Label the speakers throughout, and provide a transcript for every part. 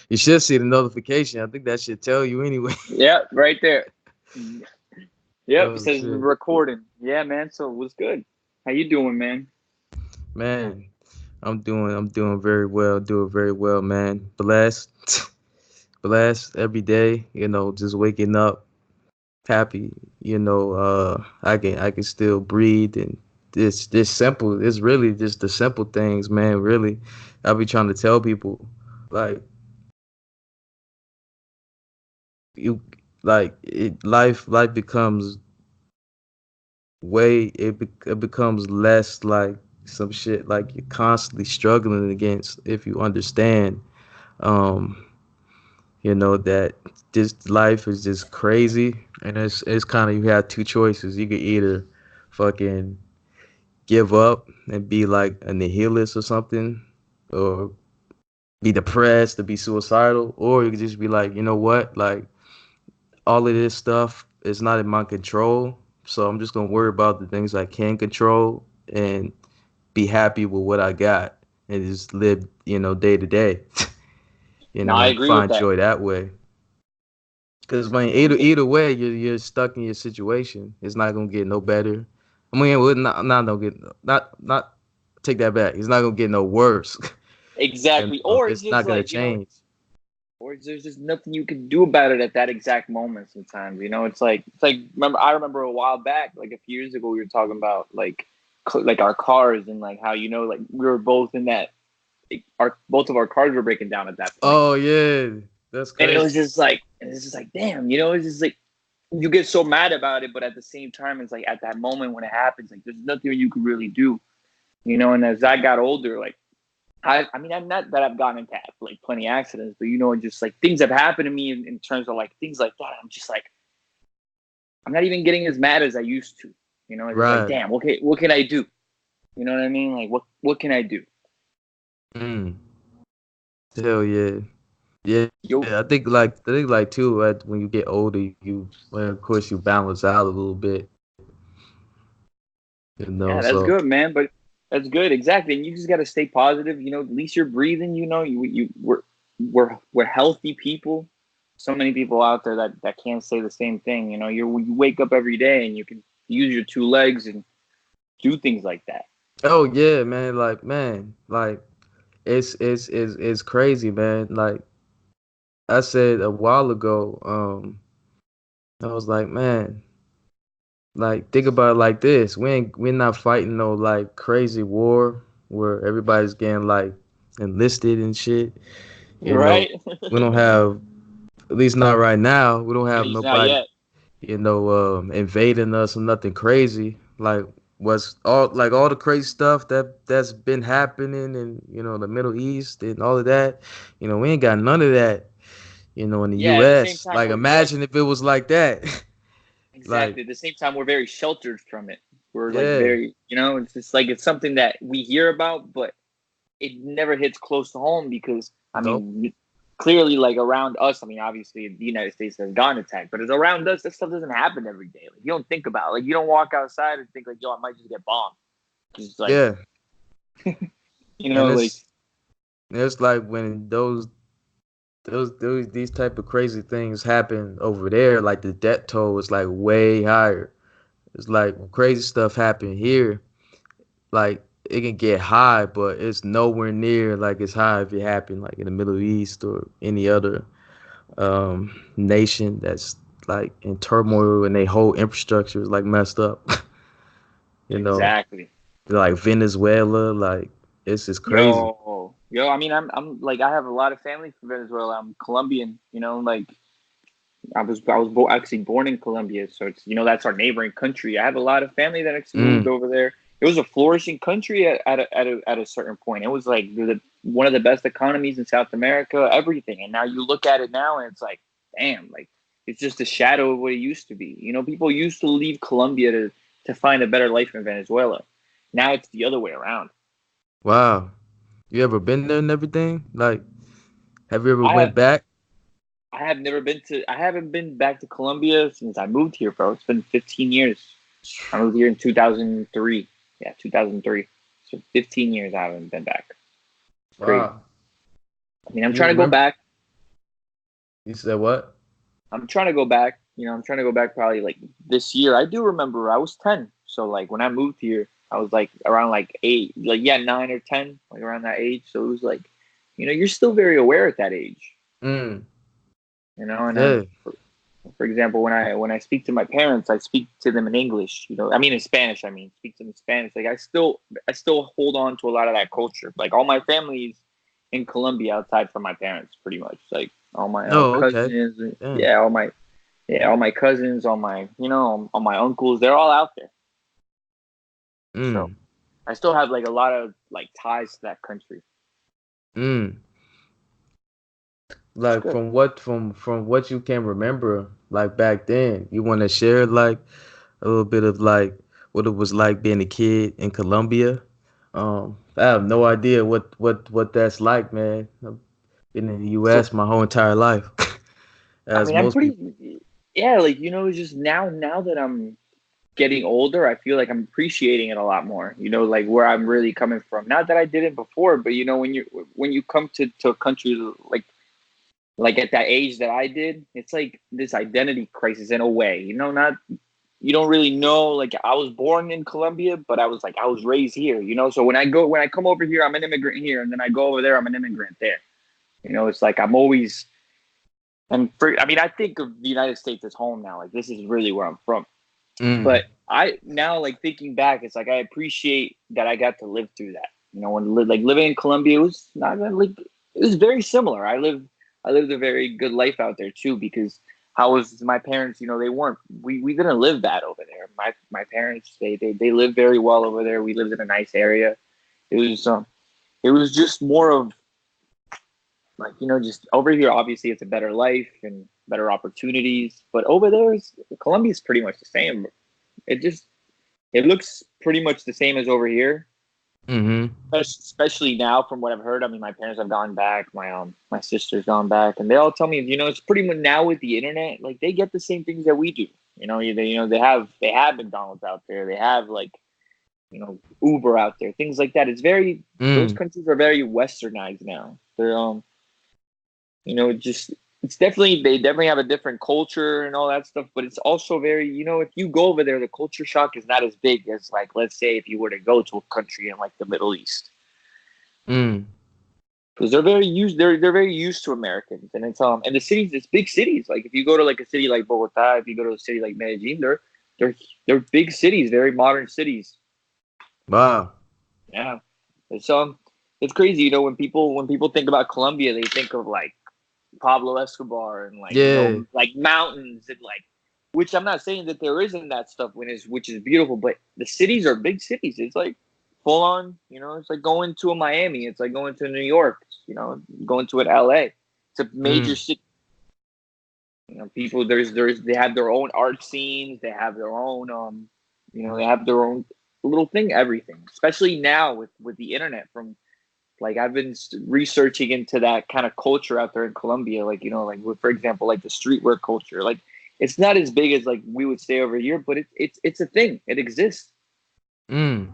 Speaker 1: You should see the notification. I think that should tell you anyway.
Speaker 2: Yeah, right there. Yep, it
Speaker 1: Oh
Speaker 2: says
Speaker 1: shit,
Speaker 2: recording. Yeah, man. So what's good? How you doing, man?
Speaker 1: man. I'm doing very well. Doing very well, man. Blessed, blessed every day. Just waking up happy. I can still breathe, and this simple. It's really just the simple things, man. Really, I be trying to tell people, like you, like life becomes it becomes less like some shit like you're constantly struggling against if you understand um that this life is just crazy, and it's kind of, you have two choices. You could either fucking give up and be like a nihilist or something, or be depressed or be suicidal, or you could just be like, you know what, like all of this stuff is not in my control, so I'm just gonna worry about the things I can control and be happy with what I got, and just live, day to day,
Speaker 2: No, I
Speaker 1: and
Speaker 2: agree with
Speaker 1: find
Speaker 2: that.
Speaker 1: joy that way. Because man, either way, you're stuck in your situation. It's not gonna get no better. I mean, it would not no get not take that back. It's not gonna get no worse.
Speaker 2: Exactly. Or it's
Speaker 1: It's not
Speaker 2: just
Speaker 1: gonna
Speaker 2: like,
Speaker 1: change.
Speaker 2: or there's just nothing you can do about it at that exact moment sometimes. It's like I remember a while back, like a few years ago, we were talking about like our cars and like how like we were both in that our both of our cars were breaking down at that point.
Speaker 1: Oh yeah, that's
Speaker 2: And it
Speaker 1: crazy.
Speaker 2: was just like it's just like damn, it's just like you get so mad about it, but at the same time it's like at that moment when it happens, like there's nothing you can really do. And as I got older, like I mean, I'm not that I've gotten into like plenty of accidents, but just like things have happened to me in terms of like things like that. I'm just like, I'm not even getting as mad as I used to. It's just like,
Speaker 1: Right.
Speaker 2: damn, okay, what can I do? You know what I mean? Like, what can I do?
Speaker 1: Mm. Hell yeah. Yeah,
Speaker 2: Yo,
Speaker 1: I think like too, right, when you get older, well, of course you balance out a little bit,
Speaker 2: yeah,
Speaker 1: so
Speaker 2: that's good, man. But that's good, exactly. And you just got to stay positive. At least you're breathing. We're healthy people. So many people out there that can't say the same thing. You wake up every day and you can use your two legs and do things like that.
Speaker 1: oh yeah, man, like it's crazy, man. Like I said a while ago, I was like, man, like think about it like this. We're not fighting no like crazy war where everybody's getting like enlisted and shit. You know,
Speaker 2: Right?
Speaker 1: we don't have, at least not right now, we don't
Speaker 2: At
Speaker 1: have
Speaker 2: least not
Speaker 1: nobody,
Speaker 2: yet.
Speaker 1: invading us or nothing crazy. Like all the crazy stuff that's been happening in, the Middle East and all of that. We ain't got none of that, in the
Speaker 2: Yeah, at the same
Speaker 1: US.
Speaker 2: time
Speaker 1: Like
Speaker 2: we're like
Speaker 1: imagine if it was like that. Like,
Speaker 2: exactly. At the same time we're very sheltered from it. We're like
Speaker 1: yeah.
Speaker 2: very, it's just like it's something that we hear about, but it never hits close to home because I
Speaker 1: Nope.
Speaker 2: mean clearly like around us, I mean obviously the United States has gotten attacked, but it's around us that stuff doesn't happen every day. Like you don't think about it. Like you don't walk outside and think like, yo, I might just get bombed. Just like,
Speaker 1: Yeah. And
Speaker 2: like
Speaker 1: it's like when those these type of crazy things happen over there, like the death toll is like way higher. It's like when crazy stuff happen here, like it can get high, but it's nowhere near like it's high if it happened like in the Middle East or any other nation that's like in turmoil and their whole infrastructure is like messed up. you know,
Speaker 2: exactly.
Speaker 1: like Venezuela, like it's just crazy.
Speaker 2: Yo, I mean, I'm like, I have a lot of family from Venezuela. I'm Colombian, like I was actually born in Colombia, so it's that's our neighboring country. I have a lot of family that actually moved
Speaker 1: Mm,
Speaker 2: over there. It was a flourishing country at a certain point. It was like one of the best economies in South America, everything. And now you look at it now, and it's like, damn, like it's just a shadow of what it used to be. People used to leave Colombia to find a better life in Venezuela. Now it's the other way around.
Speaker 1: wow. You ever been there and everything? Like, have you ever
Speaker 2: I
Speaker 1: went back?
Speaker 2: I haven't been back to Colombia since I moved here, bro. It's been 15 years. I moved here in 2003. Yeah, 2003. So 15 years I haven't been back. It's crazy.
Speaker 1: Wow.
Speaker 2: I mean, I'm
Speaker 1: You
Speaker 2: trying to go
Speaker 1: remember?
Speaker 2: back.
Speaker 1: You said what?
Speaker 2: I'm trying to go back. I'm trying to go back probably like this year. I do remember I was 10. So like when I moved here, I was like around like 8, like yeah, 9 or 10, like around that age. So it was like, you're still very aware at that age.
Speaker 1: Mm.
Speaker 2: And
Speaker 1: Yeah.
Speaker 2: for example, when I speak to my parents, I speak to them in English. I mean in Spanish. I mean, speak to them in Spanish. Like I still hold on to a lot of that culture. Like all my family's in Colombia outside from my parents, pretty much. Like all my
Speaker 1: Oh, okay.
Speaker 2: cousins,
Speaker 1: Yeah.
Speaker 2: yeah, all my cousins, all my uncles, they're all out there. So
Speaker 1: Mm.
Speaker 2: I still have like a lot of like ties to that country.
Speaker 1: Mm.
Speaker 2: It's
Speaker 1: Like
Speaker 2: good.
Speaker 1: from what you can remember, like back then, you want to share like a little bit of like what it was like being a kid in Colombia. I have no idea what that's like, man. I've been in the
Speaker 2: So
Speaker 1: U.S. my whole entire life,
Speaker 2: I
Speaker 1: as
Speaker 2: mean, I'm
Speaker 1: most
Speaker 2: pretty,
Speaker 1: people.
Speaker 2: yeah, like it's just now that I'm getting older, I feel like I'm appreciating it a lot more. Like where I'm really coming from. Not that I didn't before, but when you come to a country like at that age that I did, it's like this identity crisis in a way. Not you don't really know. Like I was born in Colombia, but I was raised here. So when I come over here, I'm an immigrant here, and then I go over there, I'm an immigrant there. It's like I'm always. I mean, I think of the United States as home now. Like this is really where I'm from.
Speaker 1: Mm.
Speaker 2: But I now like thinking back, it's like I appreciate that I got to live through that. When like living in Colombia was not like it was very similar. I lived a very good life out there too because how was my parents? They weren't. We didn't live bad over there. My parents they lived very well over there. We lived in a nice area. It was it was just more of like just over here. Obviously, it's a better life and better opportunities. But over there, Colombia is pretty much the same. It looks pretty much the same as over here,
Speaker 1: Mm-hmm.
Speaker 2: especially now from what I've heard. I mean, my parents have gone back, my sister's gone back, and they all tell me, it's pretty much now with the internet, like they get the same things that we do. They have McDonald's out there, they have like Uber out there, things like that. Those
Speaker 1: Mm.
Speaker 2: countries are very westernized now. They're just it's definitely they definitely have a different culture and all that stuff, but it's also very if you go over there, the culture shock is not as big as like let's say if you were to go to a country in like the Middle East
Speaker 1: Mm.
Speaker 2: because they're very used to Americans, and the cities, it's big cities. Like if you go to like a city like Bogota, if you go to a city like Medellin, they're they're big cities, very modern cities.
Speaker 1: Wow.
Speaker 2: Yeah, it's crazy. When people think about Colombia, they think of like Pablo Escobar and like
Speaker 1: Yeah.
Speaker 2: like mountains and like which I'm not saying that there isn't that stuff which is beautiful, but the cities are big cities. It's like full on, it's like going to a Miami, it's like going to New York, going to an LA. It's a major
Speaker 1: Mm.
Speaker 2: city. People they have their own art scenes, they have their own they have their own little thing, everything. Especially now with the internet from like I've been researching into that kind of culture out there in Colombia, like like for example, like the streetwear culture. Like it's not as big as like we would say over here, but it's a thing. It exists,
Speaker 1: Mm.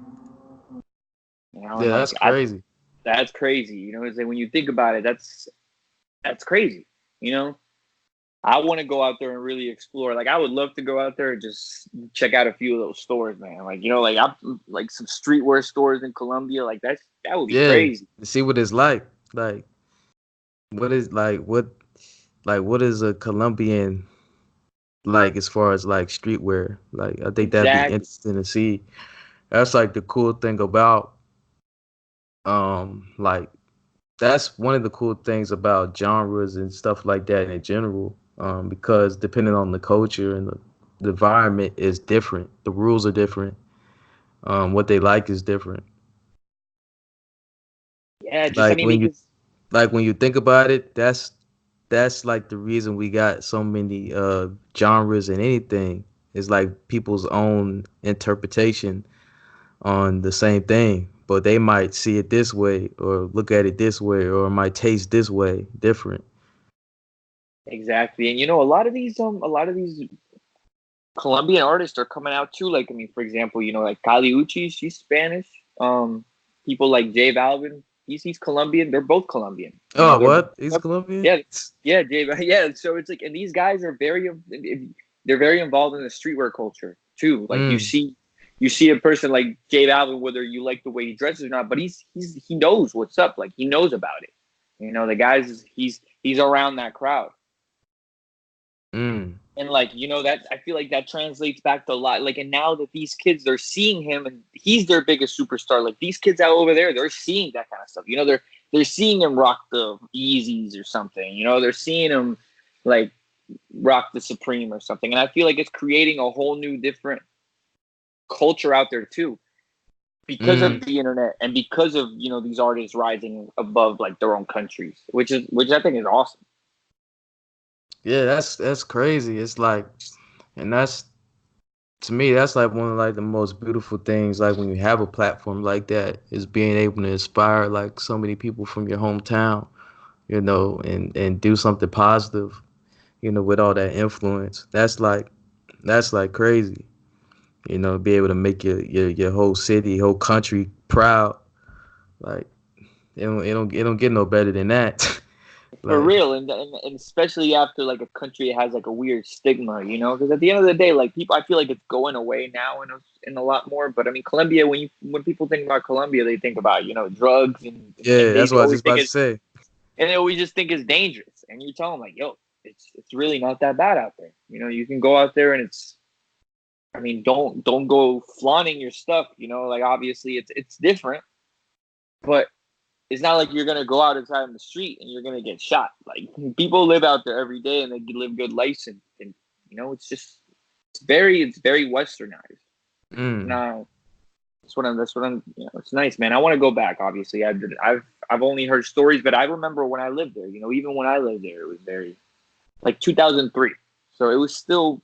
Speaker 2: and
Speaker 1: Yeah,
Speaker 2: like
Speaker 1: that's crazy.
Speaker 2: that's crazy. It's like when you think about it, that's crazy. You know, I want to go out there and really explore. Like I would love to go out there and just check out a few of those stores, man. Like like I'm like some streetwear stores in Colombia. Like that would be
Speaker 1: Yeah.
Speaker 2: crazy.
Speaker 1: To see what it's like. Like what is what is a Colombian like as far as like streetwear? Like I think that'd be
Speaker 2: Exactly.
Speaker 1: interesting to see. That's like the cool thing about like that's one of the cool things about genres and stuff like that in general. Because depending on the culture and the environment is different. The rules are different. What they like is different.
Speaker 2: Yeah, just I
Speaker 1: Like
Speaker 2: mean
Speaker 1: when you
Speaker 2: because
Speaker 1: like when you think about it, that's like the reason we got so many genres and anything. It's like people's own interpretation on the same thing, but they might see it this way or look at it this way or it might taste this way different.
Speaker 2: exactly, and a lot of these Colombian artists are coming out too. Like I mean, for example, like Kali Uchis, she's Spanish. People like J Balvin, He's Colombian. They're both Colombian. You know,
Speaker 1: Oh,
Speaker 2: they're
Speaker 1: what? He's Colombian?
Speaker 2: yeah, yeah, Dave. Yeah. So it's like, and these guys are they're very involved in the streetwear culture too. Like
Speaker 1: Mm.
Speaker 2: you see a person like Jade Alvin, whether you like the way he dresses or not, but he knows what's up. Like he knows about it. You know, the guys he's around that crowd.
Speaker 1: Mm.
Speaker 2: And like, you know, that I feel like that translates back to a lot. Like, and now that these kids are seeing him and he's their biggest superstar, like these kids out over there, they're seeing that kind of stuff. You know, they're seeing him rock the Yeezys or something. You know, they're seeing him like rock the Supreme or something. And I feel like it's creating a whole new different culture out there too. Because of
Speaker 1: Mm.
Speaker 2: the internet and because of, you know, these artists rising above like their own countries, which I think is awesome.
Speaker 1: Yeah, that's crazy. It's like, and that's to me, that's like one of like the most beautiful things. Like when you have a platform like that, is being able to inspire like so many people from your hometown, and do something positive, with all that influence. That's like crazy. Be able to make your whole city, whole country proud. Like it don't get no better than that.
Speaker 2: For
Speaker 1: Like
Speaker 2: real, and especially after like a country has like a weird stigma, you know, because at the end of the day, like people, I feel like it's going away now in a lot more. But I mean, Colombia, when people think about Colombia, they think about, you know, drugs
Speaker 1: yeah,
Speaker 2: and
Speaker 1: that's
Speaker 2: they
Speaker 1: what I was
Speaker 2: always
Speaker 1: just
Speaker 2: think
Speaker 1: about to
Speaker 2: it's
Speaker 1: say.
Speaker 2: and they always just think it's dangerous. And you tell them like, yo, it's really not that bad out there. You know, you can go out there and it's. I mean, don't go flaunting your stuff. You know, like obviously it's different, but it's not like you're gonna go out inside in the street and you're gonna get shot. Like people live out there every day and they live good lives, and you know it's very westernized.
Speaker 1: Mm.
Speaker 2: Now that's what I'm you know, it's nice, man. I want to go back. Obviously, I've only heard stories, but I remember when I lived there. You know, even when I lived there, it was very like 2003, so it was still,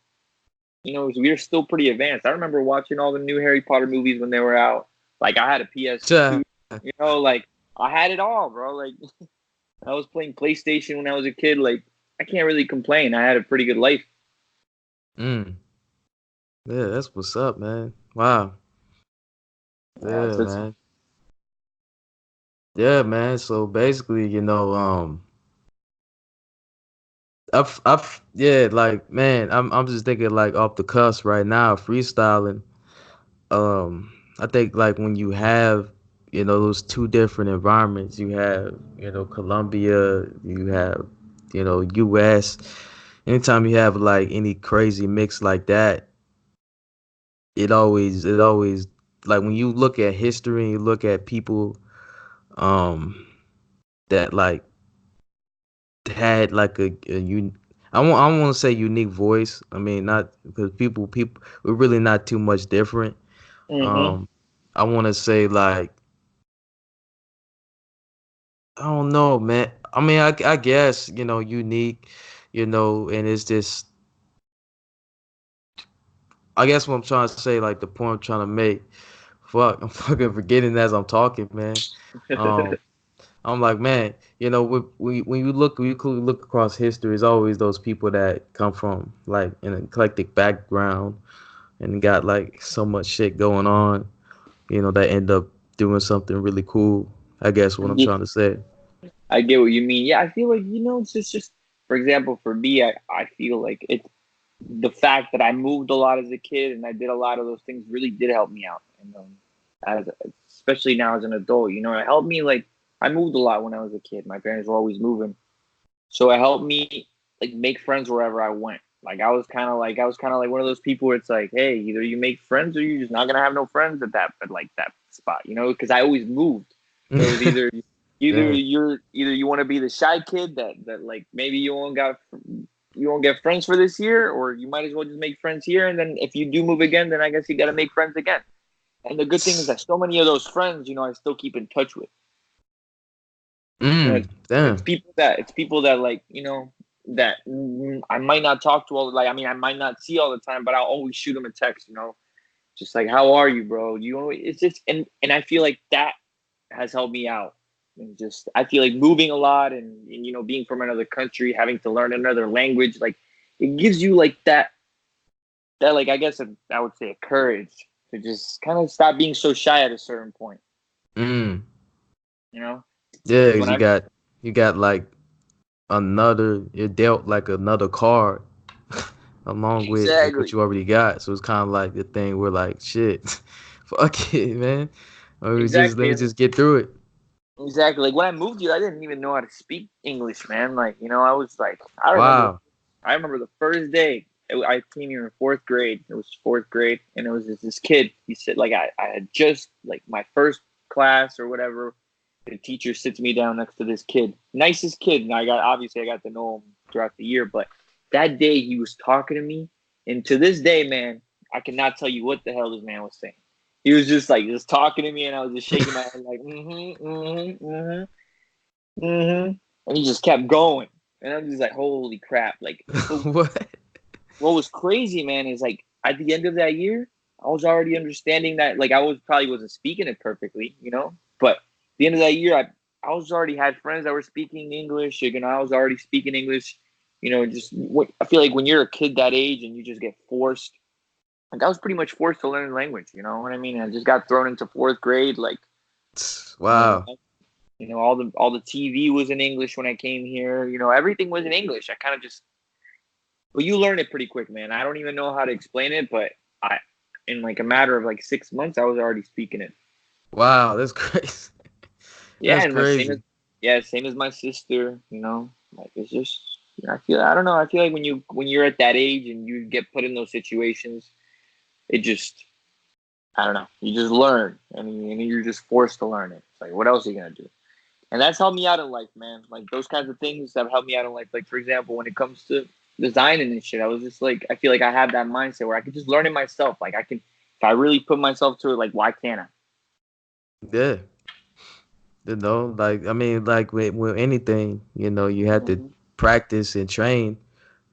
Speaker 2: you know, we were still pretty advanced. I remember watching all the new Harry Potter movies when they were out. Like I had a PS2,
Speaker 1: Cha.
Speaker 2: you know, like I had it all, bro. Like I was playing PlayStation when I was a kid. Like I can't really complain. I had a pretty good life.
Speaker 1: Mm. Yeah, that's what's up, man. Wow.
Speaker 2: Yeah,
Speaker 1: Yeah,
Speaker 2: it's
Speaker 1: man. Yeah, man. So basically, yeah, like, man, I'm just thinking like off the cuff right now, freestyling. I think like when you have, those two different environments, you have, Colombia, you have, US. Anytime you have like any crazy mix like that, it always like when you look at history and you look at people um that like had like I don't want to say unique voice. I mean, not because people we're really not too much different.
Speaker 2: mm-hmm.
Speaker 1: Um, I want to say like I don't know, man. I mean, I guess unique, and it's just I guess what I'm trying to say, like the point I'm trying to make. Fuck, I'm fucking forgetting as I'm talking, man. Um, I'm like, man, when you look across history, it's always those people that come from like an eclectic background and got like so much shit going on, that end up doing something really cool. I guess what I'm
Speaker 2: Yeah,
Speaker 1: trying to say.
Speaker 2: I get what you mean. Yeah, I feel like, you know, it's just for example, for me, I feel like it's the fact that I moved a lot as a kid and I did a lot of those things really did help me out. And as especially now as an adult, you know, it helped me. Like I moved a lot when I was a kid. My parents were always moving. So it helped me like make friends wherever I went. Like I was kind of like one of those people where it's like, hey, either you make friends or you're just not gonna have no friends at like that spot, you know? Because I always moved, so it was
Speaker 1: Damn.
Speaker 2: either you want to be the shy kid that like maybe you won't get friends for this year, or you might as well just make friends here, and then if you do move again, then I guess you got to make friends again. And the good thing is that so many of those friends, you know, I still keep in touch with. You know, it's
Speaker 1: Damn.
Speaker 2: people that like, you know, that I might not talk to all like I mean I might not see all the time, but I'll always shoot them a text. You know, just like how are you, bro? You know, it's just and I feel like that has helped me out. And just I feel like moving a lot and you know being from another country, having to learn another language, like it gives you like that like I guess I would say a courage to just kind of stop being so shy at a certain point.
Speaker 1: Mm.
Speaker 2: You know.
Speaker 1: Yeah,
Speaker 2: Because
Speaker 1: 'cause
Speaker 2: when
Speaker 1: you got like another it dealt like another card along with what
Speaker 2: exactly,
Speaker 1: you already got. So it's kind of like the thing where like shit, fuck it, man. Or we just let
Speaker 2: exactly,
Speaker 1: me just get through it.
Speaker 2: exactly. Like when I moved here, I didn't even know how to speak English, man. Like I was like,
Speaker 1: Wow.
Speaker 2: I remember the first day I came here in fourth grade. It was fourth grade, and it was this kid. He said, like I had just like my first class or whatever. The teacher sits me down next to this kid, nicest kid, and I got to know him throughout the year. But that day he was talking to me, and to this day, man, I cannot tell you what the hell this man was saying. He was just talking to me, and I was just shaking my head like and he just kept going, and I'm just like, holy crap! Like, but
Speaker 1: What?
Speaker 2: what was crazy, man, is like at the end of that year, I was already understanding that. Like, I was probably wasn't speaking it perfectly, but at the end of that year, I was already had friends that were speaking English. I was already speaking English. Just what I feel like when you're a kid that age and you just get forced. Like I was pretty much forced to learn language. You know what I mean? I just got thrown into fourth grade. Like, you know,
Speaker 1: Wow.
Speaker 2: all the TV was in English when I came here. Everything was in English. I kind of just Well, you learn it pretty quick, man. I don't even know how to explain it, but I, in like a matter of like 6 months, I was already speaking it.
Speaker 1: Wow, that's crazy.
Speaker 2: Yeah,
Speaker 1: That's
Speaker 2: and like
Speaker 1: crazy.
Speaker 2: same as my sister. Like it's just, I don't know. I feel like when you're at that age and you get put in those situations, it just, I don't know. You just learn, and you're just forced to learn it. It's like, what else are you gonna do? And that's helped me out in life, man. Like those kinds of things have helped me out in life. Like for example, when it comes to designing and shit, I was just like, I feel like I have that mindset where I could just learn it myself. Like I can, if I really put myself to it, like why can't I?
Speaker 1: Yeah. Like I mean, like with anything, you have to
Speaker 2: Mm-hmm.
Speaker 1: practice and train.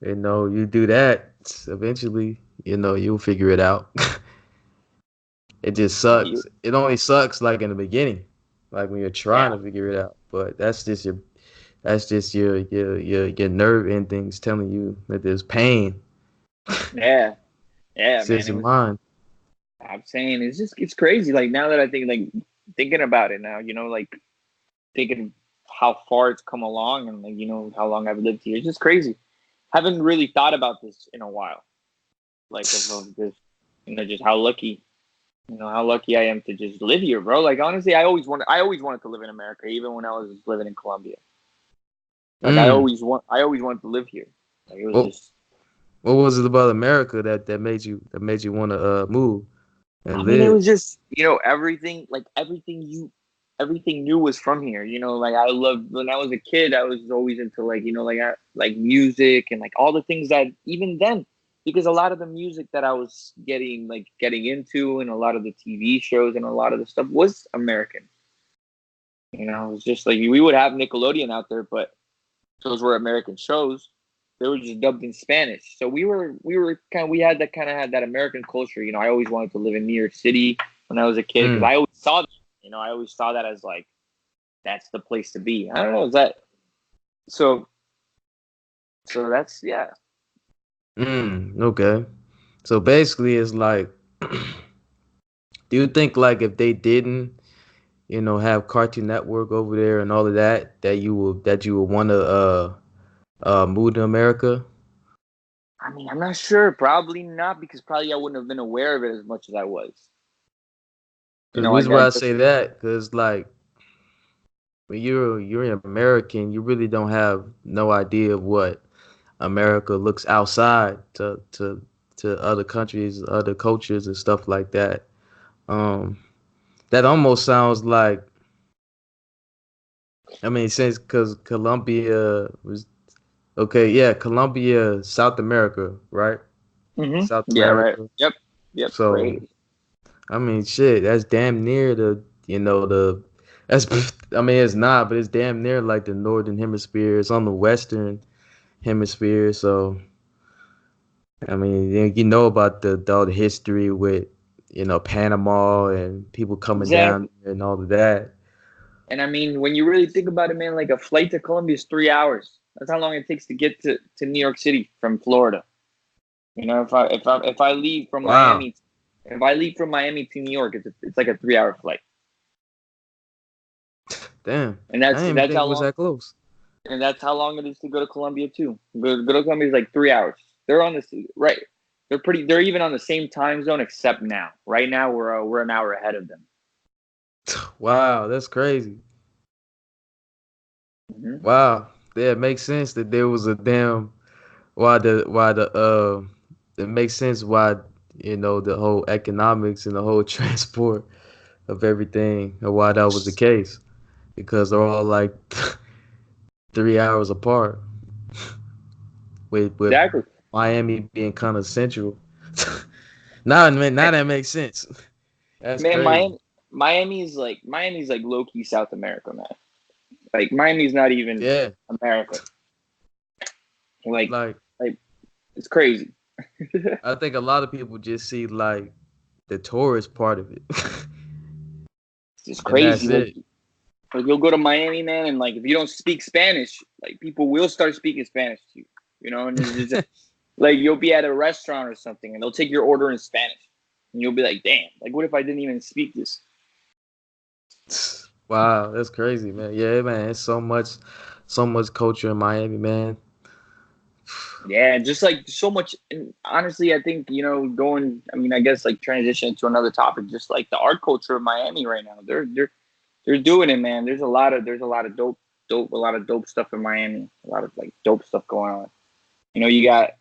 Speaker 1: You do that, eventually, you'll figure it out. It just
Speaker 2: Yeah, you,
Speaker 1: sucks. It only sucks like in the beginning, like when you're trying
Speaker 2: yeah,
Speaker 1: to figure it out. But that's just your nerve endings telling you that there's pain.
Speaker 2: yeah, yeah,
Speaker 1: It's
Speaker 2: man.
Speaker 1: just
Speaker 2: It
Speaker 1: your
Speaker 2: was.
Speaker 1: mind.
Speaker 2: I'm saying it's crazy. Like now that I think, like thinking about it now, like thinking how far it's come along and like how long I've lived here. It's just crazy. Haven't really thought about this in a while. Like of this, just how lucky I am to just live here, bro. Like honestly, I always wanted to live in America, even when I was living in Colombia. Like
Speaker 1: Mm.
Speaker 2: I always wanted to live here. Like it was
Speaker 1: What
Speaker 2: just,
Speaker 1: what was it about America that made you want to move
Speaker 2: I
Speaker 1: and
Speaker 2: mean, it
Speaker 1: live?
Speaker 2: was just, everything, like everything new was from here. Like I loved when I was a kid, I was always into like, like music and like all the things that even then, because a lot of the music that I was getting into and a lot of the TV shows and a lot of the stuff was American. It was just like we would have Nickelodeon out there, but those were American shows. They were just dubbed in Spanish. So we had that American culture. I always wanted to live in New York City when I was a kid because
Speaker 1: Mm.
Speaker 2: I always saw that. I always saw that as like that's the place to be. I don't know, is that so? So that's yeah.
Speaker 1: Okay. So basically, it's like, do you think like if they didn't, have Cartoon Network over there and all of that, that you would want to move to America?
Speaker 2: I mean, I'm not sure. Probably not because probably I wouldn't have been aware of it as much as I was.
Speaker 1: Because the
Speaker 2: I
Speaker 1: reason why
Speaker 2: got
Speaker 1: I
Speaker 2: just
Speaker 1: say that, because like when you're an American, you really don't have no idea of what America looks outside to other countries, other cultures, and stuff like that. Um, that almost sounds like, I mean, since because Colombia was okay, yeah, Colombia, South America, right? South
Speaker 2: yeah, right.
Speaker 1: America.
Speaker 2: Yep, yep,
Speaker 1: So
Speaker 2: right.
Speaker 1: I mean, shit, that's damn near the that's I mean, it's not, but it's damn near like the northern hemisphere. It's on the western hemisphere, so I mean, you know about all the history with Panama and people coming down
Speaker 2: Exactly.
Speaker 1: and all of that.
Speaker 2: And I mean, when you really think about it, man, like a flight to Colombia is 3 hours. That's how long it takes to get to New York City from Florida. If I leave from
Speaker 1: Wow.
Speaker 2: Miami, if I leave from Miami to New York, it's like a 3 hour flight.
Speaker 1: Damn.
Speaker 2: and
Speaker 1: I didn't even
Speaker 2: that's
Speaker 1: think
Speaker 2: how
Speaker 1: it was
Speaker 2: long
Speaker 1: that close.
Speaker 2: and that's how long it is to go to Colombia too. Go to Colombia is like 3 hours. They're on this right. They're pretty. They're even on the same time zone, except now. Right now, we're an hour ahead of them.
Speaker 1: Wow, that's crazy.
Speaker 2: Hmm.
Speaker 1: Wow. Yeah, it makes sense that there was a damn why the it makes sense why the whole economics and the whole transport of everything and why that was the case because they're all like 3 hours apart with
Speaker 2: Exactly,
Speaker 1: Miami being kind of central. Now that makes sense. That's
Speaker 2: man.
Speaker 1: crazy.
Speaker 2: Miami's like low key South America, man. Like Miami's not even
Speaker 1: Yeah,
Speaker 2: America. Like
Speaker 1: like
Speaker 2: like it's crazy.
Speaker 1: I think a lot of people just see like the tourist part of it,
Speaker 2: It's just
Speaker 1: and
Speaker 2: crazy.
Speaker 1: that's it.
Speaker 2: Like you'll go to Miami, man, and like if you don't speak Spanish, like people will start speaking Spanish to you. You know, and it's just like you'll be at a restaurant or something, and they'll take your order in Spanish, and you'll be like, "Damn! Like, what if I didn't even speak this?"
Speaker 1: Wow, that's crazy, man. Yeah, man, it's so much culture in Miami, man.
Speaker 2: Yeah, just like so much. And honestly, I think going. I mean, I guess like transition to another topic, just like the art culture of Miami right now. They're doing it, man. There's a lot of a lot of dope stuff in Miami. A lot of like dope stuff going on. You got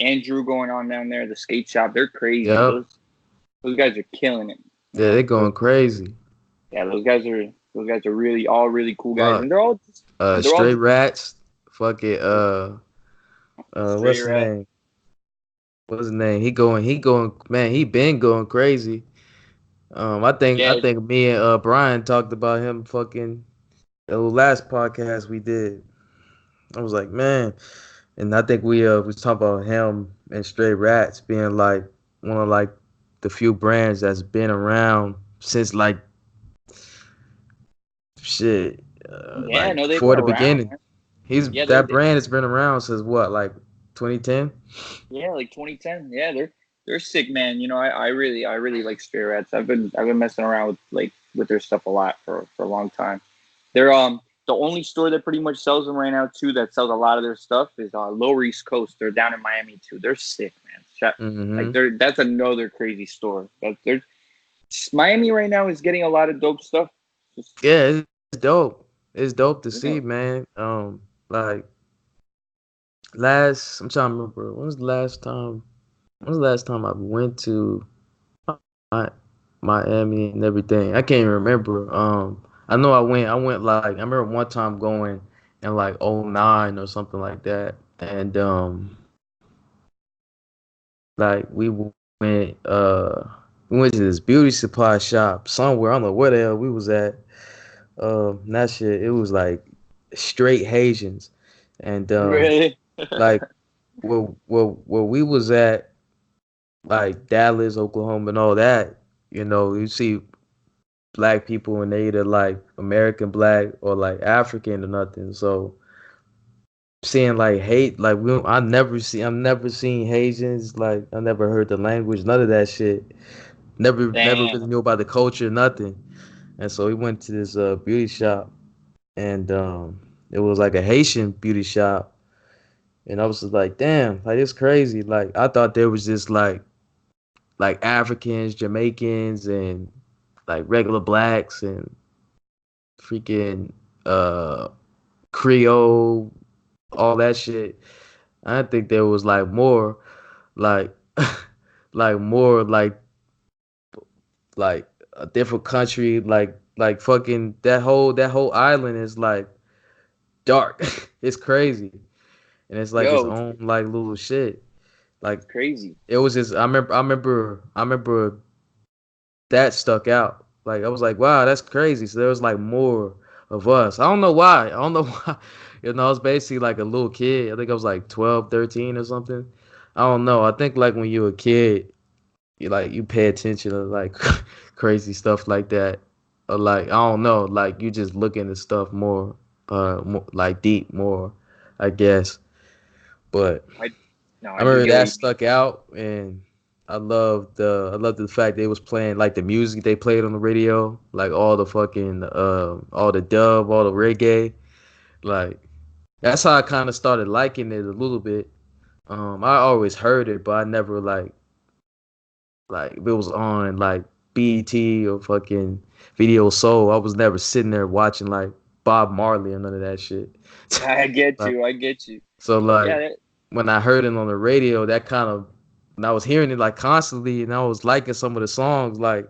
Speaker 2: Andrew going on down there, the skate shop. They're crazy.
Speaker 1: Yep.
Speaker 2: Those guys are killing it. You
Speaker 1: Yeah, they're
Speaker 2: know,
Speaker 1: going crazy.
Speaker 2: yeah, those guys are really all really cool guys,
Speaker 1: Fuck.
Speaker 2: and they're all
Speaker 1: Straight
Speaker 2: just
Speaker 1: rats. Fuck it.
Speaker 2: straight
Speaker 1: What's his
Speaker 2: rat.
Speaker 1: name? What's his name? He going, man, he been going crazy. I
Speaker 2: Yeah,
Speaker 1: think me and Brian talked about him fucking the last podcast we did. I was like, man, and I think we was talking about him and Stray Rats being like one of like the few brands that's been around since like shit,
Speaker 2: yeah.
Speaker 1: like
Speaker 2: No, they've been
Speaker 1: before the
Speaker 2: around,
Speaker 1: beginning.
Speaker 2: man.
Speaker 1: He's
Speaker 2: Yeah,
Speaker 1: that brand has been around since what, like 2010?
Speaker 2: yeah, like 2010. Yeah, they're sick, man. I really like Stray Rats. I've been messing around with their stuff a lot for a long time. They're the only store that pretty much sells them right now too. That sells a lot of their stuff is Lower East Coast. They're down in Miami too. They're sick, man. Like
Speaker 1: Mm-hmm.
Speaker 2: that's another crazy store. That they're Miami right now is getting a lot of dope stuff. Just
Speaker 1: Yeah, it's dope. It's dope to
Speaker 2: you
Speaker 1: see,
Speaker 2: know,
Speaker 1: man. Like last, I'm trying to remember. When was the last time I went to Mi- Miami and everything? I can't even remember. I know I went like, I remember one time going in like '09 or something like that. And like we went to this beauty supply shop somewhere. I don't know where the hell we was at. That shit, it was like straight Haitians. And
Speaker 2: really.
Speaker 1: like where we was at, like Dallas, Oklahoma, and all that, you see black people and they either like American black or like African or nothing. So seeing like hate, like I've never seen Haitians, like I never heard the language, none of that shit. Never
Speaker 2: Damn.
Speaker 1: really knew about the culture, nothing. And so we went to this beauty shop, and it was like a Haitian beauty shop, and I was just like, damn, like it's crazy. Like I thought there was just like Africans, Jamaicans, and like regular blacks and freaking uh Creole, all that shit. I think there was like more like like more like a different country, like fucking that whole island is like dark. It's crazy. And it's like its
Speaker 2: Yo,
Speaker 1: own like little shit. Like
Speaker 2: it's crazy.
Speaker 1: it was just I remember that stuck out. Like I was like, wow, that's crazy. So there was like more of us. I don't know why. I don't know why. I was basically like a little kid. I think I was like 12, 13 or something. I don't know. I think like when you're a kid, you pay attention to like crazy stuff like that. Or like I don't know, like you just look into stuff more like deep more, I guess. But
Speaker 2: I no,
Speaker 1: I
Speaker 2: I do
Speaker 1: remember
Speaker 2: get what
Speaker 1: that
Speaker 2: you mean.
Speaker 1: stuck out, and I loved the fact they was playing like the music they played on the radio, like all the fucking all the dub, all the reggae. Like that's how I kind of started liking it a little bit. I always heard it, but I never like if it was on like BET or fucking Video Soul. I was never sitting there watching like Bob Marley or none of that shit.
Speaker 2: I get
Speaker 1: Like
Speaker 2: you. I get you.
Speaker 1: so like
Speaker 2: Yeah. That,
Speaker 1: when I heard it on the radio, that kind of and I was hearing it like constantly, and I was liking some of the songs. Like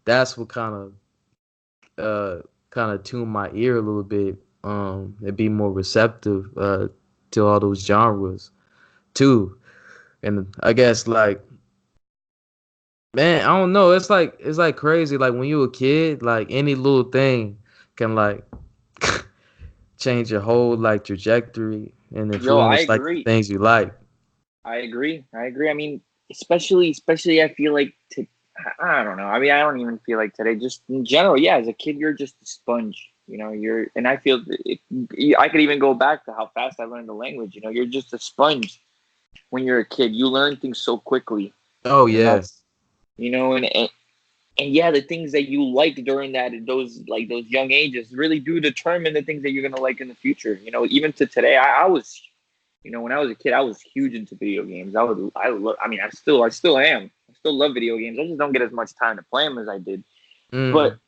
Speaker 1: that's what uh kind of tuned my ear a little bit. And be more receptive to all those genres too. And I guess like man, I don't know. It's like crazy. Like when you a kid, like any little thing can like change your whole like trajectory and
Speaker 2: yo, I
Speaker 1: influence like the
Speaker 2: agree.
Speaker 1: things you like.
Speaker 2: I agree. I agree. I mean, especially, I feel like I don't know. I mean, I don't even feel like today. Just in general, yeah. As a kid, you're just a sponge. You know, and I feel I could even go back to how fast I learned the language. You know, you're just a sponge when you're a kid. You learn things so quickly,
Speaker 1: Oh
Speaker 2: and
Speaker 1: yeah.
Speaker 2: that's you know, and yeah, the things that you like during those young ages really do determine the things that you're gonna like in the future. You know, even to today, I was, you know, when I was a kid, I was huge into video games. I mean, I still am. I still love video games. I just don't get as much time to play them as I did. But
Speaker 1: Mm.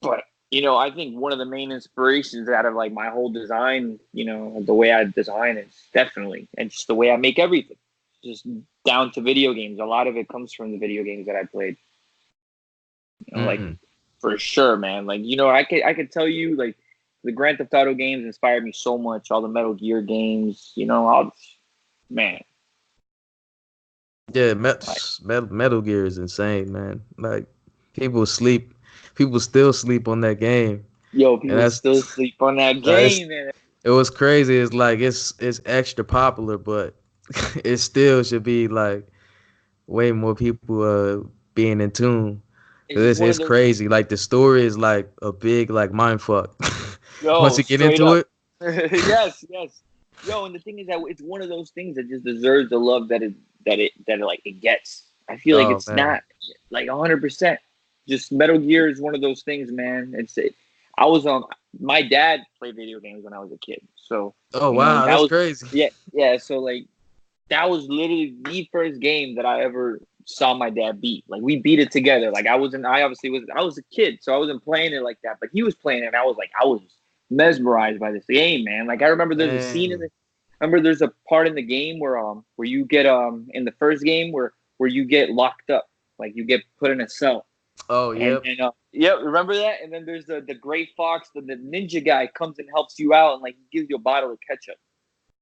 Speaker 2: but you know, I think one of the main inspirations out of like my whole design, you know, the way I design is definitely, and just the way I make everything, just down to video games. A lot of it comes from the video games that I played. You know, like
Speaker 1: Mm.
Speaker 2: for sure, man. Like, you know, I could tell you like the Grand Theft Auto games inspired me so much. All the Metal Gear games, you know, all man,
Speaker 1: Yeah,
Speaker 2: like
Speaker 1: Metal Gear is insane, man. Like people sleep, people still sleep on that game,
Speaker 2: yo,
Speaker 1: and
Speaker 2: people
Speaker 1: that's
Speaker 2: still sleep on that
Speaker 1: it's
Speaker 2: game, man.
Speaker 1: it was crazy. It's like it's extra popular, but it still should be like way more people being in tune.
Speaker 2: It's
Speaker 1: 'Cause
Speaker 2: just one
Speaker 1: it's
Speaker 2: of those
Speaker 1: crazy. Like the story is like a big like mind fuck. Once
Speaker 2: yo,
Speaker 1: you get
Speaker 2: straight
Speaker 1: into
Speaker 2: up.
Speaker 1: it,
Speaker 2: Yes, yes. Yo, and the thing is that it's one of those things that just deserves the love that it like it gets. I feel like
Speaker 1: oh
Speaker 2: it's
Speaker 1: man.
Speaker 2: not like 100%. Just Metal Gear is one of those things, man. I was my dad played video games when I was a kid, so
Speaker 1: Oh
Speaker 2: you know
Speaker 1: wow,
Speaker 2: that
Speaker 1: that's
Speaker 2: was
Speaker 1: crazy.
Speaker 2: yeah, yeah. So like that was literally the first game that I ever saw my dad beat. Like we beat it together. Like I obviously I was a kid, so I wasn't playing it like that. But he was playing it, and I was mesmerized by this game, man. Like I remember there's a scene in
Speaker 1: Dang.
Speaker 2: the, remember there's a part in the game where you get in the first game where you get locked up, like you get put in a cell,
Speaker 1: Oh yep.
Speaker 2: and yeah, remember that? And then there's the gray fox, the ninja guy comes and helps you out, and like he gives you a bottle of ketchup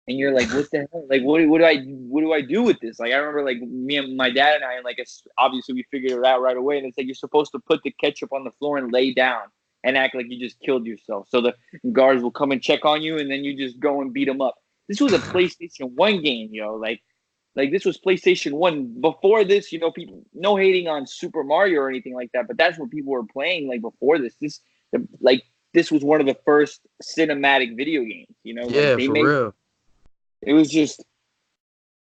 Speaker 2: and you're like, what the hell? Like, what do I do with this? Like, I remember like me and my dad and I, and like, obviously we figured it out right away. And it's like you're supposed to put the ketchup on the floor and lay down and act like you just killed yourself. So the guards will come and check on you, and then you just go and beat them up. This was a PlayStation One game, yo. Like this was PlayStation One. Before this, you know, people no hating on Super Mario or anything like that, but that's what people were playing like before this. Like this was one of the first cinematic video games. You know, like
Speaker 1: Yeah,
Speaker 2: they
Speaker 1: for
Speaker 2: made
Speaker 1: real.
Speaker 2: it was just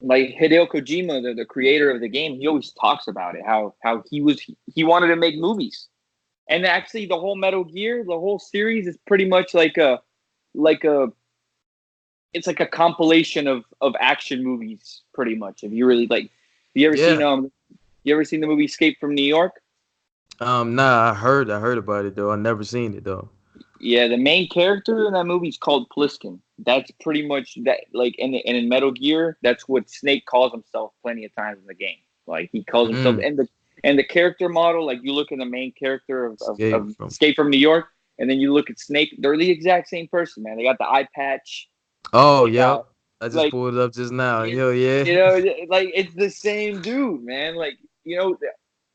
Speaker 2: like Hideo Kojima, the creator of the game. He always talks about it, how he wanted to make movies, and actually the whole Metal Gear, the whole series is pretty much like a it's like a compilation of action movies, pretty much. If you really like,
Speaker 1: Yeah.
Speaker 2: you ever seen the movie Escape from New York?
Speaker 1: Nah, I heard about it though. I never seen it though.
Speaker 2: Yeah, the main character in that movie is called Pliskin. That's pretty much that. Like, and in Metal Gear, that's what Snake calls himself plenty of times in the game. Like he calls himself,
Speaker 1: Mm.
Speaker 2: and the character model. Like you look at the main character
Speaker 1: Escape
Speaker 2: of
Speaker 1: from.
Speaker 2: Escape from New York, and then you look at Snake. They're the exact same person, man. They got the eye patch.
Speaker 1: Oh,
Speaker 2: They got
Speaker 1: yep. I just
Speaker 2: like
Speaker 1: pulled it up just now.
Speaker 2: it,
Speaker 1: Hell yeah.
Speaker 2: you know, like it's the same dude, man. Like you know,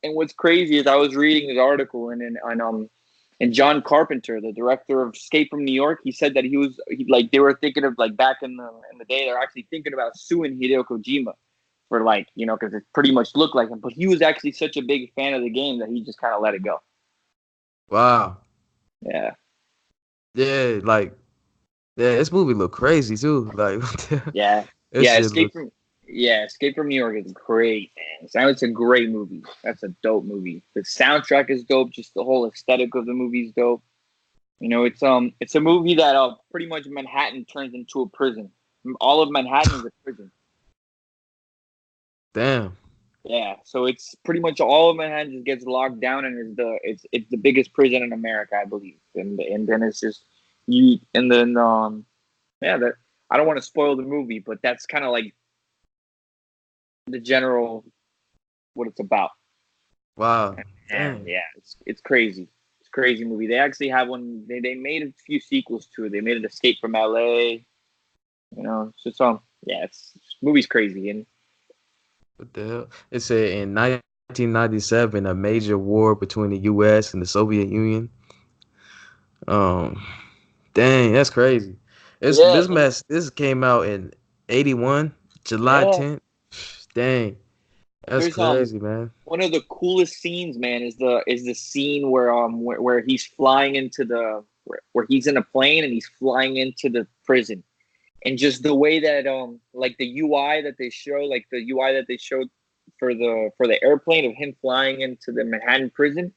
Speaker 2: and what's crazy is I was reading this article and John Carpenter, the director of Escape from New York, he said that like they were thinking of like back in the day, they're actually thinking about suing Hideo Kojima for like you know because it pretty much looked like him, but he was actually such a big fan of the game that he just kind of let it go.
Speaker 1: Wow.
Speaker 2: Yeah,
Speaker 1: Yeah, like yeah, this movie look crazy too. Like
Speaker 2: yeah,
Speaker 1: this
Speaker 2: yeah.
Speaker 1: shit look.
Speaker 2: Yeah, Escape from New York is great, man. It's a great movie. That's a dope movie. The soundtrack is dope. Just the whole aesthetic of the movie is dope. It's a movie that pretty much Manhattan turns into a prison. All of Manhattan is a prison.
Speaker 1: Damn.
Speaker 2: Yeah, so it's pretty much all of Manhattan just gets locked down, and it's the biggest prison in America, I believe. And then it's just you, and then yeah, that I don't want to spoil the movie, but that's kind of like the general what it's about.
Speaker 1: Wow.
Speaker 2: And
Speaker 1: Dang.
Speaker 2: yeah, it's crazy. It's a crazy movie. They actually have one. They made a few sequels to it. They made it Escape from L.A. It's just yeah, movie's crazy. And
Speaker 1: What the hell? It said in 1997, a major war between the U.S. and the Soviet Union. Um, dang, that's crazy. It's
Speaker 2: yeah,
Speaker 1: this mess. This came out in 81, July
Speaker 2: yeah.
Speaker 1: 10th. Dang, that's
Speaker 2: There's
Speaker 1: crazy, man.
Speaker 2: one of the coolest scenes, man, is the scene where he's flying into where he's in a plane and he's flying into the prison, and just the way that like the UI that they show, like the UI that they showed for the airplane of him flying into the Manhattan prison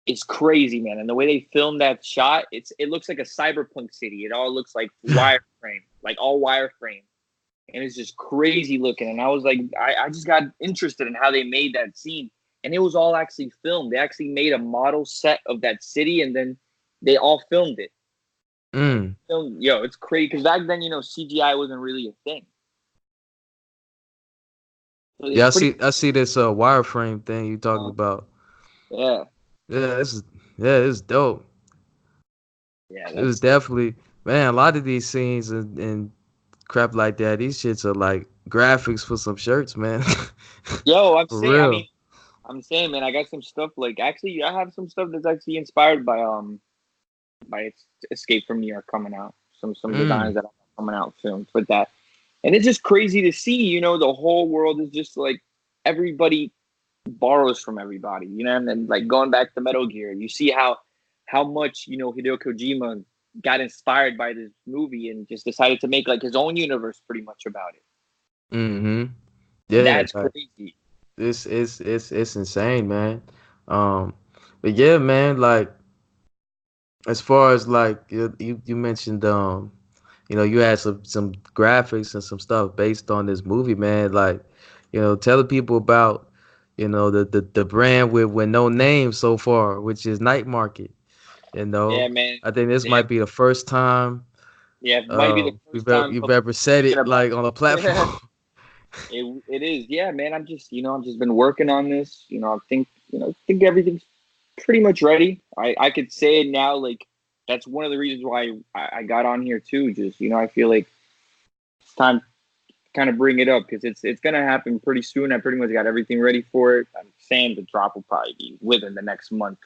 Speaker 2: is crazy, man. And the way they filmed that shot, it looks like a cyberpunk city. It all looks like wireframe, like all wireframe, and it's just crazy looking. And I was like, I just got interested in how they made that scene, and it was all actually filmed. They actually made a model set of that city, and then they all filmed it. And
Speaker 1: Mm.
Speaker 2: filmed, yo, it's crazy because back then, CGI wasn't really a thing. So they
Speaker 1: Yeah,
Speaker 2: pretty,
Speaker 1: I see this wireframe thing you talking
Speaker 2: uh,
Speaker 1: about.
Speaker 2: yeah,
Speaker 1: Yeah, this is dope.
Speaker 2: yeah,
Speaker 1: It was
Speaker 2: that's
Speaker 1: definitely, man, a lot of these scenes and crap like that. These shits are like graphics for some shirts, man.
Speaker 2: yo.
Speaker 1: For real.
Speaker 2: I'm saying, man, I got some stuff like actually, I have some stuff that's actually inspired by Escape from New York coming out. Some
Speaker 1: Mm.
Speaker 2: designs that are coming out filmed with that, and it's just crazy to see. The whole world is just like everybody borrows from everybody. And then like going back to Metal Gear, you see how much Hideo Kojima got inspired by this movie and just decided to make like his own universe pretty much about it.
Speaker 1: Mm-hmm. Yeah,
Speaker 2: That's
Speaker 1: like
Speaker 2: crazy.
Speaker 1: this it's insane, man. Um, but yeah, man, like as far as like you mentioned you had some graphics and some stuff based on this movie, man. Like, telling people about, the brand with no name so far, which is Night Market. You
Speaker 2: Yeah,
Speaker 1: know,
Speaker 2: man.
Speaker 1: I think this
Speaker 2: Yeah,
Speaker 1: might be the first time
Speaker 2: yeah. It might be the first time
Speaker 1: you've
Speaker 2: publicly
Speaker 1: ever said
Speaker 2: speaking
Speaker 1: it
Speaker 2: about
Speaker 1: like on a
Speaker 2: it.
Speaker 1: platform.
Speaker 2: It is. Yeah, man. I've just been working on this. I think everything's pretty much ready. I could say it now. Like that's one of the reasons why I got on here too. Just I feel like it's time to kind of bring it up because it's gonna happen pretty soon. I pretty much got everything ready for it. I'm saying the drop will probably be within the next month.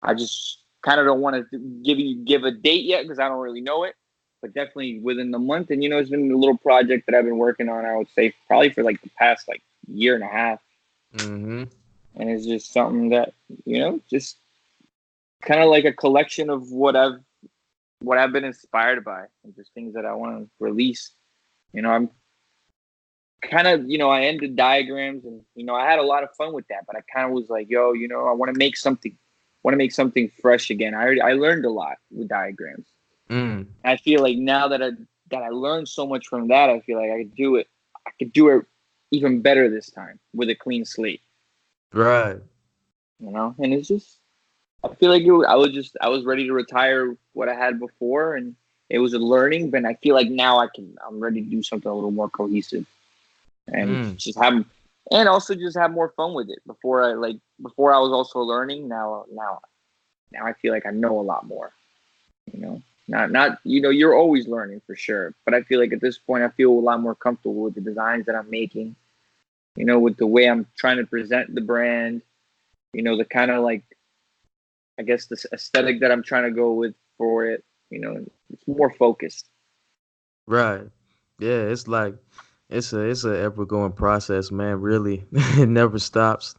Speaker 2: I just kind of don't want to give a date yet because I don't really know it, but definitely within the month. And it's been a little project that I've been working on. I would say probably for like the past like year and a half,
Speaker 1: Mm-hmm.
Speaker 2: and it's just something that just kind of like a collection of what I've been inspired by, and just things that I want to release. I'm kind of I ended diagrams, and I had a lot of fun with that, but I kind of was like, yo, I want to make something fresh again. I learned a lot with diagrams.
Speaker 1: Mm.
Speaker 2: I feel like now that I learned so much from that, I feel like I could do it even better this time with a clean slate.
Speaker 1: Right.
Speaker 2: And it's just I feel like I was ready to retire what I had before, and it was a learning. But I feel like now I'm ready to do something a little more cohesive and
Speaker 1: Mm.
Speaker 2: just also just have more fun with it. Before I was also learning. Now I feel like I know a lot more. You know, not you're always learning for sure, but I feel like at this point I feel a lot more comfortable with the designs that I'm making. With the way I'm trying to present the brand. The kind of like I guess this aesthetic that I'm trying to go with for it. It's more focused.
Speaker 1: Right. Yeah, it's like it's a ever going process, man. Really, it never stops.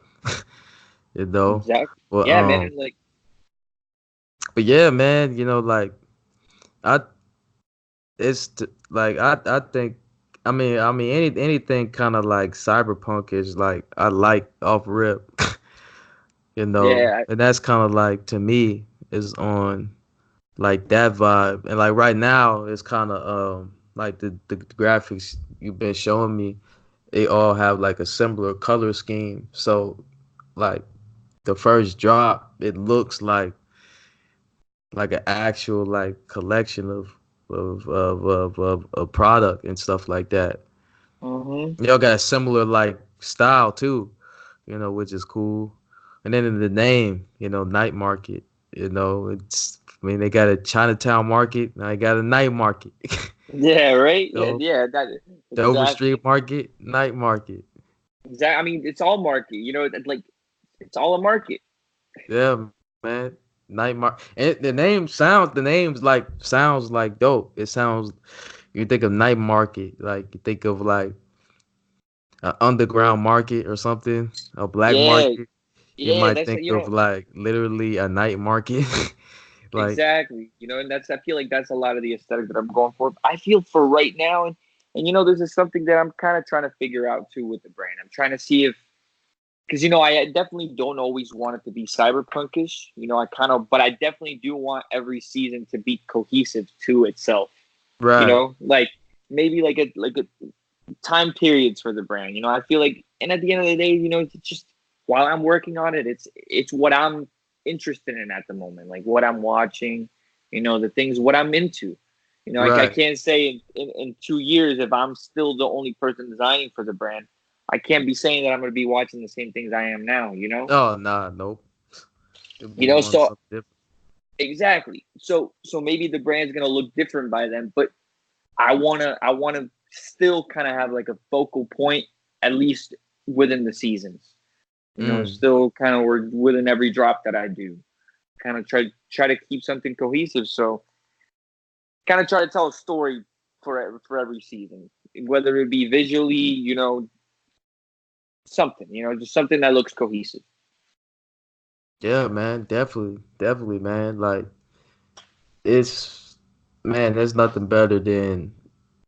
Speaker 1: you know.
Speaker 2: Exactly.
Speaker 1: Well,
Speaker 2: Yeah, man. And like,
Speaker 1: but yeah, man. Like I, like I think. I mean, anything kind of like cyberpunk is like I like off rip,
Speaker 2: Yeah.
Speaker 1: and that's kind of like to me is on like that vibe, and like right now it's kind of like the graphics you've been showing me, they all have like a similar color scheme, so like the first drop, it looks like an actual like collection of product and stuff like that.
Speaker 2: Hmm.
Speaker 1: Y'all got a similar like style too, which is cool. And then in the name, night market, it's I mean they got a Chinatown market, now they got a night market.
Speaker 2: Yeah. Right. Yeah.
Speaker 1: So
Speaker 2: Yeah. That
Speaker 1: the Overstreet
Speaker 2: exactly.
Speaker 1: market, night market.
Speaker 2: Exactly. I mean, it's all market. Like it's all a market.
Speaker 1: Yeah, man. Night market. And the name sounds like dope. It sounds you think of night market, like you think of like an underground market or something, a black
Speaker 2: Yeah.
Speaker 1: market. You
Speaker 2: Yeah.
Speaker 1: might
Speaker 2: That's
Speaker 1: think of like literally a night market. Like,
Speaker 2: exactly. And that's I feel like that's a lot of the aesthetic that I'm going for. I feel for right now, and this is something that I'm kind of trying to figure out too with the brand. I'm trying to see if because I definitely don't always want it to be cyberpunkish. I kind of, but I definitely do want every season to be cohesive to itself.
Speaker 1: right,
Speaker 2: Like maybe like a time periods for the brand. I feel like, and at the end of the day, it's just while I'm working on it, it's what I'm interested in at the moment, like what I'm watching, the things what I'm into. I
Speaker 1: right.
Speaker 2: can't say in 2 years if I'm still the only person designing for the brand. I can't be saying that I'm going to be watching the same things I am now.
Speaker 1: Oh, nah, nope. You'll move on to
Speaker 2: So
Speaker 1: something different.
Speaker 2: exactly. So maybe the brand's going to look different by then, but I wanna still kind of have like a focal point at least within the seasons.
Speaker 1: Mm.
Speaker 2: Still kind of within every drop that I do. Kind of try to keep something cohesive. So kind of try to tell a story for every season, whether it be visually, something, just something that looks cohesive.
Speaker 1: Yeah, man, definitely, man. Like, it's man, there's nothing better than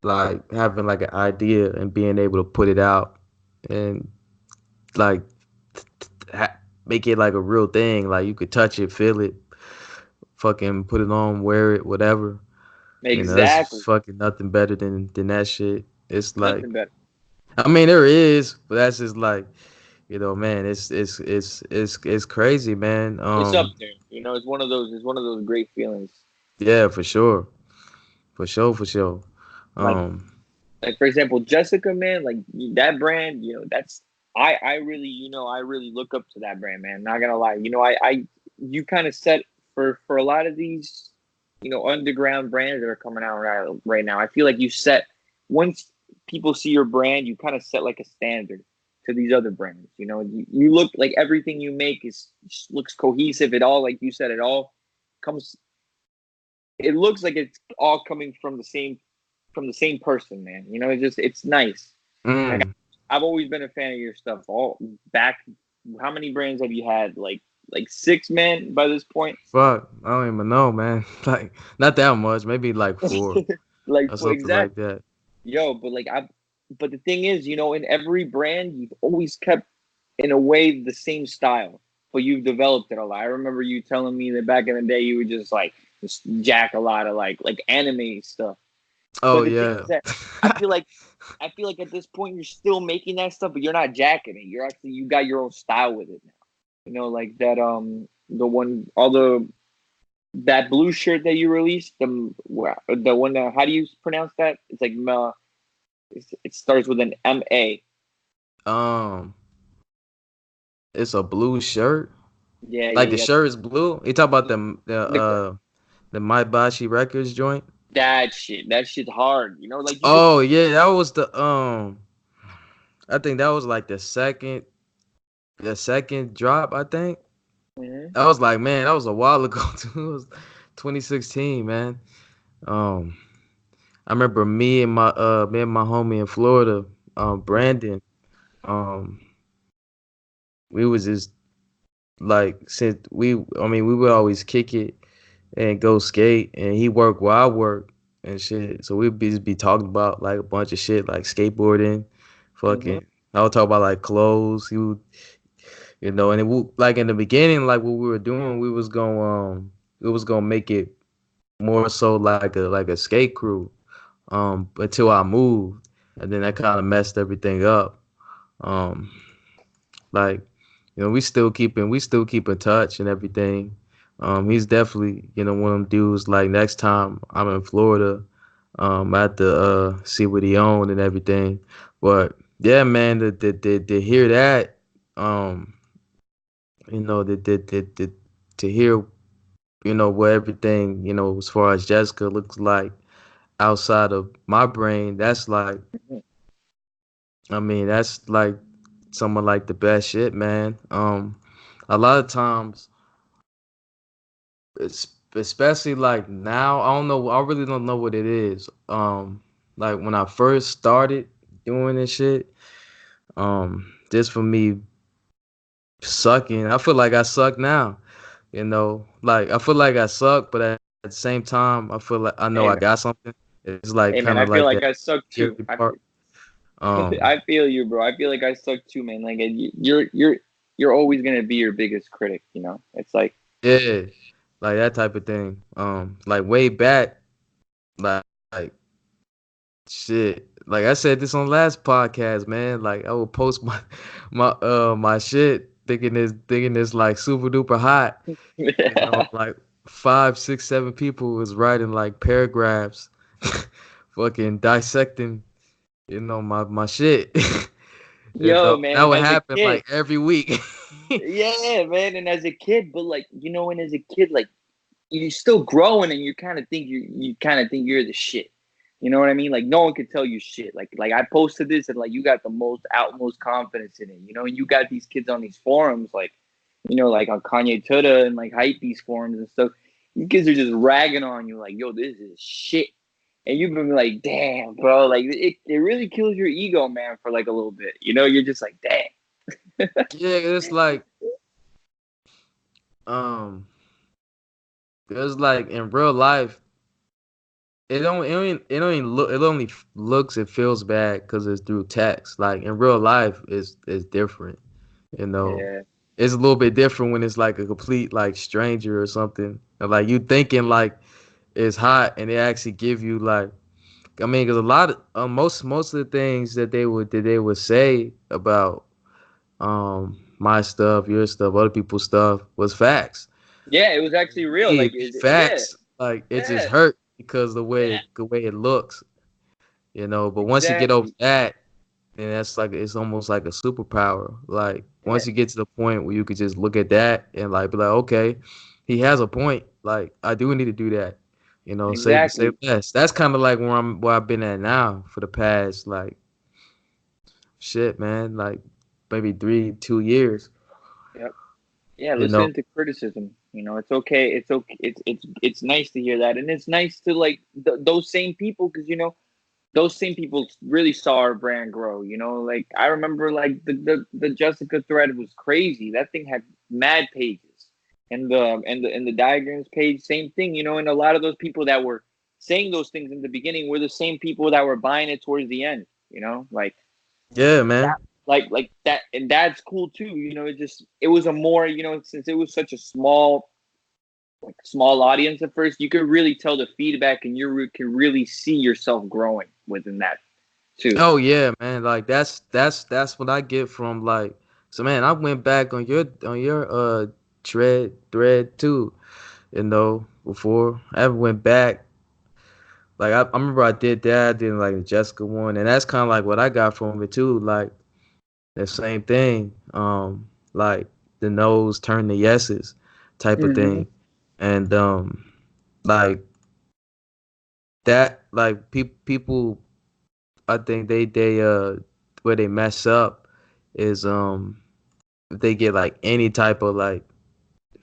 Speaker 1: like having like an idea and being able to put it out and like make it like a real thing. Like you could touch it, feel it, fucking put it on, wear it, whatever. That's
Speaker 2: Exactly.
Speaker 1: fucking nothing better than that shit. It's like,
Speaker 2: Nothing better.
Speaker 1: I mean, there is, but that's just like, man, it's crazy, man.
Speaker 2: It's up there. It's one of those. It's one of those great feelings.
Speaker 1: Yeah, for sure, for sure, for sure.
Speaker 2: Like
Speaker 1: Um,
Speaker 2: like for example, Jessica, man, like that brand, that's I really, I really look up to that brand, man. Not gonna lie, I you kind of set for a lot of these, underground brands that are coming out right now. I feel like you set once people see your brand, you kind of set like a standard to these other brands. You look like everything you make is looks cohesive. It all, like you said, it all comes. It looks like it's all coming from the same person, man. It's nice. Like
Speaker 1: mm,
Speaker 2: I've always been a fan of your stuff. All back, how many brands have you had? Like six, man. By this point,
Speaker 1: fuck, I don't even know, man. Like, not that much, maybe like four
Speaker 2: like
Speaker 1: or
Speaker 2: for
Speaker 1: something
Speaker 2: exact,
Speaker 1: like that.
Speaker 2: yo. But like but the thing is, in every brand, you've always kept in a way the same style, but you've developed it a lot. I remember you telling me that back in the day, you would just jack a lot of like anime stuff.
Speaker 1: Oh
Speaker 2: But the thing
Speaker 1: yeah.
Speaker 2: is that I feel like I feel like at this point you're still making that stuff, but you're not jacking it. You got your own style with it now. Like that the one all the that blue shirt that you released, the one that, how do you pronounce that? It's like it starts with an MA.
Speaker 1: um, it's a blue shirt.
Speaker 2: Yeah,
Speaker 1: Like the
Speaker 2: yeah,
Speaker 1: shirt is blue. You talk about
Speaker 2: yeah. The
Speaker 1: the My Bashi Records joint.
Speaker 2: that shit's hard. Like you could.
Speaker 1: Oh yeah, that was I think that was like the second drop, I think.
Speaker 2: Mhm.
Speaker 1: I was like, man, that was a while ago too. It was 2016, man. Um, I remember me and my homie in Florida, Brandon. Um, we was just like since I mean, we would always kick it and go skate, and he worked while I worked. and shit. So we'd be talking about like a bunch of shit like skateboarding,
Speaker 2: Hmm.
Speaker 1: fucking. I would talk about like clothes. He would, and it would, like in the beginning, like what we were doing, we was gonna make it more so like a skate crew. Until I moved, and then that kind of messed everything up. Um, like, we still keep in touch and everything. He's definitely, one of them dudes. Like next time I'm in Florida, I have to see what he owned and everything. But yeah, man, to hear that, um, to hear, what everything, as far as Jessica looks like outside of my brain, that's like, I mean, that's like some of like the best shit, man. A lot of times, especially like now, I don't know, I really don't know what it is. Like when I first started doing this shit, just for me sucking, I feel like I suck now. Like I feel like I suck, but at the same time, I feel like I know I
Speaker 2: Hey
Speaker 1: got
Speaker 2: man,
Speaker 1: something. It's like
Speaker 2: hey
Speaker 1: kind
Speaker 2: man,
Speaker 1: of
Speaker 2: I
Speaker 1: like
Speaker 2: feel
Speaker 1: that
Speaker 2: like I suck
Speaker 1: scary
Speaker 2: too.
Speaker 1: part. Um,
Speaker 2: I feel you, bro. I feel like I suck too, man. Like you're always gonna be your biggest critic. You know, it's like
Speaker 1: yeah, like that type of thing. Like way back, like shit. Like I said this on last podcast, man. Like I would post my my shit thinking this like super duper hot.
Speaker 2: yeah,
Speaker 1: Like five, six, seven people was writing like paragraphs, fucking dissecting, my shit.
Speaker 2: yo,
Speaker 1: That
Speaker 2: man. And
Speaker 1: would
Speaker 2: as a
Speaker 1: happen
Speaker 2: kid,
Speaker 1: like every week.
Speaker 2: yeah, man. And as a kid, but like and as a kid, like you're still growing, and you kind of think you're the shit. You know what I mean? Like no one can tell you shit. Like I posted this, and like you got the most utmost confidence in it. And you got these kids on these forums, like like on Kanyetothe and like hype these forums and stuff. These kids are just ragging on you, like, yo, this is shit. And you've been like, damn, bro, like it really kills your ego, man, for like a little bit. You're just like, damn.
Speaker 1: Yeah, it's like um, it's like in real life, it only looks and feels bad because it's through text. Like in real life, it's different. You know,
Speaker 2: Yeah,
Speaker 1: it's a little bit different when it's like a complete like stranger or something. And, like you thinking like it's hot, and they actually give you like, I mean, because a lot of most of the things that they would say about my stuff, your stuff, other people's stuff was facts.
Speaker 2: yeah, it was actually real.
Speaker 1: Me,
Speaker 2: Like,
Speaker 1: it be
Speaker 2: yeah,
Speaker 1: facts. Like it just
Speaker 2: yeah,
Speaker 1: hurt because
Speaker 2: yeah,
Speaker 1: the way it looks. But once you get over
Speaker 2: exactly,
Speaker 1: that, then that's like it's almost like a superpower. Like
Speaker 2: yeah,
Speaker 1: once you get to the point where you could just look at that and like be like, okay, he has a point. Like I do need to do that. Say
Speaker 2: exactly.
Speaker 1: less. That's kind of like where I've been at now for the past like shit, man. Like maybe 2 years.
Speaker 2: Yep. Yeah,
Speaker 1: You know.
Speaker 2: listen to criticism. It's okay. It's okay. It's nice to hear that, and it's nice to like those same people, because those same people really saw our brand grow. Like I remember, like the Jessica thread was crazy. That thing had mad pages, and the diagrams page, same thing. And a lot of those people that were saying those things in the beginning were the same people that were buying it towards the end. Like
Speaker 1: Yeah,
Speaker 2: that,
Speaker 1: man.
Speaker 2: like that, and that's cool too. It was a more, since it was such a small audience at first, you could really tell the feedback, and you can really see yourself growing within that too.
Speaker 1: Oh yeah, man. Like that's what I get from like. So man, I went back on your thread too. Before I ever went back. Like I remember I did that. I did like the Jessica one, and that's kind of like what I got from it too. Like the same thing. Like the no's turn to yeses type of
Speaker 2: Hmm.
Speaker 1: thing, and like that. Like people, I think they where they mess up is if they get like any type of like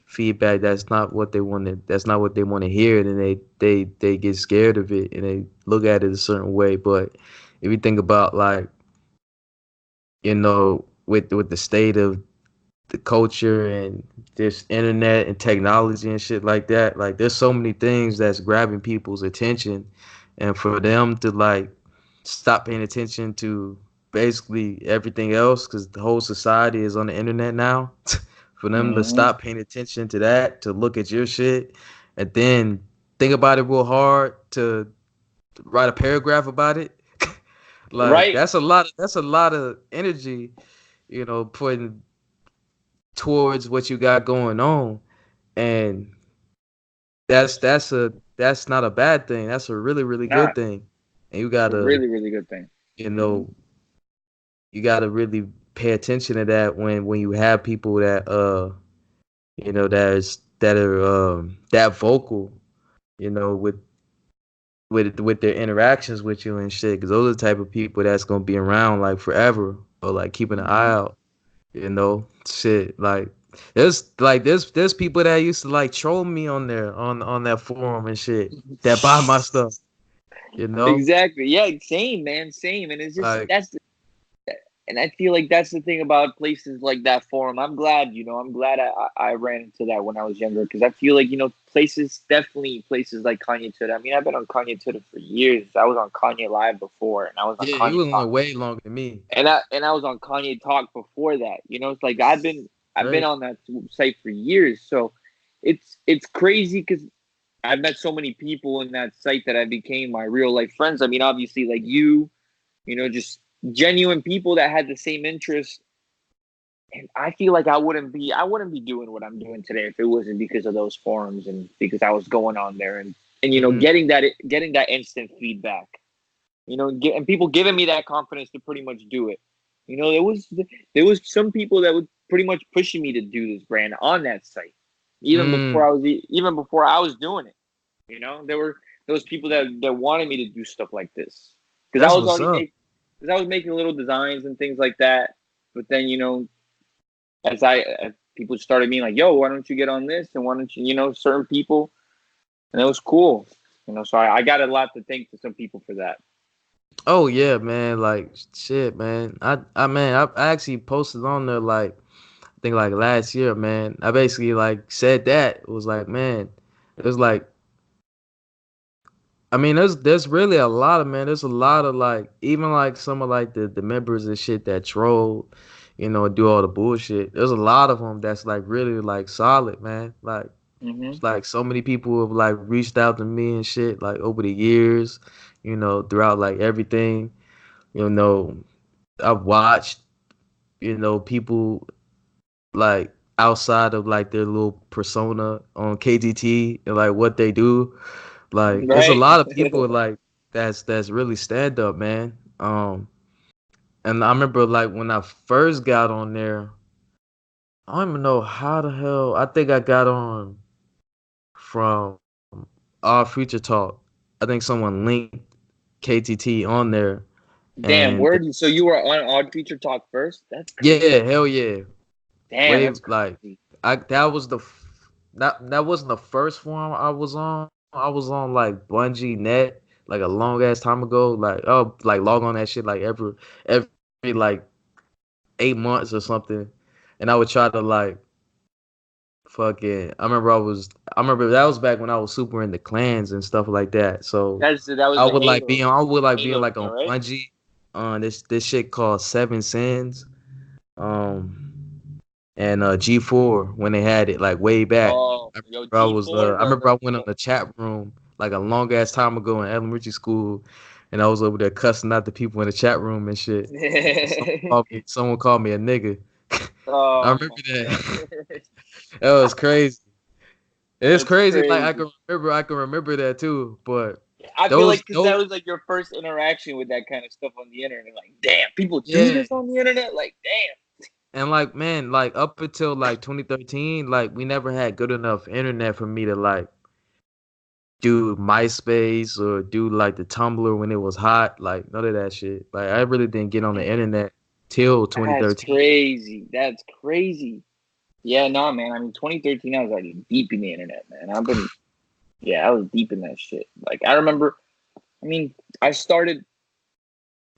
Speaker 1: feedback that's not what they want to hear, then they get scared of it and they look at it a certain way. But if you think about like, with the state of the culture and this internet and technology and shit like that, like there's so many things that's grabbing people's attention, and for them to like stop paying attention to basically everything else because the whole society is on the internet now. For them to
Speaker 2: Hmm.
Speaker 1: stop paying attention to that, to look at your shit, and then think about it real hard to write a paragraph about it. Like
Speaker 2: Right.
Speaker 1: that's a lot of energy, putting towards what you got going on. And that's not a bad thing. That's a really, really
Speaker 2: Nah,
Speaker 1: good thing. And
Speaker 2: it's a really, really good thing.
Speaker 1: you
Speaker 2: Hmm.
Speaker 1: know, you gotta really pay attention to that when you have people that that are that vocal, with with their interactions with you and shit. Because those are the type of people that's gonna be around like forever or like keeping an eye
Speaker 2: Hmm.
Speaker 1: out. Shit. Like there's people that used to like troll me on there on that forum and shit that buy my stuff. You know,
Speaker 2: Exactly. Yeah. Same, man. Same. And it's just
Speaker 1: like
Speaker 2: and I feel like that's the thing about places like that forum. I'm glad, I'm glad I ran into that when I was younger because I feel like, definitely places like Kanyetothe. I mean, I've been on Kanyetothe for years. I was on Kanye Live before, and I was on
Speaker 1: yeah, you
Speaker 2: Kanye
Speaker 1: was on
Speaker 2: Talk,
Speaker 1: way longer than me.
Speaker 2: and I was on Kanye Talk before that. It's like I've been
Speaker 1: Right.
Speaker 2: on that site for years, so it's crazy because I've met so many people in that site that I became my real life friends. I mean, obviously, like just genuine people that had the same interest. And I feel like I wouldn't be doing what I'm doing today if it wasn't because of those forums and because I was going on there and
Speaker 1: Hmm.
Speaker 2: getting that instant feedback. And people giving me that confidence to pretty much do it. There was some people that were pretty much pushing me to do this brand on that site, even before
Speaker 1: Mm,
Speaker 2: I was doing it. There were those people that wanted me to do stuff like this because I
Speaker 1: that's
Speaker 2: was
Speaker 1: what's
Speaker 2: already
Speaker 1: up.
Speaker 2: making because I was making little designs and things like that. But then as people started being like, "Yo, why don't you get on this?" and why don't certain people, and it was cool. So I got a lot to thank to some people for that.
Speaker 1: Oh yeah, man. Like shit, man. I actually posted on there like I think like last year, man. I basically like said that it was like, man, it was like I mean, there's really a lot of man. There's a lot of like even like some of like the members and shit that troll, do all the bullshit. There's a lot of them that's like really like solid, man. Like
Speaker 2: Hmm.
Speaker 1: it's like so many people have like reached out to me and shit like over the years, throughout like everything. You know, I've watched, people like outside of like their little persona on KTT and like what they do. Like it's a
Speaker 2: Right.
Speaker 1: lot of people like that's really stand up, man. And I remember like when I first got on there, I don't even know how the hell. I think I got on from Our Future Talk. I think someone linked KTT on there,
Speaker 2: Damn,
Speaker 1: and
Speaker 2: word. So you were on Odd Future Talk first? That's
Speaker 1: yeah,
Speaker 2: crazy.
Speaker 1: hell yeah,
Speaker 2: Damn,
Speaker 1: way
Speaker 2: that's
Speaker 1: like
Speaker 2: crazy.
Speaker 1: that wasn't the first one I was on. I was on like Bungee Net like a long ass time ago. Like like log on that shit like every like 8 months or something, and I would try to like fucking. I remember that was back when I was super into clans and stuff like that. So
Speaker 2: That was the
Speaker 1: I would like being
Speaker 2: Halo
Speaker 1: like
Speaker 2: era,
Speaker 1: on
Speaker 2: right?
Speaker 1: Bungie on this shit called Seven Sins. Um and G4 when they had it like way back.
Speaker 2: Oh,
Speaker 1: I
Speaker 2: yo,
Speaker 1: I remember I went on the chat room like a long ass time ago in elementary school, and I was over there cussing out the people in the chat room and shit. And someone called me a nigga. I
Speaker 2: Oh
Speaker 1: remember
Speaker 2: my
Speaker 1: that.
Speaker 2: god,
Speaker 1: That was crazy. It's
Speaker 2: that's
Speaker 1: crazy. Like
Speaker 2: crazy.
Speaker 1: I can remember that too. But
Speaker 2: I feel
Speaker 1: those
Speaker 2: like because that
Speaker 1: those
Speaker 2: was like your first interaction with that kind of stuff on the internet. Like, damn, people do
Speaker 1: yeah.
Speaker 2: this on the internet. Like, damn.
Speaker 1: And like man, like up until like 2013, like we never had good enough internet for me to like do MySpace or do like the Tumblr when it was hot. Like none of that shit. Like I really didn't get on the
Speaker 2: Damn,
Speaker 1: internet till
Speaker 2: that's
Speaker 1: 2013.
Speaker 2: crazy. That's crazy. Yeah, no, man. I mean, 2013, I was already deep in the internet, man. Yeah, I was deep in that shit. Like, I remember. I mean, I started.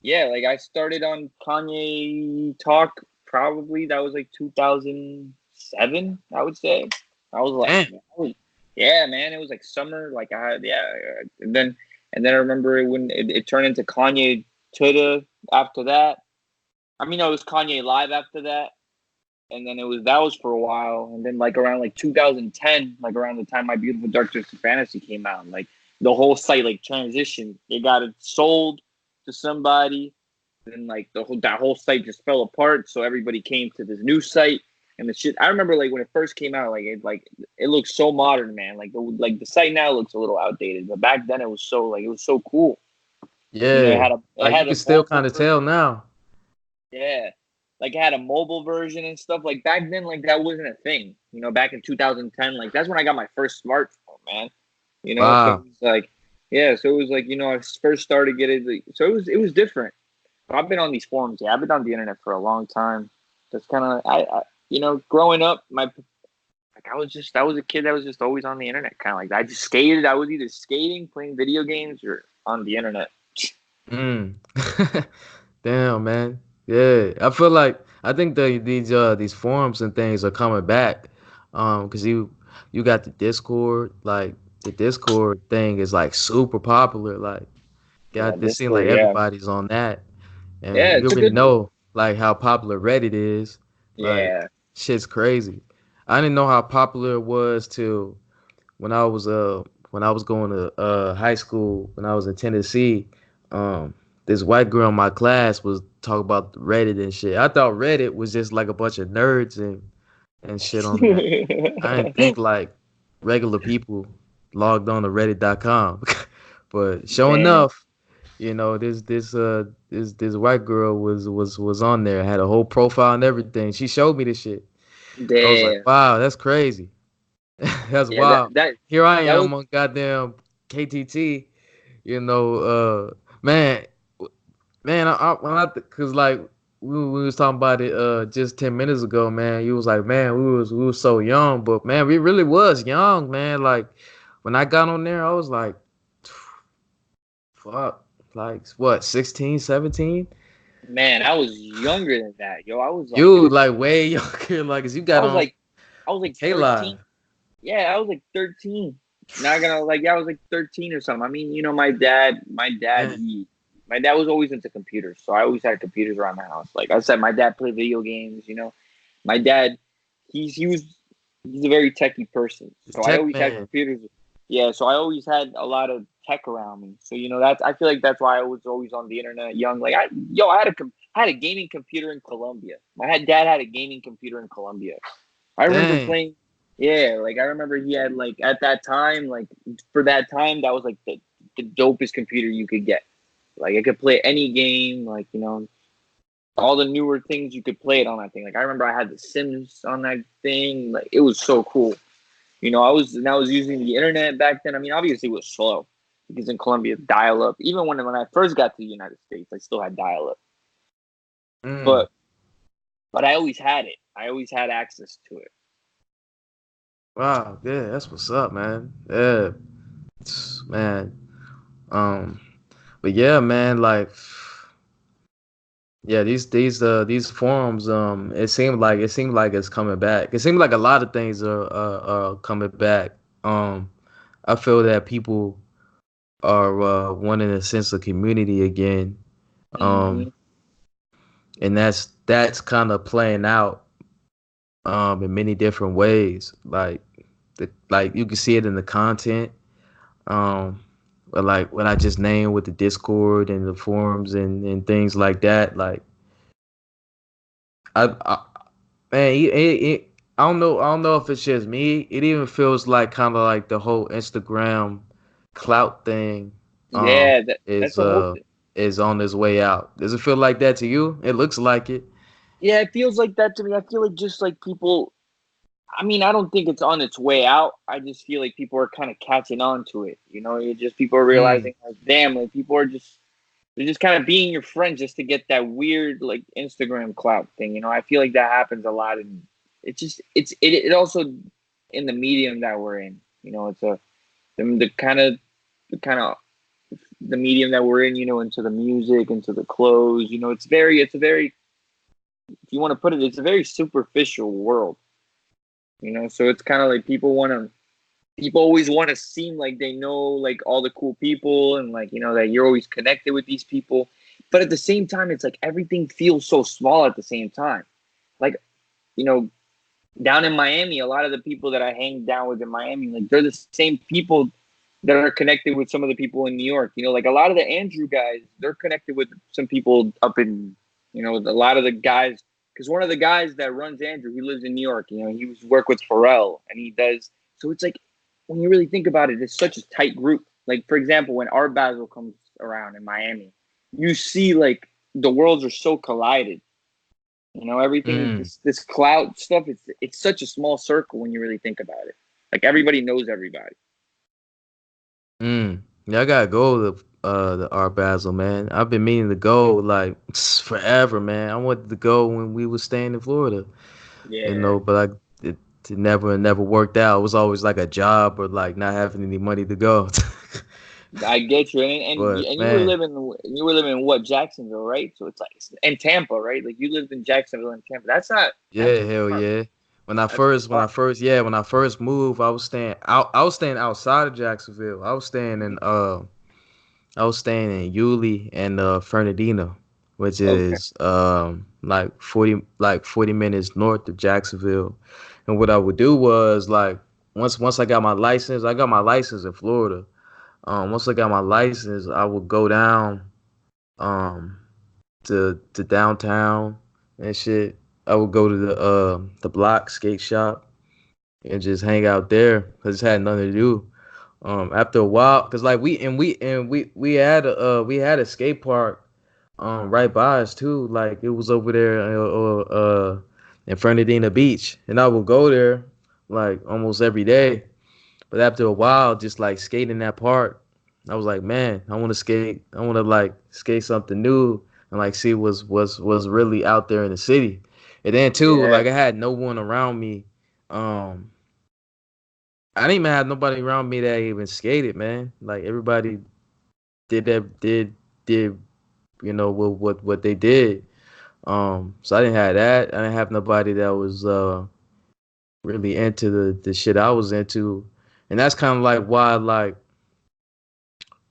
Speaker 2: Yeah, like I started on Kanye Talk. Probably that was like 2007. I would say. I was like,
Speaker 1: Damn.
Speaker 2: yeah, man. It was like summer. Like I had, yeah, and then And then I remember when it turned into Kanyetothe after that. I mean, no, it was Kanye Live after that. And then that was for a while. And then like around like 2010, like around the time My Beautiful Dark Twisted Fantasy came out, like the whole site like transitioned. They got it sold to somebody. Then like that whole site just fell apart. So everybody came to this new site. And the shit I remember like when it first came out, it looks so modern, man. The site now looks a little outdated, but back then it was so cool. You know,
Speaker 1: Yeah,
Speaker 2: it
Speaker 1: like you
Speaker 2: had
Speaker 1: can
Speaker 2: a
Speaker 1: still
Speaker 2: mobile
Speaker 1: kind of tell
Speaker 2: version.
Speaker 1: now.
Speaker 2: Yeah. Like it had a mobile version and stuff. Like back then, like that wasn't a thing. You know, back in 2010, like that's when I got my first smartphone, man. You know, so it
Speaker 1: Wow.
Speaker 2: was like, yeah, so it was like, you know, I first started getting so it was different. But I've been on these forums, yeah. I've been on the internet for a long time. That's kind of I you know, growing up, I was a kid that was just always on the internet, kind of like that. I just skated. I was either skating, playing video games, or on the internet.
Speaker 1: Mm. Damn, man. Yeah, I feel like I think these forums and things are coming back. Cause you got the Discord, like the Discord thing is like super popular. Like,
Speaker 2: Yeah,
Speaker 1: got this seem like
Speaker 2: Discord. Yeah,
Speaker 1: everybody's on that, and
Speaker 2: yeah,
Speaker 1: you
Speaker 2: it's a
Speaker 1: already
Speaker 2: good.
Speaker 1: know like how popular Reddit is. Like,
Speaker 2: Yeah.
Speaker 1: shit's crazy. I didn't know how popular it was till when I was when I was going to high school when I was in Tennessee. Um, this white girl in my class was talking about Reddit and shit. I thought Reddit was just like a bunch of nerds and shit on there. I didn't think like regular people logged on to Reddit.com. But sure
Speaker 2: Damn.
Speaker 1: enough, this white girl was on there, had a whole profile and everything. She showed me this shit. I was like,
Speaker 2: Damn.
Speaker 1: wow, that's crazy. That's
Speaker 2: Yeah, that
Speaker 1: wild.
Speaker 2: that
Speaker 1: Here I
Speaker 2: that was
Speaker 1: am on goddamn KTT. Man, man, cause like we was talking about it just 10 minutes ago, man. You was like, man, we was so young, but man, we really was young, man. Like when I got on there, I was like, fuck, like what, 16, 17?
Speaker 2: man, I was younger than that, yo.
Speaker 1: You like way younger, like, 'cause you
Speaker 2: I
Speaker 1: got
Speaker 2: was
Speaker 1: on
Speaker 2: like I was like
Speaker 1: K
Speaker 2: 13.
Speaker 1: Live.
Speaker 2: Yeah, I was like 13. Not gonna like yeah, I was like 13 or something. I mean, you know,
Speaker 1: Man,
Speaker 2: my dad was always into computers, so I always had computers around the house. Like I said, my dad played video games, you know. My dad, he was he's a very techie person.
Speaker 1: it's
Speaker 2: So I
Speaker 1: Tech
Speaker 2: always had
Speaker 1: Man.
Speaker 2: computers. Yeah, so I always had a lot of tech around me. So you know that's I feel like that's why I was always on the internet young. Like I had a gaming computer in Colombia. Dad had a gaming computer in Colombia. I remember
Speaker 1: Dang,
Speaker 2: playing. Yeah, like I remember he had like at that time, like for that time, that was like the dopest computer you could get. Like it could play any game, like you know, all the newer things you could play it on that thing. Like I remember I had the Sims on that thing. Like it was so cool. You know, I was using the internet back then. I mean, obviously it was slow because in Colombia, dial up. Even when I first got to the United States, I still had dial up.
Speaker 1: mm,
Speaker 2: But I always had it. I always had access to it.
Speaker 1: wow, yeah, that's what's up, man. Yeah, man. Um, but yeah, man, like, yeah, these forums, it seemed like it's coming back. It seemed like a lot of things are coming back. I feel that people are wanting a sense of community again.
Speaker 2: Hmm.
Speaker 1: Um, and that's kind of playing out in many different ways. Like you can see it in the content. Um, but like what I just named with the Discord and the forums and things like that. Like I man, I don't know if it's just me. It even feels like kind of like the whole Instagram clout thing um
Speaker 2: Yeah, that's
Speaker 1: is
Speaker 2: the whole
Speaker 1: uh is on its way out. Does it feel like that to you? It looks like it.
Speaker 2: Yeah, it feels like that to me. I feel like just like people. I mean, I don't think it's on its way out. I just feel like people are kind of catching on to it. You know, it just people are
Speaker 1: Mm,
Speaker 2: realizing like, damn, like people are just they're just kind of being your friend just to get that weird like Instagram clout thing. You know, I feel like that happens a lot, and it also in the medium that we're in. You know, it's a the kind of the medium that we're in. You know, into the music, into the clothes. You know, it's a very if you want to put it, it's a very superficial world. You know, so it's kind of like people want to. people always want to seem like they know like all the cool people and like that you're always connected with these people, but at the same time it's like everything feels so small at the same time. Like you know down in Miami, a lot of the people that I hang down with in Miami, like they're the same people that are connected with some of the people in New York. Like a lot of the Andrew guys, they're connected with some people up in a lot of the guys, because one of the guys that runs Andrew, he lives in New York. He was work with Pharrell, and he does. So it's like when you really think about it, it's such a tight group. Like for example, when Art Basel comes around in Miami, you see like the worlds are so collided. Everything
Speaker 1: Mm,
Speaker 2: this cloud stuff. It's such a small circle when you really think about it. Like everybody knows everybody.
Speaker 1: yeah, I gotta go to the Art Basel, man. I've been meaning to go like forever, man. I wanted to go when we was staying in Florida,
Speaker 2: Yeah,
Speaker 1: but it never worked out. It was always like a job or like not having any money to go.
Speaker 2: I get you. And
Speaker 1: But
Speaker 2: and
Speaker 1: man,
Speaker 2: you were living in what, Jacksonville, right? So it's like, and Tampa, right? Like you lived in Jacksonville and Tampa. That's
Speaker 1: yeah, hell
Speaker 2: far.
Speaker 1: yeah.
Speaker 2: That's far.
Speaker 1: When I first moved, I was staying outside of Jacksonville. I was staying in Yulee and Fernandina, which
Speaker 2: Okay.
Speaker 1: is like 40 minutes north of Jacksonville. And what I would do was like once I got my license in Florida. Once I got my license, I would go down um to downtown and shit. I would go to the block skate shop and just hang out there because it had nothing to do. After a while, cause like we had a skate park right by us too. Like it was over there in Fernandina Beach, and I would go there like almost every day. But after a while, just like skating that park, I was like, man, I want to skate. I want to like skate something new and like see what's really out there in the city. And then too,
Speaker 2: Yeah.
Speaker 1: like I had no one around me. Um, I didn't even have nobody around me that even skated, man. Like everybody did that did what they did. So I didn't have that. I didn't have nobody that was really into the shit I was into, and that's kind of like why like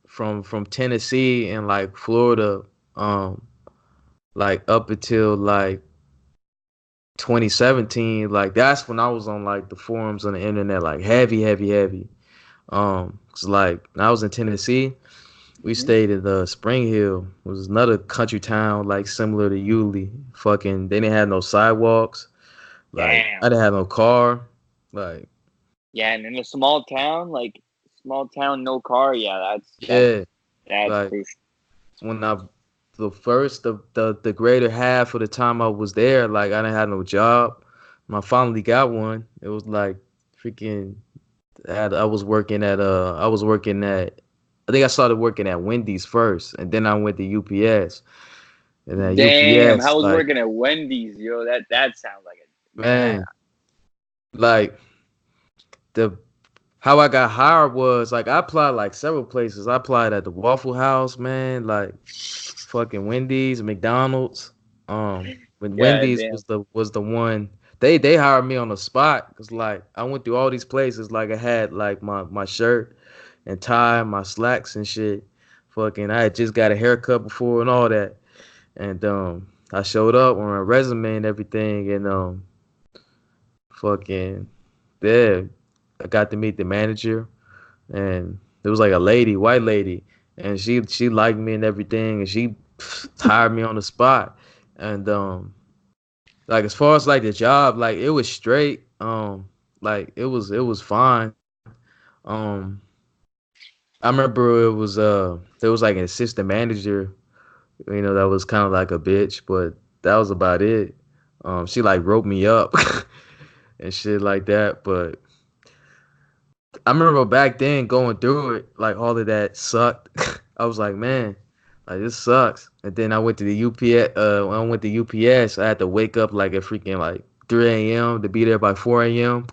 Speaker 1: from Tennessee and like Florida, um, like up until like 2017, like that's when I was on like the forums on the internet, like heavy. 'Cause like when I was in Tennessee, we
Speaker 2: Hmm.
Speaker 1: stayed in the Spring Hill. It was another country town like similar to Yulee. Fucking, they didn't have no sidewalks. Like
Speaker 2: Damn.
Speaker 1: I didn't have no car. Like
Speaker 2: Yeah, and in a small town, like small town, no car. Yeah,
Speaker 1: yeah,
Speaker 2: that's
Speaker 1: like
Speaker 2: crucial.
Speaker 1: when I the greater half of the time I was there, like I didn't have no job. When I finally got one, it was like freaking. I was working at. I think I started working at Wendy's first, and then I went to UPS. And at
Speaker 2: Damn,
Speaker 1: UPS,
Speaker 2: how was
Speaker 1: like
Speaker 2: working at Wendy's, yo? That sounds like a man.
Speaker 1: man, like the how I got hired was like I applied like several places. I applied at the Waffle House, man, like fucking Wendy's, McDonald's. When
Speaker 2: God
Speaker 1: Wendy's
Speaker 2: damn.
Speaker 1: was the one they hired me on the spot because like I went through all these places. Like I had like my shirt and tie, my slacks and shit. Fucking, I had just got a haircut before and all that, and I showed up on a resume and everything, and fucking yeah, I got to meet the manager, and it was like a lady, white lady, and she liked me and everything, and she hired me on the spot, and like as far as like the job, like it was straight, like it was fine, um. I remember there was like an assistant manager, that was kind of like a bitch, but that was about it. She like wrote me up and shit like that, but I remember back then going through it, like all of that sucked. I was like, man, like this sucks. And then I went to the UPS. When I went to UPS, I had to wake up like at freaking like 3 a.m. to be there by 4 a.m.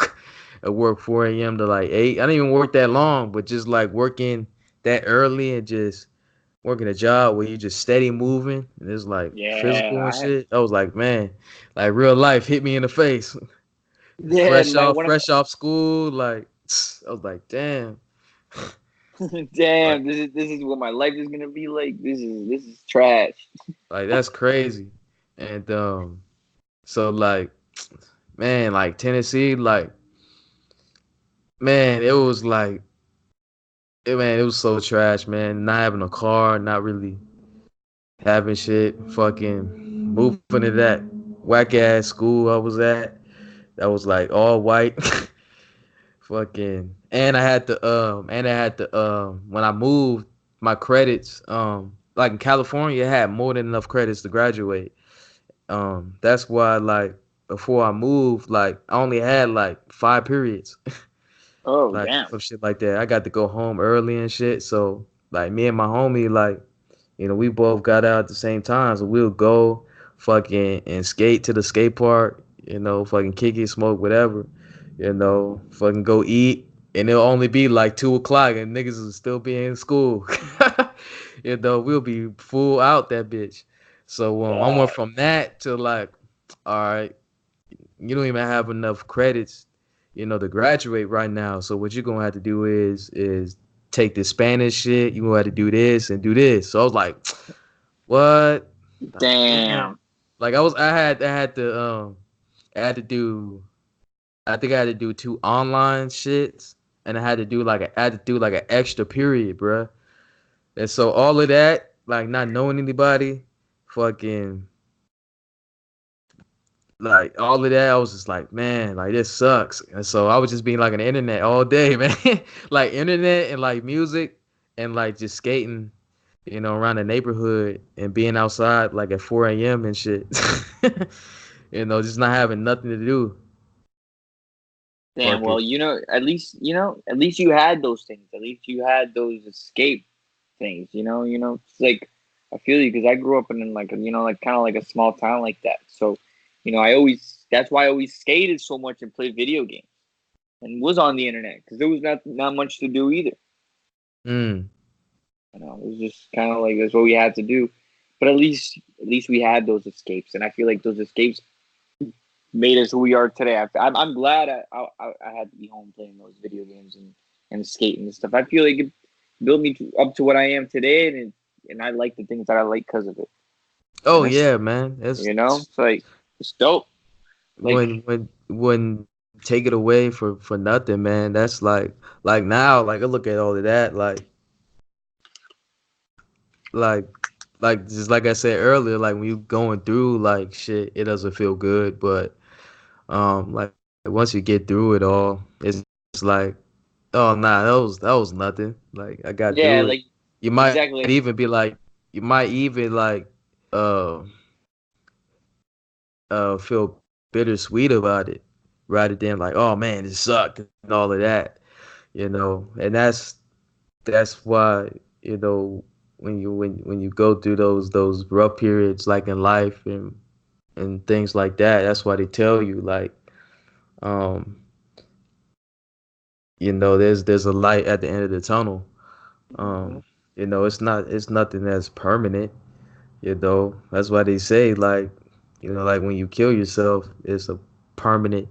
Speaker 1: I work 4 a.m. to like 8. I didn't even work that long, but just like working that early and just working a job where you just steady moving and it's like
Speaker 2: Yeah,
Speaker 1: physical and shit. I was like, man, like real life hit me in the face.
Speaker 2: yeah, my one of
Speaker 1: Fresh off school, like. I was like, damn. Like,
Speaker 2: Damn, this is what my life is gonna be like. This is trash.
Speaker 1: like that's crazy. And so like, man, like Tennessee, like, man, it was like, man, it was so trash, man. Not having a car, not really having shit, fucking moving to that whack ass school I was at. That was like all white. Fucking, and I had to when I moved, my credits, like in California, it had more than enough credits to graduate. That's why, like, before I moved, like I only had like 5 periods,
Speaker 2: Oh
Speaker 1: like
Speaker 2: damn.
Speaker 1: some shit like that. I got to go home early and shit. So like me and my homie, like, we both got out at the same time, so we'll go fucking and skate to the skate park, fucking kick it, smoke, whatever, fucking go eat, and it'll only be like 2 o'clock, and niggas will still be in school. We'll be full out that bitch. So I went
Speaker 2: God
Speaker 1: from that to like, all right, you don't even have enough credits, to graduate right now. So what you're gonna have to do is take the Spanish shit. You gonna have to do this and do this. So I was like, what? Like, damn.
Speaker 2: damn.
Speaker 1: Like I had to do. I think I had to do 2 online shits, and I had to do like an extra period, bruh. And so all of that, like not knowing anybody, fucking like all of that, I was just like, man, like this sucks. And so I was just being like on the internet all day, man. Like internet and like music and like just skating, around the neighborhood and being outside like at 4 a.m. and shit. Just not having nothing to do.
Speaker 2: Damn.
Speaker 1: Fucking
Speaker 2: Well, at least you had those things. At least you had those escape things. It's like I feel you because I grew up in like like kind of like a small town like that. So, I always that's why I always skated so much and played video games and was on the internet because there was not much to do either.
Speaker 1: mm.
Speaker 2: It was just kind of like that's what we had to do. But at least we had those escapes, and I feel like those escapes made us who we are today. I'm glad I had to be home playing those video games and skating and stuff. I feel like it built me up to what I am today, and I like the things that I like because of it.
Speaker 1: Oh
Speaker 2: And it's
Speaker 1: yeah, man.
Speaker 2: it's like it's dope. Like
Speaker 1: When take it away for nothing, man. That's like now, like I look at all of that, like just like I said earlier, like when you going through like shit, it doesn't feel good, but like once you get through it all, it's like, oh nah, that was nothing. Like I got through
Speaker 2: yeah,
Speaker 1: it.
Speaker 2: like
Speaker 1: You might even
Speaker 2: exactly.
Speaker 1: be like, you might even like uh feel bittersweet about it, rather than like, oh man, it sucked and all of that. And that's why, when you go through those rough periods like in life and things like that, that's why they tell you like, um there's a light at the end of the tunnel.
Speaker 2: Mhm.
Speaker 1: um it's nothing that's permanent. That's why they say like, like when you kill yourself, it's a permanent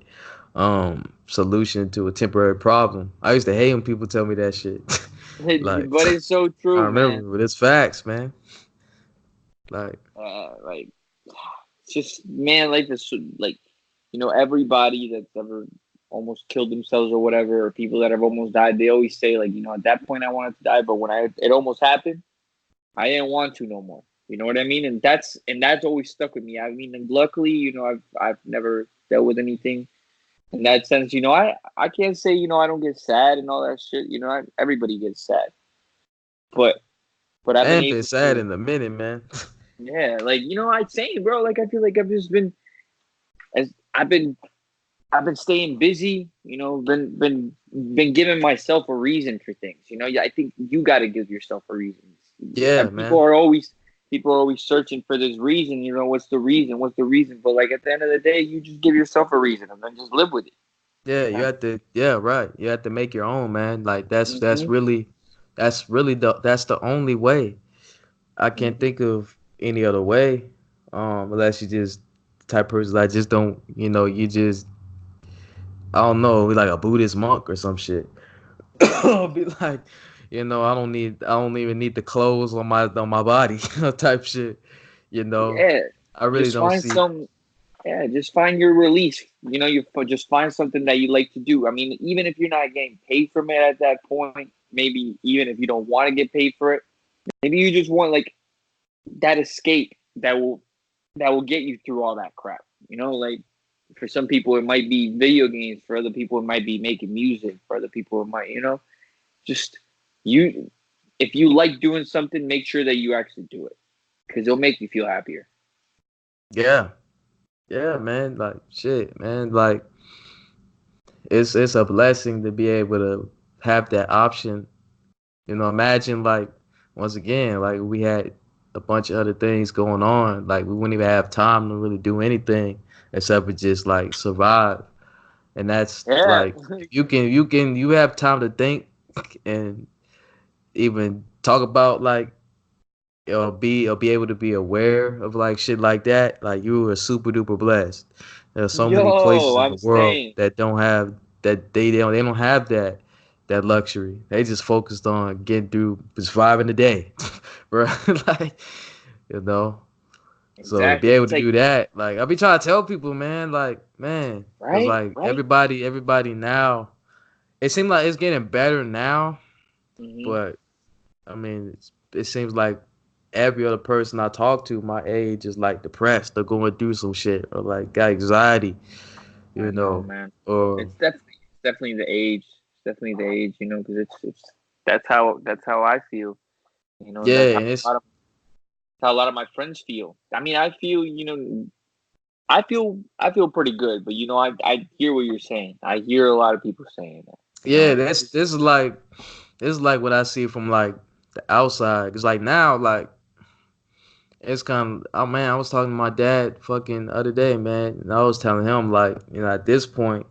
Speaker 1: solution to a temporary problem. I used to hate when people tell me that shit. Like,
Speaker 2: But it's so
Speaker 1: I
Speaker 2: true, man.
Speaker 1: remember, but it's facts, man. Like,
Speaker 2: Like it's just man, life is like everybody that's ever almost killed themselves or whatever, or people that have almost died. They always say like at that point I wanted to die, but when it almost happened, I didn't want to no more. You know what I mean? And that's always stuck with me. I mean, and luckily, I've never dealt with anything in that sense. I can't say I don't get sad and all that shit. Everybody gets sad, but
Speaker 1: I
Speaker 2: I've been
Speaker 1: ain't been
Speaker 2: able
Speaker 1: sad
Speaker 2: to.
Speaker 1: in a minute, man.
Speaker 2: Yeah, like I'd say, bro. Like I feel like I've just been as I've been staying busy. Been giving myself a reason for things. Yeah, I think you got to give yourself a reason.
Speaker 1: Yeah,
Speaker 2: And people
Speaker 1: man.
Speaker 2: are always searching for this reason. What's the reason? What's the reason? But like at the end of the day, you just give yourself a reason and then just live with it.
Speaker 1: Yeah,
Speaker 2: You
Speaker 1: you
Speaker 2: know.
Speaker 1: have to. Yeah, right. You have to make your own, man. Like
Speaker 2: Hmm.
Speaker 1: that's really the only way. I can't
Speaker 2: Hmm.
Speaker 1: think of any other way. Unless you just the type of person that just don't, you just I don't know, be like a Buddhist monk or some shit. I'll be like, I don't even need the clothes on my body, type shit. You know,
Speaker 2: Yeah,
Speaker 1: I really
Speaker 2: just
Speaker 1: don't
Speaker 2: find
Speaker 1: see.
Speaker 2: some. Yeah, just find your release. Just find something that you like to do. I mean, even if you're not getting paid from it at that point, maybe even if you don't want to get paid for it, maybe you just want like that escape that will get you through all that crap. Like for some people it might be video games, for other people it might be making music, for other people it might, just you if you like doing something, make sure that you actually do it because it'll make you feel happier.
Speaker 1: Yeah, yeah, man. Like shit, man. Like it's a blessing to be able to have that option. Imagine like once again, like we had a bunch of other things going on. Like we wouldn't even have time to really do anything except for just like survive. And that's
Speaker 2: Yeah.
Speaker 1: like you have time to think and even talk about like or be able to be aware of like shit like that. Like you are super duper blessed. There's so many places
Speaker 2: Yo,
Speaker 1: in the
Speaker 2: I'm
Speaker 1: world
Speaker 2: saying.
Speaker 1: that don't have that they don't have that luxury. They just focused on getting through surviving the day, bro. like you know. So to be
Speaker 2: Exactly.
Speaker 1: able
Speaker 2: It's
Speaker 1: to
Speaker 2: like,
Speaker 1: do that, like I be trying to tell people, man, like man, because
Speaker 2: right?
Speaker 1: like
Speaker 2: Right?
Speaker 1: everybody now, it seems like it's getting better now,
Speaker 2: Hmm.
Speaker 1: but I mean, it seems like every other person I talk to my age is like depressed or going through some shit or like got anxiety,
Speaker 2: I
Speaker 1: you
Speaker 2: know,
Speaker 1: know,
Speaker 2: man.
Speaker 1: or
Speaker 2: It's definitely the age. It's definitely the age, because it's that's how I feel. And
Speaker 1: yeah,
Speaker 2: that's how
Speaker 1: and
Speaker 2: a
Speaker 1: it's
Speaker 2: lot of how a lot of my friends feel. I mean, I feel pretty good, but I hear what you're saying. I hear a lot of people saying that.
Speaker 1: yeah,
Speaker 2: It's
Speaker 1: that's
Speaker 2: just
Speaker 1: this is like what I see from like the outside. Cause like now, like it's kind of oh man, I was talking to my dad fucking the other day, man, and I was telling him like at this point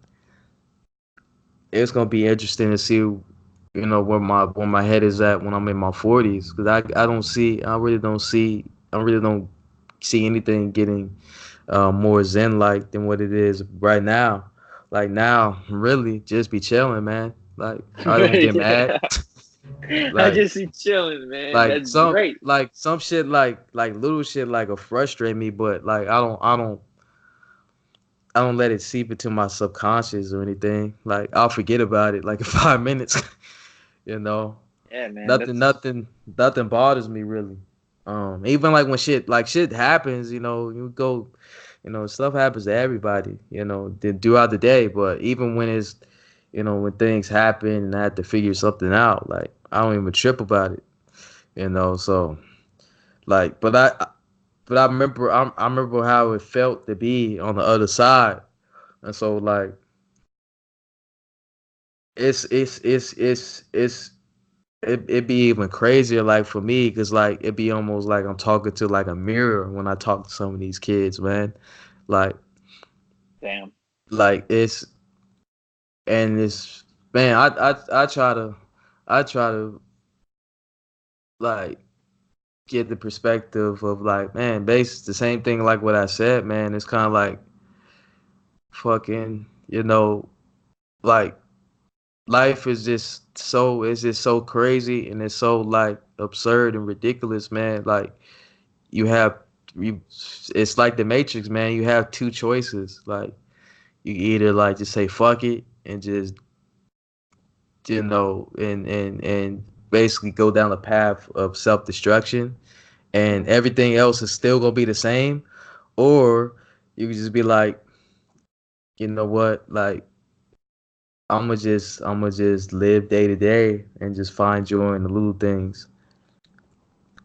Speaker 1: it's gonna be interesting to see where my head is at when I'm in my 40s because I really don't see anything getting more zen like than what it is right now. Like now, really just be chilling, man. Like I don't get mad.
Speaker 2: yeah. I
Speaker 1: like
Speaker 2: just see chilling, man.
Speaker 1: like
Speaker 2: That's
Speaker 1: some
Speaker 2: great.
Speaker 1: like some shit like little shit like will frustrate me, but like I don't let it seep into my subconscious or anything. Like I'll forget about it like in 5 minutes. you know,
Speaker 2: Yeah, man.
Speaker 1: nothing, nothing, nothing bothers me really. Even like when shit happens, you go, stuff happens to everybody, throughout the day. But even when when things happen and I have to figure something out, like I don't even trip about it, So like, but I remember how it felt to be on the other side, and so like it's it be even crazier like for me because like it be almost like I'm talking to like a mirror when I talk to some of these kids, man. Like
Speaker 2: Damn.
Speaker 1: like it's man, I try to like get the perspective of like man, base the same thing like what I said, man. It's kind of like fucking like life is just so crazy and it's so like absurd and ridiculous, man. Like you have you it's like the Matrix, man. You have two choices. Like you either like just say fuck it and just and basically go down the path of self-destruction and
Speaker 2: Mhm.
Speaker 1: everything else is still gonna be the same, or you can just be like, you know what, like I'm gonna just live day to day and just find joy in the little things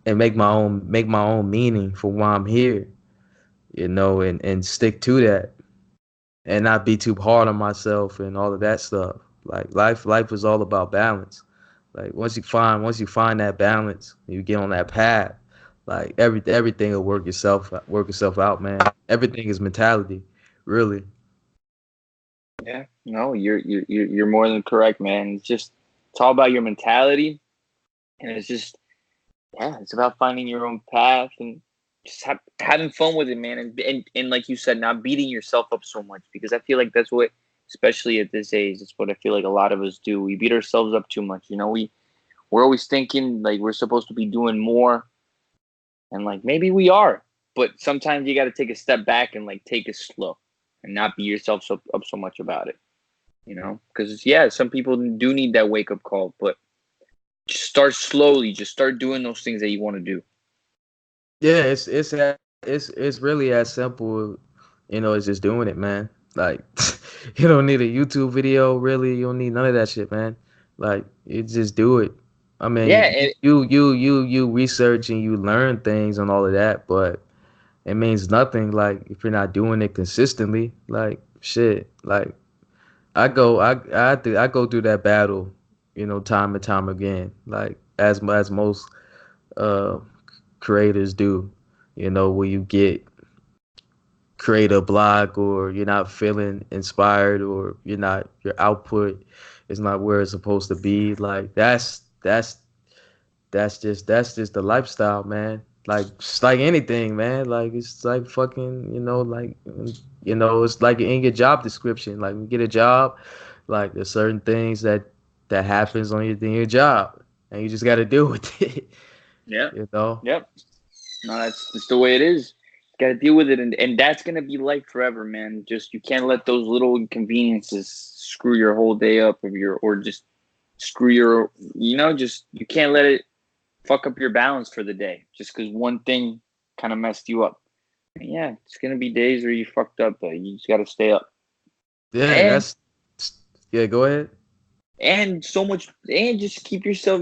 Speaker 1: and make my own meaning for why I'm here, and stick to that and not be too hard on myself and all of that stuff. Like life is all about balance. Like once you find that balance, you get on that path. Like everything will work itself out, man. Everything is mentality, really.
Speaker 2: Yeah. No, you're more than correct, man. It's all about your mentality, and it's about finding your own path and just having fun with it, man. And like you said, not beating yourself up so much because I feel like that's what especially at this age. That's what I feel like a lot of us do. We beat ourselves up too much. You know, we're always thinking like we're supposed to be doing more, and like maybe we are, but sometimes you got to take a step back and like take it slow, and not beat yourself up so much about it. You know, because yeah, some people do need that wake up call, but just start slowly. Just start doing those things that you want to do.
Speaker 1: Yeah, it's really as simple, as just doing it, man. Like you don't need a YouTube video, really. You don't need none of that shit, man. Like you just do it. I
Speaker 2: Yeah,
Speaker 1: mean, you research and you learn things and all of that, but it means nothing like if you're not doing it consistently. Like shit. Like I go through that battle, time and time again. Like as most uh creators do, where you get create a block or you're not feeling inspired or your output is not where it's supposed to be. Like that's just the lifestyle, man. Like it's like anything, man. Like it's like fucking, it's like in your job description. Like you get a job, like there's certain things that happens on your job, and you just got to deal with it.
Speaker 2: yeah,
Speaker 1: You know?
Speaker 2: yep. No, that's the way it is. Got to deal with it, and that's gonna be life forever, man. Just you can't let those little inconveniences screw your whole day up, or just screw your, just you can't let it fuck up your balance for the day, just because one thing kind of messed you up. And yeah, it's gonna be days where you fucked up, but you just got to stay up,
Speaker 1: Yeah,
Speaker 2: and
Speaker 1: yeah. Go ahead.
Speaker 2: so much, and just keep yourself,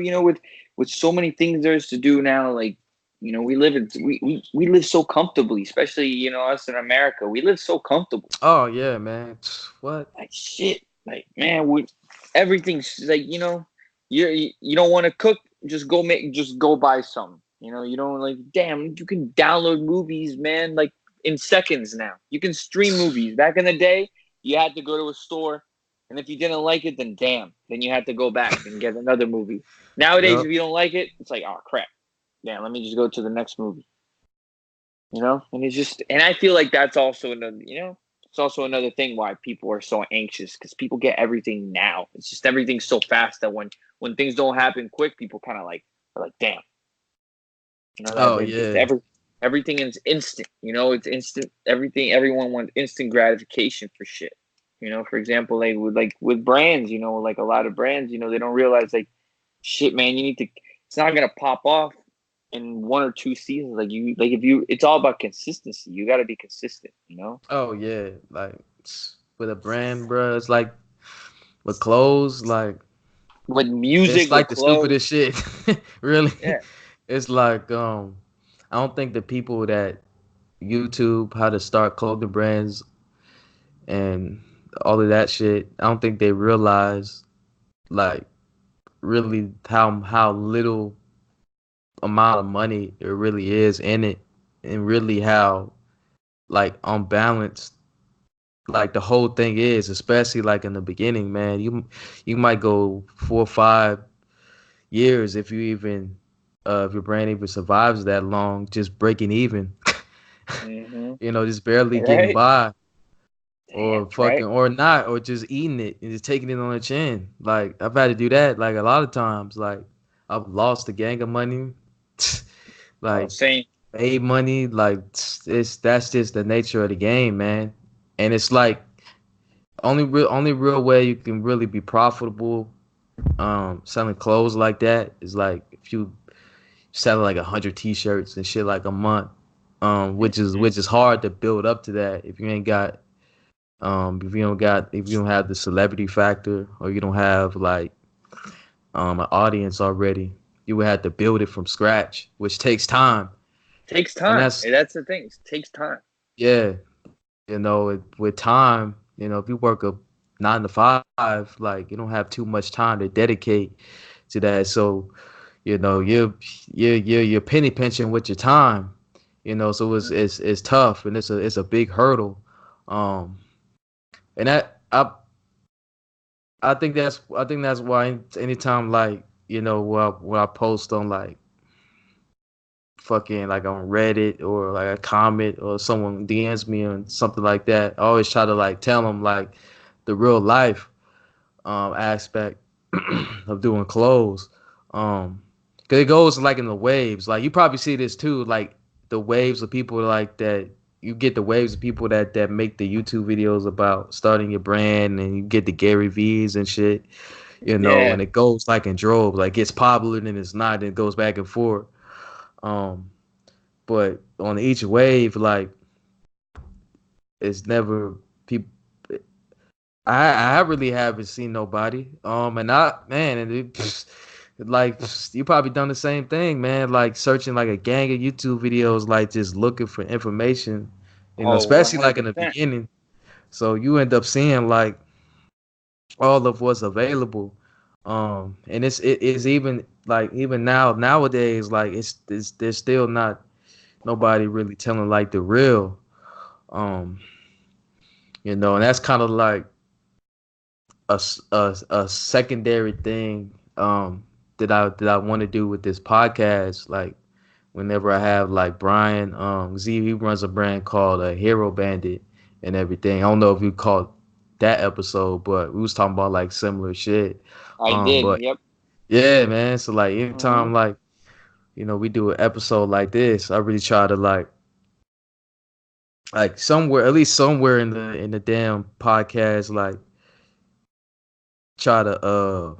Speaker 2: with so many things there's to do now. Like, we live so comfortably, especially us in America. We live so comfortable.
Speaker 1: Oh yeah, man. What?
Speaker 2: Like shit. Like man, everything's like you don't want to cook. Just go buy some. You don't like. Damn, you can download movies, man. Like in seconds now. You can stream movies. Back in the day, you had to go to a store, and if you didn't like it, then damn, then you had to go back and get another movie. Nowadays,
Speaker 1: Yep.
Speaker 2: if you don't like it, it's like, oh crap. Yeah, let me just go to the next movie. And it's just, and I feel like that's also another, it's also another thing why people are so anxious, because people get everything now. It's just everything's so fast that when things don't happen quick, people kind of like are like, damn, that
Speaker 1: Oh
Speaker 2: it's
Speaker 1: yeah.
Speaker 2: everything is instant. It's instant. Everyone wants instant gratification for shit. For example, with brands, like a lot of brands, they don't realize like, shit, man, you need to. It's not gonna pop off in 1 or 2 seasons. Like if you, it's all about consistency. You got to be consistent.
Speaker 1: Oh yeah. Like with a brand, bro. It's like with clothes, like
Speaker 2: With
Speaker 1: it's
Speaker 2: music, with
Speaker 1: like the
Speaker 2: clothes.
Speaker 1: stupidest shit. Really.
Speaker 2: Yeah.
Speaker 1: It's like I don't think the people that YouTube how to start clothing brands and all of that shit, I don't think they realize like really how little amount of money there really is in it, and really how like unbalanced like the whole thing is, especially like in the beginning, man. You might go 4 or 5 years if you even if your brand even survives that long, just breaking even.
Speaker 2: Mm-hmm.
Speaker 1: Just barely getting
Speaker 2: Right.
Speaker 1: by,
Speaker 2: Damn.
Speaker 1: or fucking
Speaker 2: Right.
Speaker 1: or not, or just eating it and just taking it on the chin. Like I've had to do that like a lot of times. Like I've lost a gang of money.
Speaker 2: Oh,
Speaker 1: Like
Speaker 2: same.
Speaker 1: made money. Like it's that's just the nature of the game, man. And it's like only real way you can really be profitable selling clothes like that is like if you selling like 100 t-shirts and shit like a month,
Speaker 2: Mm-hmm.
Speaker 1: which is hard to build up to that if you ain't got if you don't have the celebrity factor, or you don't have like an audience already. You would have to build it from scratch, which takes time.
Speaker 2: Takes
Speaker 1: And
Speaker 2: time. That's the thing. It takes time.
Speaker 1: yeah, with time, if you work a 9 to 5, like you don't have too much time to dedicate to that. So, you're penny pinching with your time, so it's tough, and it's a big hurdle. Um, and I think that's why anytime like, where I post on like fucking like on Reddit or like a comment or someone DMs me or something like that, I always try to like tell them like the real life aspect of doing clothes. Cause it goes like in the waves. Like you probably see this too, like the waves of people like that. You get the waves of people that make the YouTube videos about starting your brand, and you get the Gary V's and shit,
Speaker 2: Yeah.
Speaker 1: and it goes like in droves. Like it's popular, then it's not, and it goes back and forth. Um, but on each wave, like it's never people. I really haven't seen nobody. And I man, and it, like you probably done the same thing, man. Like searching like a gang of YouTube videos, like just looking for information,
Speaker 2: Oh, one
Speaker 1: especially
Speaker 2: hundred
Speaker 1: like in the
Speaker 2: percent.
Speaker 1: beginning. So you end up seeing like all of what's available. And it is even like even nowadays, like it's there's still not nobody really telling like the real. Um, and that's kind of like a secondary thing that I want to do with this podcast. Like whenever I have like Brian Z, he runs a brand called Hero Bandit and everything. I don't know if you caught that episode, but we was talking about like similar shit.
Speaker 2: I did.
Speaker 1: But
Speaker 2: Yep.
Speaker 1: yeah, man. So like
Speaker 2: Hmm.
Speaker 1: anytime like we do an episode like this, I really try to like somewhere, at least somewhere in the damn podcast, like try to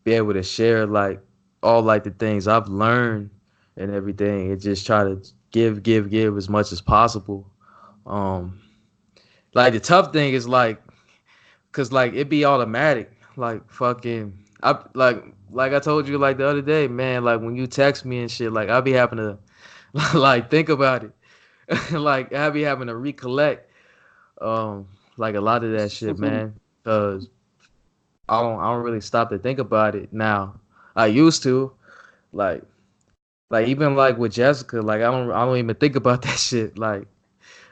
Speaker 1: be able to share like all like the things I've learned and everything, and just try to give as much as possible. Um, like the tough thing is like, cause like it be automatic, like fucking. I like I told you like the other day, man. Like when you text me and shit, like I be having to like think about it, like I be having to recollect, um, like a lot of that shit, man. Cause I don't really stop to think about it now. I used to, like like even like with Jessica, like I don't even think about that shit. Like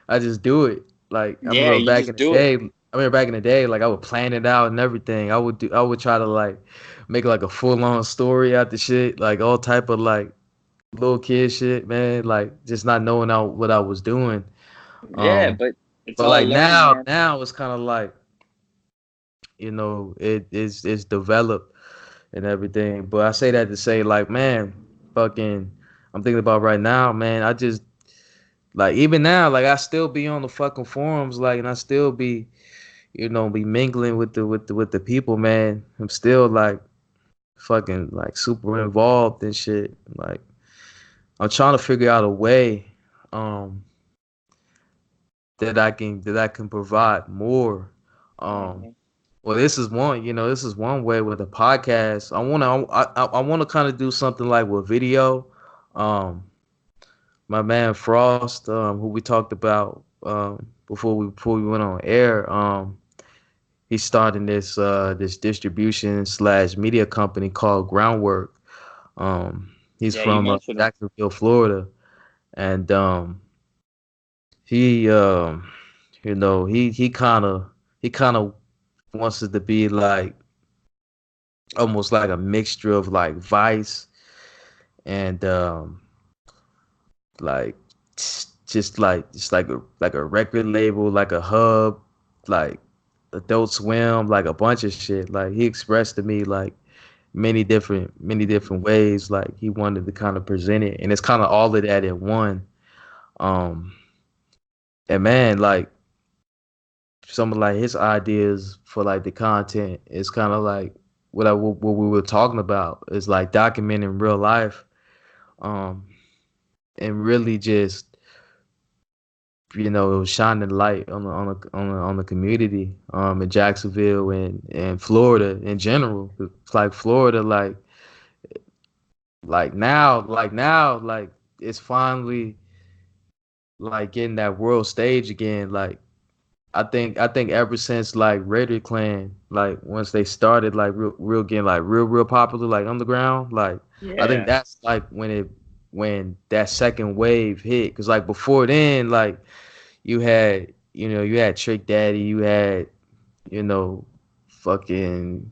Speaker 1: I just do it. Like I
Speaker 2: Yeah,
Speaker 1: remember
Speaker 2: you
Speaker 1: back
Speaker 2: just
Speaker 1: in the
Speaker 2: do it.
Speaker 1: day. I remember back in the day, like I would plan it out and everything. I would try to like make like a full on story out the shit, like all type of like little kid shit, man. Like just not knowing what I was doing.
Speaker 2: Yeah,
Speaker 1: Um,
Speaker 2: but it's
Speaker 1: but
Speaker 2: all
Speaker 1: like
Speaker 2: learning,
Speaker 1: now,
Speaker 2: man.
Speaker 1: now it's kind of like it's developed and everything. But I say that to say like, man, fucking, I'm thinking about right now, man. I just like even now, like I still be on the fucking forums, like, and I still be, be mingling with the people, man. I'm still like fucking like super involved and shit. Like I'm trying to figure out a way, um, that I can provide more. Um,
Speaker 2: Hmm.
Speaker 1: well, this is one way with the podcast. I wanna kind of do something like with video. Um, my man Frost, who we talked about before we went on air, he's starting this distribution slash media company called Groundwork. He's
Speaker 2: Yeah, you
Speaker 1: from
Speaker 2: mentioned him.
Speaker 1: Jacksonville, Florida, and he he kind of wants it to be like almost like a mixture of like Vice and like just like a record label, like a hub, like Adult Swim, like a bunch of shit. Like he expressed to me like many different ways like he wanted to kind of present it, and it's kind of all of that in one. Um, and man, like some of like his ideas for like the content is kind of like what we were talking about is like documenting real life, um, and really just shining light on the community in Jacksonville and Florida in general. It's like Florida, like it's finally like getting that world stage again. Like I think ever since like Raider Clan, like once they started like real getting like real popular like underground, like I think
Speaker 2: Yeah.
Speaker 1: that's like when that second wave hit. Cause like before then, like you had Trick Daddy, you had you know fucking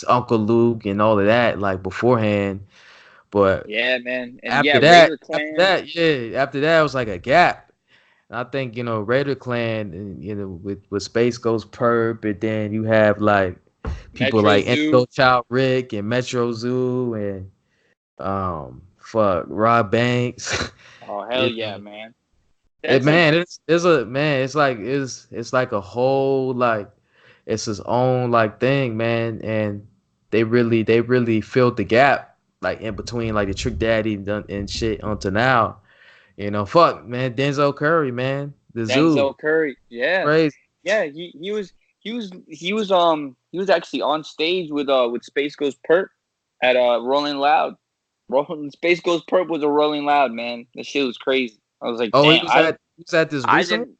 Speaker 1: Uncle Luke and all of that like beforehand. But
Speaker 2: Yeah, man. And
Speaker 1: after
Speaker 2: yeah,
Speaker 1: that,
Speaker 2: Raider
Speaker 1: after
Speaker 2: Clan.
Speaker 1: that, yeah, after that it was like a gap. I think Raider Clan, and, with Space Ghost Perp, and then you have like people
Speaker 2: Metro
Speaker 1: like
Speaker 2: Zoo.
Speaker 1: Indigo Child Rick and Metro Zoo and fuck Rob Banks.
Speaker 2: Oh hell
Speaker 1: you
Speaker 2: yeah,
Speaker 1: know,
Speaker 2: man. That's like
Speaker 1: man, it's a man. It's like a whole like it's his own like thing, man. And they really filled the gap like in between like the Trick Daddy and shit until now. Fuck, man. Denzel Curry, man. The Zoo.
Speaker 2: Denzel Curry. Yeah.
Speaker 1: Crazy.
Speaker 2: Yeah, he was actually on stage with Space Ghost Perp at Rolling Loud. Rolling Space Ghost Perp was a Rolling Loud, man. That shit was crazy. I was like,
Speaker 1: Oh,
Speaker 2: damn,
Speaker 1: he was at this
Speaker 2: I
Speaker 1: recently?
Speaker 2: didn't.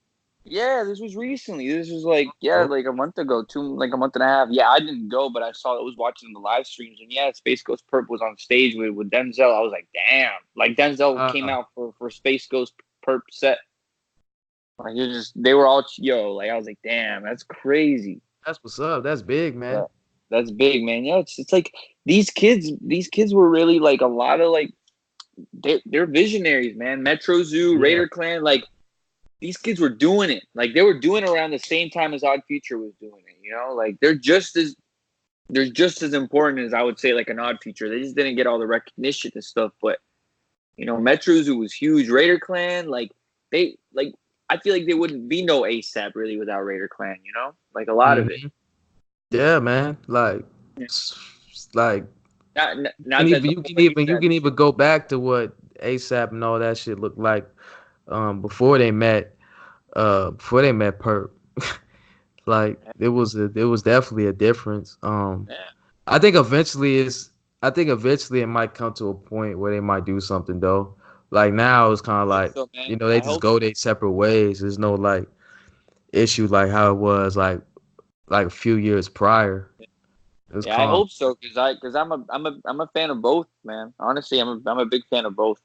Speaker 2: Yeah, this was recently. This was like
Speaker 1: Oh,
Speaker 2: like a month ago, like a month and a half. Yeah, I didn't go, but I was watching the live streams, and yeah, Space Ghost Perp was on stage with Denzel. I was like, damn, like Denzel came
Speaker 1: uh,
Speaker 2: out for Space Ghost Perp set. Like it just they were all like I was like, damn, that's crazy.
Speaker 1: that's what's up. That's big,
Speaker 2: Yeah,
Speaker 1: man.
Speaker 2: that's big, man. Yeah, it's like these kids were really like a lot of like they're visionaries, man. Metro Zoo,
Speaker 1: Yeah.
Speaker 2: Raider Clan, like these kids were doing it. Like they were doing it around the same time as Odd Future was doing it. Like they're just as important as I would say like an Odd Future. They just didn't get all the recognition and stuff, but Metro Zoo was huge. Raider Clan, like they like I feel like there wouldn't be no ASAP really without Raider Clan. Like a lot of it.
Speaker 1: hmm Yeah, man. Like,
Speaker 2: Yeah.
Speaker 1: like
Speaker 2: Not that the
Speaker 1: you
Speaker 2: whole
Speaker 1: can even
Speaker 2: ASAP shit.
Speaker 1: go back to what ASAP and all that shit looked like before they met Perp. Like it was definitely a difference.
Speaker 2: Yeah,
Speaker 1: I think eventually it might come to a point where they might do something though. Like now it's kind
Speaker 2: I
Speaker 1: of
Speaker 2: hope
Speaker 1: like
Speaker 2: so, man.
Speaker 1: they
Speaker 2: I
Speaker 1: just
Speaker 2: hope
Speaker 1: go
Speaker 2: so.
Speaker 1: their separate ways. There's no like issue like how it was like a few years prior. It was
Speaker 2: Yeah, I
Speaker 1: calm.
Speaker 2: hope so because I'm a fan of both, man. Honestly, I'm a big fan of both.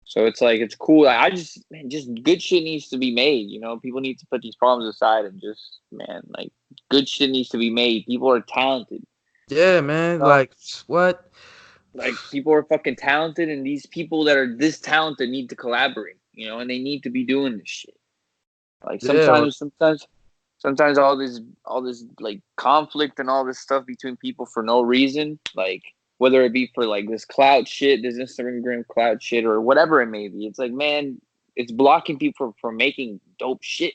Speaker 2: So it's like it's cool. I just man, just good shit needs to be made. People need to put these problems aside and just man, like good shit needs to be made. People are talented.
Speaker 1: Yeah, man.
Speaker 2: No,
Speaker 1: Like what?
Speaker 2: like people are fucking talented, and these people that are this talented need to collaborate. And they need to be doing this shit. Like
Speaker 1: Yeah,
Speaker 2: sometimes all this like conflict and all this stuff between people for no reason, like whether it be for like this cloud shit, this Instagram cloud shit, or whatever it may be. It's like, man, it's blocking people from making dope shit.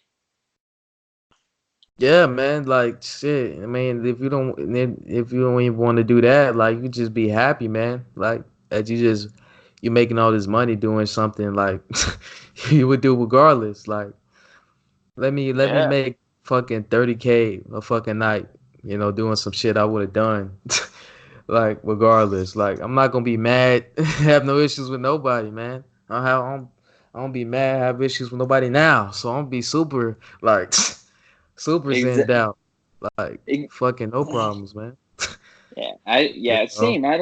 Speaker 1: yeah, man. Like shit. I mean, if you don't even want to do that, like you just be happy, man. Like that you making all this money doing something like you would do regardless. Like let me
Speaker 2: Yeah,
Speaker 1: make fucking 30K a fucking night. Doing some shit I would have done. Like regardless. Like I'm not gonna be mad. Have no issues with nobody, man. I don't be mad. Have issues with nobody now. So I'm gonna be super like super zen
Speaker 2: exactly.
Speaker 1: out. Like fucking no problems, man. You
Speaker 2: Yeah,
Speaker 1: know?
Speaker 2: same. I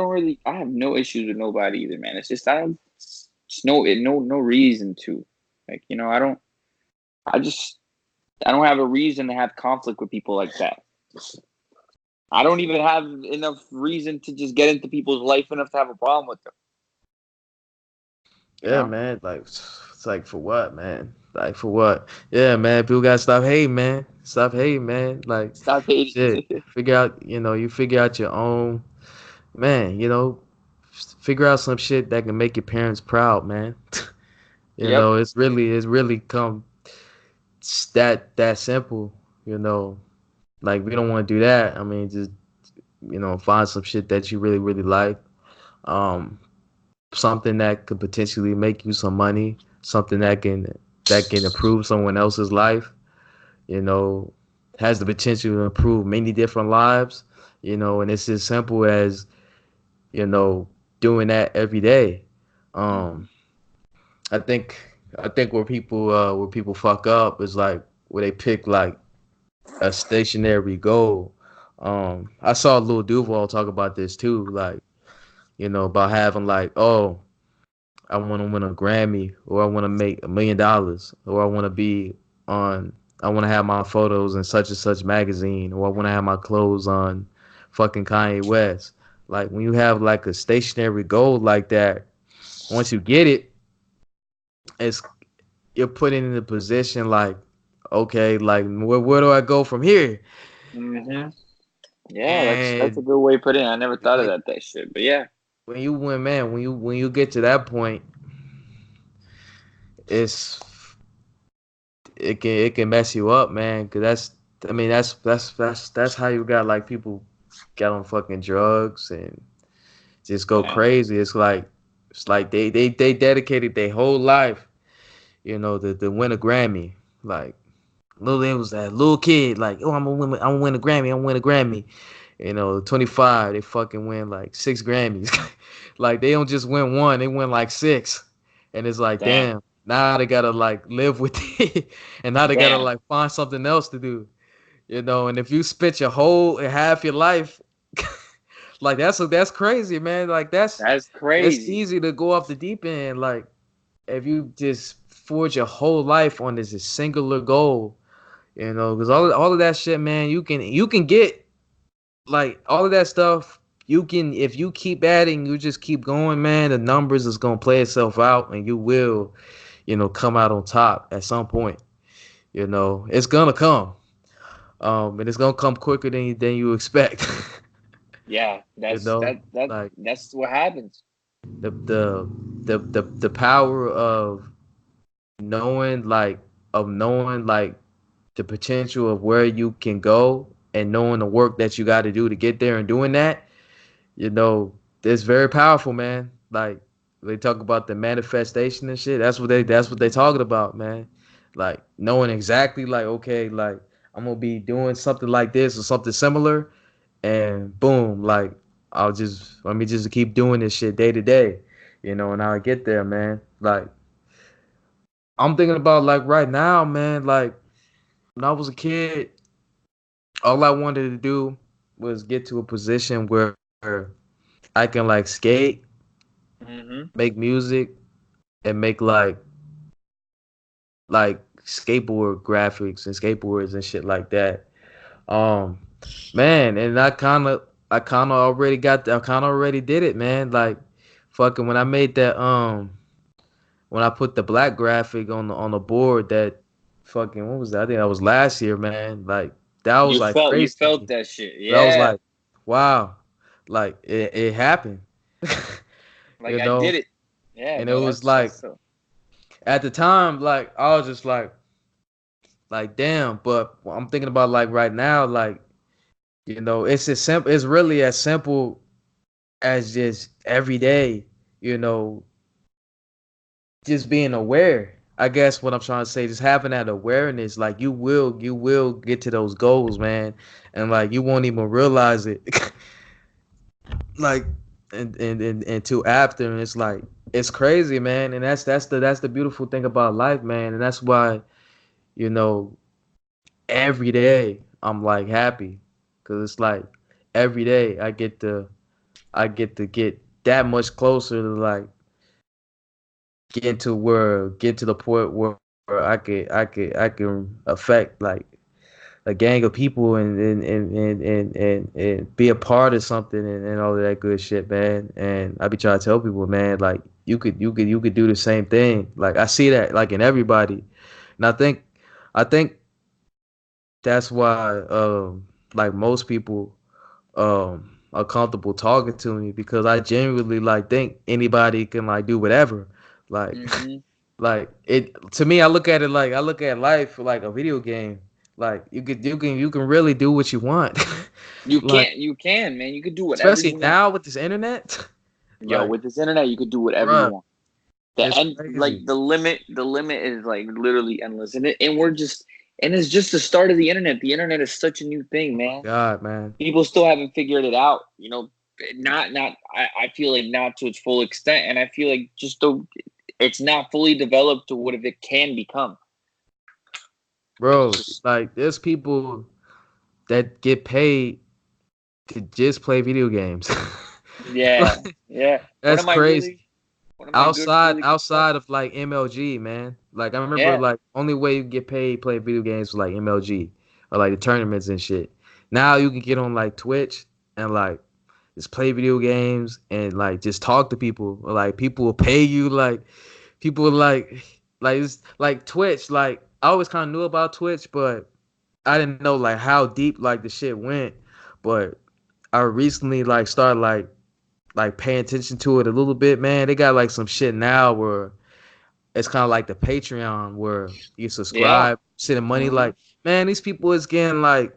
Speaker 2: have no issues with nobody either, man. It's just I don't, it's no reason to, like, I just I don't have a reason to have conflict with people like that. I don't even have enough reason to just get into people's life enough to have a problem with them. You
Speaker 1: Yeah,
Speaker 2: know,
Speaker 1: man. Like it's like for what, man? Like for what? Yeah, man. People gotta stop hating, man. Stop hating, man. Like
Speaker 2: stop hating.
Speaker 1: shit. Figure out, you figure out your own man, figure out some shit that can make your parents proud, man.
Speaker 2: Yep,
Speaker 1: It's really come that simple, you know. Like we don't want to do that. I mean, just find some shit that you really really like. Um, something that could potentially make you some money. Something that can improve someone else's life. You know, has the potential to improve many different lives. And it's as simple as you know doing that every day. Um, I think where people fuck up is like where they pick like a stationary goal. I saw Lil Duval talk about this too, like about having like, oh, I want to win a Grammy, or I want to make $1 million, or I want to have my photos in such and such magazine, or I want to have my clothes on fucking Kanye West. Like when you have like a stationary goal like that, once you get it, it's you're put in a position like, okay, like where do I go from here?
Speaker 2: Hmm. Yeah, that's a
Speaker 1: And
Speaker 2: good way to put it. I never thought of
Speaker 1: when
Speaker 2: that shit. But yeah,
Speaker 1: when you win, man, when you get to that point, it's it can mess you up, man. Cause that's I mean that's how you got like people get on fucking drugs and just go
Speaker 2: yeah,
Speaker 1: crazy. It's like they dedicated their whole life, to win a Grammy. Like it was that little kid, like, oh, I'm gonna win a Grammy, I'm gonna win a Grammy. 25, they fucking win like 6 Grammys. Like they don't just win one, they win like six. And it's like,
Speaker 2: damn,
Speaker 1: damn, now they gotta like live with it. And now they gotta
Speaker 2: damn,
Speaker 1: like find something else to do. And if you spit your whole half your life, like that's crazy, man. Like
Speaker 2: that's
Speaker 1: that's
Speaker 2: crazy.
Speaker 1: easy to go off the deep end. Like if you just forge your whole life on this singular goal, because all of that shit, man, you can get like all of that stuff. You can if you keep adding, you just keep going, man. The numbers is gonna play itself out, and you will, come out on top at some point. It's gonna come, and it's gonna come quicker than you expect.
Speaker 2: Yeah,
Speaker 1: you know, like
Speaker 2: that's what happens.
Speaker 1: the the the power knowing like knowing like the potential of where you can go and knowing the work that you got to do to get there and doing that, you know, it's very powerful, man. Like they talk about the manifestation and shit. That's what they talking about, man. Like knowing exactly like, okay, like I'm gonna be doing something like this or something similar, and boom, like let me just keep doing this shit day to day, and I'll get there, man. Like I'm thinking about like right now, man. Like when I was a kid, all I wanted to do was get to a position where I can like skate,
Speaker 2: Hmm.
Speaker 1: make music, and make like skateboard graphics and skateboards and shit like that. Um, man, and I kind of already did it, man. Like, fucking when I put the black graphic on the board that fucking what was that? I think that was last year, man. Like that was like
Speaker 2: You
Speaker 1: crazy to
Speaker 2: felt
Speaker 1: me.
Speaker 2: that shit.
Speaker 1: But I was
Speaker 2: Yeah,
Speaker 1: like, wow, like it happened,
Speaker 2: like
Speaker 1: you
Speaker 2: I did
Speaker 1: know.
Speaker 2: it. Yeah,
Speaker 1: And it
Speaker 2: no,
Speaker 1: was like
Speaker 2: that's so.
Speaker 1: at the time, like I was just like damn. But I'm thinking about like right now, like it's as simple. It's really as simple as just every day, you know, just being aware. I guess what I'm trying to say, just having that awareness, like you will get to those goals, man, and like you won't even realize it, like, and until after, and it's like it's crazy, man, and that's the beautiful thing about life, man, and that's why you know every day I'm like happy, cause it's like every day I get to get that much closer to like get to the point where I can affect like a gang of people and be a part of something and all of that good shit, man. And I be trying to tell people, man, like you could do the same thing. Like I see that like in everybody, and I think that's why like most people are comfortable talking to me because I genuinely like think anybody can like do whatever. Like
Speaker 2: Hmm.
Speaker 1: like it to me, I look at life like a video game. Like you can really do what you want. Like
Speaker 2: You can, man. You could do whatever
Speaker 1: especially
Speaker 2: you want.
Speaker 1: now with this internet.
Speaker 2: Yo,
Speaker 1: Like,
Speaker 2: with this internet, you could do whatever you
Speaker 1: bruh,
Speaker 2: want. The
Speaker 1: it's
Speaker 2: end, like
Speaker 1: crazy.
Speaker 2: the limit is like literally endless, and we're just, and it's just the start of the internet. The internet is such a new thing,
Speaker 1: My
Speaker 2: man.
Speaker 1: God, man.
Speaker 2: People still haven't figured it out. Not. I feel like not to its full extent, and I feel like it's not fully developed to what if it can become. It's
Speaker 1: Bro,
Speaker 2: just
Speaker 1: like there's people that get paid to just play video games.
Speaker 2: yeah,
Speaker 1: Like,
Speaker 2: yeah.
Speaker 1: that's crazy.
Speaker 2: One of my
Speaker 1: outside
Speaker 2: really good friends.
Speaker 1: outside of like MLG, man. Like I remember
Speaker 2: Yeah,
Speaker 1: like only way you can get paid playing video games was like MLG or like the tournaments and shit. Now you can get on like Twitch and like just play video games and like just talk to people. Or, like people will pay you like people will Like it's like Twitch. Like I always kind of knew about Twitch, but I didn't know like how deep like the shit went. But I recently like started like paying attention to it a little bit, man. They got like some shit now where it's kind of like the Patreon where you
Speaker 2: Yeah.
Speaker 1: subscribe, sending money.
Speaker 2: Hmm.
Speaker 1: Like, man, these people is getting like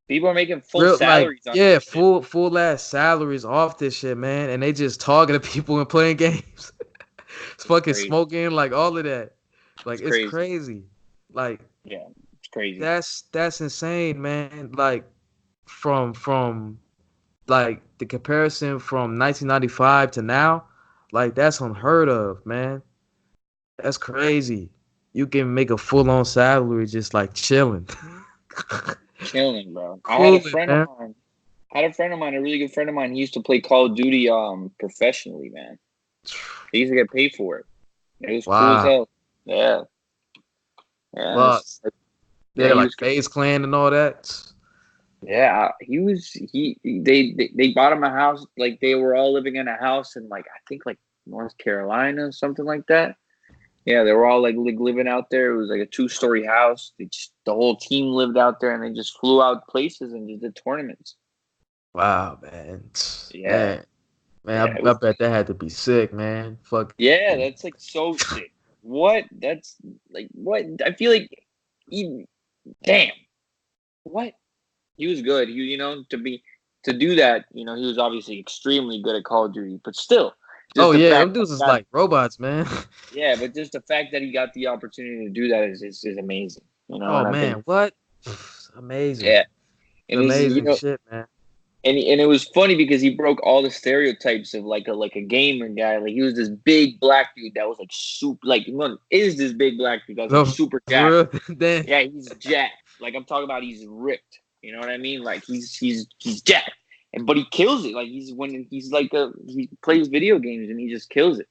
Speaker 2: People are making full
Speaker 1: real like
Speaker 2: salaries on
Speaker 1: yeah,
Speaker 2: this shit.
Speaker 1: full ass salaries off this shit, man. And they just talking to people and playing games. It's
Speaker 2: It's
Speaker 1: fucking
Speaker 2: crazy.
Speaker 1: smoking, like all of that. Like
Speaker 2: It's
Speaker 1: it's
Speaker 2: crazy.
Speaker 1: crazy. Like
Speaker 2: Yeah, it's crazy.
Speaker 1: that's insane, man. Like from like the comparison from 1995 to now, like that's unheard of, man. That's crazy. You can make a full on salary just like chilling.
Speaker 2: Chilling, bro. I had a
Speaker 1: Cooling,
Speaker 2: friend of
Speaker 1: man.
Speaker 2: mine. I had a friend of mine, a really good friend of mine. He used to play Call of Duty professionally, man. He used to get paid for it. It was cool as
Speaker 1: Wow.
Speaker 2: hell. Yeah, yeah,
Speaker 1: Fuck.
Speaker 2: yeah.
Speaker 1: Yeah,
Speaker 2: He
Speaker 1: like
Speaker 2: was.
Speaker 1: FaZe Clan and all that.
Speaker 2: Yeah, he was. They bought him a house. Like they were all living in a house in like I think like North Carolina, something like that. Yeah, they were all like living out there. It was like a two-story house. The whole team lived out there, and they just flew out places and just did tournaments.
Speaker 1: Wow, man.
Speaker 2: Yeah,
Speaker 1: Man. Man,
Speaker 2: yeah, it
Speaker 1: I
Speaker 2: was.
Speaker 1: bet that had to be sick, man.
Speaker 2: Yeah,
Speaker 1: Fucking
Speaker 2: that's like so sick. What? That's like what? I feel like, he, damn, what? He was good. To do that. He was obviously extremely good at Call of Duty, but still,
Speaker 1: oh
Speaker 2: just the
Speaker 1: yeah,
Speaker 2: fact
Speaker 1: them
Speaker 2: that
Speaker 1: dudes
Speaker 2: he
Speaker 1: is
Speaker 2: got
Speaker 1: like robots, man.
Speaker 2: yeah, but just the fact that he got the opportunity to do that is amazing.
Speaker 1: Oh
Speaker 2: And I think
Speaker 1: man, what? Amazing.
Speaker 2: yeah,
Speaker 1: It's
Speaker 2: and he's
Speaker 1: amazing shit, man.
Speaker 2: and it was funny because he broke all the stereotypes of like a gamer guy. Like he was this big black dude that was like super like one is this big black dude that was like
Speaker 1: No,
Speaker 2: super
Speaker 1: for
Speaker 2: jacked.
Speaker 1: real. Damn.
Speaker 2: Yeah, he's jacked. Like I'm talking about he's ripped. You know what I mean? Like he's jacked. But he kills it. Like he's like he plays video games and he just kills it.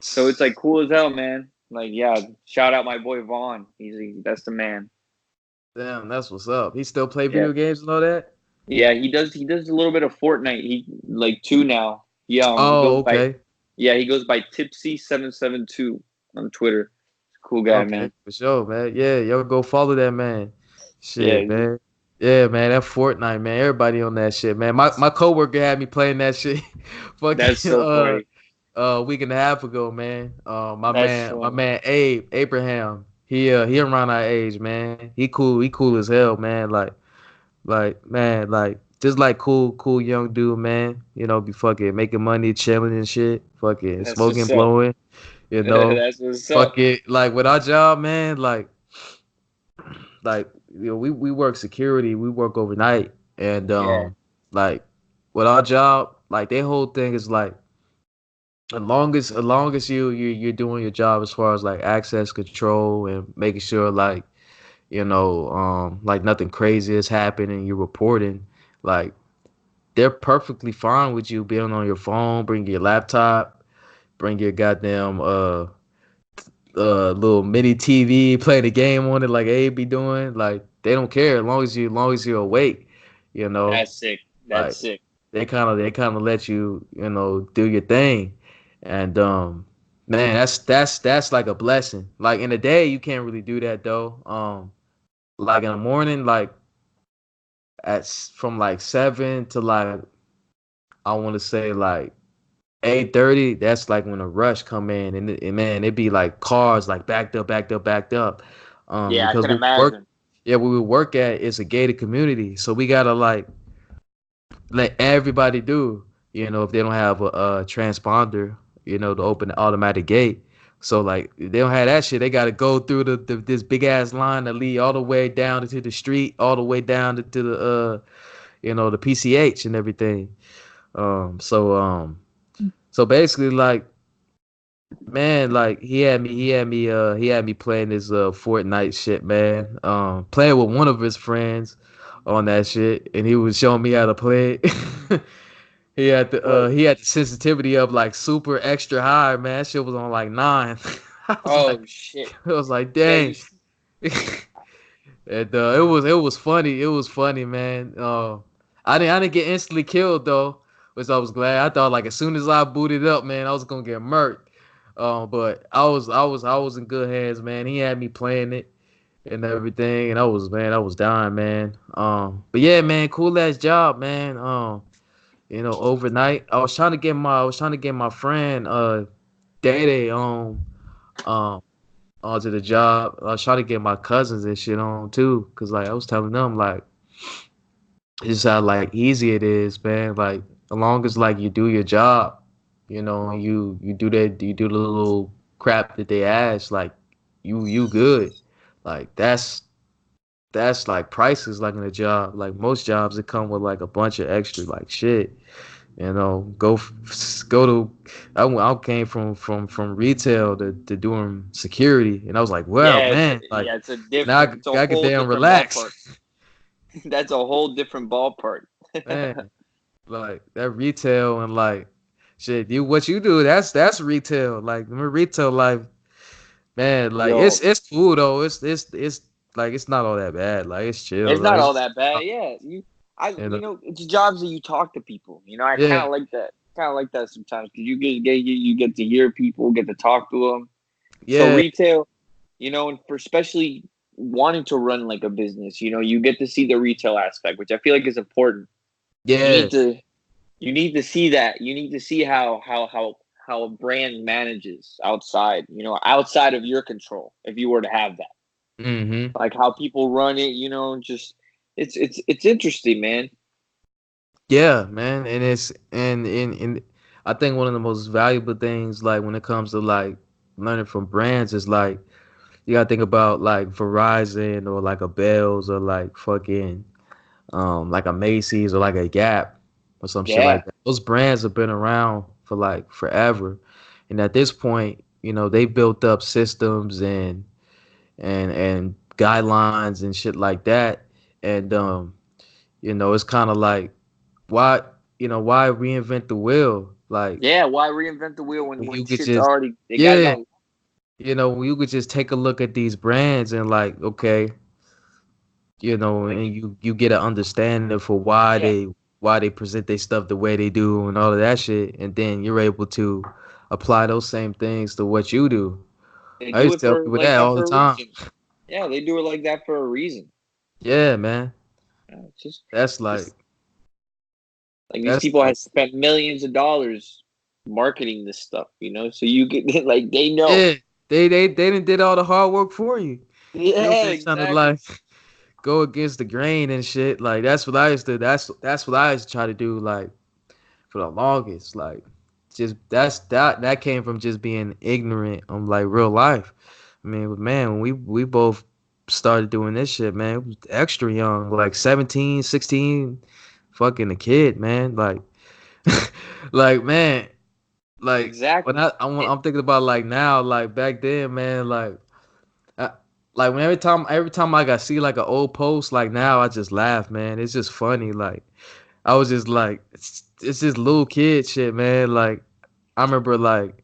Speaker 2: So it's like cool as hell, man. Like yeah, shout out my boy Vaughn. That's the man.
Speaker 1: Damn, that's what's up. He still play
Speaker 2: Yeah.
Speaker 1: video games and all that?
Speaker 2: Yeah, he does a little bit of Fortnite. He like two now. He
Speaker 1: Oh,
Speaker 2: goes by
Speaker 1: okay.
Speaker 2: yeah, he goes by Tipsy772 on Twitter. Cool guy,
Speaker 1: Okay,
Speaker 2: man.
Speaker 1: for sure, man. Yeah, yo, go follow that man.
Speaker 2: Yeah,
Speaker 1: Shit, man. Yeah, man, that Fortnite, man. Everybody on that shit, man. My coworker had me playing that shit
Speaker 2: that's
Speaker 1: fucking
Speaker 2: so funny.
Speaker 1: a week and a half ago, man. My
Speaker 2: That's
Speaker 1: man, my
Speaker 2: funny.
Speaker 1: man Abraham. He around our age, man. He cool as hell, man. Like man, like just like cool young dude, man. You know, be fucking making money, chilling and shit, fucking
Speaker 2: That's
Speaker 1: smoking,
Speaker 2: what's up.
Speaker 1: blowing, you know.
Speaker 2: That's what's
Speaker 1: Fuck
Speaker 2: up.
Speaker 1: it, like with our job, man, like we work security, we work overnight, and
Speaker 2: Yeah,
Speaker 1: like with our job, like their whole thing is like as long as you're doing your job as far as like access control and making sure like like nothing crazy has happened and you're reporting, like they're perfectly fine with you being on your phone, bring your laptop, bring your goddamn little mini TV, playing a game on it like Abe be doing. Like they don't care as long as you're awake, you know.
Speaker 2: that's sick.
Speaker 1: Like
Speaker 2: That's sick.
Speaker 1: they kind of let you do your thing, and man, that's like a blessing. Like in the day you can't really do that though. Like in the morning, like from like 7 to like I want to say like 8:30, that's like when a rush come in, and man, it be like cars like backed up.
Speaker 2: Yeah, I
Speaker 1: Because
Speaker 2: can
Speaker 1: we work,
Speaker 2: imagine.
Speaker 1: yeah, where we work at is a gated community, so we gotta like let everybody do, if they don't have a transponder, to open the automatic gate. So like they don't have that shit. They gotta go through this big ass line that lead all the way down to the street, all the way down to the the PCH and everything. So basically like man, like he had me playing this Fortnite shit, man. Playing with one of his friends on that shit, and he was showing me how to play it.
Speaker 2: What?
Speaker 1: He had the sensitivity of like super extra high, man. That shit was on like 9. I was like
Speaker 2: Oh shit.
Speaker 1: I was like,
Speaker 2: Yeah,
Speaker 1: dang. And it was funny. It was funny, man. I didn't get instantly killed though, which I was glad. I thought like as soon as I booted up, man, I was gonna get murked. But I was in good hands, man. He had me playing it and everything, and I was dying, man. But yeah, man, cool ass job, man. Overnight, I was trying to get my friend, Day Day um, onto the job. I was trying to get my cousins and shit on too, cause like I was telling them like just how like easy it is, man. Like as long as like you do your job, and you do the little crap that they ask, like you good. Like that's like prices like in a job. Like most jobs, it come with like a bunch of extra like shit. Go to. I came from retail to doing security, and I was like, wow,
Speaker 2: Yeah,
Speaker 1: man, like
Speaker 2: it's a
Speaker 1: now
Speaker 2: different, it's a
Speaker 1: I could
Speaker 2: whole
Speaker 1: damn
Speaker 2: different ballpark.
Speaker 1: relax,
Speaker 2: That's a whole different ballpark.
Speaker 1: man. Like that retail and like shit, what you do, that's retail. Like my retail life, man, like
Speaker 2: Yo,
Speaker 1: it's cool though. It's like it's not all that bad. Like it's chill.
Speaker 2: it's not
Speaker 1: Like
Speaker 2: all that bad. Yeah,
Speaker 1: you know,
Speaker 2: it's jobs that you talk to people. I kind
Speaker 1: yeah,
Speaker 2: of like that. Kind of like that sometimes because you get to hear people, get to talk to them. So
Speaker 1: yeah,
Speaker 2: retail, and for especially wanting to run like a business, you get to see the retail aspect, which I feel like is important. You
Speaker 1: yeah,
Speaker 2: need to you need to see that. You need to see how a brand manages outside of your control. If you were to have that,
Speaker 1: mm-hmm.
Speaker 2: like how people run it, just it's interesting, man.
Speaker 1: Yeah, man, and it's and I think one of the most valuable things, like when it comes to like learning from brands, is like you gotta think about like Verizon or like a Bells or like fucking like a Macy's or like a Gap or some shit
Speaker 2: Yeah,
Speaker 1: like that. Those brands have been around for like forever, and at this point, they built up systems and guidelines and shit like that, and it's kind of like why why reinvent the wheel like
Speaker 2: yeah. Why reinvent the wheel when
Speaker 1: when
Speaker 2: when
Speaker 1: you could
Speaker 2: shit's
Speaker 1: just
Speaker 2: already they got it
Speaker 1: yeah
Speaker 2: all?
Speaker 1: when you could just take a look at these brands and like okay
Speaker 2: Like
Speaker 1: and you get an understanding for
Speaker 2: yeah,
Speaker 1: why they present their stuff the way they do and all of that shit, and then you're able to apply those same things to what you do.
Speaker 2: they
Speaker 1: I
Speaker 2: do
Speaker 1: used
Speaker 2: it
Speaker 1: to tell
Speaker 2: for
Speaker 1: people
Speaker 2: like
Speaker 1: that
Speaker 2: that
Speaker 1: all the
Speaker 2: for a
Speaker 1: time.
Speaker 2: reason. Yeah, they do it like that for a reason.
Speaker 1: Yeah, man.
Speaker 2: It's just
Speaker 1: that's like
Speaker 2: this like these
Speaker 1: that's
Speaker 2: people
Speaker 1: like
Speaker 2: have spent millions of dollars marketing this stuff, so you get like they know.
Speaker 1: yeah, they done did all the hard work for you. You over
Speaker 2: Yeah,
Speaker 1: there trying to
Speaker 2: exactly.
Speaker 1: like go against the grain and shit. Like that's what I used to. That's what I used to try to do. Like for the longest. Like just that came from just being ignorant on like real life. I mean, but man, when we both started doing this shit, man, it was extra young, like 17, 16, fucking a kid, man. Like, like man, like when
Speaker 2: Exactly.
Speaker 1: I'm thinking about like now, like back then, man, I, like when every time like I see like an old post, like now I just laugh, man. It's just funny. Like I was just like, it's just little kid shit, man. Like I remember like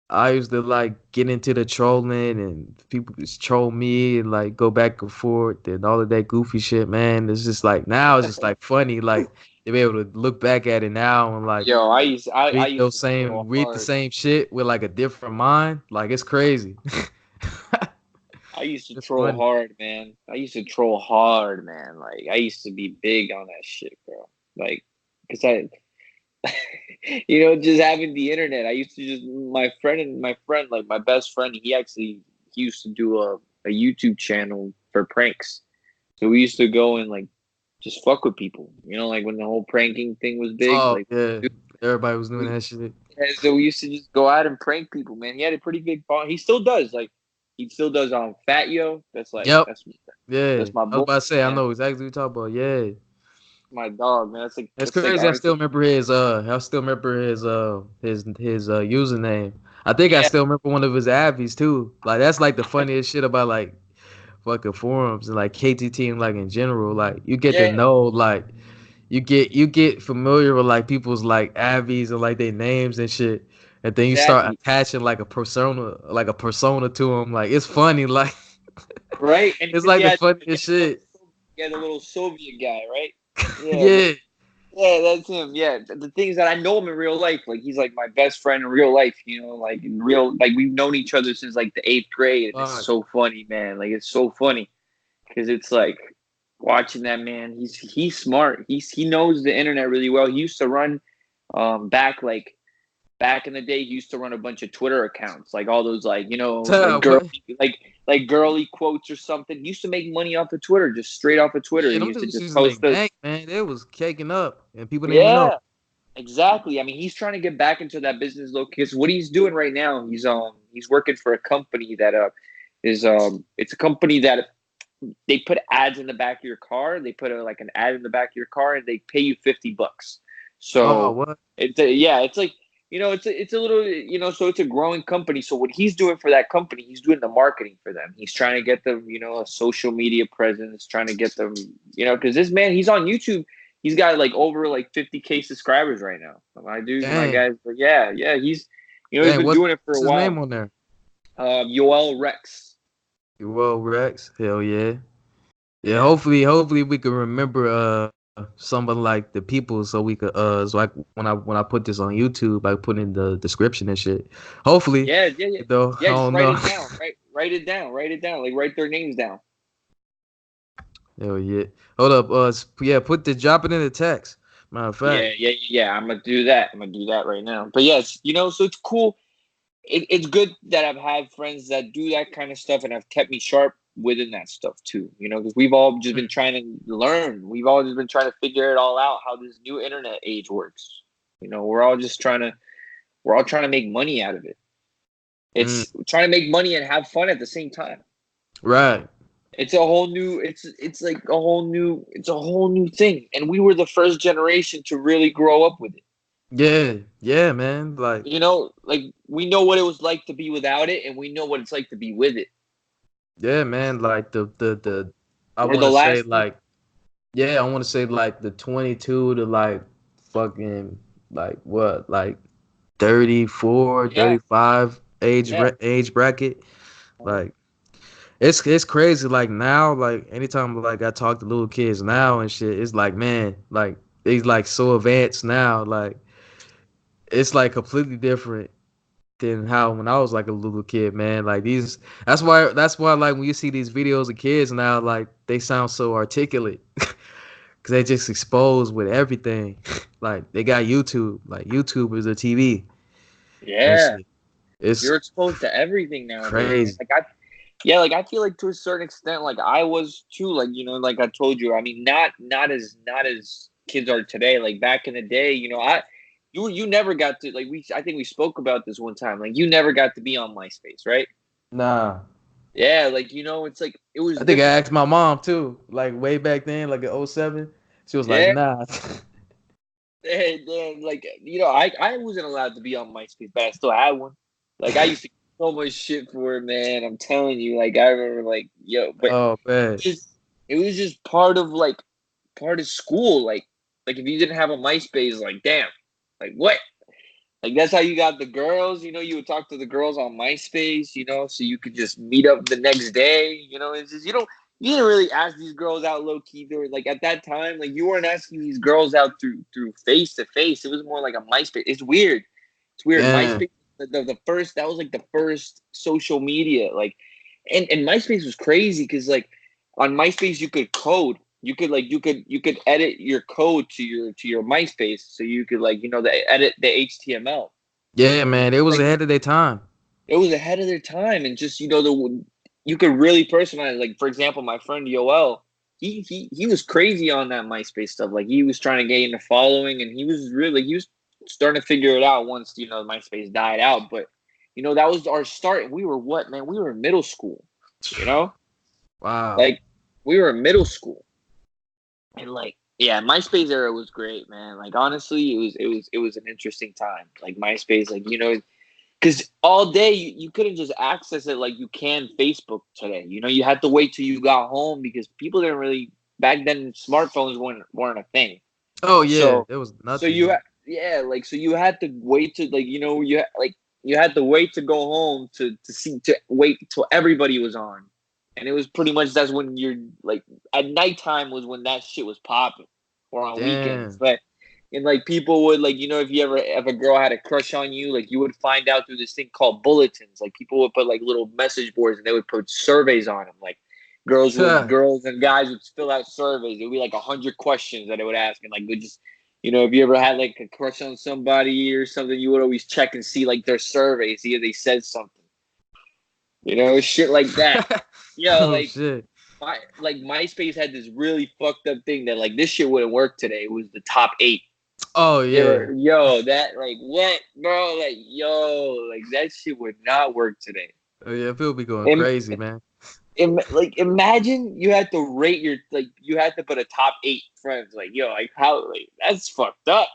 Speaker 1: I used to like get into the trolling and people just troll me and like go back and forth and all of that goofy shit, man. It's just like now it's just like funny, like to be able to look back at it now and like
Speaker 2: Yo, I used to troll
Speaker 1: read the
Speaker 2: hard.
Speaker 1: same shit with like a different mind. Like it's crazy.
Speaker 2: I used to
Speaker 1: It's
Speaker 2: troll
Speaker 1: funny.
Speaker 2: hard, man. I used to troll hard, man. Like I used to be big on that shit, bro. Like, cause just having the internet. I used to just my friend, like my best friend. He used to do a YouTube channel for pranks. So we used to go and like just fuck with people. Like when the whole pranking thing was big.
Speaker 1: Oh
Speaker 2: Like
Speaker 1: yeah, everybody was doing
Speaker 2: we,
Speaker 1: that shit.
Speaker 2: yeah, so we used to just go out and prank people, man. He had a pretty big phone. He still does. Like he still does on Fat Yo. That's like
Speaker 1: Yep.
Speaker 2: that's
Speaker 1: Yeah,
Speaker 2: that's my
Speaker 1: I was
Speaker 2: boy,
Speaker 1: about to say I
Speaker 2: man.
Speaker 1: know exactly what you're talking about. Yeah,
Speaker 2: My dog, man.
Speaker 1: it's
Speaker 2: That's like
Speaker 1: crazy.
Speaker 2: honestly,
Speaker 1: I still remember his username. I think I
Speaker 2: yeah,
Speaker 1: still remember one of his abbeys too. Like that's like the funniest shit about like fucking forums and like KTT and like in general. Like you get to
Speaker 2: yeah,
Speaker 1: know like you get familiar with like people's like abbeys and like their names and shit, and then you start
Speaker 2: exactly.
Speaker 1: attaching like a persona to them. Like it's funny. Like
Speaker 2: Right, and
Speaker 1: it's
Speaker 2: because
Speaker 1: like
Speaker 2: you
Speaker 1: the
Speaker 2: had
Speaker 1: funniest shit.
Speaker 2: the little Soviet guy, right? Yeah,
Speaker 1: Yeah.
Speaker 2: Yeah, that's him. Yeah, the thing is that I know him in real life. Like he's like my best friend in real life. You know, like in real, like we've known each other since like the eighth grade, and it's
Speaker 1: Fuck.
Speaker 2: so funny, man. Like it's so funny because it's like watching that man. He's smart. He knows the internet really well. He used to run, back back in the day. He used to run a bunch of Twitter accounts, like all those like like girl
Speaker 1: What?
Speaker 2: like girly quotes or something. He used to make money off of Twitter, just straight off of Twitter.
Speaker 1: Yeah,
Speaker 2: He
Speaker 1: them
Speaker 2: used to
Speaker 1: dudes
Speaker 2: just
Speaker 1: used to
Speaker 2: post
Speaker 1: make
Speaker 2: those.
Speaker 1: bank, man. They was caking up, and people didn't even know.
Speaker 2: Yeah. Exactly. I mean, he's trying to get back into that business though, because what he's doing right now, he's working for a company that is it's a company that they put ads in the back of your car. They put like an ad in the back of your car, and they pay you $50.
Speaker 1: Oh,
Speaker 2: So
Speaker 1: what?
Speaker 2: yeah, it's like it's a little so it's a growing company. So what he's doing for that company, he's doing the marketing for them. He's trying to get them a social media presence, trying to get them because this man he's on YouTube. He's got like over like 50K subscribers right now. My dude, my
Speaker 1: Dang,
Speaker 2: guys, but yeah, he's
Speaker 1: dang.
Speaker 2: been
Speaker 1: What's
Speaker 2: doing it for a
Speaker 1: his name
Speaker 2: while.
Speaker 1: on there?
Speaker 2: Yoel Rex.
Speaker 1: Well, Rex. Hell yeah. Yeah.
Speaker 2: Yeah.
Speaker 1: Hopefully we can remember someone like the people, so we could so like when I put this on YouTube, I put in the description and shit. Hopefully,
Speaker 2: Yeah.
Speaker 1: though I
Speaker 2: Yeah, just
Speaker 1: don't
Speaker 2: write
Speaker 1: know.
Speaker 2: it down. Write it down. Write it down. Like write their names down.
Speaker 1: Hell yeah. Hold up. Yeah. Put the drop it in the text. Matter of fact.
Speaker 2: Yeah. I'm gonna do that. I'm gonna do that right now. But yes, so it's cool. It's good that I've had friends that do that kind of stuff and have kept me sharp within that stuff too. Because we've all just been trying to learn. We've all just been trying to figure it all out how this new internet age works. We're all trying to make money out of it.
Speaker 1: Mm,
Speaker 2: It's trying to make money and have fun at the same time.
Speaker 1: right.
Speaker 2: It's a whole new it's like a whole new thing. And we were the first generation to really grow up with it.
Speaker 1: Yeah. Yeah, man. Like.
Speaker 2: Like we know what it was like to be without it and we know what it's like to be with it.
Speaker 1: Yeah, man. Like the I
Speaker 2: We're
Speaker 1: want
Speaker 2: the
Speaker 1: to say
Speaker 2: last
Speaker 1: like yeah, I want to say like the 22 to like fucking like what like 34,
Speaker 2: yeah,
Speaker 1: 35
Speaker 2: yeah.
Speaker 1: age bracket. Like it's crazy. Like now, like anytime like I talk to little kids now and shit, it's like man, like they like so advanced now. Like it's like completely different than how when I was like a little kid, man. Like these, that's why like when you see these videos of kids now, like they sound so articulate because they just exposed with everything. Like they got YouTube, like YouTube is a TV and
Speaker 2: Yeah.
Speaker 1: shit. It's
Speaker 2: You're exposed to everything nowadays, man.
Speaker 1: crazy.
Speaker 2: Like I feel like to a certain extent, like I was too, like, like I told you, I mean, not as kids are today. Like back in the day, you never got to like I think we spoke about this one time. Like you never got to be on MySpace, right?
Speaker 1: Nah,
Speaker 2: Yeah, like it's like it was
Speaker 1: I think I
Speaker 2: different.
Speaker 1: asked my mom too, like way back then, like in '07. She was like,
Speaker 2: Yeah,
Speaker 1: nah.
Speaker 2: and then like I wasn't allowed to be on MySpace, but I still had one. Like I used to get so much shit for it, man. I'm telling you, like I remember, like but
Speaker 1: Oh man.
Speaker 2: just it was just part of school. Like if you didn't have a MySpace, like damn, like what? Like that's how you got the girls. You would talk to the girls on MySpace. So you could just meet up the next day. It's just you didn't really ask these girls out low key. They were like at that time, like you weren't asking these girls out through face to face. It was more like a MySpace. It's weird. It's weird.
Speaker 1: Damn.
Speaker 2: MySpace, the first that was like the first social media. Like, and MySpace was crazy because like on MySpace you could code. You could edit your code to your MySpace, so you could edit the HTML.
Speaker 1: Yeah, man. It was
Speaker 2: Like
Speaker 1: ahead of their time.
Speaker 2: it was ahead of their time, and just you could really personalize. Like for example, my friend Yoel, he was crazy on that MySpace stuff. Like he was trying to gain a following, and he was starting to figure it out once MySpace died out. But that was our start. We were what, man? We were in middle school. You know,
Speaker 1: Wow.
Speaker 2: like we were in middle school. And like, yeah, MySpace era was great, man. Like honestly, it was an interesting time. Like MySpace, like because all day you couldn't just access it like you can Facebook today. You had to wait till you got home because people didn't really back then. Smartphones weren't a thing.
Speaker 1: Oh yeah,
Speaker 2: So
Speaker 1: there was
Speaker 2: so
Speaker 1: nothing, man.
Speaker 2: yeah, like so you had to wait to like you had to wait to go home to wait till everybody was on. And it was pretty much that's when you're like at nighttime was when that shit was popping or on weekends.
Speaker 1: Damn.
Speaker 2: But And like people would like, if you ever if a girl had a crush on you, like you would find out through this thing called bulletins. Like people would put like little message boards and they would put surveys on them. Like girls and guys would fill out surveys. It would be like 100 questions that it would ask, and like would just if you ever had like a crush on somebody or something, you would always check and see like their surveys, see if they said something. Shit like that.
Speaker 1: Oh
Speaker 2: Like
Speaker 1: shit.
Speaker 2: MySpace had this really fucked up thing that like this shit wouldn't work today. It was the top 8.
Speaker 1: Oh yeah.
Speaker 2: That like what, bro? Like like that shit would not work today.
Speaker 1: Oh yeah. People be going
Speaker 2: Im-
Speaker 1: crazy, man.
Speaker 2: like imagine you had to rate you had to put a top 8 friends. Like like how that's fucked up.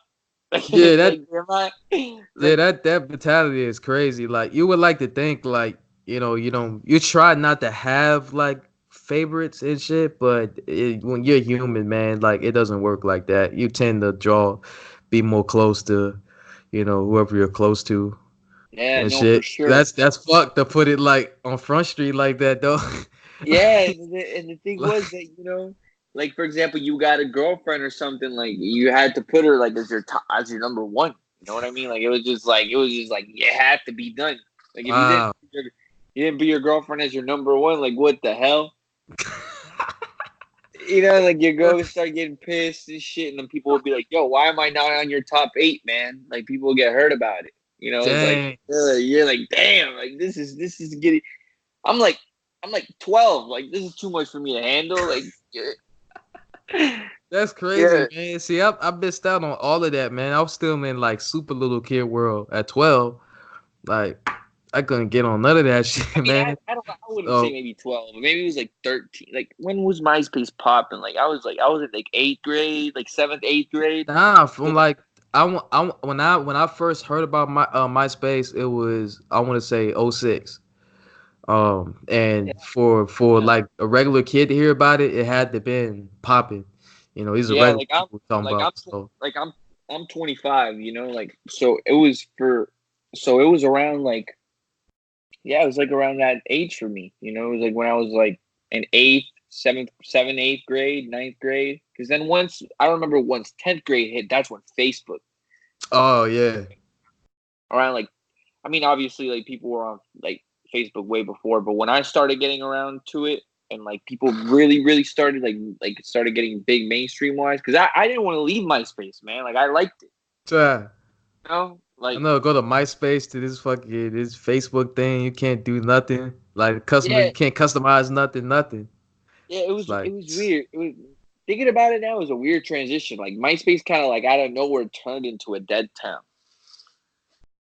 Speaker 1: Yeah,
Speaker 2: like
Speaker 1: that
Speaker 2: am I
Speaker 1: yeah,
Speaker 2: like
Speaker 1: that mentality is crazy. Like you would like to think like, you try not to have like favorites and shit, but when you're human, man, like it doesn't work like that. You tend to be more close to, whoever you're close to
Speaker 2: yeah,
Speaker 1: and
Speaker 2: no, for
Speaker 1: shit.
Speaker 2: sure.
Speaker 1: That's fucked to put it like on Front Street like that though.
Speaker 2: Yeah, and the thing
Speaker 1: Like,
Speaker 2: was that like for example, you got a girlfriend or something, like you had to put her like as your top, as your number one. You know what I mean? Like it was just like it had to be done. Like if
Speaker 1: wow.
Speaker 2: you didn't put your girlfriend as your number one, like what the hell? Like your girl would start getting pissed and shit, and then people would be like, "Yo, why am I not on your top 8, man?" Like people will get hurt about it. It's like
Speaker 1: Dang.
Speaker 2: you're like, "Damn, like this is getting." I'm like, 12. Like this is too much for me to handle. Like,
Speaker 1: That's crazy,
Speaker 2: yeah,
Speaker 1: man. See, I missed out on all of that, man. I was still in like super little kid world at 12. Like, I couldn't get on none of that
Speaker 2: I
Speaker 1: shit,
Speaker 2: mean,
Speaker 1: man.
Speaker 2: I don't know. I wouldn't say
Speaker 1: So,
Speaker 2: maybe 12, but maybe it was like 13. Like when was MySpace popping? Like I was in like 8th grade, like 7th, 8th grade.
Speaker 1: nah,
Speaker 2: So,
Speaker 1: from like, when I first heard about MySpace, it was, I want to say, '06.
Speaker 2: yeah,
Speaker 1: And for like a regular kid to hear about it, it had to been popping. These are
Speaker 2: yeah.
Speaker 1: regular
Speaker 2: Like I'm
Speaker 1: people we're talking
Speaker 2: like
Speaker 1: about.
Speaker 2: I'm
Speaker 1: So,
Speaker 2: like I'm 25. Like so it was around like yeah, it was like around that age for me. It was like when I was like in 8th, 8th grade, 9th grade. Because then once 10th grade hit, that's when Facebook
Speaker 1: oh yeah,
Speaker 2: around like, I mean, obviously like people were on like Facebook way before, but when I started getting around to it and like people really, really started started getting big mainstream wise, because I didn't want to leave MySpace, man. Like I liked it,
Speaker 1: try. I
Speaker 2: like
Speaker 1: know, go to MySpace to this Facebook thing. You can't do nothing. Like customer,
Speaker 2: yeah,
Speaker 1: you can't customize nothing, nothing.
Speaker 2: yeah, it
Speaker 1: It's
Speaker 2: was
Speaker 1: like,
Speaker 2: weird. It was thinking about it now, it was a weird transition. Like MySpace kind of like out of nowhere turned into a dead town.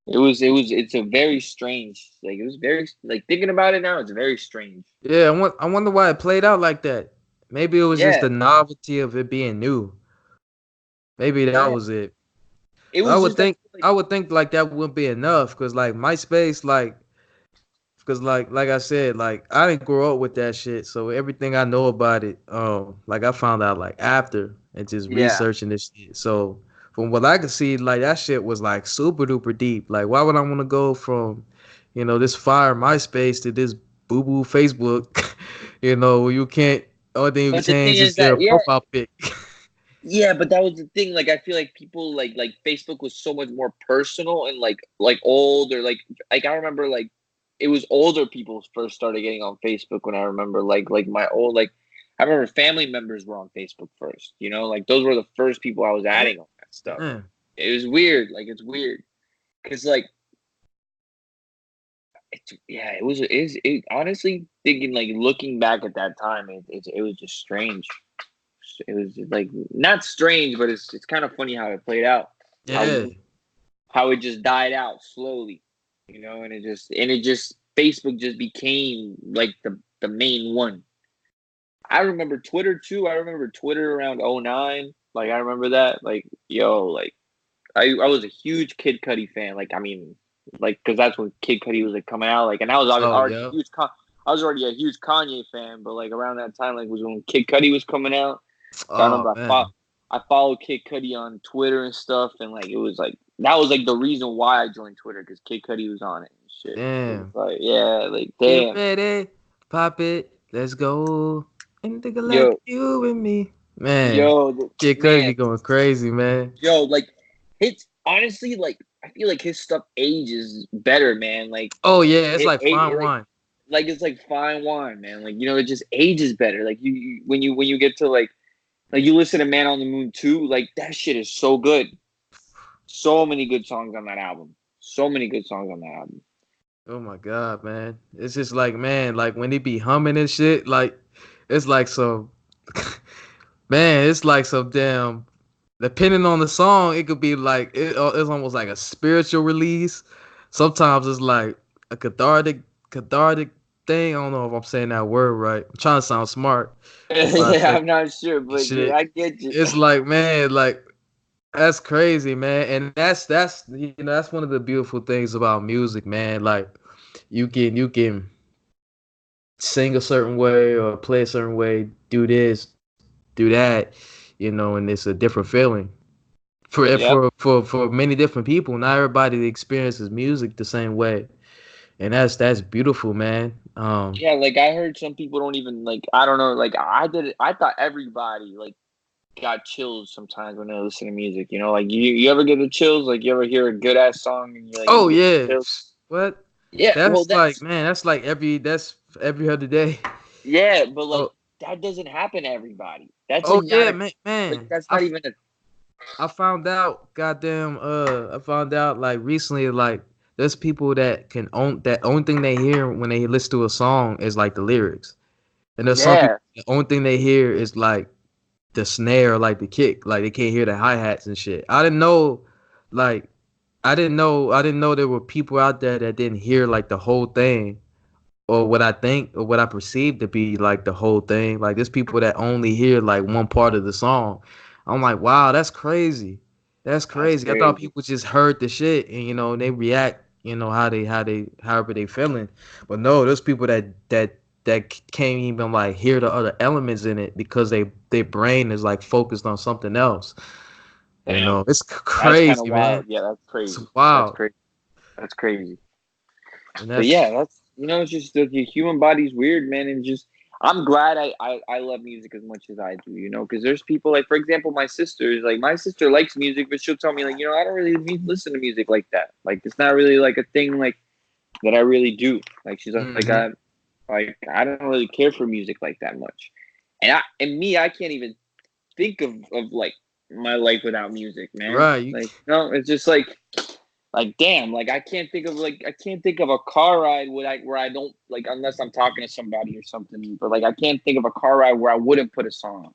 Speaker 2: It's a very strange, like it was very like thinking about it now, it's very strange.
Speaker 1: yeah. I wonder why it played out like that. Maybe it was just
Speaker 2: Yeah,
Speaker 1: the novelty of it being new. Maybe that
Speaker 2: yeah.
Speaker 1: was it.
Speaker 2: It
Speaker 1: I
Speaker 2: was
Speaker 1: would
Speaker 2: just like
Speaker 1: think I would think like that wouldn't be enough because like MySpace, like because like I said, like I didn't grow up with that shit, so everything I know about it, like I found out like after and just
Speaker 2: yeah.
Speaker 1: researching this shit. So from what I could see, like that shit was like super duper deep. Like why would I want to go from, this fire MySpace to this boo boo Facebook? You can't. Only thing you can
Speaker 2: But the thing
Speaker 1: change
Speaker 2: is
Speaker 1: is your
Speaker 2: that
Speaker 1: profile pic.
Speaker 2: yeah, but that was the thing. Like I feel like people like Facebook was so much more personal and like old or like I remember like it was older people first started getting on Facebook when I remember like my old like I remember family members were on Facebook first. Like those were the first people I was
Speaker 1: Yeah.
Speaker 2: adding on that stuff.
Speaker 1: Man.
Speaker 2: It was weird. Like it's weird because like yeah, it honestly thinking like looking back at that time, it was just strange. It was like not strange, but it's kind of funny how it played out. How
Speaker 1: Yeah.
Speaker 2: how it just died out slowly, and it just Facebook just became like the main one. I remember Twitter too. I remember Twitter around '09. Like I remember that. Like like I was a huge Kid Cudi fan. Like I mean, like because that's when Kid Cudi was like coming out. Like and I was
Speaker 1: Oh
Speaker 2: already a
Speaker 1: yeah.
Speaker 2: huge I was already a huge Kanye fan. But like around that time, like was when Kid Cudi was coming out. So I
Speaker 1: Oh
Speaker 2: remember
Speaker 1: man.
Speaker 2: I followed Kid Cudi on Twitter and stuff, and like it was like that was like the reason why I joined Twitter because Kid Cudi was on it and shit. It was
Speaker 1: Damn.
Speaker 2: like yeah, like
Speaker 1: Get
Speaker 2: damn,
Speaker 1: ready, pop it, let's go. Anything like
Speaker 2: yo,
Speaker 1: you and me. Man,
Speaker 2: Yo,
Speaker 1: Kid Cudi be
Speaker 2: man,
Speaker 1: going crazy, man.
Speaker 2: yo, like his honestly, like I feel like his stuff ages better, man. Like
Speaker 1: Oh yeah, it's
Speaker 2: it,
Speaker 1: like fine
Speaker 2: it
Speaker 1: wine.
Speaker 2: like it's like fine wine, man. Like it just ages better. Like when you get to like you listen to Man on the Moon 2, like that shit is so good. So many good songs on that album. So many good songs on that album.
Speaker 1: Oh my god, man. It's just like, man, like when he be humming and shit, like it's like some man, it's like some damn depending on the song, it could be like it's almost like a spiritual release. Sometimes it's like a cathartic thing. I don't know if I'm saying that word right. I'm trying to sound smart. When I
Speaker 2: Yeah,
Speaker 1: say
Speaker 2: I'm not sure, but dude,
Speaker 1: shit.
Speaker 2: I get you.
Speaker 1: It's like, man, like that's crazy, man. And that's that's one of the beautiful things about music, man. Like you can sing a certain way or play a certain way, do this, do that, and it's a different feeling
Speaker 2: Yep.
Speaker 1: for many different people. Not everybody experiences music the same way, and that's beautiful, man.
Speaker 2: Yeah, like I heard some people don't even like. I don't know. Like I did it. I thought everybody like got chills sometimes when they listen to music. You know, like you ever get the chills? Like you ever hear a good ass song and you
Speaker 1: Oh
Speaker 2: get the
Speaker 1: yeah,
Speaker 2: chills?
Speaker 1: what?
Speaker 2: Yeah. Well,
Speaker 1: That's like, man, that's every other day.
Speaker 2: yeah, but like
Speaker 1: Oh,
Speaker 2: that doesn't happen to everybody. That's like
Speaker 1: oh
Speaker 2: not
Speaker 1: yeah,
Speaker 2: a
Speaker 1: man,
Speaker 2: like
Speaker 1: man.
Speaker 2: that's not even a
Speaker 1: I found out, goddamn, I found out like recently, like there's people that can own that only thing they hear when they listen to a song is like the lyrics, and there's some people
Speaker 2: yeah.
Speaker 1: the only thing they hear is like the snare, like the kick, like they can't hear the hi hats and shit. I didn't know, like I didn't know there were people out there that didn't hear like the whole thing, or what I think or what I perceive to be like the whole thing. Like there's people that only hear like one part of the song. I'm like, wow, that's crazy. That's
Speaker 2: That's
Speaker 1: crazy. I thought
Speaker 2: crazy.
Speaker 1: people just heard the shit and they react, however they feeling. But no, there's people that can't even like hear the other elements in it because their brain is like focused on something else.
Speaker 2: Damn.
Speaker 1: It's
Speaker 2: That's kind of
Speaker 1: crazy, man.
Speaker 2: wild. Yeah, that's
Speaker 1: It's
Speaker 2: crazy. That's
Speaker 1: wild.
Speaker 2: crazy. That's crazy.
Speaker 1: And
Speaker 2: But
Speaker 1: that's
Speaker 2: yeah, that's it's just the human body's weird, man. And just I'm glad I love music as much as I do, because there's people like, for example, my sister is like, my sister likes music, but she'll tell me like, I don't really listen to music like that. Like it's not really like a thing like that I really do. Like she's like,
Speaker 1: hmm
Speaker 2: I don't really care for music like that much. I can't even think of like my life without music, man.
Speaker 1: right.
Speaker 2: Like no, it's just like damn, like I can't think of a car ride where I don't like unless I'm talking to somebody or something. But like I can't think of a car ride where I wouldn't put a song on.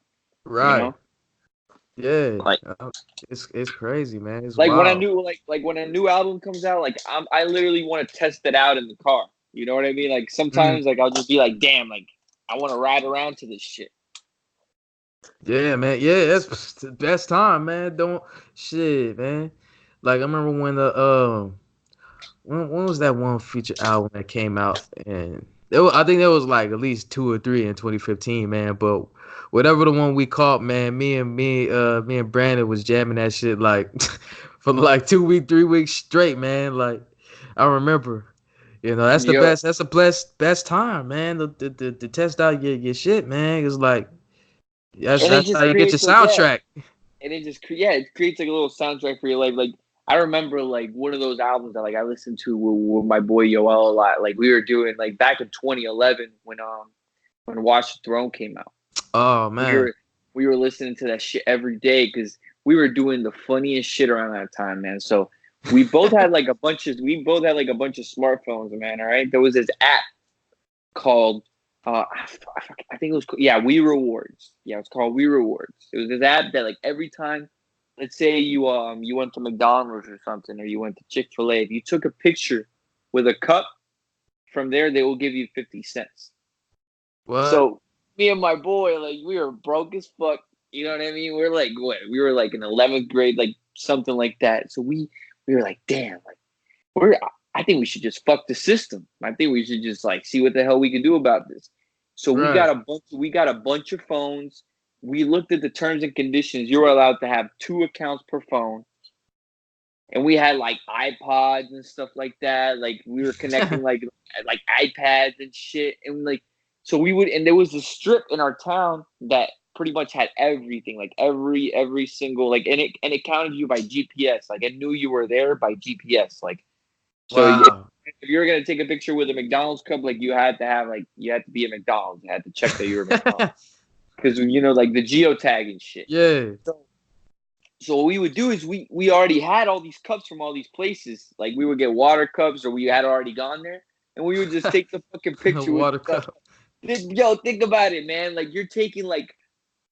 Speaker 2: You
Speaker 1: Right.
Speaker 2: know,
Speaker 1: Yeah,
Speaker 2: like
Speaker 1: it's crazy, man. It's
Speaker 2: like when a
Speaker 1: wild.
Speaker 2: new like when a new album comes out, like I literally want to test it out in the car. You know what I mean? Like
Speaker 1: Mm,
Speaker 2: sometimes like I'll just be like, damn, like I want to ride around to this shit.
Speaker 1: yeah, man. Yeah, that's the best time, man. Don't shit, man. Like I remember when when was that one feature album that came out, and I think there was like at least two or three in 2015, man. But whatever the one we caught, man, me and Brandon was jamming that shit like for like 2 weeks, 3 weeks straight, man. Like I remember. That's the
Speaker 2: Yo,
Speaker 1: best. That's the best time, man. To test out your shit, man. It's like
Speaker 2: and it
Speaker 1: that's how
Speaker 2: just
Speaker 1: you get your
Speaker 2: creates like yeah,
Speaker 1: soundtrack.
Speaker 2: and it creates like a little soundtrack for your life. Like I remember like one of those albums that like I listened to with my boy Yoel a lot. Like we were doing like back in 2011 when Watch the Throne came out.
Speaker 1: Oh
Speaker 2: We
Speaker 1: man,
Speaker 2: were we were listening to that shit every day because we were doing the funniest shit around that time, man. So we both had like a bunch of smartphones, man. All right, there was this app called I think it was yeah, We Rewards. Yeah, it's called We Rewards. It was this app that like every time, let's say you went to McDonald's or something, or you went to Chick-fil-A, if you took a picture with a cup, from there they will give you 50 cents.
Speaker 1: what?
Speaker 2: So me and my boy, like we were broke as fuck. You know what I mean? We're like what? We were like in 11th grade, like something like that. So we were like, damn, like we're I think we should just fuck the system. I think we should just like see what the hell we can do about this. So
Speaker 1: Right.
Speaker 2: we got a bunch of phones. We looked at the terms and conditions. You were allowed to have 2 accounts per phone. And we had like iPods and stuff like that. Like we were connecting like iPads and shit. And like so we would and there was a strip in our town that pretty much had everything, like every single like, and it counted you by GPS. Like it knew you were there by GPS. Like so,
Speaker 1: Wow.
Speaker 2: if you were gonna take a picture with a McDonald's cup, like you had to have like you had to be a McDonald's. You had to check that you were a McDonald's because like the geotag and shit.
Speaker 1: Yeah.
Speaker 2: So what we would do is we already had all these cups from all these places. Like we would get water cups, or we had already gone there, and we would just take the fucking picture with
Speaker 1: Water
Speaker 2: the cup.
Speaker 1: cup.
Speaker 2: Yo, think about it, man. Like you're taking like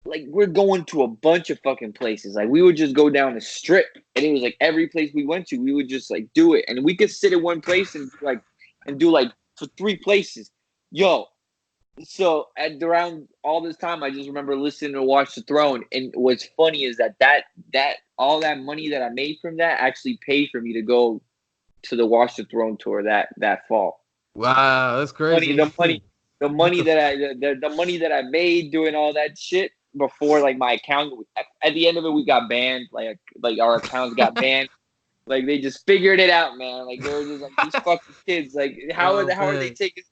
Speaker 2: we're going to a bunch of fucking places. Like we would just go down the strip, and it was like every place we went to, we would just like do it, and we could sit in one place and do like for 3 places. Yo, so at around all this time, I just remember listening to Watch the Throne, and what's funny is that all that money that I made from that actually paid for me to go to the Watch the Throne tour that fall.
Speaker 1: Wow, that's
Speaker 2: Money,
Speaker 1: crazy.
Speaker 2: the money, the
Speaker 1: What
Speaker 2: money
Speaker 1: the?
Speaker 2: that the money that I made doing all that shit before like my account. At the end of it, we got banned. Like our accounts got banned. Like they just figured it out, man. Like they were just like these fucking kids. Like
Speaker 1: Oh
Speaker 2: how are they
Speaker 1: man.
Speaker 2: taking?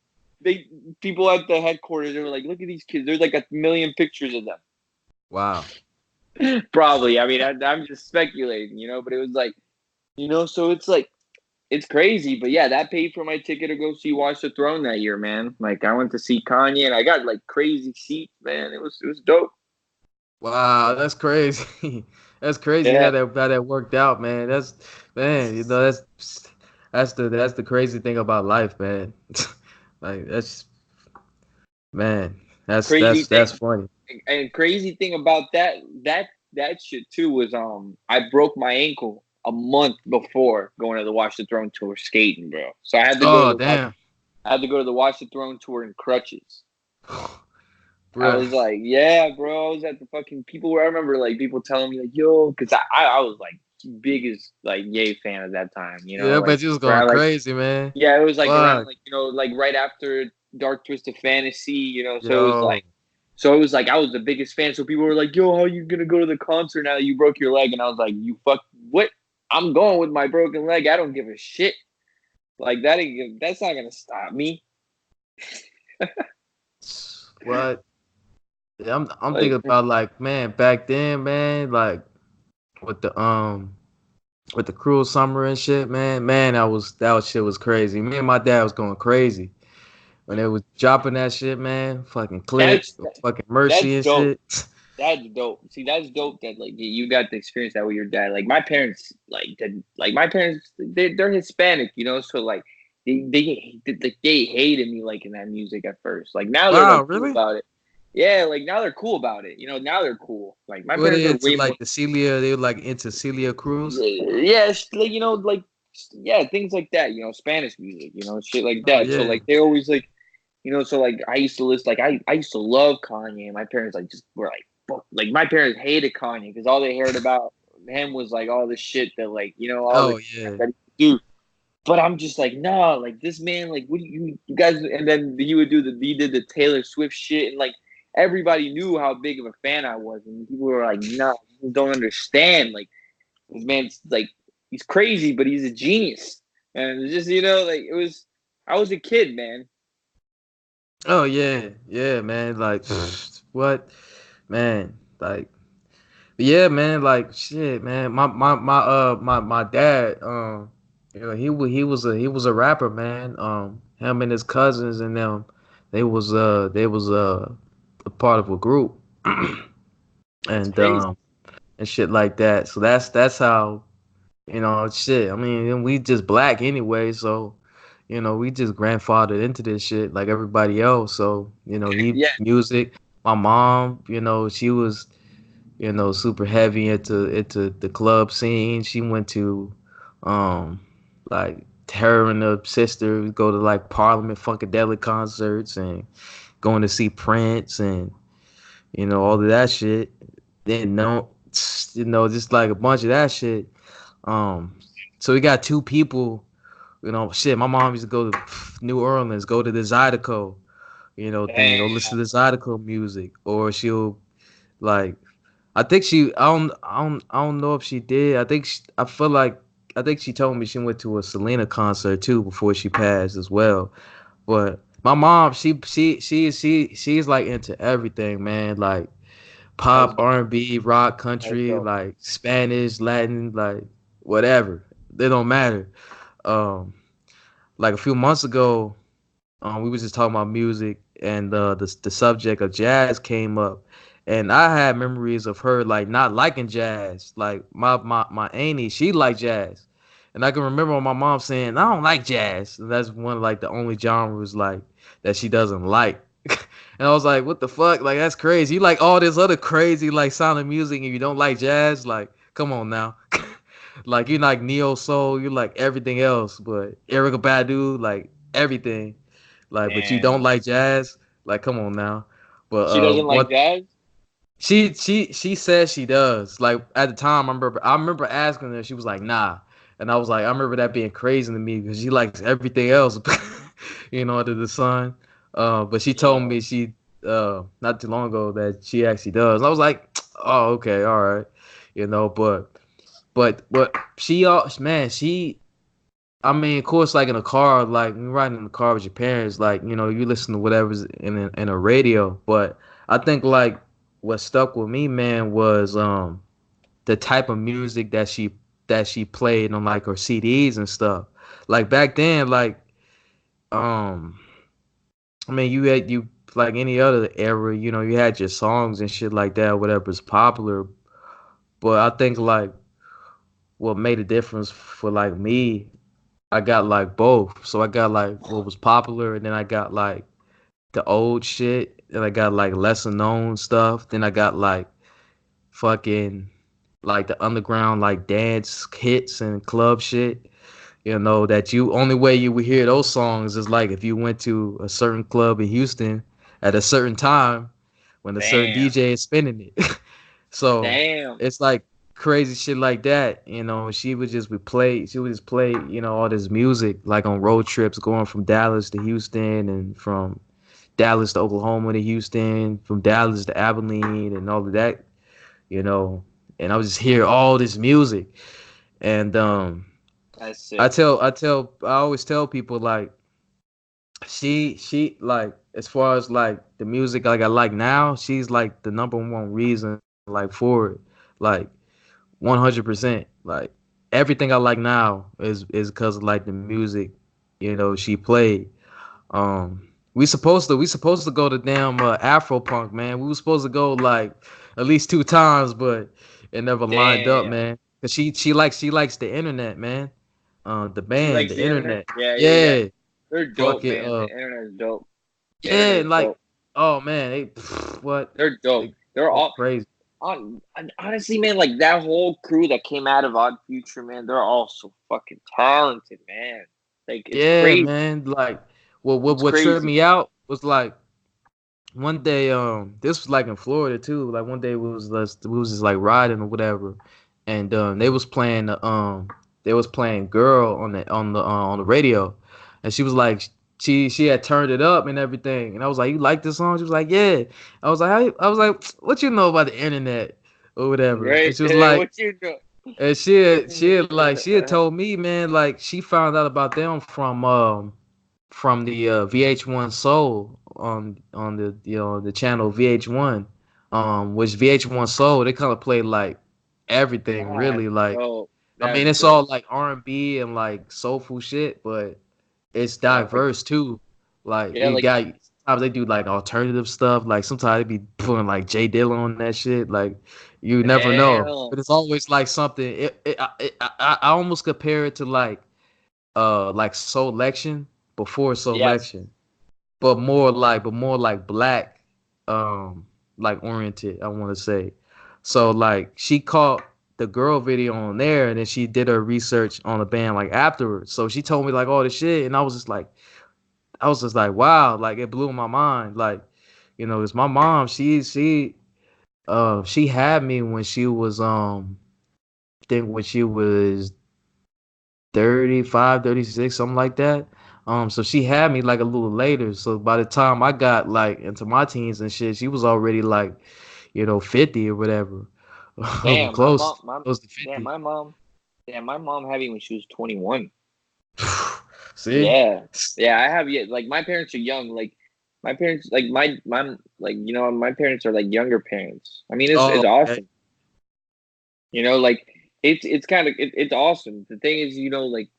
Speaker 2: They people at the headquarters. They were like, look at these kids. There's like a million pictures of
Speaker 1: Wow.
Speaker 2: them. Probably. I mean, I'm just speculating, but it was like, so it's like it's crazy. But yeah, that paid for my ticket to go see Watch the Throne that year, man. Like I went to see Kanye, and I got like crazy seats, man. It was dope.
Speaker 1: Wow, that's crazy. That's crazy
Speaker 2: Yeah,
Speaker 1: how that worked out, man. That's man, that's the crazy thing about life, man. Like that's man,
Speaker 2: crazy
Speaker 1: that's
Speaker 2: thing.
Speaker 1: funny.
Speaker 2: And crazy thing about that shit too was I broke my ankle a month before going to the Watch the Throne tour skating, bro. So
Speaker 1: Oh damn.
Speaker 2: I had to go to the Watch the Throne tour in crutches. I
Speaker 1: Bruh.
Speaker 2: was like, yeah, bro. I was at the fucking people where I remember like people telling me like, yo, because I was like biggest like Ye fan at that time,
Speaker 1: Yeah, I
Speaker 2: like
Speaker 1: bet you was going
Speaker 2: around like
Speaker 1: crazy, man.
Speaker 2: yeah, it was like around
Speaker 1: Fuck.
Speaker 2: like like right after Dark Twisted Fantasy, so it was
Speaker 1: Yo.
Speaker 2: like I was the biggest fan. So people were like, yo, how are you gonna go to the concert now that you broke your leg? And I was like, you fuck what? I'm going with my broken leg. I don't give a shit. Like that's not gonna stop me.
Speaker 1: What? Yeah, I'm
Speaker 2: Like
Speaker 1: thinking about like, man, back then, man, like with the cruel summer and shit, man. Man, that shit was crazy. Me and my dad was going crazy when they was dropping that shit, man. Fucking
Speaker 2: that's
Speaker 1: clips, fucking
Speaker 2: that's
Speaker 1: mercy and
Speaker 2: dope.
Speaker 1: shit.
Speaker 2: That's dope. See, that's dope that like you got to experience that with your dad. Like my parents, my parents, they're Hispanic, so like they hated me liking that music at first. Like now they're
Speaker 1: Wow,
Speaker 2: like cool
Speaker 1: really?
Speaker 2: about it. Yeah, like now they're cool about it. Now they're cool. Like my
Speaker 1: Were
Speaker 2: parents
Speaker 1: they
Speaker 2: are
Speaker 1: into
Speaker 2: way more.
Speaker 1: like the Celia? They were like into Celia Cruz.
Speaker 2: Yeah, like yeah, things like that. Spanish music. Shit like
Speaker 1: Oh
Speaker 2: that. So
Speaker 1: yeah.
Speaker 2: like they always like. So like I used to listen, like I used to love Kanye. My parents like just were like, fuck. Like my parents hated Kanye because all they heard about him was like all the shit that like all the
Speaker 1: Oh
Speaker 2: crap
Speaker 1: yeah.
Speaker 2: that he would do. But I'm just like, nah, like this man, like what do you guys? And then he did the Taylor Swift shit, and like everybody knew how big of a fan I was, and people were like, nah, you don't understand. Like this man's like he's crazy, but he's a genius, and it's just like it was. I was a kid, man.
Speaker 1: Oh yeah. Yeah, man. Like what? Man, like yeah, man, like shit, man. My dad, he was a rapper, man. Him and his cousins and them, they was a part of a group
Speaker 2: That's
Speaker 1: and
Speaker 2: crazy.
Speaker 1: and shit like that. So that's how, shit. I mean, and we just black anyway, so we just grandfathered into this shit like everybody else. So, he
Speaker 2: Yeah,
Speaker 1: music. My mom, she was super heavy into the club scene. She went to um like her and her sister would go to like Parliament Funkadelic concerts and going to see Prince and all of that shit. Then no, just like a bunch of that shit. Um, so we got two people. Shit. My mom used to go to New Orleans, go to the Zydeco, thing, go listen to the Zydeco music, or she'll like I think she. I don't know if she did. I feel like. I think she told me she went to a Selena concert too before she passed as well. But my mom, she's like into everything, man. Like
Speaker 2: That's
Speaker 1: pop, R&B, rock,
Speaker 2: that's
Speaker 1: country,
Speaker 2: dope.
Speaker 1: like Spanish, Latin, like whatever. They don't matter. Um, like a few months ago, we was just talking about music, and the subject of jazz came up, and I had memories of her like not liking jazz. Like my auntie, she liked jazz, and I can remember my mom saying, "I don't like jazz." And that's one of like the only genres like that she doesn't like. And I was like, "What the fuck? Like that's crazy. You like all this other crazy like sounding music, and you don't like jazz? Like, come on now." Like you like neo soul, you like everything else, but Erica Badu, like everything. Like, but you don't
Speaker 2: Damn.
Speaker 1: like jazz? Like, come on now. But
Speaker 2: She doesn't like
Speaker 1: what
Speaker 2: jazz.
Speaker 1: she says she does. Like at the time, I remember asking her. She was like, nah. And I was like, I remember that being crazy to me because she likes everything else, you know, under the sun. But she told
Speaker 2: Yeah.
Speaker 1: me she not too long ago that she actually does. And I was like, oh, okay, all right, you know. But she man, she I mean, of course, like in a car, like when you're riding in the car with your parents, like you know, you listen to whatever's in a radio. But I think like what stuck with me, man, was the type of music that she played on like her CDs and stuff. Like back then, like um, I mean, you like any other era, you know, you had your songs and shit like that, whatever's popular. But I think like what made a difference for like me, I got like both. So I got like what was popular, and then I got like the old shit, and I got like lesser known stuff. Then I got like fucking like the underground like dance hits and club shit. You know that you only way you would hear those songs is like if you went to a certain club in Houston at a certain time when a certain
Speaker 2: Damn.
Speaker 1: DJ is spinning it. So
Speaker 2: Damn.
Speaker 1: it's like crazy shit like that, you know. She would just play, you know, all this music like on road trips going from Dallas to Houston and from Dallas to Oklahoma to Houston, from Dallas to Abilene and all of that, you know. And I would just hear all this music. And
Speaker 2: That's
Speaker 1: I
Speaker 2: sick.
Speaker 1: tell I tell I always tell people like she like as far as like the music like I like now, she's like the number one reason like for it. Like 100%. Like everything I like now is because of like the music, you know, she played. We supposed to go to damn Afro Punk, man. We were supposed to go like at least 2 times, but it never lined up,
Speaker 2: Damn.
Speaker 1: man. Cause she likes the internet, man. The
Speaker 2: She
Speaker 1: band,
Speaker 2: likes
Speaker 1: the
Speaker 2: the internet.
Speaker 1: internet.
Speaker 2: Yeah, yeah, yeah.
Speaker 1: Yeah,
Speaker 2: They're
Speaker 1: fuck
Speaker 2: dope,
Speaker 1: it.
Speaker 2: man. The internet is dope. The
Speaker 1: Yeah,
Speaker 2: internet
Speaker 1: and
Speaker 2: is
Speaker 1: like,
Speaker 2: dope.
Speaker 1: oh man, they what
Speaker 2: They're dope.
Speaker 1: they
Speaker 2: They're
Speaker 1: go
Speaker 2: all
Speaker 1: crazy.
Speaker 2: honestly, man. Like that whole crew that came out of Odd Future, man. They're all so fucking talented, man. Like it's
Speaker 1: Yeah,
Speaker 2: crazy.
Speaker 1: man. Like, what
Speaker 2: It's
Speaker 1: what tripped
Speaker 2: crazy.
Speaker 1: me out was like one day, this was like in Florida too. Like one day we was just like riding or whatever, and they was playing "Girl" on the radio, and she was like she had turned it up and everything, and I was like, "You like this song?" She was like, "Yeah." I was like, "What you know about the internet or whatever?" And
Speaker 2: Right?
Speaker 1: she was like,
Speaker 2: What you know?
Speaker 1: and she had told me, man, like she found out about them from the VH1 Soul on the the channel VH1, which VH1 Soul they kind of play like everything
Speaker 2: That's
Speaker 1: really. Like
Speaker 2: dope.
Speaker 1: I
Speaker 2: That's
Speaker 1: mean, it's
Speaker 2: dope.
Speaker 1: all like R&B and like soulful shit, but it's
Speaker 2: Yeah, like
Speaker 1: diverse too. Like
Speaker 2: yeah,
Speaker 1: you
Speaker 2: like
Speaker 1: got sometimes they do like alternative stuff. Like sometimes they be putting like Jay Dilla on that shit. Like you never know,
Speaker 2: damn.
Speaker 1: but it's always like something. I almost compare it to like Selection before
Speaker 2: Yes.
Speaker 1: Selection, but more like black like oriented, I want to say. So like she caught the girl video on there, and then she did her research on the band like afterwards. So she told me like all the shit, and I was just like wow, like it blew my mind. Like it's my mom. She had me when she was I think when she was 35, 36, something like that. So she had me like a little later. So by the time I got like into my teens and shit, she was already like, 50 or whatever. Or
Speaker 2: Damn, my
Speaker 1: close,
Speaker 2: mom, my
Speaker 1: close to
Speaker 2: damn,
Speaker 1: 50.
Speaker 2: my mom, damn, my mom had me when she was 21.
Speaker 1: See?
Speaker 2: Yeah, yeah, I have. Yeah, like my parents are young. Like My parents, like my like my parents are like younger parents. I mean, it's
Speaker 1: Oh, okay.
Speaker 2: awesome. Like it's kind of it's awesome. The thing is, like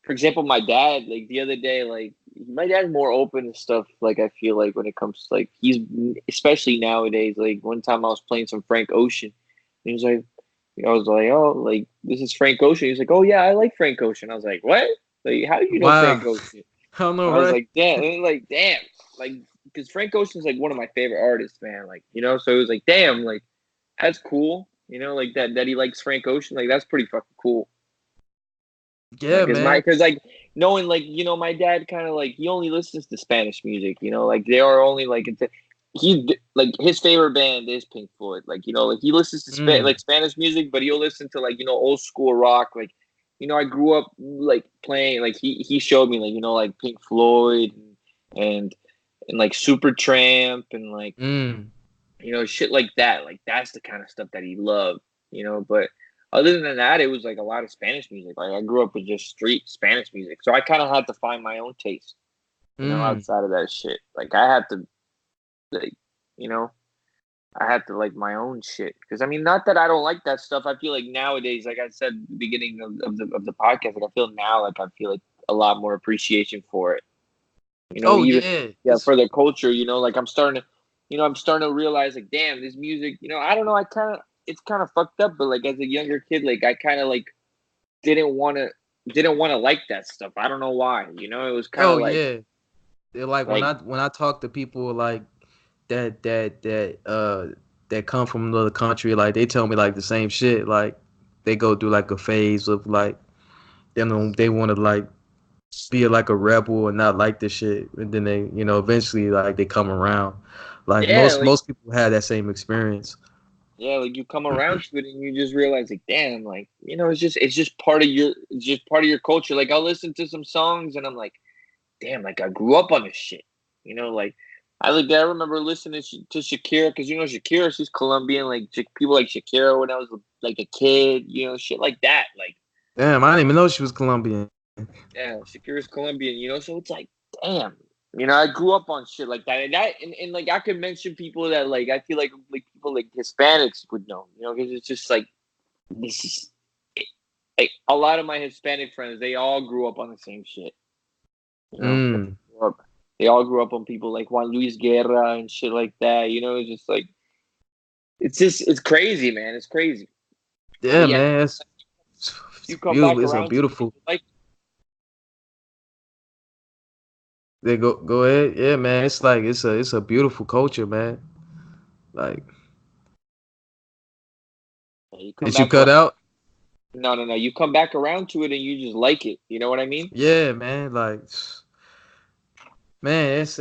Speaker 2: for example, my dad, like the other day, like my dad's more open to stuff. Like I feel like when it comes to like he's especially nowadays. Like one time I was playing some Frank Ocean, and he was like, I was like, oh, like this is Frank Ocean. He's like, oh yeah, I like Frank Ocean. I was like, what? Like how do you know
Speaker 1: Wow.
Speaker 2: Frank Ocean?
Speaker 1: I don't know,
Speaker 2: I was
Speaker 1: right?
Speaker 2: like, damn, and like damn, like because Frank Ocean's like one of my favorite artists, man. Like so it was like, damn, like that's cool. Like that he likes Frank Ocean. Like that's pretty fucking cool.
Speaker 1: Yeah,
Speaker 2: Like,
Speaker 1: man.
Speaker 2: cause like knowing like my dad kind of like he only listens to Spanish music. Like they are only like he like his favorite band is Pink Floyd. Like like he listens to
Speaker 1: Mm,
Speaker 2: like Spanish music, but he'll listen to like old school rock. Like I grew up like playing like he showed me like like Pink Floyd and and like Supertramp and like
Speaker 1: mm.
Speaker 2: shit like that. Like that's the kind of stuff that he loved. But other than that, it was like a lot of Spanish music. Like I grew up with just street Spanish music, so I kind of had to find my own taste.
Speaker 1: Mm.
Speaker 2: Outside of that shit, like I had to like, you know, I had to like my own shit. Because I mean, not that I don't like that stuff. I feel like nowadays, like I said at the beginning of the podcast, like I feel now like I feel like a lot more appreciation for it.
Speaker 1: Oh
Speaker 2: Even
Speaker 1: yeah.
Speaker 2: yeah for the culture. Like I'm starting to realize like, damn, this music. I don't know. I kind of it's kind of fucked up, but like as a younger kid, like I kind of like didn't want to didn't want to like that stuff. I don't know why. It was kind
Speaker 1: Oh
Speaker 2: of
Speaker 1: yeah. They're like
Speaker 2: like
Speaker 1: when I talk to people like that come from another country, like they tell me like the same shit. Like they go through like a phase of like they want to like be like a rebel and not like this shit, and then they eventually like they come around. Like
Speaker 2: yeah,
Speaker 1: most people have that same experience.
Speaker 2: like you come around to it and you just realize like, damn, like it's just part of your culture. Like I'll listen to some songs and I'm like, damn, like I grew up on this shit. Like I remember listening to Shakira because Shakira, she's Colombian. Like people like Shakira when I was like a kid. Shit like that. Like
Speaker 1: Damn, I didn't even know she was Colombian.
Speaker 2: yeah, Shakira's Colombian. So it's like damn. I grew up on shit like that, and like I could mention people that like I feel like people like Hispanics would know, because it's just like this is like a lot of my Hispanic friends, they all grew up on the same shit. Like,
Speaker 1: Mm.
Speaker 2: they all grew up on people like Juan Luis Guerra and shit like that. It's just like it's crazy, man. It's crazy. But
Speaker 1: Yeah,
Speaker 2: yeah,
Speaker 1: man, it's
Speaker 2: you come
Speaker 1: beautiful.
Speaker 2: back
Speaker 1: It's a
Speaker 2: around to it,
Speaker 1: beautiful.
Speaker 2: like
Speaker 1: They go ahead. Yeah, man. It's like it's a beautiful culture, man. Like,
Speaker 2: you come
Speaker 1: did you
Speaker 2: back
Speaker 1: cut
Speaker 2: around.
Speaker 1: out?
Speaker 2: No, no, no. You come back around to it and you just like it. You know what I mean?
Speaker 1: Yeah, man. Like, man, it's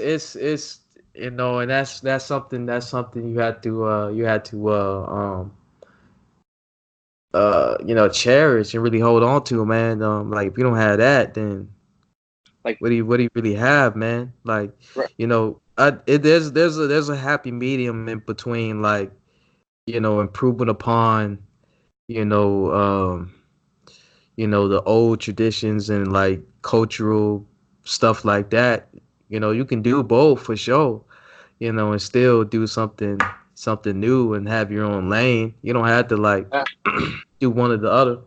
Speaker 1: and that's something you had to cherish and really hold on to, man. Like if you don't have that, then
Speaker 2: Like,
Speaker 1: what do you really have, man? Like,
Speaker 2: right,
Speaker 1: there's a happy medium in between, like improving upon you know um the old traditions and like cultural stuff like that. You can do both for sure. And still do something new and have your own lane. You don't have to like
Speaker 2: uh,
Speaker 1: do one or the other.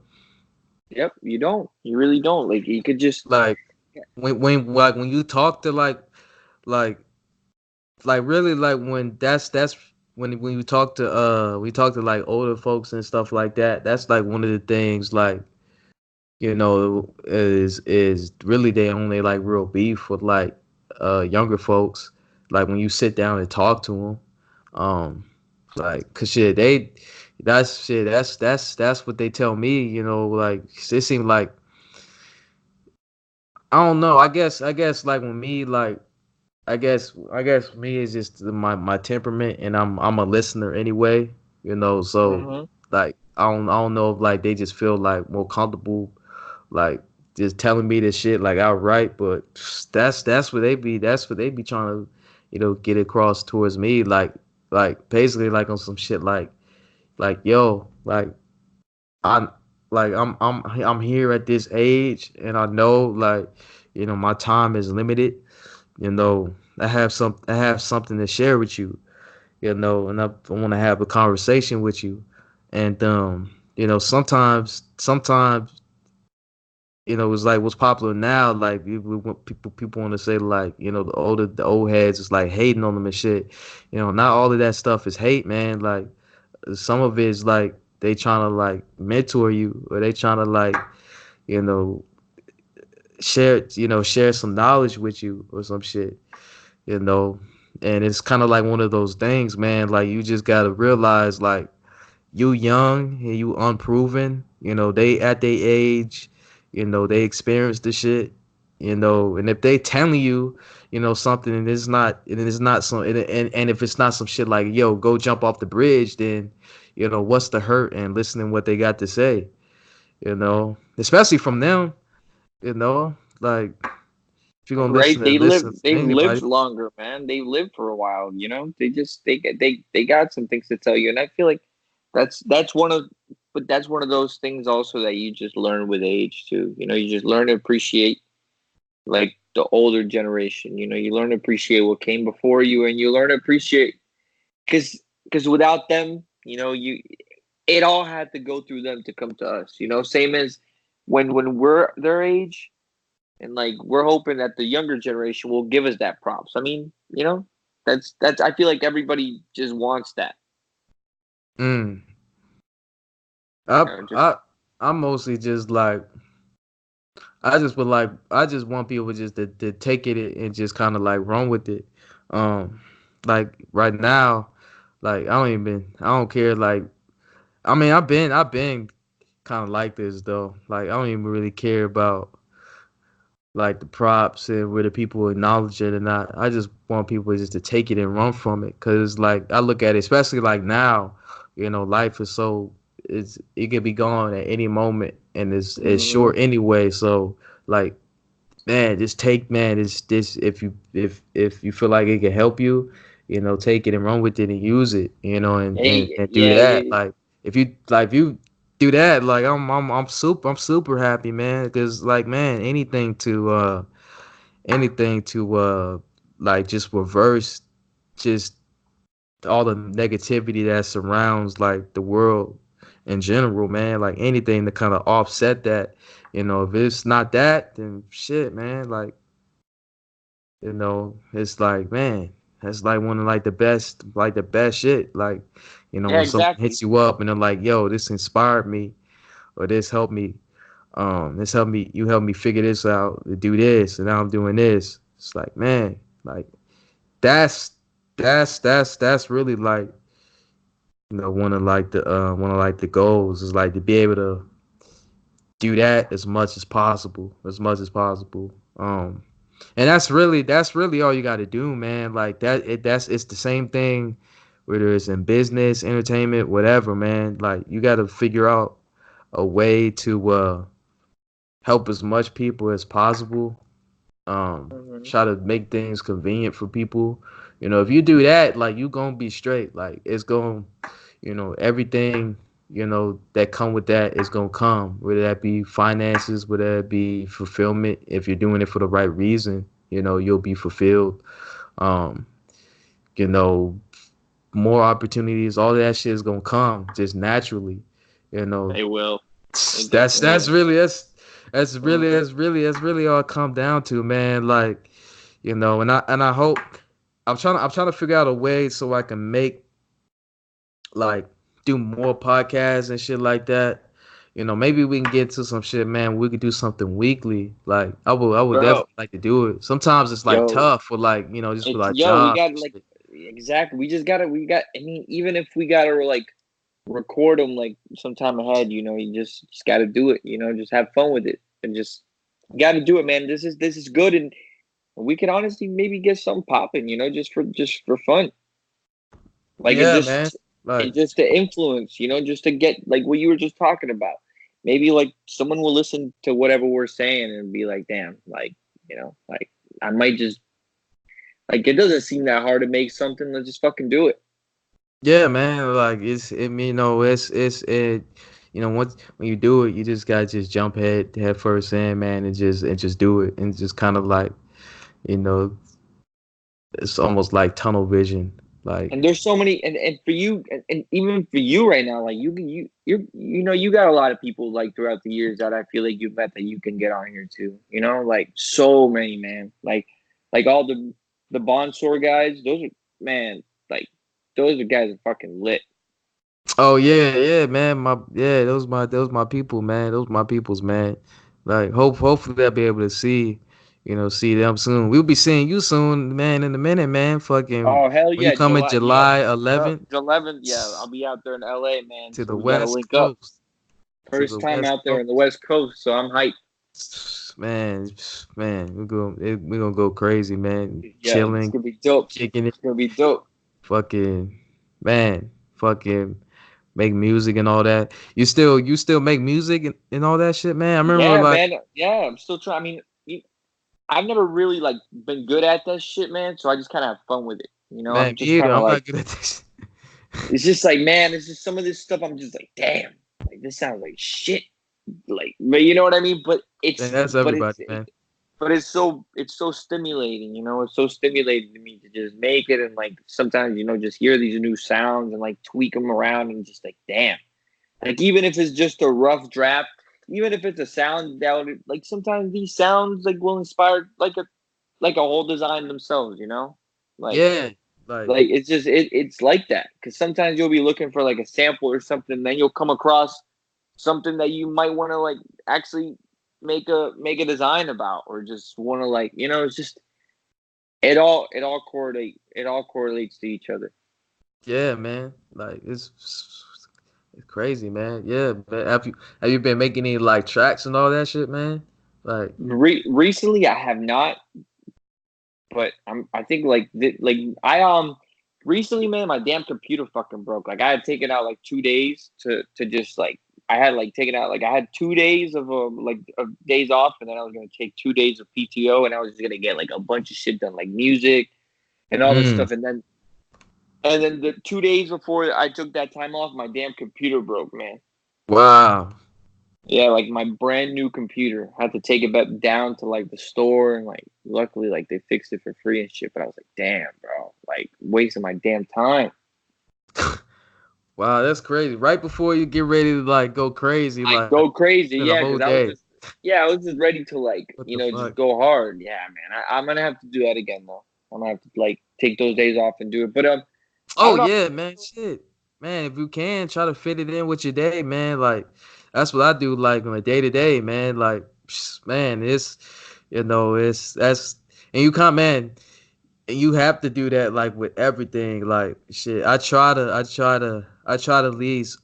Speaker 2: yep. You don't. You really don't. Like, you could just.
Speaker 1: Like when you talk to like really like when that's when you talk to we talk to like older folks and stuff like that. That's like one of the things like is really they only like real beef with like younger folks. Like when you sit down and talk to them, like cause shit that's what they tell me. Like it seemed like I don't know. I guess like when me like I guess me is just my temperament, and I'm a listener anyway. So
Speaker 2: Mhm.
Speaker 1: like I don't know if like they just feel like more comfortable like just telling me this shit like outright, but that's what they be trying to get across towards me like basically like on some shit like yo I'm I'm here at this age, and I know like my time is limited, you know I have something to share with you, and I want to have a conversation with you. And sometimes it's like what's popular now. Like people want to say like the old heads is like hating on them and shit. Not all of that stuff is hate, man. Like some of it is like they trying to like mentor you, or they trying to like you know share some knowledge with you or some shit. you know and it's kind of like one of those things, man. Like you just gotta realize like you young and you unproven. They at their age. They experience the shit. And if they telling you, something, and it's not some, and if it's not some shit like, yo, go jump off the bridge, then what's the hurt and listening what they got to say. Especially from them. Like if you're gonna
Speaker 2: Right?
Speaker 1: listen from
Speaker 2: They've lived
Speaker 1: anybody.
Speaker 2: longer, man. They've lived for a while, you know. They got some things to tell you, and I feel like that's one of, but that's one of those things also that you just learn with age too. You know, you just learn to appreciate like the older generation. You know, you learn to appreciate what came before you, and you learn to appreciate because without them, you know, you it all had to go through them to come to us. You know, same as when we're their age, and like we're hoping that the younger generation will give us that props. I mean, you know, that's. I feel like everybody just wants that.
Speaker 1: mm,
Speaker 2: You
Speaker 1: I
Speaker 2: know, just
Speaker 1: I I'm mostly just like I just want people just to take it and just kind of like run with it. Um, like right now, like I don't care. Like I mean, I've been kind of like this though. Like I don't even really care about like the props and whether people acknowledge it or not. I just want people just to take it and run from it. Cause like I look at it, especially like now, life is so it could be gone at any moment, and it's
Speaker 2: mhm.
Speaker 1: short anyway. So like man, just take man, this if you feel like it can help you, take it and run with it and use it,
Speaker 2: Hey,
Speaker 1: and do
Speaker 2: yeah,
Speaker 1: that.
Speaker 2: yeah.
Speaker 1: Like if you do that, like I'm super happy, man. Because like man, anything to like just reverse just all the negativity that surrounds like the world in general, man. Like anything to kind of offset that. If it's not that, then shit, man. It's like, man, that's like one of like the best shit. Like,
Speaker 2: Yeah,
Speaker 1: when someone
Speaker 2: exactly.
Speaker 1: hits you up and they're like, yo, this inspired me, or this helped me, you helped me figure this out to do this, and now I'm doing this. It's like, man, like that's that's really like, one of like the goals is like to be able to do that as much as possible. And that's really all you got to do, man. Like it's the same thing, whether it's in business, entertainment, whatever, man. Like you got to figure out a way to help as much people as possible.
Speaker 2: Hmm.
Speaker 1: Try to make things convenient for people. If you do that, like you gonna be straight. Like it's gonna, everything, that come with that is gonna come. Whether that be finances, whether that be fulfillment. If you're doing it for the right reason, you'll be fulfilled. Um, you know, more opportunities, all that shit is gonna come just naturally. You know,
Speaker 2: They will. They
Speaker 1: that's
Speaker 2: definitely
Speaker 1: that's
Speaker 2: will.
Speaker 1: really that's really
Speaker 2: Hmm.
Speaker 1: that's really all it come down to, man. Like, and I hope I'm trying to figure out a way so I can make like do more podcasts and shit like that. Maybe we can get to some shit, man. We could do something weekly. Like I would
Speaker 2: Bro,
Speaker 1: definitely like to do it. Sometimes it's like
Speaker 2: yo,
Speaker 1: tough for like, just for
Speaker 2: it's
Speaker 1: like
Speaker 2: yo. We
Speaker 1: jobs
Speaker 2: got
Speaker 1: and
Speaker 2: like
Speaker 1: shit.
Speaker 2: exactly. We just gotta. We got. I mean, even if we gotta like record them like sometime ahead, you know, you just gotta do it. You know, just have fun with it and just got to do it, man. This is good, and we can honestly maybe get some popping. You know, just for fun, like
Speaker 1: Yeah, man. Like
Speaker 2: and just to influence. You know, just to get like what you were just talking about. Maybe like someone will listen to whatever we're saying and be like, damn, like you know, like I might just like it doesn't seem that hard to make something. Let's just fucking do it.
Speaker 1: yeah, man. Like once when you do it, you just gotta just jump head first in, man, and just do it, and just kind of like, you know, it's almost like tunnel vision. Like,
Speaker 2: And there's so many, and for you, and even for you right now, like you got a lot of people like throughout the years that I feel like you've met that you can get on here too. You know, like so many, man. Like all the Bond Store guys, those are man, like those are guys are fucking lit.
Speaker 1: oh yeah, yeah, man. Those my people, man. Those my peoples, man. Like hopefully I'll be able to see them soon. We'll be seeing you soon, man, in a minute, man. Fucking
Speaker 2: Oh hell
Speaker 1: when you
Speaker 2: yeah,
Speaker 1: come in
Speaker 2: July, yeah,
Speaker 1: July
Speaker 2: yep,
Speaker 1: 11th
Speaker 2: 11th, yeah, I'll be out there in LA, man.
Speaker 1: to
Speaker 2: So
Speaker 1: the
Speaker 2: we gotta
Speaker 1: West
Speaker 2: link up.
Speaker 1: Coast. To the
Speaker 2: First time
Speaker 1: West
Speaker 2: out there in the
Speaker 1: Coast.
Speaker 2: West Coast, so I'm hyped.
Speaker 1: Man, man, we gonna go crazy, man.
Speaker 2: Yeah, it's
Speaker 1: Chilling,
Speaker 2: gonna be dope.
Speaker 1: kicking it,
Speaker 2: It's gonna be dope.
Speaker 1: fucking man, fucking make music and all that. You still make music and all that shit, man. I remember
Speaker 2: Yeah,
Speaker 1: like
Speaker 2: man. Yeah, I'm still trying. I mean, I've never really like been good at that shit, man. So I just kind of have fun with it. You know,
Speaker 1: man,
Speaker 2: I'm
Speaker 1: me
Speaker 2: just
Speaker 1: either.
Speaker 2: kind of
Speaker 1: I'm
Speaker 2: like,
Speaker 1: not good at this.
Speaker 2: it's just like, man, it's just some of this stuff. I'm just like, damn, like this sounds like shit. Like, but you know what I mean?
Speaker 1: Man, that's everybody,
Speaker 2: It's
Speaker 1: man.
Speaker 2: but it's so stimulating. You know, it's so stimulating to me to just make it and like sometimes just hear these new sounds and like tweak them around and just like, damn. Like even if it's just a rough draft, even if it's a sound that would like sometimes these sounds like will inspire like a whole design themselves, you know? Like
Speaker 1: Yeah, like
Speaker 2: like it's like that because sometimes you'll be looking for like a sample or something, then you'll come across something that you might want to like actually make a design about or just want to like it's just it all correlates to each other.
Speaker 1: yeah, man. Like it's crazy, man. Yeah, man. Have you been making any like tracks and all that shit, man? Like,
Speaker 2: Recently, I have not, but I think like I recently, man, my damn computer fucking broke. Like I had taken out like 2 days to just like I had like taken out like I had 2 days of days off, and then I was gonna take 2 days of PTO, and I was just gonna get like a bunch of shit done, like music and all this
Speaker 1: mm,
Speaker 2: stuff, and then the 2 days before I took that time off, my damn computer broke, man.
Speaker 1: wow.
Speaker 2: Yeah, like my brand new computer. I had to take it back down to like the store and like luckily like they fixed it for free and shit. But I was like, damn, bro, like wasting my damn time.
Speaker 1: Wow, that's crazy. Right before you get ready to like go crazy,
Speaker 2: I
Speaker 1: like
Speaker 2: go crazy,
Speaker 1: in a
Speaker 2: yeah,
Speaker 1: whole
Speaker 2: because I was
Speaker 1: day.
Speaker 2: just ready to like
Speaker 1: What the
Speaker 2: just
Speaker 1: fuck?
Speaker 2: go hard. Yeah, man. I'm gonna have to do that again though. I'm gonna have to like take those days off and do it. But I
Speaker 1: Oh
Speaker 2: don't know.
Speaker 1: yeah, man. Shit, man. If you can try to fit it in with your day, man. Like that's what I do. Like on a day to day, man. Like man, it's that's and you come man, and you have to do that like with everything. Like shit, I try to at least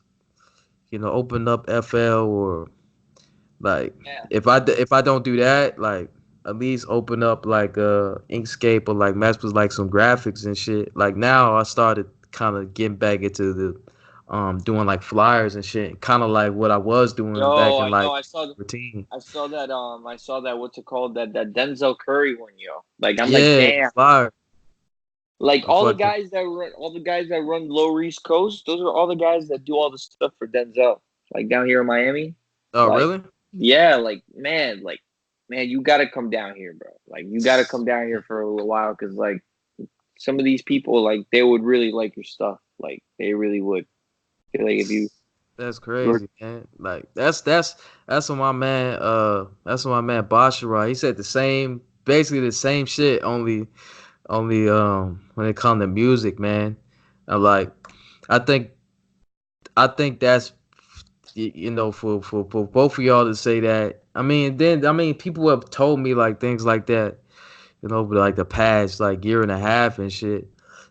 Speaker 1: open up FL or like
Speaker 2: Yeah.
Speaker 1: if I don't do that, like at least open up like Inkscape or like mess with like some graphics and shit. Like now I started kind of getting back into the doing like flyers and shit, kind of like what I was doing back
Speaker 2: Yo,
Speaker 1: in
Speaker 2: I know.
Speaker 1: like 14.
Speaker 2: I saw that. What's it called? That Denzel Curry one, yo. Like I'm like,
Speaker 1: Yeah, the
Speaker 2: damn.
Speaker 1: flyer.
Speaker 2: Like
Speaker 1: The fucking
Speaker 2: all the guys that run Lower East Coast, those are all the guys that do all the stuff for Denzel. Like down here in Miami.
Speaker 1: Oh
Speaker 2: Like,
Speaker 1: really?
Speaker 2: yeah, like man, you gotta come down here, bro. Like you gotta come down here for a little while because like some of these people, like they would really like your stuff. Like they really would. Like if you
Speaker 1: That's
Speaker 2: were
Speaker 1: crazy, man. Like that's what my man Bashara. He said the same basically the same shit only when it comes to music, man. I'm like I think that's for both of y'all to say that. I mean people have told me like things like that, over like the past like year and a half and shit.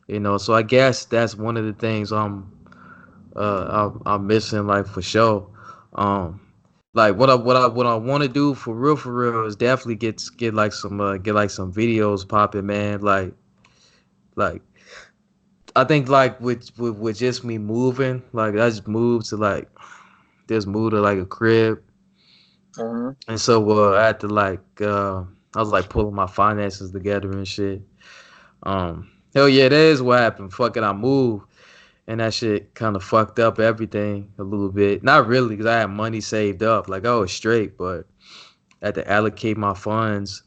Speaker 1: So I guess that's one of the things I'm missing like for sure. Um like what I want to do for real is definitely get like some videos popping, man. Like I think like with just me moving, like I just moved to like a crib,
Speaker 2: uh
Speaker 1: and so I had to I was like pulling my finances together and shit. Hell yeah, that is what happened. Fucking I moved, and that shit kind of fucked up everything a little bit. Not really, because I had money saved up, like I was straight, but I had to allocate my funds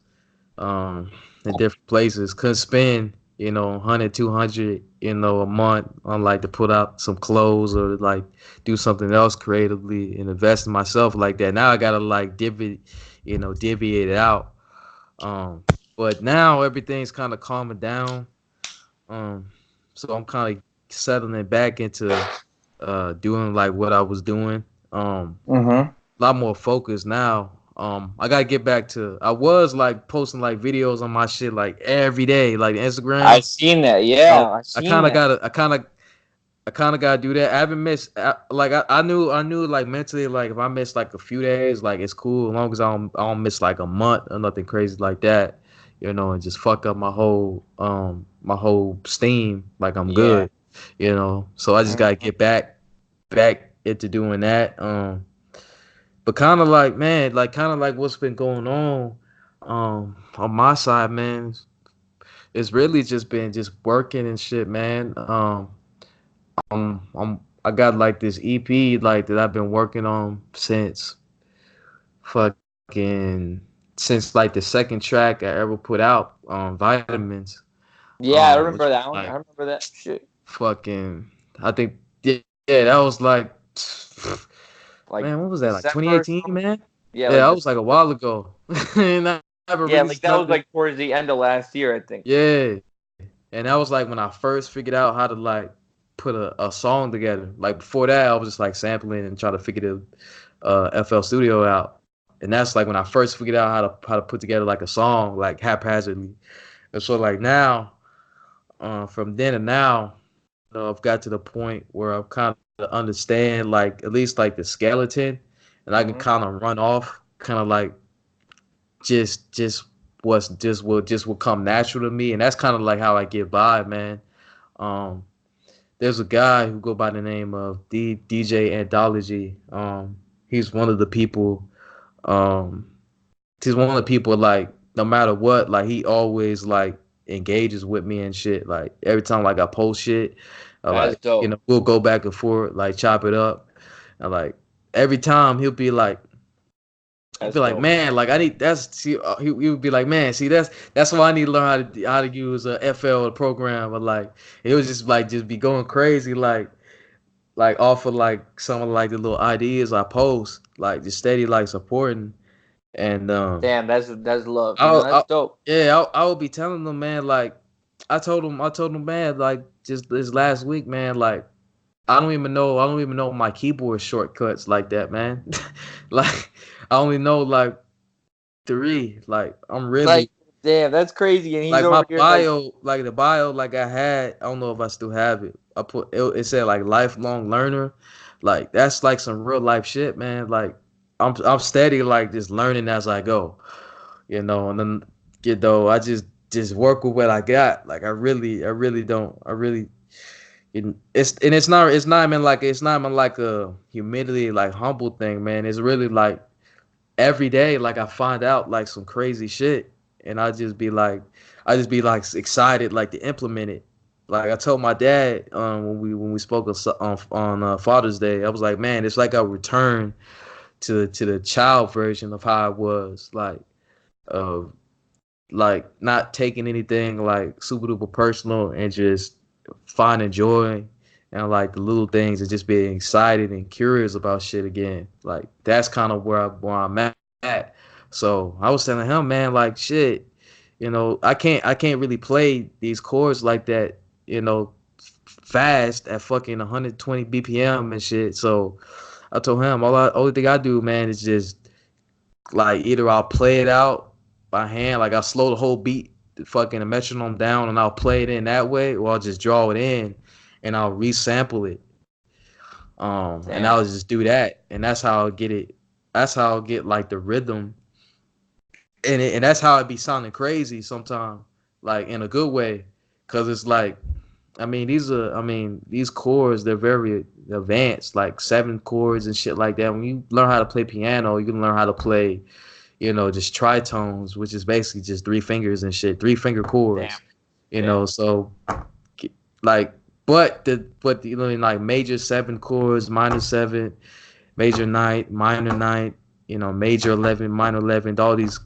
Speaker 1: in different places. Couldn't spend. 100, 200, a month on like to put out some clothes or like do something else creatively and invest in myself like that. Now I gotta like divvy it out. Um, but now everything's kind of calming down. Um, so I'm kind of settling back into doing like what I was doing.
Speaker 2: Mm-hmm.
Speaker 1: A lot more focused now. I gotta get back to. I was like posting like videos on my shit like every day, like
Speaker 2: I
Speaker 1: Instagram.
Speaker 2: seen that. Yeah,
Speaker 1: So
Speaker 2: I
Speaker 1: I
Speaker 2: seen
Speaker 1: kind of
Speaker 2: that.
Speaker 1: gotta. I kind of gotta do that. I haven't missed. Like I knew like mentally like if I miss like a few days, like it's cool as long as I don't miss like a month or nothing crazy like that, and just fuck up my whole steam. Like I'm
Speaker 2: Yeah.
Speaker 1: good. So I just gotta
Speaker 2: Mm-hmm.
Speaker 1: get back into doing that. But kind of like, man, like kind of like what's been going on my side, man. It's really just been just working and shit, man. I got like this EP like that I've been working on fucking since like the second track I ever put out, Vitamins,
Speaker 2: Yeah, I
Speaker 1: which
Speaker 2: remember
Speaker 1: was
Speaker 2: that one. I
Speaker 1: like
Speaker 2: remember that shit.
Speaker 1: fucking, I think, yeah, that was like,
Speaker 2: Like
Speaker 1: man, what was that, like
Speaker 2: December or
Speaker 1: 2018,
Speaker 2: something.
Speaker 1: man?
Speaker 2: Yeah,
Speaker 1: Yeah,
Speaker 2: like
Speaker 1: that was like a
Speaker 2: December.
Speaker 1: while ago. And I never
Speaker 2: Yeah,
Speaker 1: released
Speaker 2: like that was
Speaker 1: nothing.
Speaker 2: like towards the end of last year, I think.
Speaker 1: Yeah, and that was like when I first figured out how to like put a song together. Like before that, I was just like sampling and trying to figure the FL Studio out. And that's like when I first figured out how to put together like a song like haphazardly. And so like now, from then to now, I've got to the point where I've kind of understand like at least like the skeleton, and I can
Speaker 2: Mm-hmm.
Speaker 1: kind of run off, kind of like just what come natural to me, and that's kind of like how I get by, man. Um, there's a guy who go by the name of DJ Anthology. He's one of the people. Um, he's one of the people like no matter what, like he always like engages with me and shit. Like every time like I post shit,
Speaker 2: That's
Speaker 1: like
Speaker 2: dope.
Speaker 1: we'll go back and forth, like chop it up, and like every time he'll be
Speaker 2: That's
Speaker 1: like,
Speaker 2: dope.
Speaker 1: man, like I need that's see, he would be like, man, see that's why I need to learn how to use a FL program, but like it was just be going crazy, like off of like some of like the little ideas I post, like just steady like supporting, and
Speaker 2: Damn, that's love. You know,
Speaker 1: I
Speaker 2: that's dope.
Speaker 1: yeah, I would be telling them, man, like I told him, man, like just this last week, man, like I don't even know my keyboard shortcuts like that, man. Like I only know like three. Like I'm really
Speaker 2: Like, damn, that's crazy. And he's
Speaker 1: like my
Speaker 2: over here like,
Speaker 1: bio, like the bio, like I had. I don't know if I still have it. It said like lifelong learner. Like that's like some real life shit, man. Like I'm steady, like just learning as I go. And then I just work with what I got. Like I really don't. It's not even like a humility like humble thing, man. It's really like every day like I find out like some crazy shit, and I just be like excited like to implement it. Like I told my dad when we spoke on Father's Day, I was like, man, it's like a return to the child version of how I was, uh like not taking anything like super duper personal and just finding joy and like the little things and just being excited and curious about shit again. Like that's kind of where I'm at. So I was telling him, man, like shit, I can't really play these chords like that, you know, fast at fucking 120 BPM and shit. So I told him only thing I do, man, is just like either I'll play it out by hand, like I'll slow the whole beat, the fucking metronome down, and I'll play it in that way, or I'll just draw it in and I'll resample it. And I'll
Speaker 2: damn,
Speaker 1: just do that, and that's how I'll get it. That's how I'll get like the rhythm, and that's how it be sounding crazy sometimes, like in a good way, cause it's like, these chords, they're very advanced, like 7 chords and shit like that. When you learn how to play piano, you can learn how to play just tritones, which is basically just 3 fingers and shit, 3 finger
Speaker 2: damn,
Speaker 1: chords,
Speaker 2: damn,
Speaker 1: so like, but like major 7 chords, minor 7, major ninth, minor ninth, major 11, minor 11, all these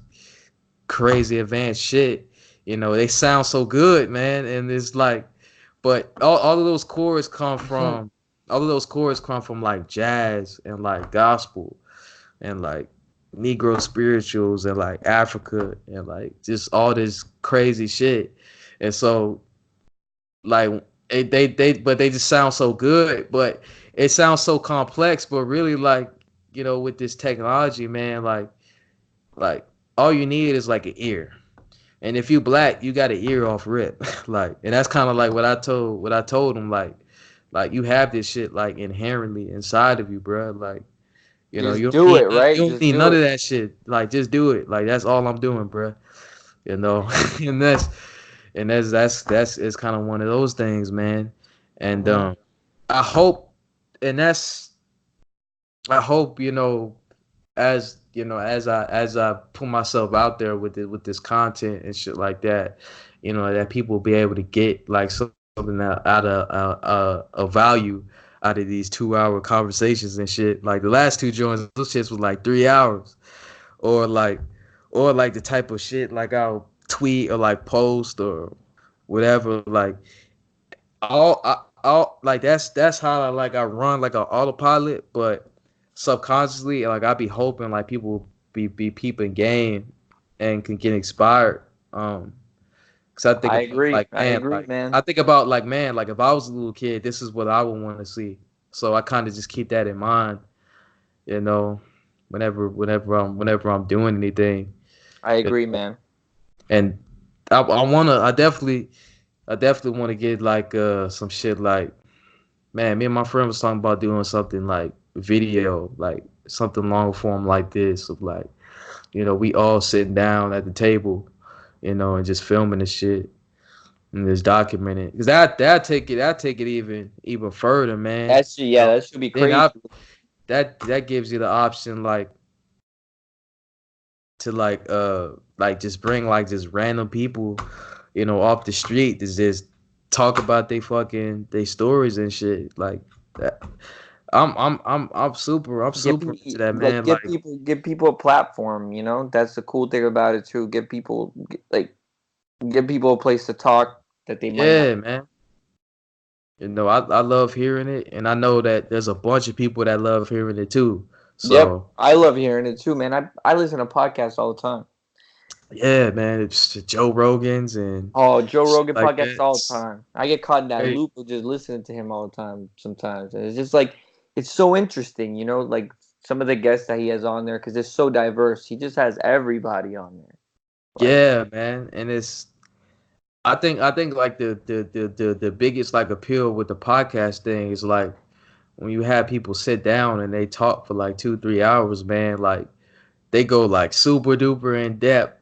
Speaker 1: crazy advanced shit, they sound so good, man. And it's like, but all of those chords come from, all of those chords come from like jazz and like gospel and like Negro spirituals and like Africa and like just all this crazy shit. And so like but they just sound so good, but it sounds so complex. But really, like, with this technology, man, like all you need is like an ear. And if you black, you got an ear off rip. Like, and that's kind of like what I told him, like you have this shit like inherently inside of you, bro. Like,
Speaker 2: Just
Speaker 1: you don't
Speaker 2: do
Speaker 1: need
Speaker 2: it, right?
Speaker 1: you don't
Speaker 2: Just
Speaker 1: need
Speaker 2: do
Speaker 1: none of
Speaker 2: it.
Speaker 1: that shit. Like, just do it. Like, that's all I'm doing, bro. You know, and that's it's kind of one of those things, man. And
Speaker 2: Hmm.
Speaker 1: I hope, and I hope, as I put myself out there with this content and shit like that, that people will be able to get like something out of a value out of these 2 hour conversations and shit. Like the last two joints, those shits was like 3 hours, or like the type of shit like I'll tweet or like post or whatever. Like all like that's how I run like an autopilot, but subconsciously like I be hoping like people be peeping game and can get inspired. Cause I think
Speaker 2: I
Speaker 1: about
Speaker 2: agree.
Speaker 1: like,
Speaker 2: I
Speaker 1: man,
Speaker 2: agree,
Speaker 1: like
Speaker 2: man.
Speaker 1: I think about like, man, like if I was a little kid, this is what I would want to see. So I kind of just keep that in mind, you know, whenever I'm doing anything.
Speaker 2: I agree, man.
Speaker 1: And I definitely want to get like some shit like, man, me and my friend was talking about doing something like video, like something long form like this of like, we all sitting down at the table, and just filming the shit and just documenting. Cause that take it even further, man.
Speaker 2: Yeah, that should be
Speaker 1: Then
Speaker 2: crazy.
Speaker 1: that gives you the option like to like just bring like just random people, off the street to just talk about they stories and shit like that. I'm super into that,
Speaker 2: Like
Speaker 1: man. Like,
Speaker 2: give people a platform. You know, that's the cool thing about it too. Give people a place to talk that they might not.
Speaker 1: yeah, man. I love hearing it, and I know that there's a bunch of people that love hearing it too.
Speaker 2: Yep,
Speaker 1: So
Speaker 2: I love hearing it too, man. I listen to podcasts all the time.
Speaker 1: yeah, man, it's Joe Rogan's and
Speaker 2: Oh, Joe
Speaker 1: shit
Speaker 2: Rogan
Speaker 1: like
Speaker 2: podcasts
Speaker 1: that.
Speaker 2: all the time. I get caught in that
Speaker 1: Hey,
Speaker 2: loop of just listening to him all the time sometimes. And it's just like, it's so interesting, you know, like some of the guests that he has on there because it's so diverse. He just has everybody on there. Like,
Speaker 1: yeah, man, and I think like the biggest like appeal with the podcast thing is like when you have people sit down and they talk for like 2-3 hours, man. Like they go like super duper in depth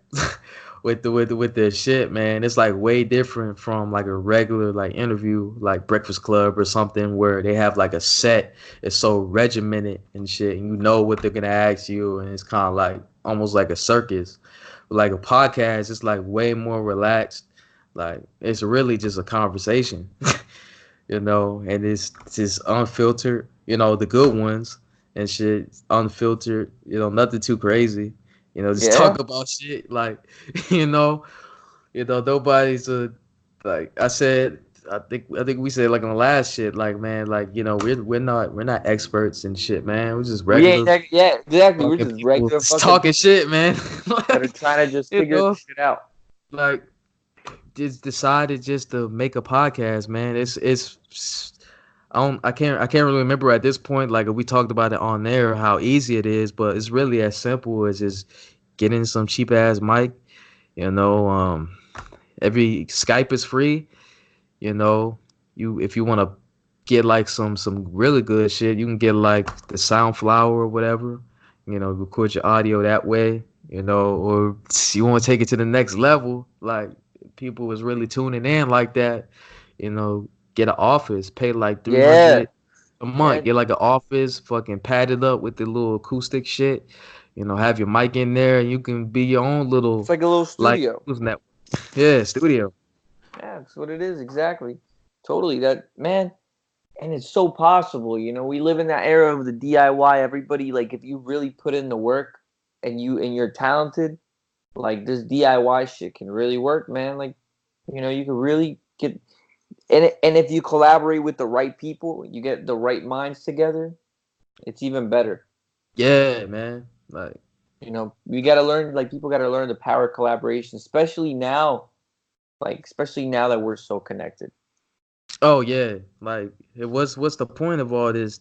Speaker 1: with the shit, man. It's like way different from like a regular like interview, like Breakfast Club or something, where they have like a set. It's so regimented and shit, and you know what they're gonna ask you, and it's kind of like almost like a circus. But like a podcast, it's like way more relaxed. Like it's really just a conversation, and it's just unfiltered, the good ones and shit, unfiltered, nothing too crazy, just
Speaker 2: yeah,
Speaker 1: talk about shit, like, you know, nobody's like I said, I think we said like in the last shit, like, man, like, we're not experts and shit, man. We're just
Speaker 2: we ain't
Speaker 1: regular
Speaker 2: yeah, exactly. We're
Speaker 1: fucking
Speaker 2: just
Speaker 1: people
Speaker 2: regular
Speaker 1: just
Speaker 2: fucking
Speaker 1: talking
Speaker 2: people
Speaker 1: shit, man.
Speaker 2: that are
Speaker 1: Like,
Speaker 2: trying to just
Speaker 1: you
Speaker 2: figure
Speaker 1: know,
Speaker 2: this shit out.
Speaker 1: like just decided just to make a podcast, man. It's I can't really remember at this point, like if we talked about it on there, how easy it is, but it's really as simple as just getting some cheap ass mic, you know, every Skype is free, you know. If you want to get like some really good shit, you can get like the Soundflower or whatever, record your audio that way, or you want to take it to the next level, like people was really tuning in like that, get an office, pay like
Speaker 2: Yeah,
Speaker 1: 300 a
Speaker 2: yeah.
Speaker 1: month, get like an office, fucking padded up with the little acoustic shit, have your mic in there, and you can be your own
Speaker 2: It's
Speaker 1: little
Speaker 2: like a little
Speaker 1: like
Speaker 2: studio.
Speaker 1: news network. Yeah, studio.
Speaker 2: Yeah, that's what it is, exactly. Totally. That man, and it's so possible, you know. We live in that era of the DIY. Everybody, like, if you really put in the work and you're talented,
Speaker 3: like this DIY shit can really work, man. Like, you can really get, and if you collaborate with the right people, you get the right minds together, it's even better.
Speaker 1: Yeah, man. Like,
Speaker 3: We got to learn, like, people got to learn the power of collaboration, especially now that we're so connected.
Speaker 1: oh yeah, like what's the point of all this,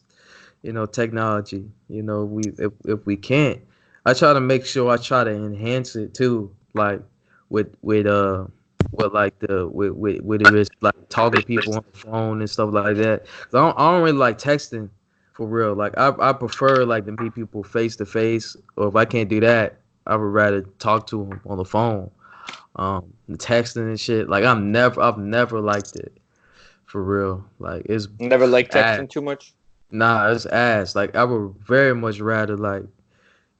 Speaker 1: technology? If we can't, I try to make sure I try to enhance it too, like with like with it is like talking to people on the phone and stuff like that. 'Cause I don't really like texting for real. Like I prefer like to meet people face to face, or if I can't do that, I would rather talk to them on the phone. Texting and shit. Like I've never liked it for real. Like it's
Speaker 3: Never like
Speaker 1: ass.
Speaker 3: texting too much.
Speaker 1: Nah, it's ass. Like I would very much rather like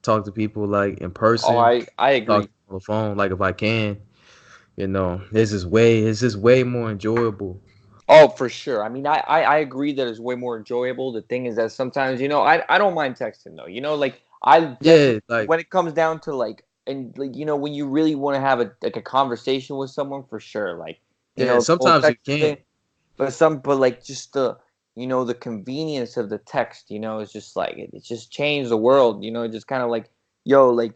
Speaker 1: talk to people like in
Speaker 3: Oh,
Speaker 1: person,
Speaker 3: I
Speaker 1: talk
Speaker 3: agree.
Speaker 1: on the phone. Like if I can, this is way more enjoyable.
Speaker 3: Oh, for sure. I mean, I agree that it's way more enjoyable. The thing is that sometimes, I don't mind texting though. Like I definitely,
Speaker 1: Yeah, like
Speaker 3: when it comes down to like, and like, when you really want to have a conversation with someone, for sure. Like,
Speaker 1: yeah.
Speaker 3: the whole
Speaker 1: Sometimes you
Speaker 3: text
Speaker 1: can't.
Speaker 3: thing, but like just the convenience of the text, it's just like it's just changed the world. It just kind of like, yo, like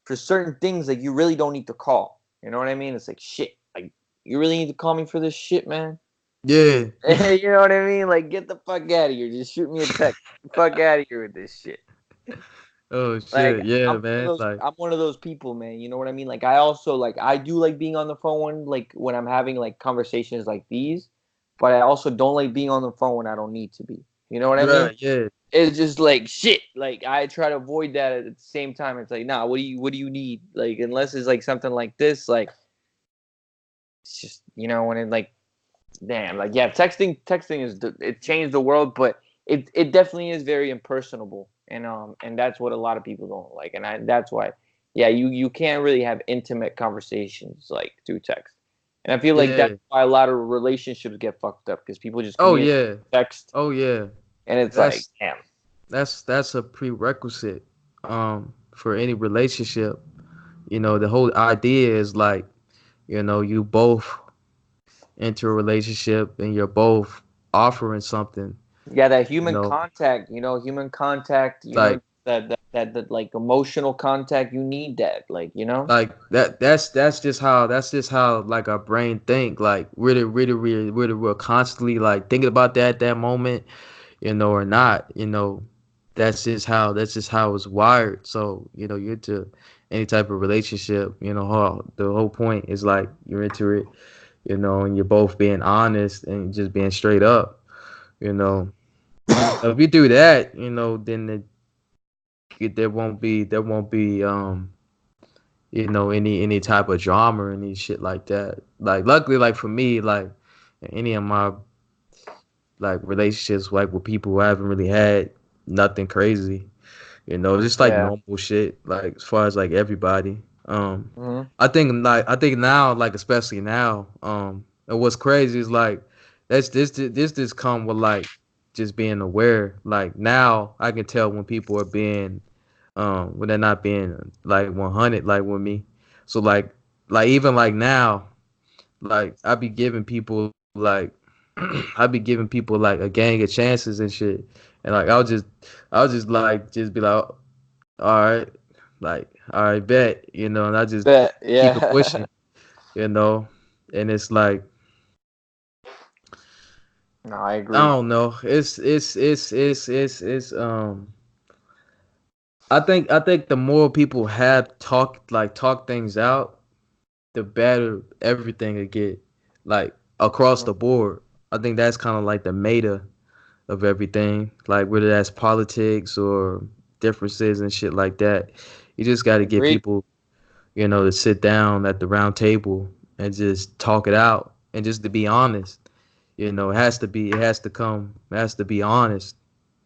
Speaker 3: for certain things, like you really don't need to call. You know what I mean? It's like shit. Like you really need to call me for this shit, man.
Speaker 1: Yeah.
Speaker 3: You know what I mean? Like, get the fuck out of here. Just shoot me a text. Get the fuck out of here with this shit.
Speaker 1: Oh
Speaker 3: Like,
Speaker 1: shit. Yeah, man. Like
Speaker 3: I'm one of those people, man. You know what I mean? Like, I also like I do like being on the phone, like when I'm having like conversations like these, but I also don't like being on the phone when I don't need to be. You know what I mean?
Speaker 1: right. Yeah.
Speaker 3: It's just like shit. Like I try to avoid that at the same time. It's like, nah, what do you need? Like, unless it's like something like this, like it's just when it like damn, like yeah, texting it changed the world, but it definitely is very impersonable, and that's what a lot of people don't like, and that's why, yeah, you can't really have intimate conversations like through text, and I feel like that's
Speaker 1: Yeah.
Speaker 3: why a lot of relationships get fucked up because people just
Speaker 1: Oh
Speaker 3: communicate
Speaker 1: yeah.
Speaker 3: text,
Speaker 1: Oh yeah.
Speaker 3: and it's like
Speaker 1: That's
Speaker 3: damn,
Speaker 1: that's a prerequisite for any relationship. The whole idea is like, you both enter a relationship and you're both offering something,
Speaker 3: yeah, that
Speaker 1: you
Speaker 3: human
Speaker 1: know,
Speaker 3: contact, human contact,
Speaker 1: like
Speaker 3: that like emotional contact, you need that, like
Speaker 1: that's just how like our brain think. Like we're constantly like thinking about that at that moment, or not, that's just how it's wired. So, you're into any type of relationship, the whole point is like you're into it, and you're both being honest and just being straight up, you know. If you do that, then there won't be any type of drama or any shit like that. Like luckily, like for me, like any of my like relationships like with people who haven't really had nothing crazy, just like
Speaker 3: yeah.
Speaker 1: normal shit, like as far as like everybody.
Speaker 3: Hmm.
Speaker 1: I think now, like especially now, and what's crazy is like this just come with like just being aware. Like now I can tell when people are being when they're not being like 100 like with me. So like even like now, like I be giving people like I be giving people like a gang of chances and shit. And like I'll just like just be like, all right, like all right, bet, and I just
Speaker 3: But
Speaker 1: keep it
Speaker 3: yeah.
Speaker 1: pushing, you know, and it's like
Speaker 3: No, I
Speaker 1: I
Speaker 3: agree.
Speaker 1: don't know, I think the more people have talk things out, the better everything will get, like across
Speaker 3: Mhm.
Speaker 1: the board. I think that's kind of like the meta of everything, like whether that's politics or differences and shit like that. You just got to get
Speaker 3: Agreed.
Speaker 1: people, to sit down at the round table and just talk it out and just to be honest. It has to be honest.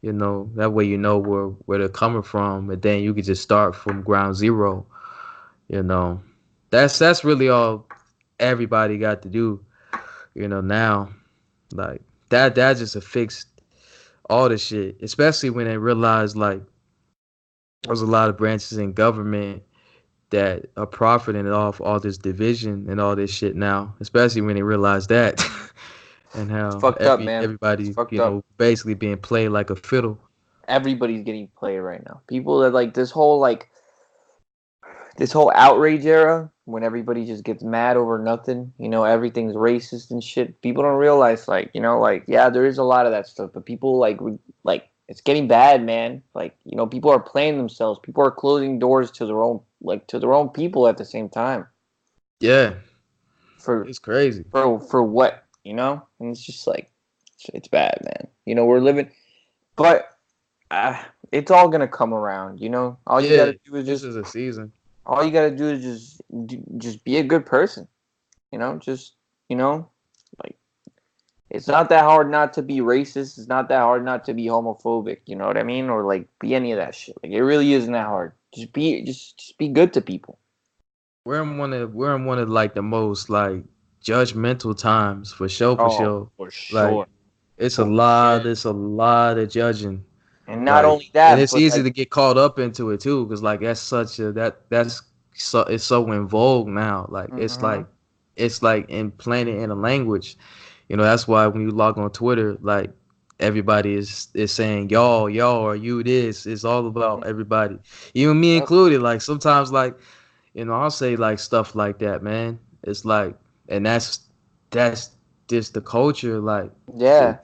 Speaker 1: That way where they're coming from, and then you can just start from ground zero. You know, that's really all everybody got to do. Now, like that just affects all the shit, especially when they realize like there's a lot of branches in government that are profiting off all this division and all this shit now, especially when they realize that and
Speaker 3: It's
Speaker 1: how
Speaker 3: fucked up, man. It's
Speaker 1: everybody,
Speaker 3: fucked up.
Speaker 1: basically being played like a fiddle.
Speaker 3: Everybody's getting played right now. People that like this whole outrage era when everybody just gets mad over nothing, everything's racist and shit. People don't realize, like, yeah, there is a lot of that stuff, but people like it's getting bad, man. Like, people are playing themselves. People are closing doors to their own people at the same time.
Speaker 1: Yeah,
Speaker 3: For
Speaker 1: it's crazy.
Speaker 3: for what, And it's just like it's bad, man. We're living, but it's all gonna come around. All you
Speaker 1: Yeah,
Speaker 3: gotta do is
Speaker 1: this
Speaker 3: just
Speaker 1: is a season.
Speaker 3: all you gotta do is just be a good person. Just like it's not that hard not to be racist. It's not that hard not to be homophobic. You know what I mean? Or like be any of that shit. Like it really isn't that hard. Just be good to people.
Speaker 1: We're in one of like the most like judgmental times for sure, for
Speaker 3: Oh,
Speaker 1: sure.
Speaker 3: for
Speaker 1: Like
Speaker 3: sure.
Speaker 1: it's a
Speaker 3: Oh,
Speaker 1: lot,
Speaker 3: yeah.
Speaker 1: it's a lot of judging.
Speaker 3: And not
Speaker 1: Like,
Speaker 3: only
Speaker 1: and
Speaker 3: that,
Speaker 1: it's
Speaker 3: but
Speaker 1: easy
Speaker 3: like
Speaker 1: to get caught up into it too, because like that's so it's so in vogue now. Like
Speaker 3: hmm
Speaker 1: it's like implanted in a language. That's why when you log on Twitter, like everybody is saying y'all or you this. It's all about everybody, even me
Speaker 3: yep.
Speaker 1: included. Like sometimes, like I'll say like stuff like that, man. It's like, and that's just the culture. Like
Speaker 3: Yeah.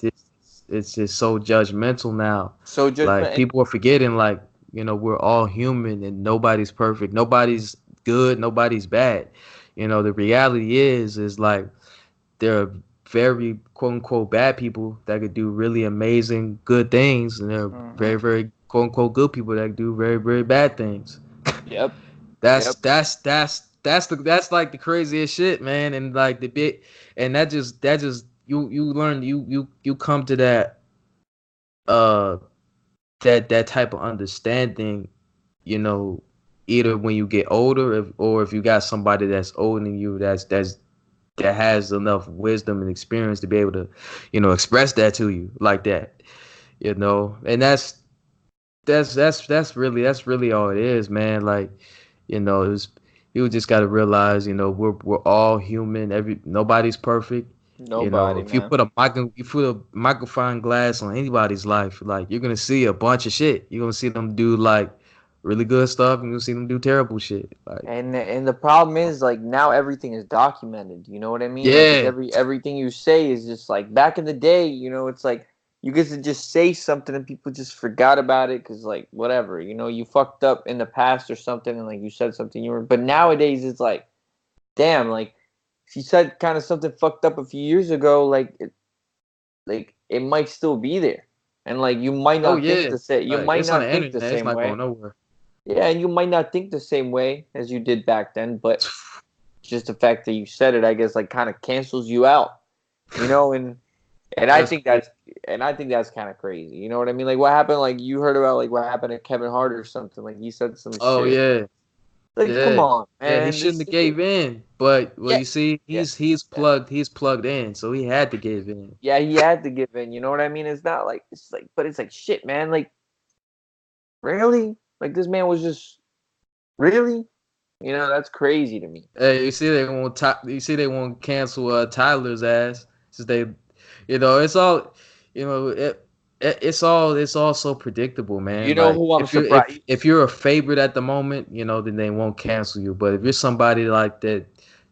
Speaker 1: it's just so judgmental now.
Speaker 3: So
Speaker 1: Like
Speaker 3: judgment.
Speaker 1: people are forgetting, like we're all human and nobody's perfect. Nobody's good. Nobody's bad. The reality is like there are very quote unquote bad people that could do really amazing good things, and there are
Speaker 3: hmm
Speaker 1: very very quote unquote good people that do very very bad things.
Speaker 3: Yep.
Speaker 1: That's
Speaker 3: Yep.
Speaker 1: that's like the craziest shit, man. And like the bit, and that just you learn you come to uh that type of understanding, you know, either when you get older, or if you got somebody that's older than you, that has enough wisdom and experience to be able to, express that to you like that, and that's really all it is, man. Like, it's you just got to realize, we're all human. Nobody's perfect.
Speaker 3: Nobody,
Speaker 1: If you
Speaker 3: man.
Speaker 1: put a magnifying glass on anybody's life, like you're gonna see a bunch of shit. You're gonna see them do like really good stuff, and you're gonna see them do terrible shit. Like,
Speaker 3: And the problem is like now everything is documented. You know what I mean? Like
Speaker 1: yeah,
Speaker 3: everything you say is just like back in the day. It's like you get to just say something and people just forgot about it because like whatever. You fucked up in the past or something and like you said something you were. But nowadays it's like damn, like if you said kind of something fucked up a few years ago, like it might still be there, and like you might
Speaker 1: oh
Speaker 3: not think
Speaker 1: yeah,
Speaker 3: the same. You
Speaker 1: like
Speaker 3: might
Speaker 1: it's on
Speaker 3: not
Speaker 1: the
Speaker 3: think the
Speaker 1: internet. It's
Speaker 3: same
Speaker 1: not going
Speaker 3: way.
Speaker 1: nowhere.
Speaker 3: Yeah, and you might not think the same way as you did back then, but just the fact that you said it, I guess, like kind of cancels you out, and I
Speaker 1: That's
Speaker 3: think
Speaker 1: crazy.
Speaker 3: that's kind of crazy. You know what I mean? Like what happened? Like you heard about like what happened to Kevin Hart or something? Like he said some
Speaker 1: Oh
Speaker 3: shit.
Speaker 1: yeah.
Speaker 3: Like come
Speaker 1: Yeah,
Speaker 3: on,
Speaker 1: yeah, he
Speaker 3: man.
Speaker 1: shouldn't
Speaker 3: This
Speaker 1: have
Speaker 3: shit.
Speaker 1: gave in, but well,
Speaker 3: Yeah,
Speaker 1: you see,
Speaker 3: yeah, yeah.
Speaker 1: he's plugged in, so he had to give in.
Speaker 3: Yeah, he had to give in. You know what I mean? It's not like it's like, but it's like shit, man. Like really, like this man was just really. That's crazy to me.
Speaker 1: Hey, you see they won't cancel Tyler's ass since they, it's all, it's all so predictable,
Speaker 3: You
Speaker 1: man.
Speaker 3: know
Speaker 1: Like
Speaker 3: who I'm
Speaker 1: if you're if
Speaker 3: surprised?
Speaker 1: if you're a favorite at the moment, then they won't cancel you. But if you're somebody like that,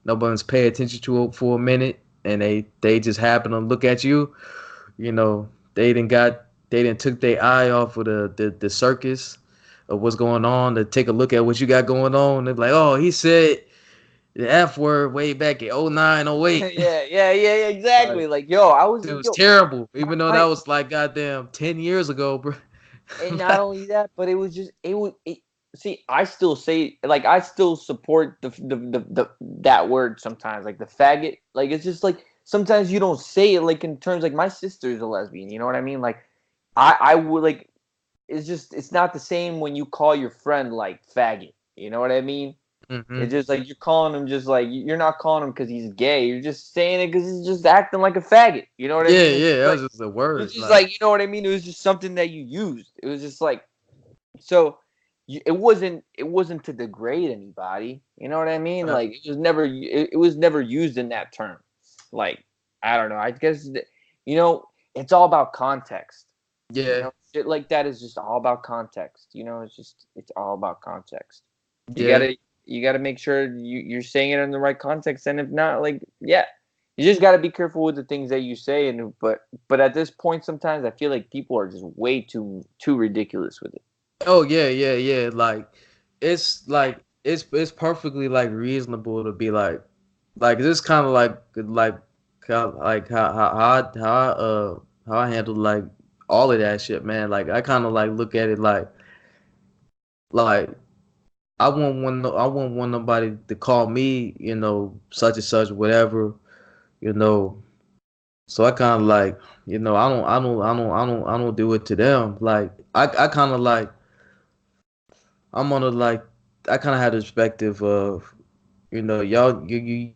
Speaker 1: nobody's paying attention to for a minute, and they just happen to look at you, they didn't took their eye off of the circus of what's going on to take a look at what you got going on. They're like, oh, he said the F word way back in '09, '08.
Speaker 3: Yeah,
Speaker 1: Like,
Speaker 3: exactly. Like, yo, I was
Speaker 1: it was
Speaker 3: yo,
Speaker 1: terrible,
Speaker 3: my,
Speaker 1: even though that
Speaker 3: my
Speaker 1: was like goddamn 10 years ago, bro.
Speaker 3: and not only that, but it was just it would it, see, I still say like I still support the that word sometimes, like the faggot. Like it's just like sometimes you don't say it like in terms like my sister's a lesbian, you know what I mean? Like I would like it's not the same when you call your friend like faggot. You know what I mean?
Speaker 1: Hmm.
Speaker 3: It's just like you're calling him just like you're not calling him because he's gay. You're just saying it because he's just acting like a faggot. You know what I
Speaker 1: Yeah,
Speaker 3: mean? It's
Speaker 1: yeah,
Speaker 3: just
Speaker 1: that
Speaker 3: like
Speaker 1: was just a word.
Speaker 3: it's just
Speaker 1: Like,
Speaker 3: like you know what I mean. It was just something that you used. It was just like so. it wasn't to degrade anybody. You know what I mean? Like it was never used in that term. Like I don't know. I guess it's all about context.
Speaker 1: Yeah,
Speaker 3: Shit like that is just all about context. It's all about context. You
Speaker 1: yeah,
Speaker 3: gotta you gotta make sure you're saying it in the right context, and if not, like yeah, you just gotta be careful with the things that you say. And but at this point, sometimes I feel like people are just way too ridiculous with it.
Speaker 1: oh yeah, yeah, yeah. Like it's perfectly like reasonable to be like this kind of like like how I handle like all of that shit, man. Like I kind of like look at it like I won't want nobody to call me, such and such, whatever, you know. So I kind of like, I don't do it to them. Like I kind of like, I'm on a like, I kind of have the perspective of, y'all, you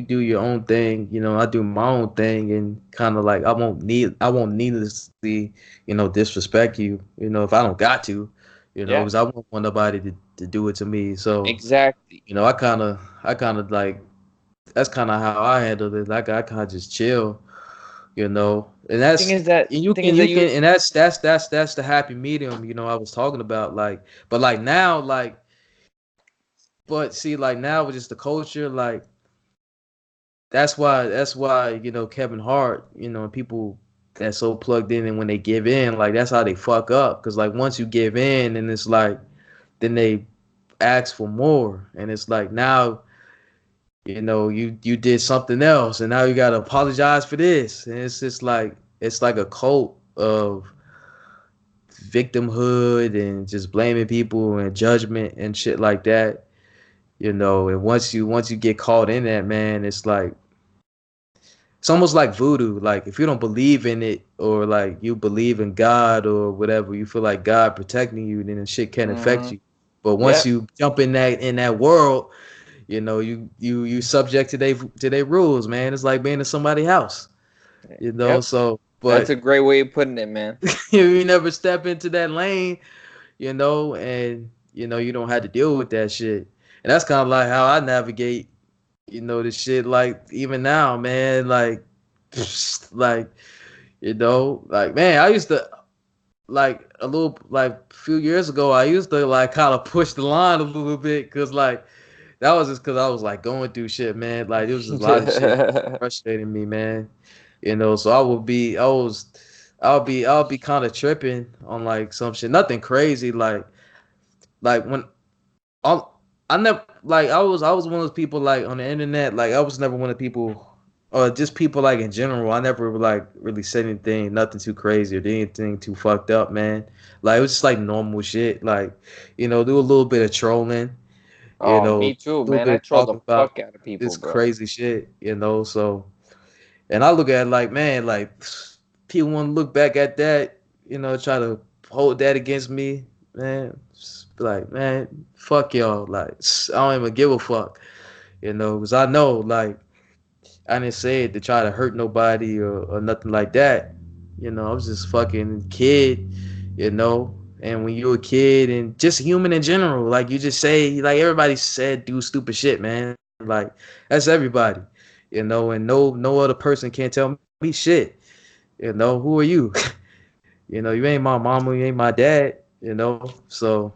Speaker 1: do your own thing, I do my own thing, and kind of like I won't needlessly, disrespect you, if I don't got to,
Speaker 3: Yeah,
Speaker 1: because I won't want nobody to do it to me. So,
Speaker 3: exactly.
Speaker 1: I kind of like that's kind of how I handle it. Like I kind of just chill, and
Speaker 3: Thing
Speaker 1: that's
Speaker 3: is that
Speaker 1: and
Speaker 3: thing is that you
Speaker 1: and that's the happy medium, I was talking about. Like, but like now, like, but see, like now with just the culture, like that's why Kevin Hart, and people that's so plugged in, and when they give in, like that's how they fuck up. Because like once you give in, and it's like then they ask for more, and it's like now you did something else, and now you gotta apologize for this, and it's just like it's like a cult of victimhood and just blaming people and judgment and shit like that, and once you get caught in that, man, it's almost like voodoo. Like if you don't believe in it, or like you believe in God or whatever, you feel like God protecting you, then the shit can't affect
Speaker 3: hmm
Speaker 1: you. But once
Speaker 3: Yep.
Speaker 1: you jump in that world, you subject to their rules, man. It's like being in somebody's house,
Speaker 3: Yep.
Speaker 1: so
Speaker 3: That's
Speaker 1: but
Speaker 3: a great way of putting it, man.
Speaker 1: you never step into that lane, and you don't have to deal with that shit. And that's kind of like how I navigate, the shit, like even now, man, like like like man, I used to like a little like a few years ago, I used to like kind of push the line a little bit, because like that was just because I was like going through shit, man. Like there was just a lot of shit frustrating me, man. So I'll be kind of tripping on like some shit, nothing crazy, like when I I never like I was one of those people like on the internet, like I was never one of the people, or just people like in general. I never like really said anything, nothing too crazy or did anything too fucked up, man. Like it was just like normal shit, like do a little bit of trolling,
Speaker 3: Oh,
Speaker 1: a
Speaker 3: me too,
Speaker 1: little
Speaker 3: man.
Speaker 1: bit
Speaker 3: I
Speaker 1: of
Speaker 3: troll the
Speaker 1: talking about
Speaker 3: fuck out of people,
Speaker 1: this
Speaker 3: bro.
Speaker 1: crazy shit, so. And I look at it like, man, like people want to look back at that, try to hold that against me, man. Just be like, man, fuck y'all. Like, I don't even give a fuck, because I know, like, I didn't say it to try to hurt nobody or nothing like that. I was just fucking kid, And when you're a kid and just human in general, like you just say, like everybody said, do stupid shit, man. Like that's everybody, and no other person can't tell me shit. Who are you? You ain't my mama, you ain't my dad. So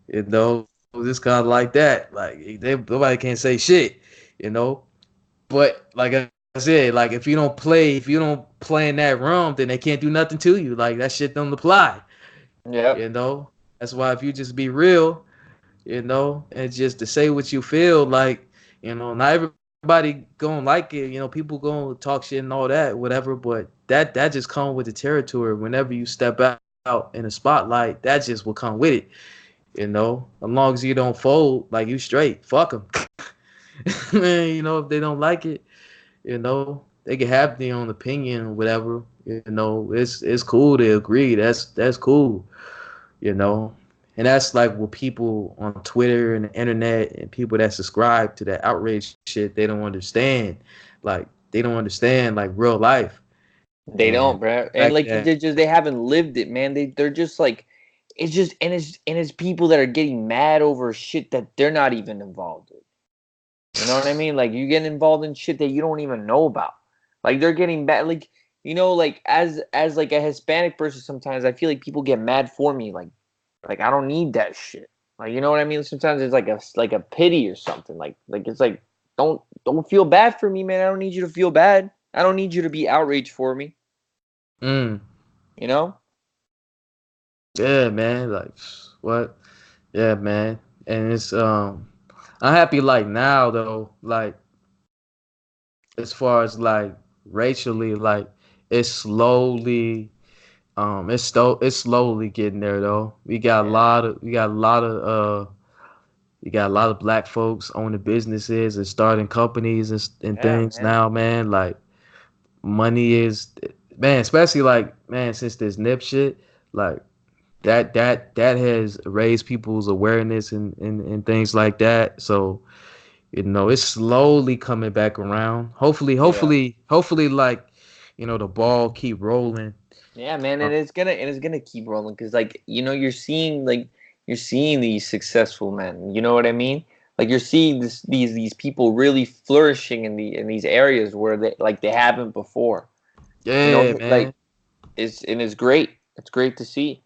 Speaker 1: this kind of like that. Like nobody can't say shit. You know, but like I said, like if you don't play in that realm, then they can't do nothing to you. Like that shit don't apply.
Speaker 3: Yep.
Speaker 1: You know, that's why if you just be real, and just to say what you feel, like not everybody gonna like it. People gonna talk shit and all that, whatever. But that just come with the territory. Whenever you step out in the spotlight, that just will come with it. As long as you don't fold, like you straight, fuck them. Man, if they don't like it, they can have their own opinion or whatever. It's cool to agree. That's cool. you know. And that's like what people on Twitter and the internet and people that subscribe to that outrage shit, they don't understand. Like they don't understand like real life.
Speaker 3: They
Speaker 1: And
Speaker 3: don't, bro.
Speaker 1: the
Speaker 3: And
Speaker 1: fact
Speaker 3: like
Speaker 1: that
Speaker 3: they haven't lived it, man. They're just like it's just and it's people that are getting mad over shit that they're not even involved in. You know what I mean? Like you get involved in shit that you don't even know about. Like they're getting mad. Like like as like a Hispanic person, sometimes I feel like people get mad for me. Like I don't need that shit. Like you know what I mean? Sometimes it's like a pity or something. Like it's like don't feel bad for me, man. I don't need you to feel bad. I don't need you to be outraged for me.
Speaker 1: Mm.
Speaker 3: You know?
Speaker 1: Yeah, man. Like what? Yeah, man. And it's I'm happy like now though, like as far as like racially, like it's slowly it's slowly getting there though.
Speaker 3: Yeah,
Speaker 1: We got a lot of black folks owning businesses and starting companies and
Speaker 3: yeah,
Speaker 1: things
Speaker 3: man.
Speaker 1: now, man. Like money is, man, especially like, man, since this nip shit, like that has raised people's awareness and things like that. So, it's slowly coming back around.
Speaker 3: Yeah.
Speaker 1: Hopefully, like, the ball keep rolling.
Speaker 3: Yeah, man,
Speaker 1: Uh,
Speaker 3: and it's gonna keep rolling because like you're seeing these successful men. You know what I mean? Like you're seeing these people really flourishing in these areas where they haven't before.
Speaker 1: yeah,
Speaker 3: Like
Speaker 1: man.
Speaker 3: it's great. It's great to see.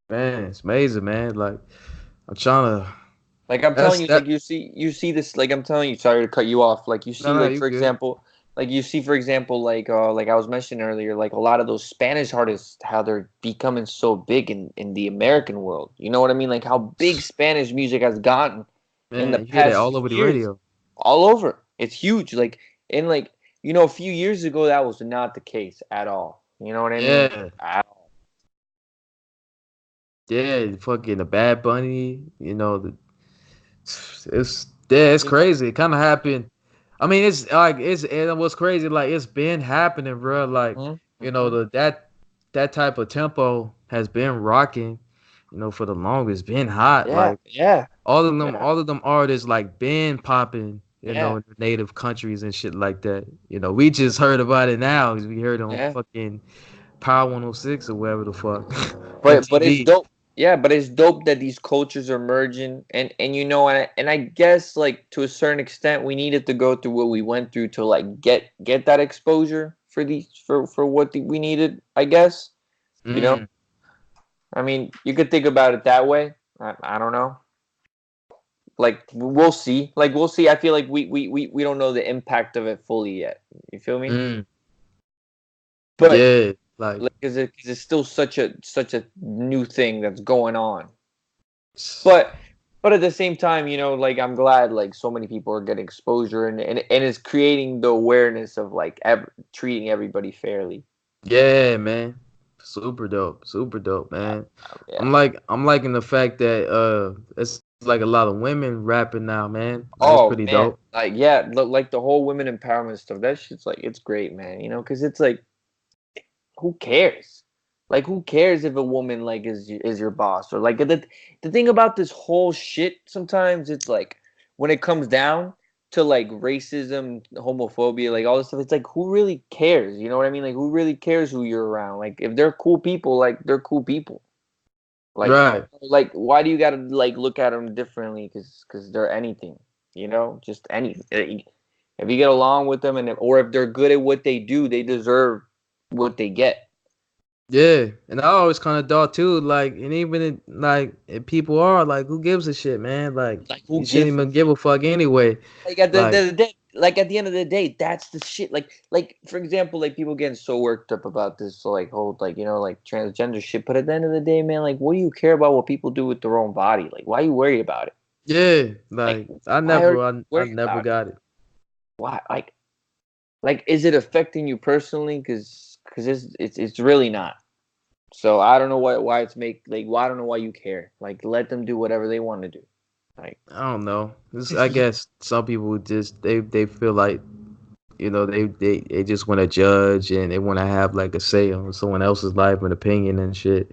Speaker 1: Man, it's amazing, man. Like I'm trying to.
Speaker 3: Like I'm telling
Speaker 1: That's
Speaker 3: you,
Speaker 1: that.
Speaker 3: like you see this. Like I'm telling you, sorry to cut you off. Like you
Speaker 1: No,
Speaker 3: see,
Speaker 1: no,
Speaker 3: like
Speaker 1: you
Speaker 3: for
Speaker 1: good.
Speaker 3: example, like I was mentioning earlier, like a lot of those Spanish artists, how they're becoming so big in the American world. You know what I mean? Like how big Spanish music has gotten in the
Speaker 1: Man, you hear that
Speaker 3: past
Speaker 1: all
Speaker 3: few
Speaker 1: over the
Speaker 3: years,
Speaker 1: radio.
Speaker 3: all over. It's huge. Like in like a few years ago, that was not the case at all. You know what I mean?
Speaker 1: Yeah,
Speaker 3: At all.
Speaker 1: yeah, fucking the Bad Bunny. It's
Speaker 3: You know?
Speaker 1: crazy. It kind of happened. I mean, it's like and what's crazy, like it's been happening, bro. Like
Speaker 3: Hmm. Hmm.
Speaker 1: that type of tempo has been rocking, for the longest. Been hot.
Speaker 3: Yeah.
Speaker 1: Like
Speaker 3: Yeah. Yeah.
Speaker 1: all of them artists like been popping,
Speaker 3: Yeah.
Speaker 1: in the native countries and shit like that. We just heard about it now 'cause we heard on
Speaker 3: Yeah.
Speaker 1: fucking Power 106 or whatever the fuck on
Speaker 3: But it's
Speaker 1: TV.
Speaker 3: dope. Yeah, but it's dope that these cultures are merging, and and I guess like to a certain extent we needed to go through what we went through to like get that exposure for these for what we needed. I guess you know.
Speaker 1: Mm,
Speaker 3: I mean, you could think about it that way. I don't know. Like we'll see. Like we'll see. I feel like we don't know the impact of it fully yet. You feel me?
Speaker 1: mm,
Speaker 3: But
Speaker 1: yeah, like.
Speaker 3: like, cause it's still such a new thing that's going on. But at the same time, like I'm glad like so many people are getting exposure and it's creating the awareness of like treating everybody fairly.
Speaker 1: Yeah, man. Super dope, man.
Speaker 3: Yeah.
Speaker 1: I'm liking the fact that it's like a lot of women rapping now, man. Like it's pretty
Speaker 3: Oh
Speaker 1: dope.
Speaker 3: man, like yeah, look like the whole women empowerment stuff. That shit's like it's great, man. Because it's like who cares? Like who cares if a woman like is your boss or like the thing about this whole shit sometimes it's like when it comes down to like racism, homophobia, like all this stuff, it's like who really cares? You know what I mean? Like who really cares who you're around? Like if they're cool people, like they're cool people.
Speaker 1: Right.
Speaker 3: Why do you gotta like look at them differently? Because they're anything, just anything. If you get along with them or if they're good at what they do, they deserve what they get.
Speaker 1: Yeah, and I always kind of thought too, like, and even if people are like, who gives a shit, man? Like,
Speaker 3: Like who
Speaker 1: you shouldn't
Speaker 3: gives a
Speaker 1: even give a fuck anyway.
Speaker 3: like at
Speaker 1: Like,
Speaker 3: the day, like at the end of the day, that's the shit. Like for example, like people getting so worked up about this like whole like like transgender shit. But at the end of the day, man, like what do you care about what people do with their own body? Like why are you worried about it?
Speaker 1: yeah,
Speaker 3: Like
Speaker 1: like
Speaker 3: why are you
Speaker 1: I
Speaker 3: worried
Speaker 1: never
Speaker 3: about it?
Speaker 1: got it.
Speaker 3: Why like is it affecting you personally? Because it's really not. So I don't know why it's make like why I don't know why you care. Like let them do whatever they want to do. Like
Speaker 1: I don't know. I guess some people just they feel like they just want to judge and they want to have like a say on someone else's life and opinion and shit.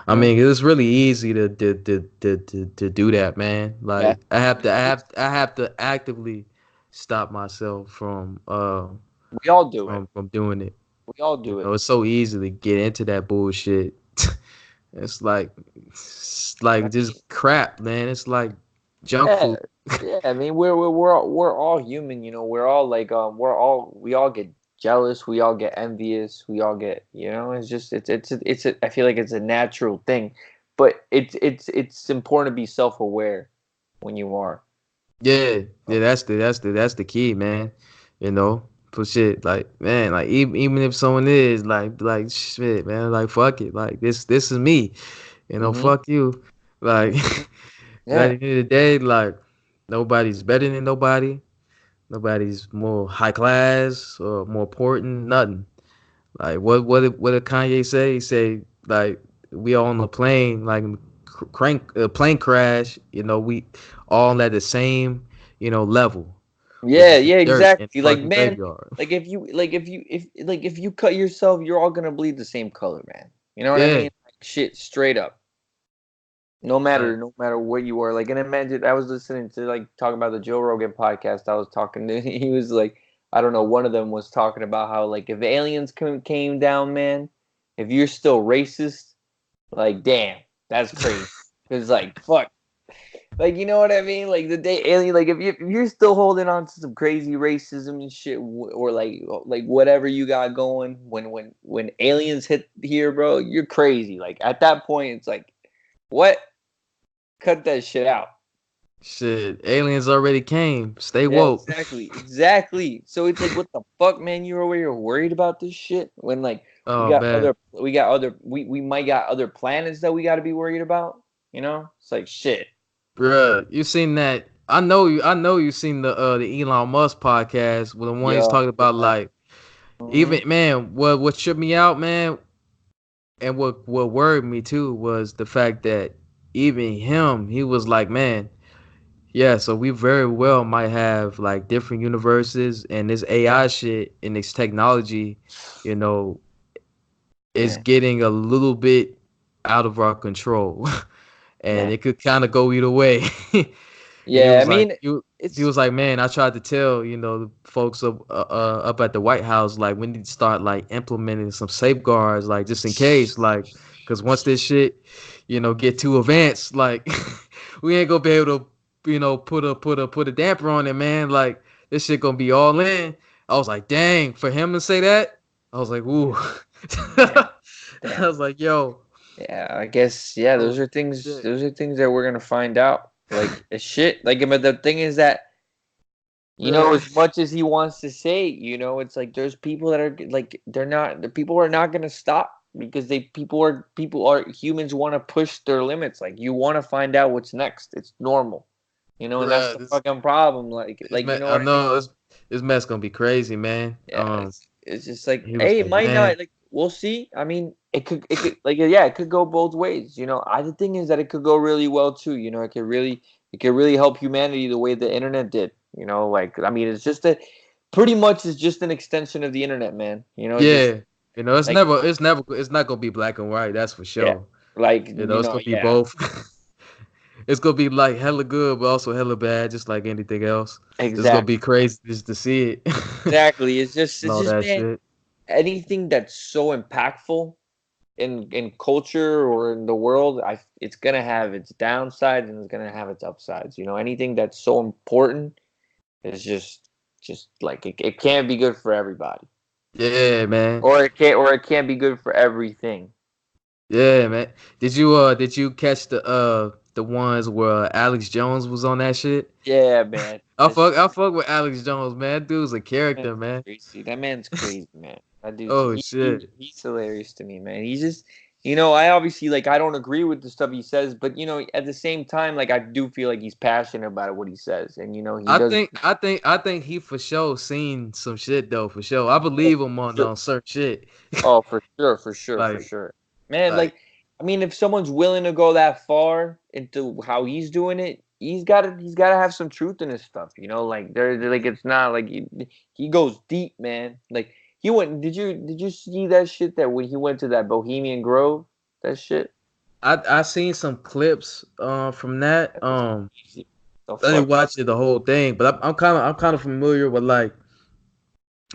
Speaker 1: I
Speaker 3: hmm?
Speaker 1: mean, it's really easy to do that, man.
Speaker 3: Yeah,
Speaker 1: Like I have to actively stop myself
Speaker 3: we all do it.
Speaker 1: from doing it.
Speaker 3: We all do it.
Speaker 1: It's so easy to get into that bullshit. It's like just crap, man. It's like junk
Speaker 3: Yeah,
Speaker 1: food.
Speaker 3: yeah. I mean, we're all human, you know. We're all like we all get jealous, we all get envious, we all get, you know. It's just I feel like it's a natural thing, but it's important to be self aware when you are.
Speaker 1: Yeah, yeah,
Speaker 3: Um,
Speaker 1: that's the key, man. You know, for shit, like man, like even if someone is like shit, man, like fuck it, like this is me,
Speaker 3: mhm,
Speaker 1: fuck you, like
Speaker 3: mhm.
Speaker 1: at the
Speaker 3: Yeah,
Speaker 1: end of the day, like nobody's better than nobody, nobody's more high class or more important, nothing. Like what did Kanye say? He say like we all on the plane, like crank plane crash. We all at the same level, which
Speaker 3: yeah,
Speaker 1: is the
Speaker 3: yeah,
Speaker 1: dirt in
Speaker 3: exactly.
Speaker 1: the
Speaker 3: Like,
Speaker 1: fucking
Speaker 3: man,
Speaker 1: graveyard.
Speaker 3: if you cut yourself, you're all gonna bleed the same color, man. You know what I
Speaker 1: Yeah,
Speaker 3: mean? Like, shit, straight up. No
Speaker 1: like
Speaker 3: matter, no matter what you are. Like, and imagine I was listening to like talking about the Joe Rogan podcast. I was talking to he was like, I don't know, one of them was talking about how like if aliens came down, man, if you're still racist, like damn, that's crazy. Cause like fuck, like you know what I mean? Like the day alien, like if you're still holding on to some crazy racism and shit, or like whatever you got going, when aliens hit here, bro, you're crazy. Like at that point, it's like what? Cut that shit out.
Speaker 1: shit, aliens already came. Stay
Speaker 3: Yeah,
Speaker 1: woke.
Speaker 3: exactly, exactly. So it's like, what the fuck, man? You're over here worried about this shit when like
Speaker 1: Oh man,
Speaker 3: we might got other planets that we got to be worried about. You know, it's like shit.
Speaker 1: bruh, you seen that? I know you seen the Elon Musk podcast with the one he's
Speaker 3: Yeah,
Speaker 1: talking about
Speaker 3: yeah.
Speaker 1: like
Speaker 3: Hmm.
Speaker 1: even man, what tripped me out, man, and what worried me too was the fact that even him, he was like, man, yeah, so we very well might have like different universes, and this AI shit and this technology, you know, is
Speaker 3: Yeah,
Speaker 1: getting a little bit out of our control. And
Speaker 3: yeah,
Speaker 1: it could kind of go either way. And he
Speaker 3: yeah. I
Speaker 1: was like,
Speaker 3: mean,
Speaker 1: he
Speaker 3: it's
Speaker 1: was like, man, I tried to tell the folks up at the White House, like we need to start like implementing some safeguards, like just in case, like, because once this shit, get too advanced, like we ain't gonna be able to, put a damper on it, man. Like this shit gonna be all in. I was like, dang, for him to say that, I was like, ooh.
Speaker 3: damn,
Speaker 1: I
Speaker 3: damn.
Speaker 1: was like, yo,
Speaker 3: Yeah, I guess yeah.
Speaker 1: oh
Speaker 3: Those are things.
Speaker 1: shit.
Speaker 3: Those are things that we're gonna find out. Like shit. Like, but the thing is that you know,
Speaker 1: Bruh.
Speaker 3: as much as he wants to say, you know, it's like there's people that are like they're not. The people are not gonna stop because people are humans want to push their limits. Like you want to find out what's next. It's normal, you know, and that's
Speaker 1: Bruh,
Speaker 3: the
Speaker 1: this
Speaker 3: fucking problem.
Speaker 1: this
Speaker 3: You
Speaker 1: man,
Speaker 3: know
Speaker 1: I
Speaker 3: what I mean?
Speaker 1: know this mess gonna be crazy, man.
Speaker 3: Yeah, it's just like,
Speaker 1: He was
Speaker 3: hey, it
Speaker 1: like,
Speaker 3: might
Speaker 1: man,
Speaker 3: not. Like we'll see. I mean, it could like yeah, it could go both ways. You know, the thing is that it could go really well too. You know, it could really help humanity the way the internet did. You know, like I mean, it's just a pretty much is just an extension of the internet, man. You know, just
Speaker 1: yeah, it's
Speaker 3: like
Speaker 1: it's not gonna be black and white. That's for
Speaker 3: yeah,
Speaker 1: sure.
Speaker 3: like
Speaker 1: It's gonna be
Speaker 3: yeah,
Speaker 1: both. It's gonna be like hella good, but also hella bad, just like anything else. It's gonna
Speaker 3: exactly,
Speaker 1: be crazy just to see it
Speaker 3: exactly.
Speaker 1: and
Speaker 3: It's
Speaker 1: all
Speaker 3: just
Speaker 1: that
Speaker 3: man,
Speaker 1: shit.
Speaker 3: anything that's so impactful in culture or in the world, it's gonna have its downsides and it's gonna have its upsides. You know, anything that's so important is just like it can't be good for everybody,
Speaker 1: Yeah, man.
Speaker 3: or it can't be good for everything.
Speaker 1: Yeah, man. Did you catch the ones where Alex Jones was on that shit?
Speaker 3: Yeah, man.
Speaker 1: I fuck with Alex Jones, man. That dude's a
Speaker 3: Man's
Speaker 1: character, man.
Speaker 3: crazy. That man's crazy, man. That dude's
Speaker 1: Oh shit.
Speaker 3: he's hilarious to me, man. He's just, I obviously like I don't agree with the stuff he says, but at the same time, like I do feel like he's passionate about what he says, and he
Speaker 1: I
Speaker 3: does.
Speaker 1: think I think I think he for sure seen some shit though, for sure. I
Speaker 3: Oh,
Speaker 1: believe him
Speaker 3: for
Speaker 1: on
Speaker 3: sure.
Speaker 1: certain shit.
Speaker 3: Oh, for sure, for sure, for
Speaker 1: Like
Speaker 3: sure. Man,
Speaker 1: like
Speaker 3: like I mean, if someone's willing to go that far into how he's doing it, he's gotta have some truth in his stuff. Like like it's not like he goes deep, man. Like he went. Did you see that shit that when he went to that Bohemian Grove, that shit?
Speaker 1: I seen some clips from that.
Speaker 3: That was crazy. The
Speaker 1: I didn't
Speaker 3: fuck.
Speaker 1: watch it the whole thing, but I'm kind of familiar with like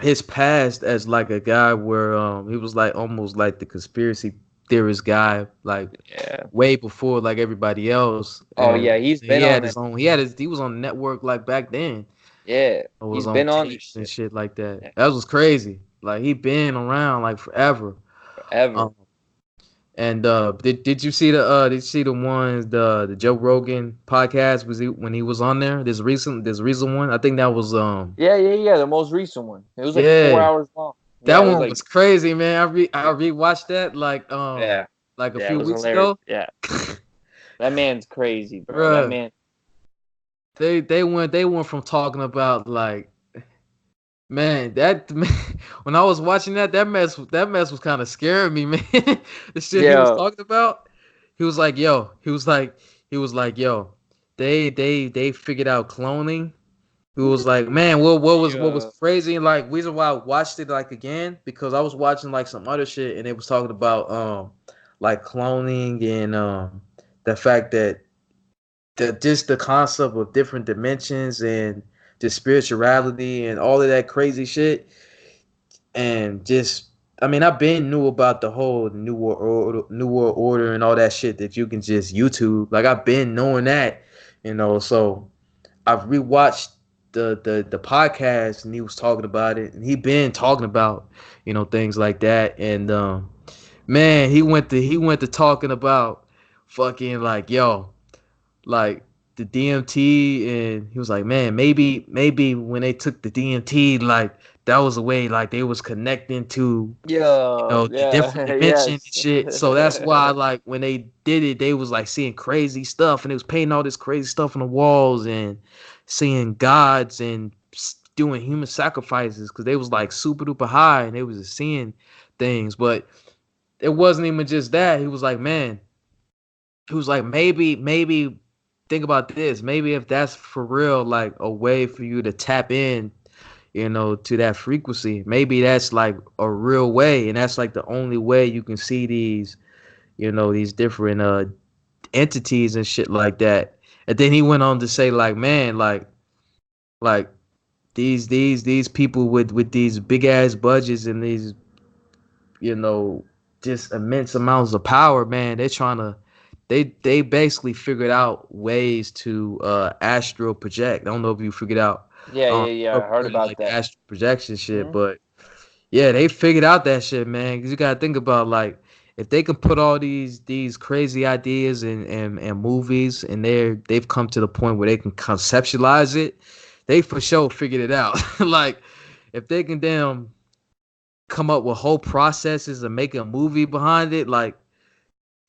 Speaker 1: his past as like a guy where he was like almost like the conspiracy theorist guy, like
Speaker 3: Yeah.
Speaker 1: way before like everybody else.
Speaker 3: Oh
Speaker 1: And
Speaker 3: yeah, he's
Speaker 1: he
Speaker 3: been on
Speaker 1: had
Speaker 3: it.
Speaker 1: his own. He was on the network like back then.
Speaker 3: Yeah,
Speaker 1: It was
Speaker 3: he's
Speaker 1: on
Speaker 3: been on this
Speaker 1: tapes and
Speaker 3: shit.
Speaker 1: shit like that.
Speaker 3: Yeah,
Speaker 1: That was crazy. Like he been around like forever.
Speaker 3: forever.
Speaker 1: Um, and did you see the ones the Joe Rogan podcast was he when he was on there? This recent one. I think that was
Speaker 3: Yeah. The most recent one. It was like
Speaker 1: yeah,
Speaker 3: 4 hours long.
Speaker 1: that
Speaker 3: Yeah, it was
Speaker 1: one
Speaker 3: like
Speaker 1: was crazy, man. I rewatched that
Speaker 3: yeah,
Speaker 1: like a
Speaker 3: yeah. It
Speaker 1: few
Speaker 3: was
Speaker 1: weeks
Speaker 3: hilarious.
Speaker 1: ago.
Speaker 3: Yeah, that man's crazy, bro. That
Speaker 1: Bruh,
Speaker 3: man.
Speaker 1: they went from talking about like man, that man, when I was watching that mess was kind of scaring me, man. The shit he was
Speaker 3: Yeah,
Speaker 1: talking about, he was like, yo, yo, they figured out cloning. He was like, man, what was
Speaker 3: yeah,
Speaker 1: crazy and like reason why I watched it like again because I was watching like some other shit and they was talking about like cloning and the fact that just the concept of different dimensions and the spirituality and all of that crazy shit and just I mean I've been knew about the whole new world order and all that shit that you can just YouTube like I've been knowing that so I've rewatched the podcast and he was talking about it and he been talking about things like that and man he went to talking about fucking like yo like the DMT and he was like, man, maybe when they took the DMT, like that was a way like they was connecting to
Speaker 3: yeah,
Speaker 1: the different
Speaker 3: yeah.
Speaker 1: dimension and
Speaker 3: Yes.
Speaker 1: shit. So that's why like when they did it, they was like seeing crazy stuff and they was painting all this crazy stuff on the walls and seeing gods and doing human sacrifices because they was like super duper high and they was just seeing things. But it wasn't even just that. He was like, man, he was like, maybe think about this. Maybe if that's for real, like a way for you to tap in, to that frequency. Maybe that's like a real way, and that's like the only way you can see these different entities and shit like that. And then he went on to say, like, man, like these people with these big ass budgets and these you know, just immense amounts of power, man. They're trying to they basically figured out ways to astral project. I don't know if you figured out
Speaker 3: Yeah. I heard about
Speaker 1: like
Speaker 3: that.
Speaker 1: astral projection shit,
Speaker 3: Hmm.
Speaker 1: but yeah, they figured out that shit, man. Cause you gotta think about like if they can put all these crazy ideas and movies and they've come to the point where they can conceptualize it, they for sure figured it out. Like if they can damn come up with whole processes and make a movie behind it, like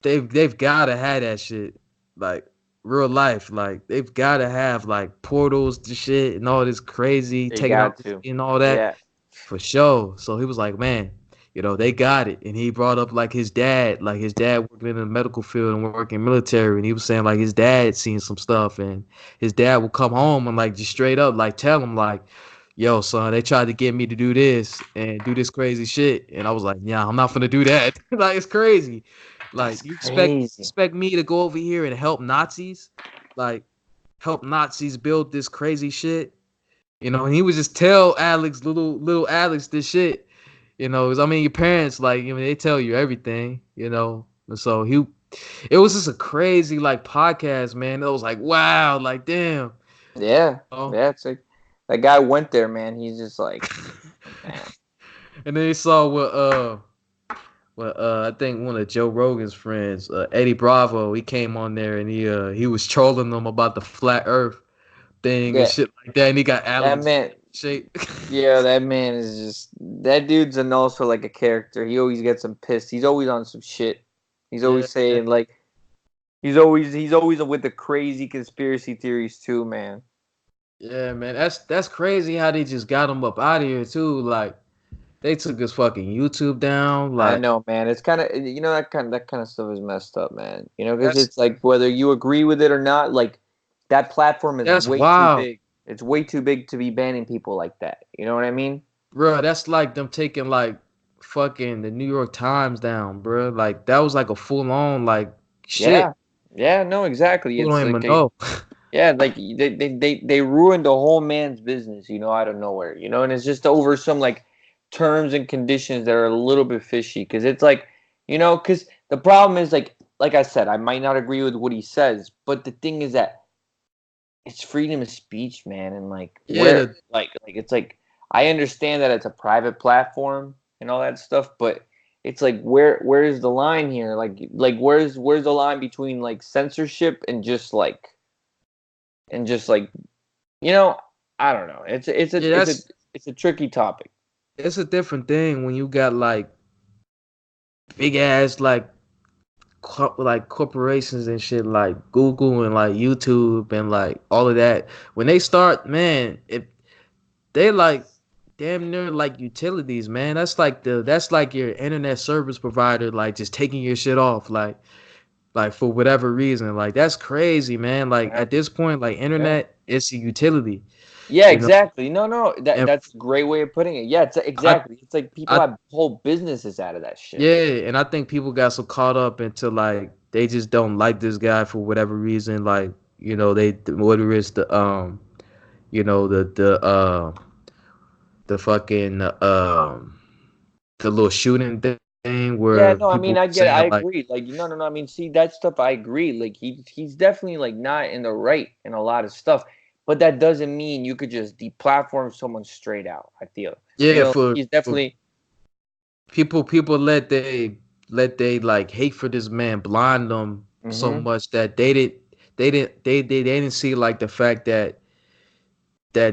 Speaker 1: they've gotta have that shit. Like real life. Like they've gotta have like portals to shit and all this crazy
Speaker 3: They got to.
Speaker 1: technology and all that.
Speaker 3: Yeah.
Speaker 1: For sure. So he was like, man, they got it. And he brought up like his dad working in the medical field and working military. And he was saying like his dad seen some stuff and his dad would come home and like just straight up like tell him like, yo, son, they tried to get me to do this and do this crazy shit. And I was like, yeah, I'm not gonna do that. Like it's crazy.
Speaker 3: That's
Speaker 1: Like you
Speaker 3: crazy.
Speaker 1: expect me to go over here and help Nazis? Like help Nazis build this crazy shit? And he would just tell Alex, little Alex, this shit. I mean, your parents, like, they tell you everything. And so it was just a crazy like podcast, man. It was like, wow, like, damn.
Speaker 3: Yeah.
Speaker 1: Oh,
Speaker 3: Yeah. It's like that guy went there, man. He's just like, man.
Speaker 1: and then he saw what I think one of Joe Rogan's friends, Eddie Bravo, he came on there and he was trolling them about the flat Earth thing and
Speaker 3: Yeah.
Speaker 1: shit like that, and he got
Speaker 3: That
Speaker 1: Alex
Speaker 3: man.
Speaker 1: shape.
Speaker 3: Yeah, that man is just that dude's an also like a character. He always gets him pissed. He's always on some shit. He's
Speaker 1: Yeah,
Speaker 3: always saying like he's always with the crazy conspiracy theories too, man.
Speaker 1: yeah, man. That's crazy how they just got him up out of here too. Like they took his fucking YouTube down.
Speaker 3: I
Speaker 1: Like
Speaker 3: know, man. It's kind of that kind of stuff is messed up, man. Because
Speaker 1: that's
Speaker 3: it's like whether you agree with it or not, like that platform is
Speaker 1: that's
Speaker 3: way too
Speaker 1: wild,
Speaker 3: big. It's way too big to be banning people like that. You know what I mean?
Speaker 1: bro. That's like them taking like fucking the New York Times down, bro. Like that was like a full on like shit.
Speaker 3: Yeah. Yeah, no, exactly.
Speaker 1: People
Speaker 3: It's
Speaker 1: don't
Speaker 3: like
Speaker 1: even know.
Speaker 3: yeah, like they ruined the whole man's business, out of nowhere, and it's just over some like terms and conditions that are a little bit fishy because it's like You know, because the problem is like I said, I might not agree with what he says, but the thing is that it's freedom of speech, man, and like
Speaker 1: Yeah,
Speaker 3: where like it's like I understand that it's a private platform and all that stuff, but it's like where's the line here? Like where's the line between like censorship and just like you know, I don't know.
Speaker 1: yeah, that's
Speaker 3: It's a tricky topic.
Speaker 1: it's a different thing when you got like big ass like corporations and shit like Google and like YouTube and like all of that. When they start, man, if they like damn near like utilities, man. That's like your internet service provider like just taking your shit off like for whatever reason. Like that's crazy, man. Like
Speaker 3: Yeah.
Speaker 1: at this point, like
Speaker 3: Yeah.
Speaker 1: internet it's a utility,
Speaker 3: Yeah,
Speaker 1: you know.
Speaker 3: exactly. No,
Speaker 1: And
Speaker 3: that's a great way of putting it. Yeah, it's
Speaker 1: I
Speaker 3: exactly. It's like people
Speaker 1: I
Speaker 3: have whole businesses out of that shit.
Speaker 1: yeah, and I think people got so caught up into like they just don't like this guy for whatever reason. Like they whether it's the fucking the little shooting thing
Speaker 3: Yeah,
Speaker 1: where
Speaker 3: no, I
Speaker 1: people
Speaker 3: mean,
Speaker 1: were
Speaker 3: I get it. I
Speaker 1: saying like,
Speaker 3: agree. Like, no. I mean, see, that stuff, I agree. Like, he's definitely like not in the right in a lot of stuff, but that doesn't mean you could just deplatform someone straight out. I feel,
Speaker 1: yeah,
Speaker 3: he's
Speaker 1: for
Speaker 3: definitely.
Speaker 1: people let they like hate for this man blind them so
Speaker 3: Hmm.
Speaker 1: much that they didn't see like the fact that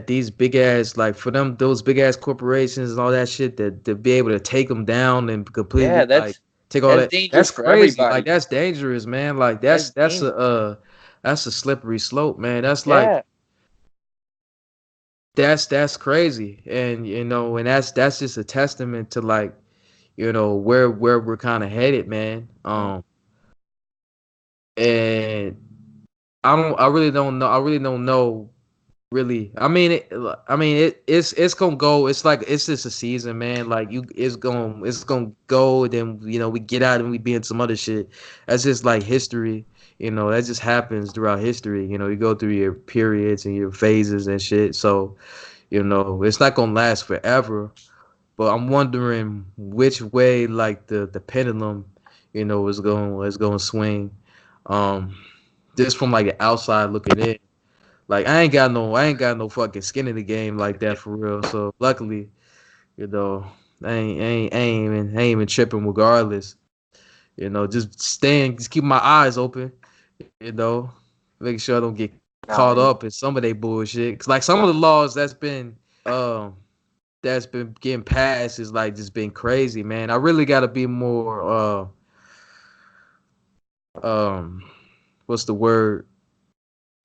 Speaker 1: these big ass like for them those big ass corporations and all that shit that to be able to take them down and
Speaker 3: Yeah,
Speaker 1: completely like take all
Speaker 3: that's
Speaker 1: that
Speaker 3: dangerous
Speaker 1: that's
Speaker 3: for
Speaker 1: crazy, like
Speaker 3: everybody.
Speaker 1: that's dangerous, man. Like
Speaker 3: That's dangerous.
Speaker 1: that's a slippery slope, man. That's like
Speaker 3: Yeah.
Speaker 1: that's crazy, and and that's just a testament to like where we're kind of headed, man.
Speaker 3: Mhm.
Speaker 1: And I really don't know. I really don't know. Really, it's gonna go. It's like it's just a season, man. Like it's gonna go. Then we get out and we be in some other shit. That's just like history. That just happens throughout history. You go through your periods and your phases and shit. So it's not gonna last forever. But I'm wondering which way like the pendulum, is going to swing. Um, just from like the outside looking in. Like I ain't got no fucking skin in the game like that for real. So luckily, you know, I ain't even tripping regardless. Just keep my eyes open. You know, making sure I don't get
Speaker 3: No,
Speaker 1: caught up in some of they bullshit. Cause like some of the laws um that's been getting passed is like just been crazy, man. I really got to be more um what's the word?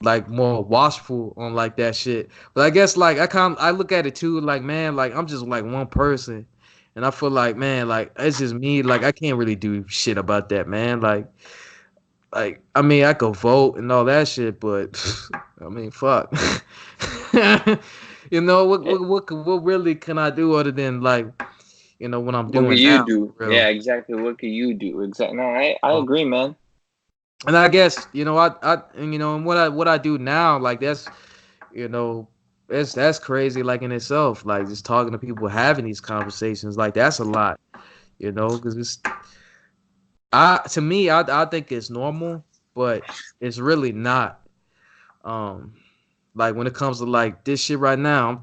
Speaker 1: Like more watchful on like that shit. But I guess like I look at it too like man, like I'm just like one person. And I feel like man, like it's just me, like I can't really do shit about that, man. Like I mean I could vote and all that shit, but I mean fuck.
Speaker 3: yeah.
Speaker 1: What really can I do other than like what I'm
Speaker 2: What can
Speaker 1: doing
Speaker 2: you
Speaker 1: now for
Speaker 2: do?
Speaker 1: real.
Speaker 2: Yeah, exactly. What can you do? Exactly. No, I
Speaker 1: Um,
Speaker 2: agree, man.
Speaker 1: and I guess and what I do now like you know that's crazy like in itself like just talking to people having these conversations like that's a lot because it's I to me I think it's normal but it's really not um like when it comes to like this shit right now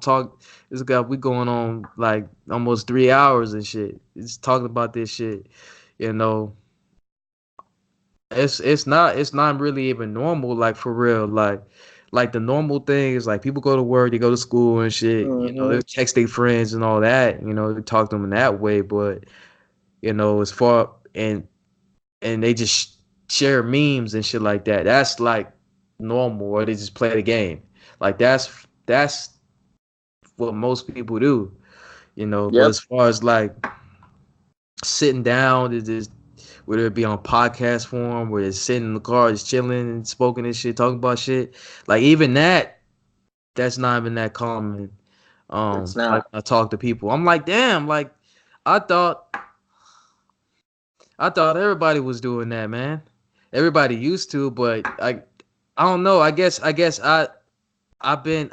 Speaker 1: this guy we going on like almost 3 hours and shit it's talking about this shit you know it's not really even normal like for real like the normal thing is like people go to work they go to school and shit
Speaker 2: Hmm.
Speaker 1: they text their friends and all that they talk to them in that way but as far and they just share memes and shit like that that's like normal or they just play the game like that's what most people do but
Speaker 2: Yep.
Speaker 1: as far as like sitting down to just whether it be on podcast form, where it's sitting in the car, just chilling and smoking and shit, talking about shit. Like even that's not even that common.
Speaker 2: It's
Speaker 1: Like
Speaker 2: not.
Speaker 1: when I talk to people, I'm like, damn, like I thought I thought everybody was doing that, man. Everybody used to, but I don't know. I guess I've been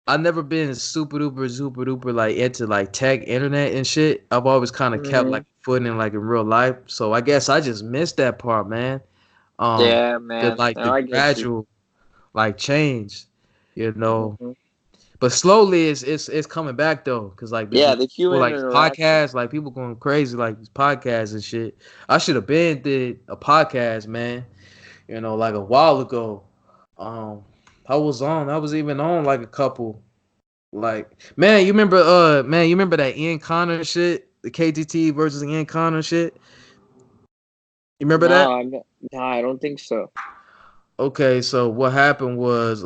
Speaker 1: I've never been super duper like into like tech internet and shit. I've always kind of kept
Speaker 2: Hmm.
Speaker 1: like footing like in real life. So I guess I just missed that part, man.
Speaker 3: Yeah,
Speaker 1: The
Speaker 3: man.
Speaker 1: like
Speaker 3: No,
Speaker 1: the
Speaker 3: I get you.
Speaker 1: gradual like change, you know.
Speaker 3: Mhm.
Speaker 1: But slowly it's coming back though, cause like
Speaker 3: Yeah,
Speaker 1: the
Speaker 3: the
Speaker 1: people
Speaker 3: human
Speaker 1: like
Speaker 3: interaction.
Speaker 1: podcasts, like people going crazy like these podcasts and shit. I should have been did a podcast, man. Like a while ago. Um, I was even on like a couple. Like, man, you remember that Ian Connor shit, the KTT versus Ian Connor shit. You remember that?
Speaker 3: No, I'm not, no, I don't think so.
Speaker 1: Okay, so what happened was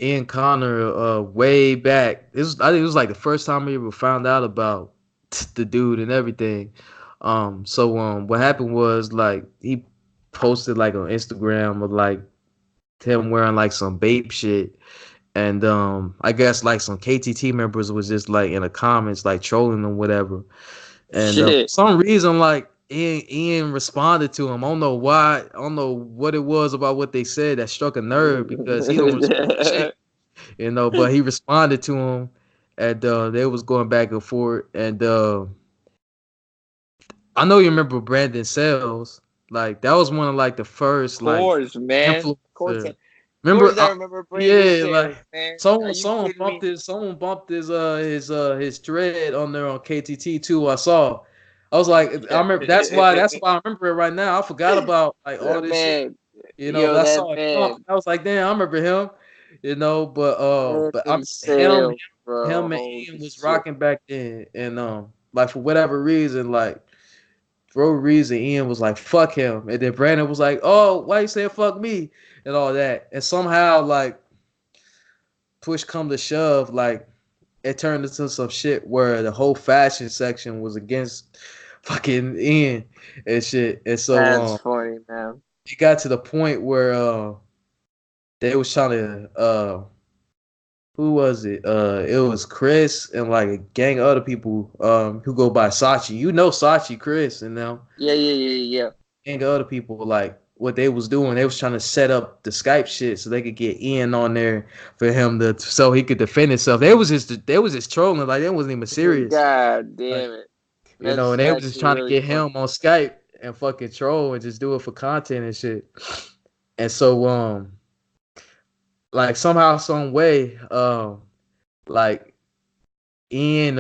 Speaker 1: Ian Connor way back. I think it was like the first time we ever found out about the dude and everything. So what happened was like he posted like on Instagram of like him wearing like some babe shit. And I guess like some KTT members was just like in the comments like trolling them whatever. And for
Speaker 3: Shit.
Speaker 1: some reason like Ian responded to him. I don't know why. I don't know what it was about what they said that struck a nerve because he don't respond to shit. But he responded to him, and they was going back and forth. And I know you remember Brandon Sales, like that was one of like the first like
Speaker 3: Course, man.
Speaker 1: influencer.
Speaker 3: Of course,
Speaker 1: Remember?
Speaker 3: I remember Brandon
Speaker 1: Yeah, like
Speaker 3: Sales, man. Are
Speaker 1: someone
Speaker 3: you
Speaker 1: someone
Speaker 3: kidding
Speaker 1: bumped
Speaker 3: me?
Speaker 1: his thread on there on KTT too. I saw. I was like, I remember that's why I remember it right now. I forgot about like all
Speaker 3: That
Speaker 1: this shit.
Speaker 3: man,
Speaker 1: But
Speaker 3: yo,
Speaker 1: I
Speaker 3: that
Speaker 1: saw it come.
Speaker 3: man,
Speaker 1: I was like, damn, I remember him. But I'm
Speaker 3: Brandon
Speaker 1: him
Speaker 3: Sales, bro.
Speaker 1: him and
Speaker 3: Holy
Speaker 1: Ian was
Speaker 3: shit.
Speaker 1: rocking back then, and like for whatever reason, like for a reason, Ian was like, fuck him, and then Brandon was like, oh, why you saying fuck me, and all that, and somehow like push come to shove, like it turned into some shit where the whole fashion section was against fucking Ian and shit, and so
Speaker 3: That's funny, man.
Speaker 1: it got to the point where they was trying to who was it? It was Chris and like a gang of other people who go by Sachi. Sachi, Chris, and them
Speaker 3: Yeah, yeah, yeah, yeah.
Speaker 1: gang of other people. Like what they was doing, they was trying to set up the Skype shit so they could get Ian on there for him to so he could defend himself. They was just trolling, like they wasn't even serious.
Speaker 3: God
Speaker 1: Like,
Speaker 3: damn it. That's
Speaker 1: and they was just
Speaker 3: actually
Speaker 1: trying to
Speaker 3: really
Speaker 1: get
Speaker 3: funny.
Speaker 1: him on Skype and fucking troll and just do it for content and shit. And so like somehow, some way, like Ian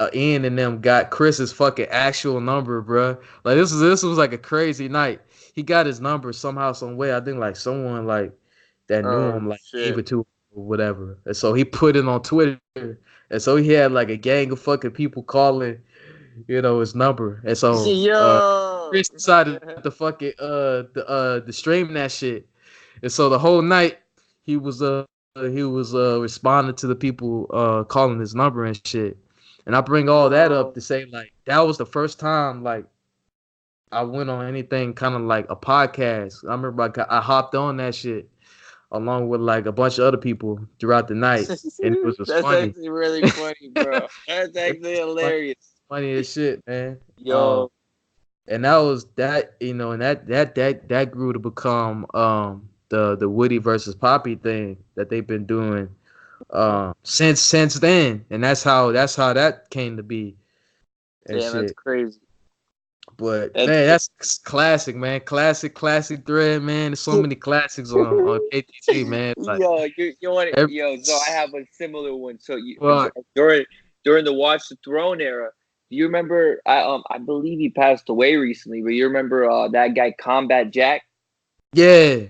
Speaker 1: and them got Chris's fucking actual number, bro. Like this was like a crazy night. He got his number somehow, some way. I think like someone like that knew
Speaker 3: Oh
Speaker 1: him like gave
Speaker 3: shit.
Speaker 1: it to him or whatever. And so he put it on Twitter. And so he had like a gang of fucking people calling, his number. And so
Speaker 3: Yo.
Speaker 1: Chris decided to fucking the stream that shit. And so the whole night he was responding to the people calling his number and shit. And I bring all that up
Speaker 3: Yo.
Speaker 1: to say like that was the first time like I went on anything kind of like a podcast. I remember I hopped on that shit along with like a bunch of other people throughout the night, and it was just
Speaker 3: That's
Speaker 1: funny.
Speaker 3: actually really funny, bro. That's
Speaker 1: It
Speaker 3: actually
Speaker 1: was funny,
Speaker 3: hilarious.
Speaker 1: funny as shit, man.
Speaker 3: Yo.
Speaker 1: And that was that, and that grew to become the Woody versus Poppy thing that they've been doing since then, and that's how that came to be and
Speaker 3: Damn, that's
Speaker 1: shit.
Speaker 3: crazy.
Speaker 1: But
Speaker 3: That's
Speaker 1: man, that's classic, man. Classic thread, man. There's so many classics on KTT, man. Like
Speaker 3: you want it,
Speaker 1: every
Speaker 3: yo. So I have a similar one. So
Speaker 1: fuck.
Speaker 3: during the Watch the Throne era, do you remember? I believe he passed away recently, but you remember that guy Combat Jack?
Speaker 1: Yeah. Yeah.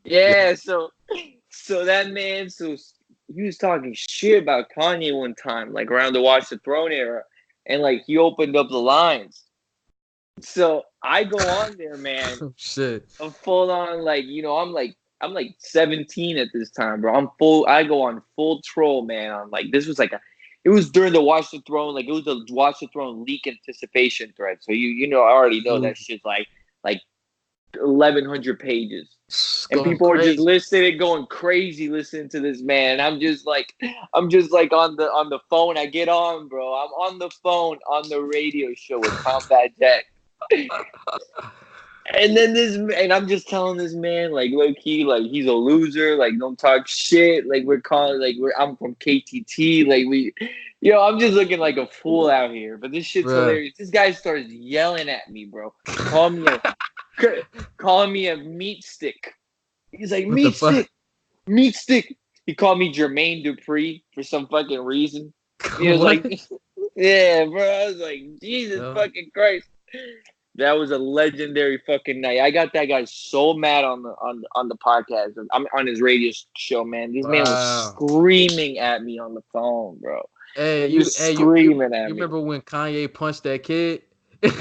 Speaker 3: Yeah. So that man, he was talking shit about Kanye one time, like around the Watch the Throne era, and like he opened up the lines. So I go on there, man.
Speaker 1: Shit.
Speaker 3: I'm full on like I'm like 17 at this time, bro. I'm full. I go on full troll, man. On like this was like it was during the Watch the Throne, like it was the Watch the Throne leak anticipation thread. So I already know
Speaker 1: Ooh,
Speaker 3: that shit's like 1,100 pages,
Speaker 1: it's
Speaker 3: and
Speaker 1: going
Speaker 3: people are just
Speaker 1: crazy.
Speaker 3: listening, going crazy, listening to this man. I'm just like on the phone. I get on, bro. I'm on the phone on the radio show with Combat Jack.
Speaker 2: And then and I'm just telling this man, like, low key, like, he's a loser, like, don't talk shit, like, I'm from KTT, like, I'm just looking like a fool out here, but this shit's
Speaker 1: Bruh.
Speaker 2: hilarious. This guy starts yelling at me, bro, calling me a meat stick. He's like,
Speaker 1: What the fuck?
Speaker 2: meat stick. He called me Jermaine Dupri for some fucking reason. He was
Speaker 1: What?
Speaker 2: like, yeah, bro. I was like, Jesus
Speaker 1: No.
Speaker 2: fucking Christ. That was a legendary fucking night. I got that guy so mad on the podcast. I'm on his radio show, man. This man was
Speaker 1: Wow.
Speaker 2: screaming at me on the phone, bro.
Speaker 1: Hey,
Speaker 2: He was
Speaker 1: you
Speaker 2: screaming at me.
Speaker 1: remember when Kanye punched that kid? You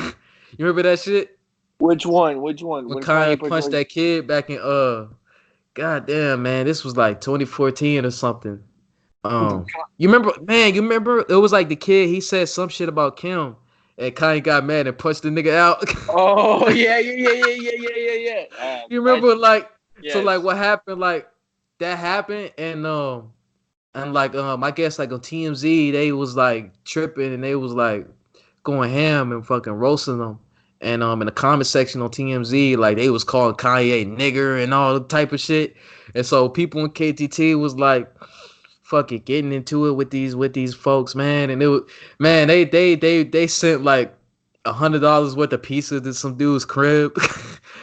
Speaker 1: remember that shit?
Speaker 2: Which one? Which one?
Speaker 1: When
Speaker 2: When
Speaker 1: Kanye
Speaker 2: Kanye
Speaker 1: punched that kid back in goddamn man, this was like 2014 or something. You remember, man? You remember? It was like the kid. He said some shit about Kim, and Kanye got mad and punched the nigga out.
Speaker 2: Oh yeah.
Speaker 1: You remember, like, so,
Speaker 2: Yes.
Speaker 1: like, what happened? Like, that happened, and like, I guess like on TMZ, they was like tripping, and they was like going ham and fucking roasting them. And in the comment section on TMZ, like, they was calling Kanye nigger and all the type of shit. And so people in KTT was like fucking getting into it with these folks, man. And it was, man, they sent like $100 worth of pieces to some dude's crib.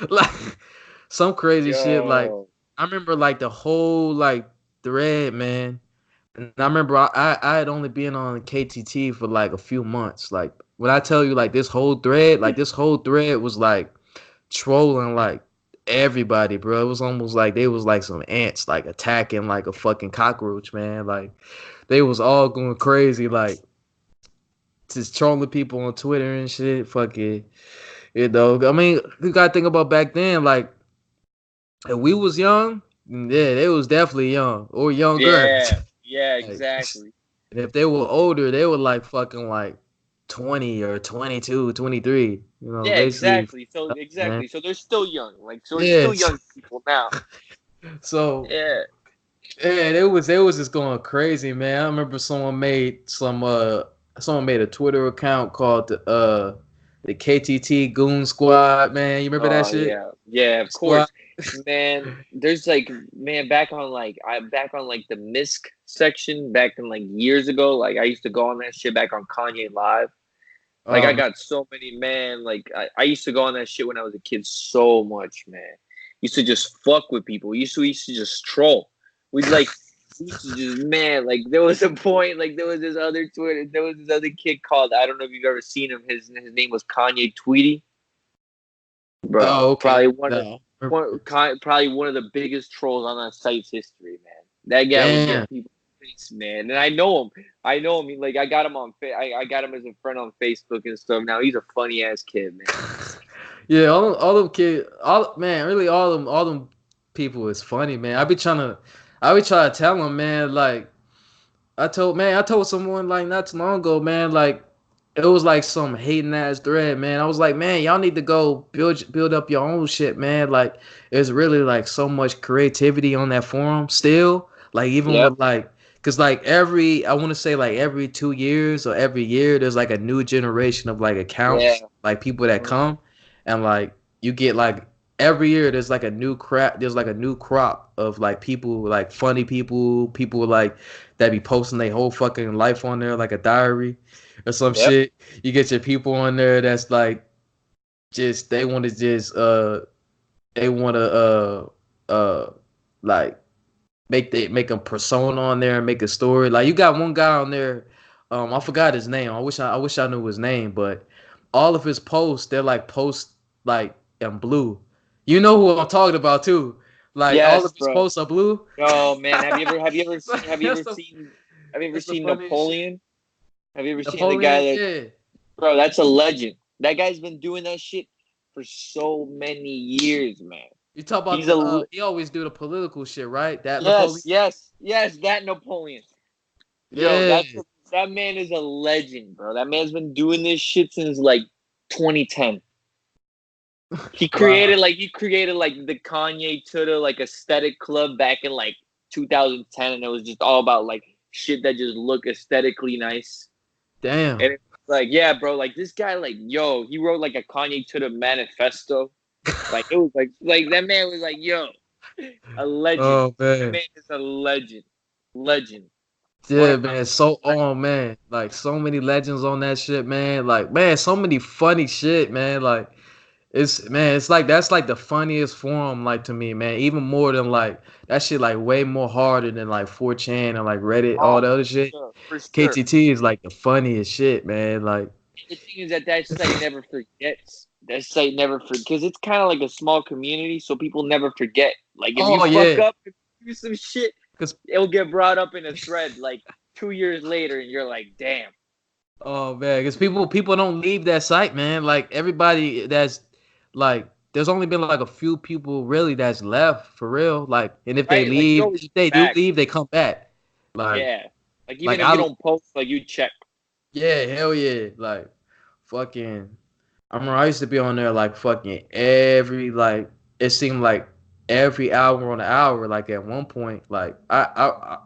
Speaker 1: Like some crazy shit. Like,
Speaker 2: Yo.
Speaker 1: I remember like the whole like thread, man. And I remember I had only been on KTT for like a few months. Like, when I tell you, like, this whole thread was like trolling like everybody, bro. It was almost like they was like some ants like attacking like a fucking cockroach, man. Like, they was all going crazy, like just trolling people on Twitter and shit. Fucking, I mean, you gotta think about back then, like, if we was young, yeah, they was definitely young or younger.
Speaker 2: Yeah,
Speaker 1: Like,
Speaker 2: exactly.
Speaker 1: and if they were older, they were like fucking like 20 or 22, 23.
Speaker 2: Yeah,
Speaker 1: Basically,
Speaker 2: exactly. So
Speaker 1: man.
Speaker 2: exactly. So they're still young. Like, so they're still
Speaker 1: Yes.
Speaker 2: young people now.
Speaker 1: So,
Speaker 2: Yeah.
Speaker 1: yeah, it was just going crazy, man. I remember someone made a Twitter account called the KTT Goon Squad, man. You remember that
Speaker 2: Oh
Speaker 1: shit?
Speaker 2: yeah. Yeah, of
Speaker 1: Squad.
Speaker 2: course. Man, there's like, man, back on like the MISC section back in like years ago. Like, I used to go on that shit back on Kanye Live. Like, I
Speaker 1: Um,
Speaker 2: got so many, man. Like, I used to go on that shit when I was a kid so much, man. Used to just fuck with people. We used to just troll. We'd like, we used to just, man, like, there was a point, like, there was this other kid called, I don't know if you've ever seen him. His name was Kanye Tweety. Bro,
Speaker 1: oh, okay. No.
Speaker 2: probably one of the biggest trolls on that site's history, man. That guy would
Speaker 1: Damn.
Speaker 2: get people face, man. And I know him. I know him. Like, I got him I got him as a friend on Facebook and stuff. Now he's a funny ass kid, man.
Speaker 1: Yeah, all them kids, really all them people is funny, man. I be trying to tell them, man. Like, I told someone like not too long ago, man. Like, it was like some hating ass thread, man. I was like, man, y'all need to go build up your own shit, man. Like, there's really like so much creativity on that forum still. Like, even
Speaker 2: Yep.
Speaker 1: with like, cause like I want to say like every 2 years or every year, there's like a new generation of like
Speaker 2: Yeah.
Speaker 1: accounts, like people that come, and like you get like every year there's like a new crap. There's like a new crop of like people, like funny people like that be posting their whole fucking life on there like a diary or some
Speaker 2: Yep.
Speaker 1: shit. You get your people on there that's like just they want to just they want to like make a persona on there and make a story. Like, you got one guy on there, I forgot his name. I wish I knew his name, but all of his posts, they're like posts like in blue. You know who I'm talking about too. Like, all
Speaker 2: Yes,
Speaker 1: of his
Speaker 2: bro.
Speaker 1: posts are blue.
Speaker 2: Oh man, have you ever
Speaker 1: That's the
Speaker 2: seen
Speaker 1: funniest shit.
Speaker 2: Napoleon? Have you ever seen the guy
Speaker 1: Napoleon,
Speaker 2: that,
Speaker 1: yeah.
Speaker 2: bro, that's a legend. That guy's been doing that shit for so many years, man.
Speaker 1: You talk about
Speaker 2: He's a
Speaker 1: he always do the political shit, right? That Napoleon.
Speaker 2: yes, that Napoleon. Yo,
Speaker 1: Yeah.
Speaker 2: that man is a legend, bro. That man's been doing this shit since like 2010.
Speaker 1: Wow.
Speaker 2: He created like the Kanyetothe like aesthetic club back in like 2010, and it was just all about like shit that just look aesthetically nice.
Speaker 1: Damn.
Speaker 2: And it's like, yeah, bro, like this guy, like, yo, he wrote like a Kanyetothe manifesto. Like it was like that man was like, yo, a legend.
Speaker 1: Oh
Speaker 2: That
Speaker 1: man.
Speaker 2: man is a legend. Legend. One
Speaker 1: Yeah,
Speaker 2: of
Speaker 1: man. So man, like so many legends on that shit, man. Like, man, so many funny shit, man. Like it's like that's like the funniest form, like to me, man. Even more than like that shit like way more harder than like 4chan and like Reddit, all
Speaker 2: oh,
Speaker 1: the other shit.
Speaker 2: for sure.
Speaker 1: KTT is like the funniest shit, man. Like,
Speaker 2: The thing is that site never forgets. That site never forgets because it's kind of like a small community, so people never forget. Like if you
Speaker 1: oh
Speaker 2: fuck
Speaker 1: yeah.
Speaker 2: up and do some shit,
Speaker 1: Cause
Speaker 2: it'll get brought up in a thread like 2 years later, and you're like, damn.
Speaker 1: oh man, because people don't leave that site, man. Like everybody that's like there's only been like a few people really that's left for real. Like, and if they
Speaker 2: Right? Like you
Speaker 1: leave,
Speaker 2: always
Speaker 1: if they do
Speaker 2: back.
Speaker 1: leave, they come back. Like
Speaker 2: Yeah. Like
Speaker 1: like
Speaker 2: even if you
Speaker 1: I
Speaker 2: don't post, like you check.
Speaker 1: yeah, hell yeah. Like fucking I remember I used to be on there like fucking every like it seemed like every hour on the hour, like at one point. Like I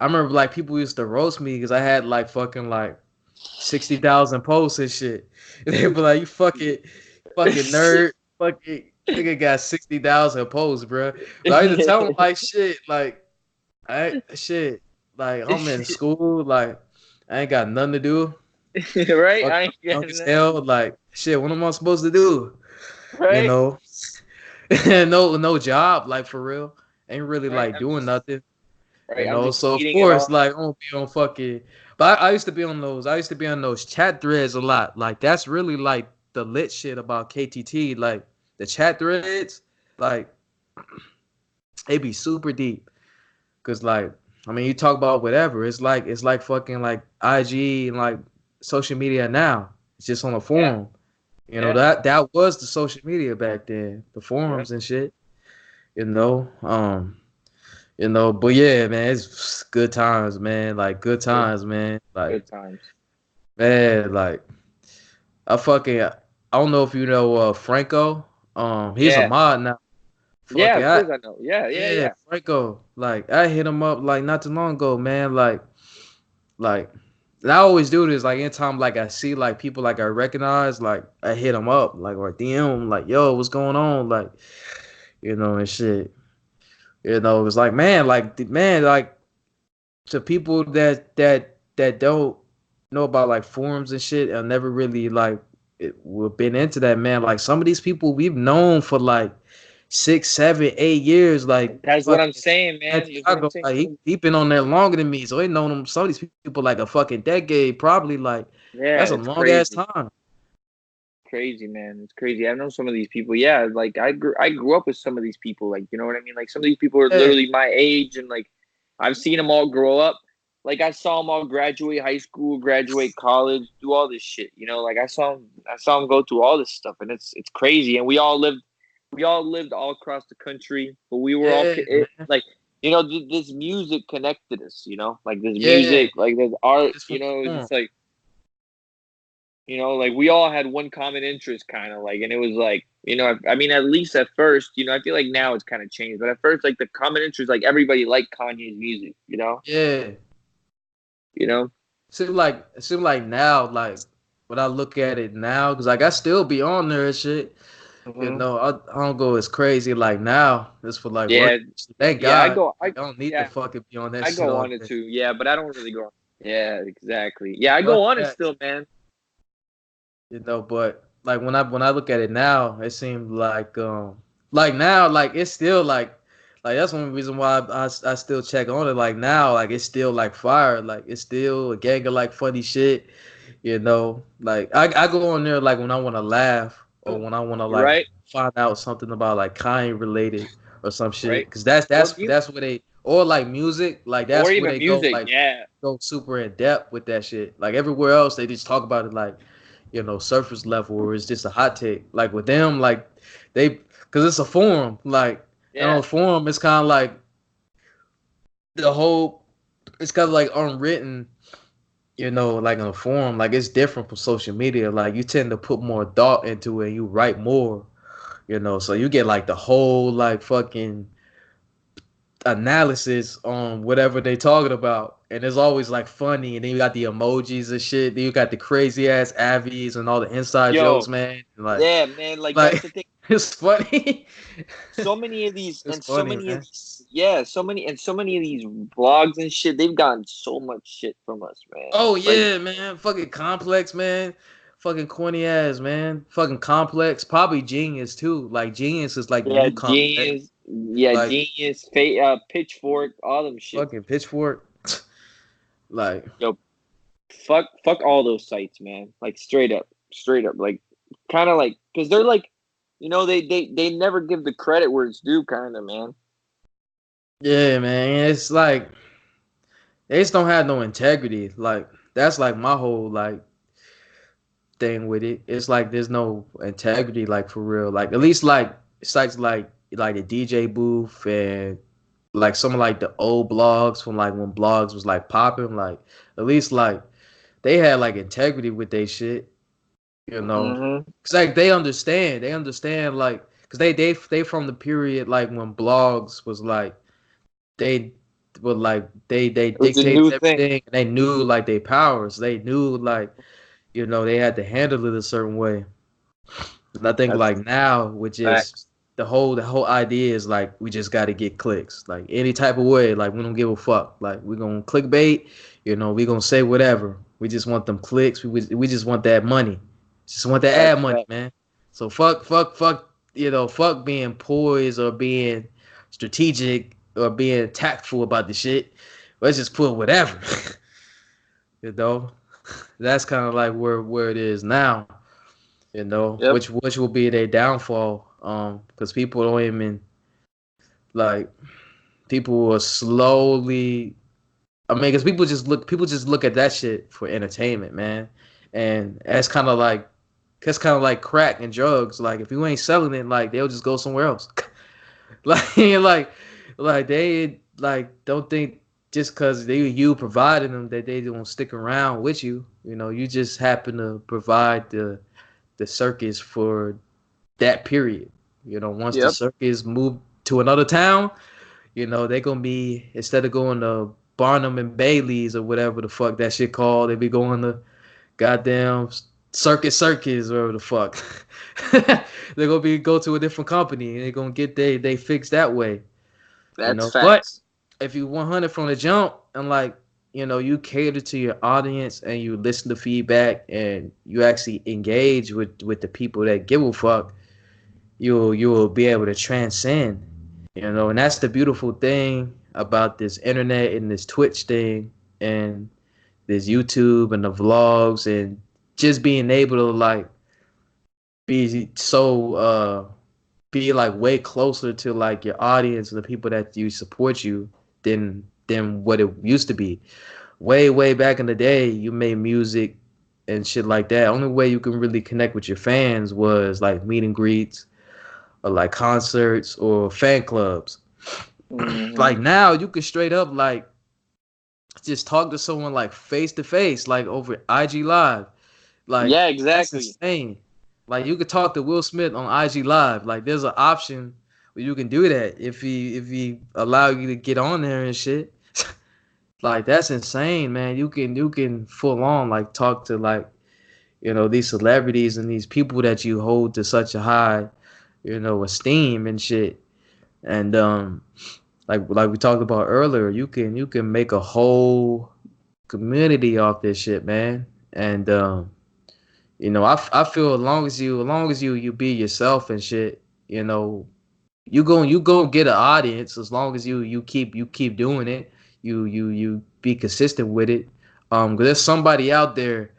Speaker 1: remember like people used to roast me because I had like fucking like 60,000 posts and shit. And they be like, you fucking nerd, fucking nigga got 60,000 posts, bro. But I used to tell them like shit, like shit, like I'm in school, like I ain't got nothing to do.
Speaker 2: Right?
Speaker 1: Fuck,
Speaker 2: I ain't
Speaker 1: young
Speaker 2: getting
Speaker 1: as
Speaker 2: that.
Speaker 1: hell, like shit. What am I supposed to do? You
Speaker 2: Right?
Speaker 1: know, no job, like for real. Ain't really
Speaker 2: Right.
Speaker 1: like
Speaker 2: I'm
Speaker 1: doing
Speaker 2: just
Speaker 1: nothing.
Speaker 2: right. I'm just
Speaker 1: So of
Speaker 2: eating it
Speaker 1: course,
Speaker 2: all.
Speaker 1: like I don't be on fucking. But I used to be on those. I used to be on those chat threads a lot. Like that's really like the lit shit about KTT. Like the chat threads, like they be super deep. Cause like I mean, you talk about whatever. It's like fucking like IG and like social media now. It's just on a
Speaker 2: Yeah.
Speaker 1: forum. You know
Speaker 2: Yeah.
Speaker 1: that was the social media back then, the
Speaker 2: Yeah.
Speaker 1: forums and shit. You know, but yeah, man, it's good times, man. Like good
Speaker 2: Good.
Speaker 1: times, man. Like
Speaker 2: Good times.
Speaker 1: man, like I don't know if you know Franco. He's a
Speaker 2: Yeah.
Speaker 1: mod now.
Speaker 2: Yeah.
Speaker 1: Fucking
Speaker 2: Of
Speaker 1: I
Speaker 2: course I know. Yeah. Yeah.
Speaker 1: yeah,
Speaker 2: Yeah.
Speaker 1: Franco. Like I hit him up like not too long ago, man. Like and I always do this. Like anytime like I see like people like I recognize, like I hit them up, like or DM 'em, like yo, what's going on, like and shit. It's like man, like to people that don't know about like forums and shit and never really like we've been into that, man. Like some of these people we've known for like 6, 7, 8 years, like
Speaker 2: That's what I'm
Speaker 1: fucking
Speaker 2: saying, man. That's what I'm
Speaker 1: Santiago.
Speaker 2: saying.
Speaker 1: Like he been on there longer than me, so they known him some of these people like a fucking decade, probably like
Speaker 2: Yeah,
Speaker 1: that's a
Speaker 2: it's
Speaker 1: long ass
Speaker 2: crazy.
Speaker 1: time.
Speaker 2: Crazy, man. It's crazy. I know some of these people. Yeah, like I grew up with some of these people. Like, you know what I mean? Like some of these people are
Speaker 1: Yeah,
Speaker 2: literally my age, and like I've seen them all grow up. Like I saw them all graduate high school, graduate college, do all this shit. Like I saw them go through all this stuff, and it's crazy. And we all lived all across the country, but we were all
Speaker 1: yeah, man.
Speaker 2: like, this music connected us. Like this
Speaker 1: Yeah,
Speaker 2: music, like this art.
Speaker 1: it's from the
Speaker 2: It's
Speaker 1: forum.
Speaker 2: just like. Like we all had one common interest, kind of like, and it was like, I mean, at least at first, I feel like now it's kind of changed, but at first, like the common interest, like everybody liked Kanye's music,
Speaker 1: Yeah.
Speaker 2: you know,
Speaker 1: Seem like now, like when I look at it now, cause like I still be on there and shit.
Speaker 2: hmm
Speaker 1: I don't go as crazy like now. It's for like work.
Speaker 2: yeah,
Speaker 1: Thank
Speaker 2: yeah, I
Speaker 1: God.
Speaker 2: go,
Speaker 1: Like I don't need to
Speaker 2: yeah,
Speaker 1: fucking be on that
Speaker 2: I
Speaker 1: shit
Speaker 2: go
Speaker 1: all
Speaker 2: on it
Speaker 1: day.
Speaker 2: too, yeah, but I don't really go on. Yeah, exactly. Yeah, I
Speaker 1: Fuck
Speaker 2: go on it
Speaker 1: that.
Speaker 2: still, man.
Speaker 1: But like when I look at it now, it seems like now like it's still like that's one reason why I still check on it. Like now, like it's still like fire. Like it's still a gang of like funny shit. Like I go on there like when I want to laugh or when I want to like
Speaker 2: Right,
Speaker 1: find out something about like Kanye related or some shit.
Speaker 2: right.
Speaker 1: Cause that's
Speaker 2: Or
Speaker 1: that's that's where they or like music like
Speaker 2: or
Speaker 1: that's where
Speaker 2: even
Speaker 1: they go
Speaker 2: music.
Speaker 1: like
Speaker 2: Yeah,
Speaker 1: go super in depth with that shit. Like everywhere else they just talk about it like surface level or it's just a hot take. Like with them like they because it's a forum like and on
Speaker 2: yeah,
Speaker 1: a forum it's kind of like the whole it's kind of like unwritten like in a forum, like it's different from social media. Like you tend to put more thought into it, and you write more, so you get like the whole like fucking analysis on whatever they talking about. And it's always like funny, and then you got the emojis and shit. Then you got the crazy ass avies and all the inside jokes,
Speaker 2: yo,
Speaker 1: man.
Speaker 2: yeah, man. Like that's
Speaker 1: Like
Speaker 2: the thing.
Speaker 1: It's funny.
Speaker 3: So many of these,
Speaker 1: It's
Speaker 3: and so
Speaker 1: funny,
Speaker 3: many of
Speaker 1: man.
Speaker 3: these, yeah, so many of these blogs and shit, they've gotten so much shit from us, man.
Speaker 1: Oh
Speaker 3: Like,
Speaker 1: yeah, man. Fucking complex, man. Fucking corny ass, man. Fucking complex. Probably genius too. Like genius is like the
Speaker 3: yeah,
Speaker 1: new complex.
Speaker 3: genius, yeah,
Speaker 1: Like
Speaker 3: genius, pitchfork, all them shits.
Speaker 1: fucking pitchfork. Like
Speaker 3: Yo, fuck all those sites, man. Like straight up, like kind of like because they're like, they never give the credit where it's due, kind of, man.
Speaker 1: yeah, man. It's like they just don't have no integrity. Like that's like my whole like thing with it. It's like there's no integrity, like for real. Like at least like sites like the DJ booth and like some of like the old blogs from like when blogs was like popping. Like at least like they had like integrity with their shit. You know,
Speaker 3: Mm-hmm.
Speaker 1: cause like they understand like cause they from the period like when blogs was like they were like they
Speaker 3: It was a
Speaker 1: dictated
Speaker 3: new thing.
Speaker 1: everything and they knew like their powers. They knew like they had to handle it a certain way. And I think
Speaker 3: That's
Speaker 1: like now with just
Speaker 3: facts.
Speaker 1: the whole idea is like we just got to get clicks like any type of way like we don't give a fuck like we gonna clickbait we gonna say whatever we just want them clicks we just want that money just want that ad
Speaker 3: That's
Speaker 1: money
Speaker 3: facts.
Speaker 1: man so fuck fuck being poised or being strategic or being tactful about the shit let's just put whatever you know that's kind of like where it is now
Speaker 3: Yep.
Speaker 1: which will be their downfall. Because people don't even like people will slowly. I mean, because people just look at that shit for entertainment, man, and that's kind of like crack and drugs. Like if you ain't selling it, like they'll just go somewhere else. like like they like don't think just because you providing them that they don't stick around with you. You just happen to provide the circus for that period. Once the
Speaker 3: Yep.
Speaker 1: circus move to another town, they gonna be instead of going to Barnum and Bailey's or whatever the fuck that shit called, they be going to goddamn circus or whatever the fuck. They're gonna be go to a different company and they're gonna get they fixed that way.
Speaker 3: That's
Speaker 1: But
Speaker 3: facts.
Speaker 1: if you 100 from the jump and like you cater to your audience and you listen to feedback and you actually engage with the people that give a fuck, you'll be able to transcend. And that's the beautiful thing about this internet and this Twitch thing and this YouTube and the vlogs and just being able to like be so be like way closer to like your audience and the people that you support you than what it used to be. Way back in the day, you made music and shit like that. Only way you can really connect with your fans was like meet and greets or like concerts or fan clubs.
Speaker 3: Mm-hmm.
Speaker 1: Like now, you can straight up like just talk to someone like face to face, like over IG Live. Like
Speaker 3: Yeah,
Speaker 1: that's
Speaker 3: exactly.
Speaker 1: insane. Like you could talk to Will Smith on IG Live. Like there's an option where you can do that if he allow you to get on there and shit. Like that's insane, man. You can full on like talk to like these celebrities and these people that you hold to such a high esteem and shit. And like we talked about earlier, you can make a whole community off this shit, man. And I feel as long as you be yourself and shit, you going get an audience as long as you keep doing it. You be consistent with it. 'Cause there's somebody out there,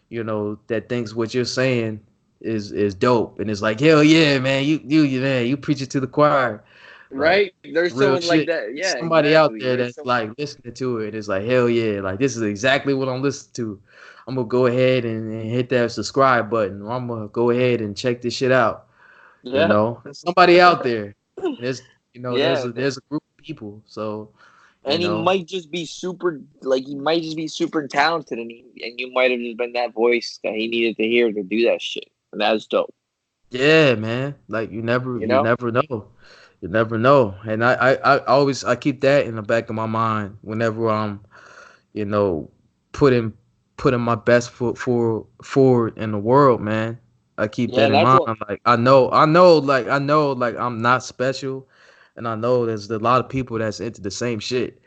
Speaker 1: that thinks what you're saying is dope and it's like hell yeah, man. You preach it to the choir, like
Speaker 3: Right? There's
Speaker 1: real
Speaker 3: someone like
Speaker 1: shit.
Speaker 3: that.
Speaker 1: There's
Speaker 3: Yeah,
Speaker 1: somebody out
Speaker 3: exactly.
Speaker 1: there
Speaker 3: There's
Speaker 1: that's
Speaker 3: someone.
Speaker 1: like listening to it. It's like hell yeah, like this is exactly what I'm listening to. I'm gonna go ahead and hit that subscribe button. Or I'm gonna go ahead and check this shit out.
Speaker 3: Yeah.
Speaker 1: There's somebody out there. There's there's
Speaker 3: Yeah.
Speaker 1: a group of people. So you
Speaker 3: And he
Speaker 1: know,
Speaker 3: might just be super, like, he might just be super talented, and you might have just been that voice that he needed to hear to do that shit. And that's dope.
Speaker 1: yeah, man. Like you never
Speaker 3: You
Speaker 1: you
Speaker 3: know?
Speaker 1: never know. You never know. And I keep that in the back of my mind whenever I'm you know, putting putting my best foot forward in the world, man. I keep
Speaker 3: Yeah,
Speaker 1: that in
Speaker 3: that's
Speaker 1: mind.
Speaker 3: what.
Speaker 1: Like I know, like I'm not special, and I know there's a lot of people that's into the same shit.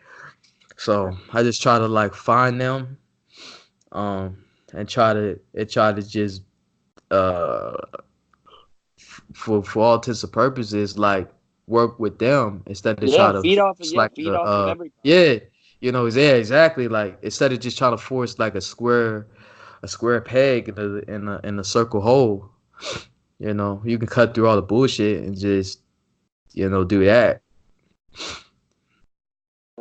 Speaker 3: Yeah,
Speaker 1: So I just try to like find them, um, and try to just uh for all intents and purposes like work with them instead of try
Speaker 3: yeah,
Speaker 1: to
Speaker 3: feed off.
Speaker 1: force
Speaker 3: Yeah,
Speaker 1: like
Speaker 3: feed off of everybody.
Speaker 1: yeah, yeah, exactly, like instead of just trying to force like a square peg in a circle hole. You can cut through all the bullshit and just do that.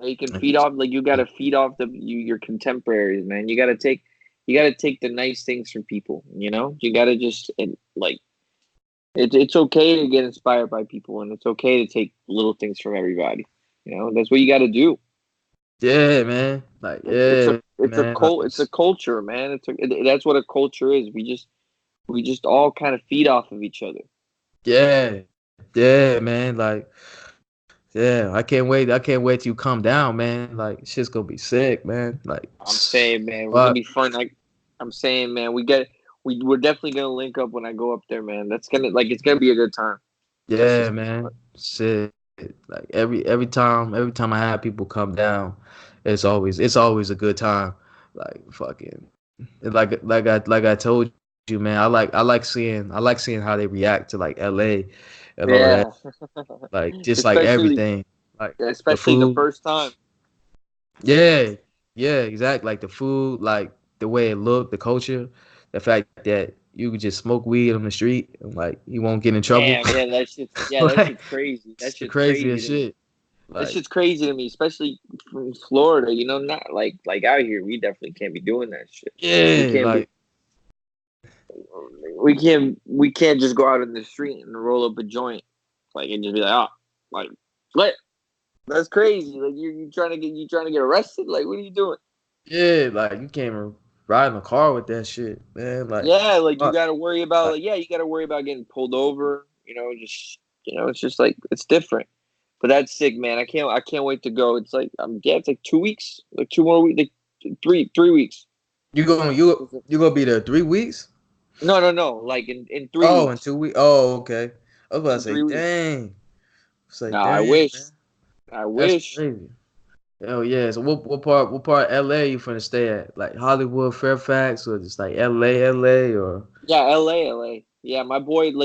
Speaker 3: You can feed off, like, you got to feed off your contemporaries, man. You got to take the nice things from people. You got to just like it's okay to get inspired by people, and it's okay to take little things from everybody. That's what you got to do.
Speaker 1: Yeah, man. Like,
Speaker 3: It's a
Speaker 1: yeah,
Speaker 3: it's a
Speaker 1: man. Like,
Speaker 3: cult. It's a culture, man. That's what a culture is. We just all kind of feed off of each other.
Speaker 1: yeah, yeah, man. Like, yeah, I can't wait till you come down, man. Like, shit's gonna be sick, man. Like,
Speaker 3: I'm saying, man, we're gonna
Speaker 1: fuck.
Speaker 3: be fun. I'm saying, man, we're definitely gonna link up when I go up there, man. It's gonna be a good time. That's
Speaker 1: Yeah,
Speaker 3: just
Speaker 1: man. Shit. Like every time I have people come down, it's always a good time. Like fucking like I told you, man. I like seeing how they react to like LA and all of that.
Speaker 3: yeah,
Speaker 1: Like just like
Speaker 3: especially
Speaker 1: everything. Like the
Speaker 3: especially the
Speaker 1: food.
Speaker 3: first time.
Speaker 1: Yeah. Yeah, exactly. Like the food, like the way it looked, the culture, the fact that you could just smoke weed on the street and like you won't get in trouble.
Speaker 3: Damn, yeah, that
Speaker 1: Like
Speaker 3: shit's crazy.
Speaker 1: it's
Speaker 3: That
Speaker 1: the
Speaker 3: shit's crazy
Speaker 1: craziest
Speaker 3: to me.
Speaker 1: shit.
Speaker 3: That
Speaker 1: Like
Speaker 3: shit's crazy to me, especially from Florida. Not like out here. We definitely can't be doing that shit. We
Speaker 1: yeah,
Speaker 3: can't be.
Speaker 1: like
Speaker 3: We can't just go out in the street and roll up a joint, like, and just be like, oh, like, what? That's crazy. Like, you trying to get arrested. Like, what are you doing?
Speaker 1: yeah, like you can't even ride in a car with that shit, man. Like
Speaker 3: Yeah, like, you
Speaker 1: fuck.
Speaker 3: got to worry about,
Speaker 1: Like
Speaker 3: like, yeah, you got to worry about getting pulled over. Just it's just like it's different. But that's sick, man. I can't wait to go. It's like it's like 2 weeks, like 2 more weeks, like three weeks.
Speaker 1: you gonna be there 3 weeks?
Speaker 3: No, no, no. Like in three
Speaker 1: Oh, in
Speaker 3: weeks.
Speaker 1: 2 weeks. Oh, okay. I was about to
Speaker 3: In
Speaker 1: say,
Speaker 3: 3 weeks.
Speaker 1: dang. Say,
Speaker 3: No, I
Speaker 1: dang,
Speaker 3: wish.
Speaker 1: man.
Speaker 3: I
Speaker 1: That's
Speaker 3: wish.
Speaker 1: crazy. Hell yeah. So what part LA you finna stay at? Like Hollywood, Fairfax, or just like LA, or
Speaker 3: Yeah, LA. Yeah, my boy's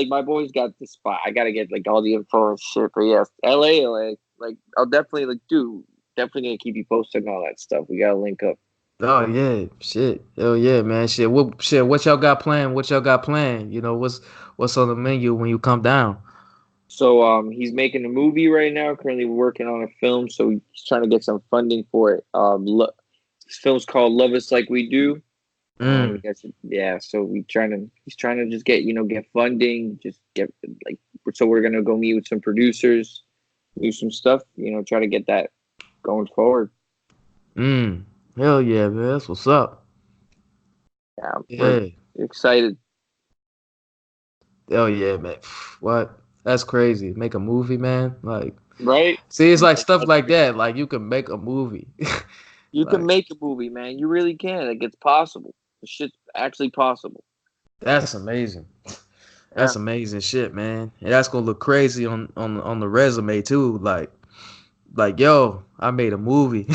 Speaker 3: got the spot. I gotta get like all the info and shit. But yeah, LA. Like, I'll definitely, like, dude, definitely gonna keep you posted on all that stuff. We gotta link up.
Speaker 1: oh yeah, shit. Hell yeah, man. What y'all got planned? What y'all got planned? What's on the menu when you come down?
Speaker 3: So he's making a movie right now. Currently working on a film, so he's trying to get some funding for it. This film's called Love Us Like We Do.
Speaker 1: Mm.
Speaker 3: Yeah. So he's trying to just get funding, just get, like, so we're gonna go meet with some producers, do some stuff, try to get that going forward.
Speaker 1: Mm. Hell yeah, man. That's what's up.
Speaker 3: Yeah, we're
Speaker 1: Yeah.
Speaker 3: excited.
Speaker 1: Hell yeah, man. What? That's crazy. Make a movie, man. Like,
Speaker 3: Right?
Speaker 1: see, it's like stuff like that. Like, you can make a movie.
Speaker 3: You can
Speaker 1: Like,
Speaker 3: make a movie, man. You really can. Like, it's possible. The shit's actually possible.
Speaker 1: that's amazing.
Speaker 3: Yeah.
Speaker 1: That's amazing shit, man. And that's gonna look crazy on the resume too. Like, yo, I made a movie.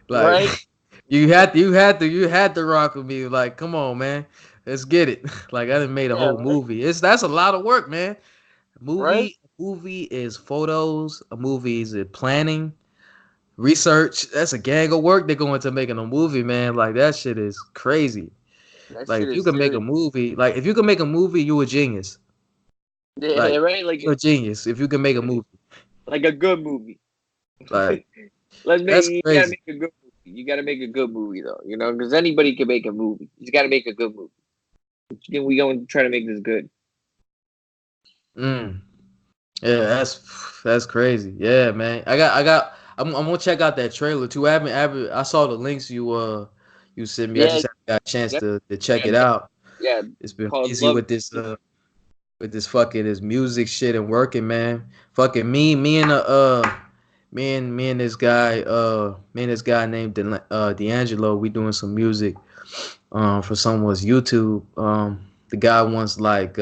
Speaker 1: Like,
Speaker 3: Right?
Speaker 1: you had to rock with me. Like, come on, man. Let's get it. Like, I done made a
Speaker 3: Yeah.
Speaker 1: whole
Speaker 3: Right.
Speaker 1: movie. That's a lot of work, man.
Speaker 3: Right.
Speaker 1: Movie is photos. A movie is planning, research. That's a gang of work they go into making a movie, man. Like that shit is crazy.
Speaker 3: That
Speaker 1: Like
Speaker 3: shit
Speaker 1: if you
Speaker 3: is
Speaker 1: can make a
Speaker 3: serious.
Speaker 1: movie, like if you can make a movie, you a genius.
Speaker 3: Yeah.
Speaker 1: Like
Speaker 3: Right. Like,
Speaker 1: you're a genius if you can make a movie.
Speaker 3: like a good movie.
Speaker 1: Like
Speaker 3: Let's make
Speaker 1: that's
Speaker 3: You gotta
Speaker 1: crazy.
Speaker 3: make a good movie. You gotta make a good movie, though. Because anybody can make a movie. You just gotta make a good movie. We going to try to make this good.
Speaker 1: Mm. Yeah, that's crazy. Yeah, man. I'm gonna check out that trailer too. I saw the links you sent me. I
Speaker 3: Yeah.
Speaker 1: just haven't got a chance
Speaker 3: Yep.
Speaker 1: to check
Speaker 3: Yeah.
Speaker 1: it out.
Speaker 3: Yeah.
Speaker 1: It's been
Speaker 3: Called
Speaker 1: busy
Speaker 3: Love.
Speaker 1: with this fucking this music shit and working, man. Fucking me and this guy named D'Angelo. We doing some music for someone's YouTube. the guy wants like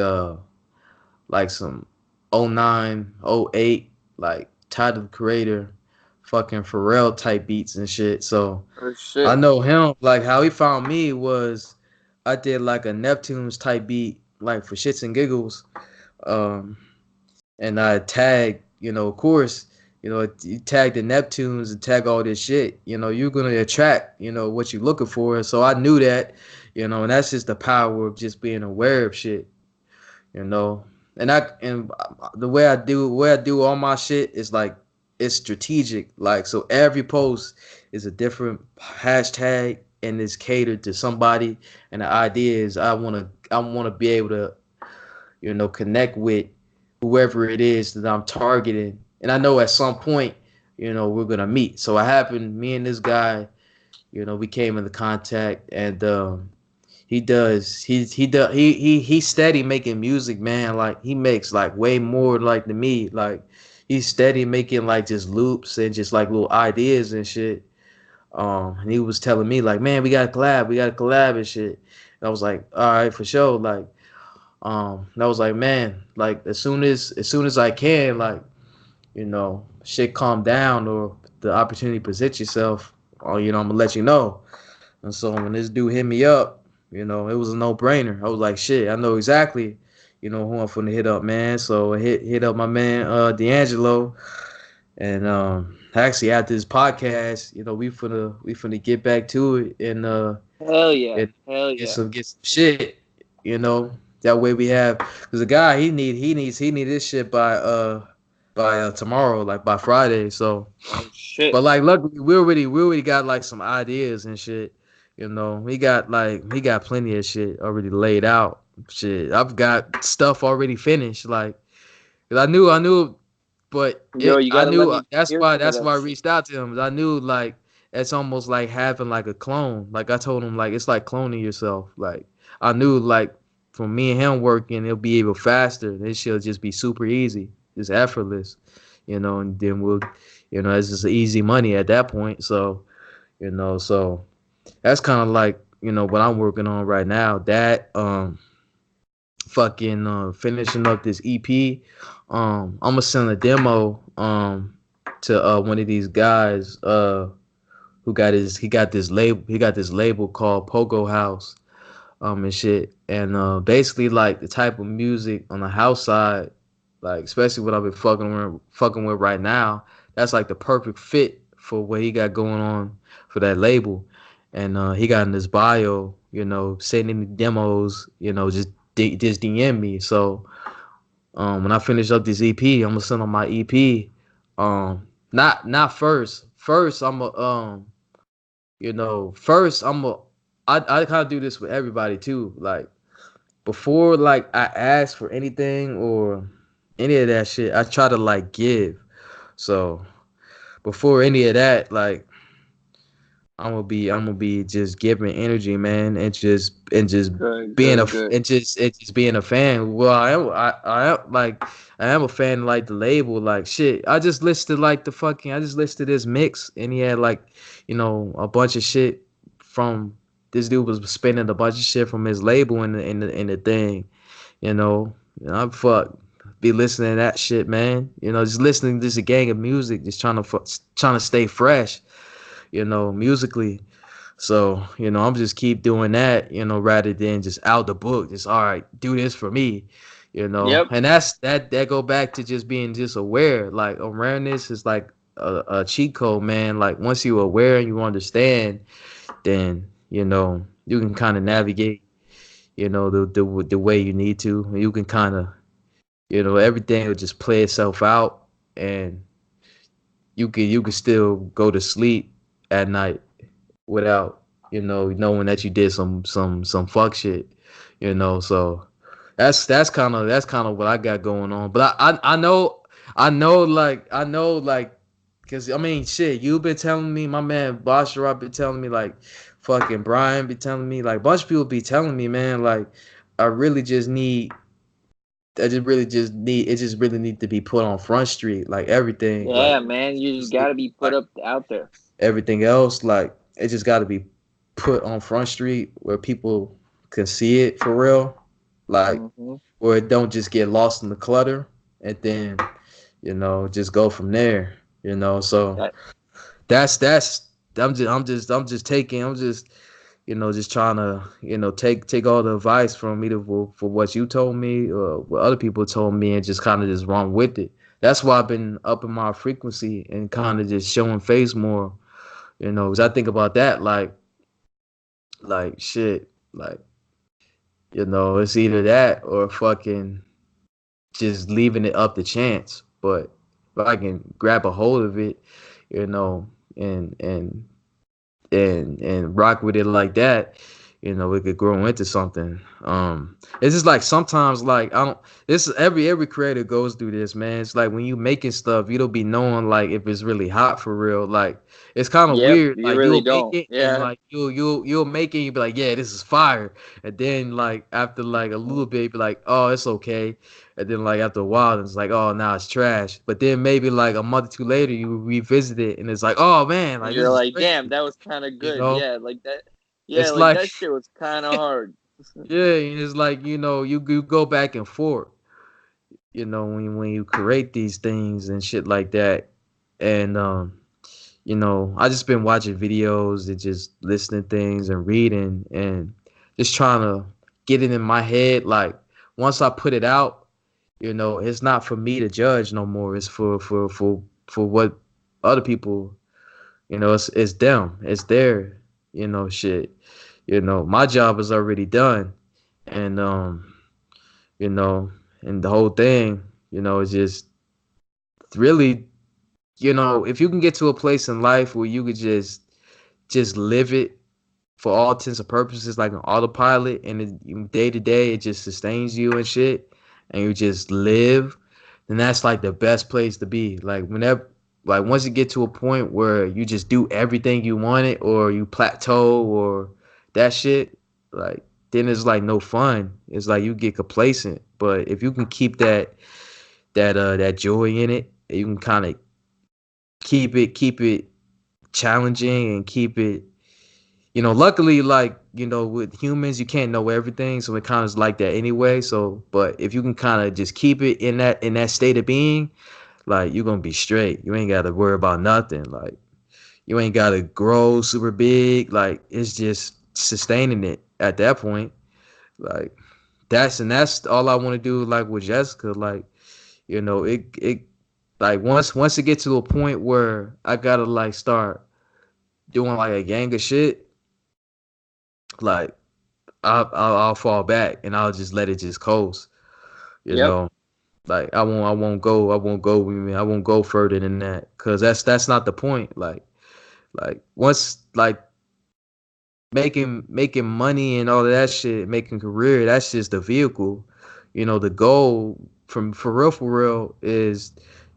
Speaker 1: some '09, '08, like Tyler the Creator, fucking Pharrell type beats and shit. So
Speaker 2: Oh
Speaker 1: I
Speaker 2: shit.
Speaker 1: know him. Like how he found me was I did like a Neptune's type beat, like for shits and giggles. Um, and I tagged, of course, you tag the Neptunes and tag all this shit, you're gonna attract, what you're looking for. So I knew that, and that's just the power of just being aware of shit, you know. And the way I do all my shit is like it's strategic. Like so every post is a different hashtag and it's catered to somebody. And the idea is I wanna be able to connect with whoever it is that I'm targeting. And I know at some point, we're gonna meet. So it happened, me and this guy, we came into contact and he's steady making music, man. Like he makes like way more like than me. Like he's steady making like just loops and just like little ideas and shit. And he was telling me like, man, we gotta collab and shit. And I was like, all right, for sure. Like, and I was like, man, like as soon as I can, like, shit calm down or the opportunity presents itself, I'm gonna let you know. And so when this dude hit me up, it was a no brainer. I was like, shit, I know exactly, who I'm finna hit up, man. So I hit up my man D'Angelo, and actually after this podcast, we finna get back to it and
Speaker 2: Hell yeah.
Speaker 1: get
Speaker 2: Hell
Speaker 1: get
Speaker 2: yeah.
Speaker 1: some shit, you know. That way we have because the guy he need this shit by tomorrow, like by Friday. So,
Speaker 2: Oh shit.
Speaker 1: but like luckily we already got like some ideas and shit. He got plenty of shit already laid out. Shit, I've got stuff already finished. Like, 'cause I knew, but
Speaker 2: Yo, you
Speaker 1: I
Speaker 2: gotta let
Speaker 1: knew
Speaker 2: me
Speaker 1: that's
Speaker 2: hear
Speaker 1: why
Speaker 2: some of
Speaker 1: that's
Speaker 2: that
Speaker 1: why I
Speaker 2: shit.
Speaker 1: reached out to him. I knew like it's almost like having like a clone. Like I told him like it's like cloning yourself. Like I knew like from me and him working, it'll be even faster. This shit'll just be super easy, just effortless, and then it's just easy money at that point. So so that's kind of like what I'm working on right now. That fucking finishing up this EP. I'm gonna send a demo to one of these guys he got this label called Pogo House and shit. And basically like the type of music on the house side, like especially what I've been fucking with right now, that's like the perfect fit for what he got going on for that label. And he got in his bio, sending me demos, just DM me. So when I finish up this EP, I'm gonna send on my EP. Not first. First I'm a first I kind of do this with everybody too. Like before, like I ask for anything or any of that shit, I try to like give. So before any of that, like I'm gonna be just giving energy, man, and just
Speaker 2: Good,
Speaker 1: being a
Speaker 2: good, good.
Speaker 1: and just being a fan. Well, I am a fan of, like the label, like shit. I just listed this mix, and he had like a bunch of shit from this dude was spending a bunch of shit from his label in the thing, you know. I'm fuck be listening to that shit, man. Just listening to just a gang of music, just trying to stay fresh, musically. So, I'm just keep doing that, rather than just out the book, just all right, do this for me,
Speaker 2: Yep.
Speaker 1: And that go back to just being just aware. Like awareness is like a cheat code, man. Like once you're aware and you understand, then you can kind of navigate, the way you need to. You can kind of, everything will just play itself out, and you can still go to sleep at night without knowing that you did some fuck shit, so that's kind of what I got going on. But I know like because I mean shit, you've been telling me, my man Bashar been telling me, like fucking Brian be telling me, like a bunch of people be telling me, man, like I really just need I just really just need it just really need to be put on Front Street, like everything, like
Speaker 2: Yeah, man. You just
Speaker 1: music,
Speaker 2: gotta be put
Speaker 1: like
Speaker 2: up out there.
Speaker 1: everything else, like it just got to be put on Front Street where people can see it for real. like
Speaker 3: Mm-hmm.
Speaker 1: where it don't just get lost in the clutter, and then just go from there. So
Speaker 3: That,
Speaker 1: that's I'm just taking I'm just trying to take all the advice from either for what you told me or what other people told me and just kind of just run with it. That's why I've been upping my frequency and kind of just showing face more. Because I think about that like shit, like it's either that or fucking just leaving it up to chance. But if I can grab a hold of it, you know, and rock with it like that, it could grow into something. It's just like sometimes like I don't this every creator goes through this, man. It's like when you making stuff, you don't be knowing like if it's really hot for real. Like it's kind of
Speaker 3: yep,
Speaker 1: weird.
Speaker 3: you
Speaker 1: Like
Speaker 3: really
Speaker 1: you'll make
Speaker 3: don't.
Speaker 1: it and
Speaker 3: Yeah.
Speaker 1: like you'll make it and you be like, yeah, this is fire. And then like after like a little bit, you be like, oh, it's okay. And then like after a while, it's like, oh, now it's trash. But then maybe like a month or two later, you revisit it and it's like, oh man,
Speaker 3: And
Speaker 1: like this
Speaker 3: you're
Speaker 1: is
Speaker 3: like, damn,
Speaker 1: crazy.
Speaker 3: that was kind of
Speaker 1: You
Speaker 3: good.
Speaker 1: know,
Speaker 3: Yeah, like that. Yeah,
Speaker 1: it's
Speaker 3: like
Speaker 1: like
Speaker 3: that shit was kind of hard.
Speaker 1: yeah, it's like you go back and forth. When you create these things and shit like that, and I just been watching videos and just listening things and reading and just trying to get it in my head. Like once I put it out, it's not for me to judge no more. It's for what other people. It's them. It's their. Shit. My job is already done, and you know, and the whole thing, is just really, if you can get to a place in life where you could just live it for all intents and purposes like an autopilot and day to day it just sustains you and shit and you just live, then that's like the best place to be. Like whenever like once you get to a point where you just do everything you wanted or you plateau or that shit, like then it's like no fun. It's like you get complacent. But if you can keep that joy in it, you can kind of keep it challenging and keep it luckily, like, with humans, you can't know everything, so it kind of is like that anyway. So, but if you can kind of just keep it in that state of being, like, you're gonna be straight. You ain't got to worry about nothing. Like, you ain't got to grow super big. Like, it's just sustaining it at that point. Like, that's all I want to do. Like with Jessica, like, it like once it gets to a point where I gotta like start doing like a gang of shit, like I'll fall back and I'll just let it just coast. You
Speaker 3: Yep.
Speaker 1: know, like I won't go further than that because that's not the point. Like once like making money and all of that shit, making career, that's just the vehicle. The goal from for real is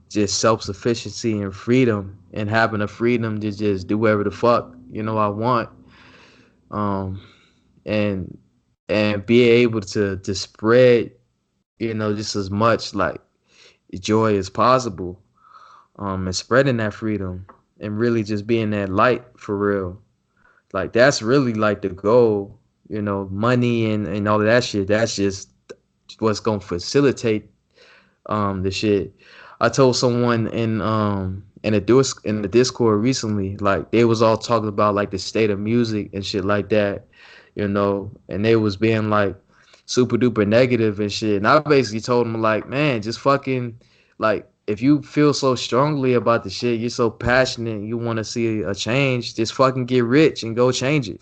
Speaker 1: just self sufficiency and freedom and having the freedom to just do whatever the fuck I want. Um, and be able to spread just as much like joy as possible, and spreading that freedom and really just being that light for real. Like that's really like the goal. Money and all of that shit, that's just what's gonna facilitate the shit. I told someone in the Discord recently, like they was all talking about like the state of music and shit like that, and they was being like super duper negative and shit. And I basically told them like, man, just fucking like if you feel so strongly about the shit, you're so passionate, you want to see a change, just fucking get rich and go change it.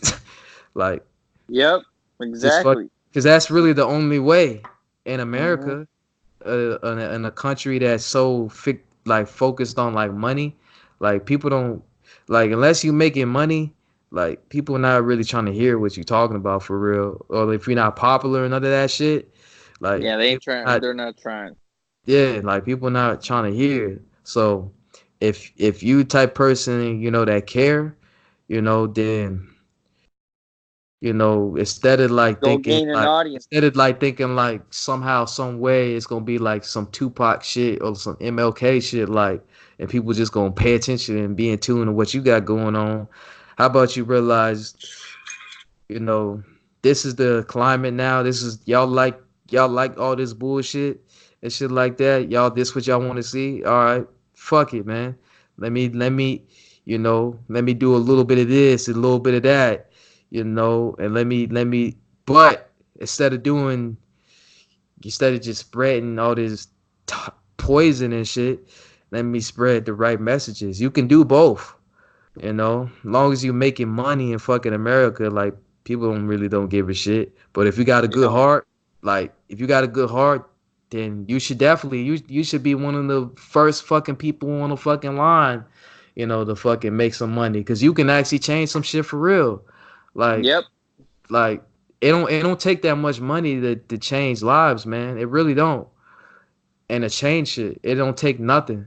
Speaker 1: Like
Speaker 3: Yep.
Speaker 1: just fuck,
Speaker 3: Exactly.
Speaker 1: because that's really the only way in
Speaker 3: Hmm.
Speaker 1: America, in a country that's so like focused on like money, like people don't like unless you making money, like people are not really trying to hear what you talking about for real. Or if you're not popular and none of that shit, like
Speaker 3: Yeah, they ain't
Speaker 1: people
Speaker 3: trying.
Speaker 1: not
Speaker 3: They're not trying.
Speaker 1: yeah, like people not trying to hear. So if you type person that care, then
Speaker 3: Go gain an audience.
Speaker 1: instead of like thinking like somehow some way it's gonna be like some Tupac shit or some MLK shit, like, and people just gonna pay attention and be in tune to what you got going on. How about you realize you know this is the climate now, this is y'all like all this bullshit and shit like that. Y'all, this what y'all want to see? All right, fuck it, man. Let me, let me do a little bit of this, a little bit of that, and let me. But instead of just spreading all this poison and shit, let me spread the right messages. You can do both. As long as you're making money in fucking America, like people don't give a shit. But if you got a
Speaker 2: You
Speaker 1: good
Speaker 2: know.
Speaker 1: heart, like if you got a good heart, then you should definitely you should be one of the first fucking people on the fucking line, to fucking make some money because you can actually change some shit for real. Like
Speaker 2: Yep.
Speaker 1: like it don't take that much money to change lives, man. It really don't. And to change shit, it don't take nothing.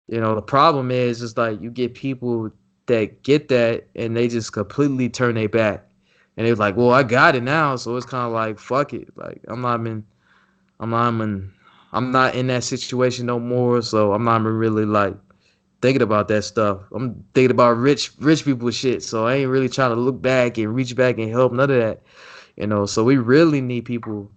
Speaker 1: The problem is like you get people that get that and they just completely turn their back. And they're like, well, I got it now, so it's kind of like fuck it. Like I'm not in that situation no more, so I'm not even really like thinking about that stuff. I'm thinking about rich people shit, so I ain't really trying to look back and reach back and help none of that. So we really need people,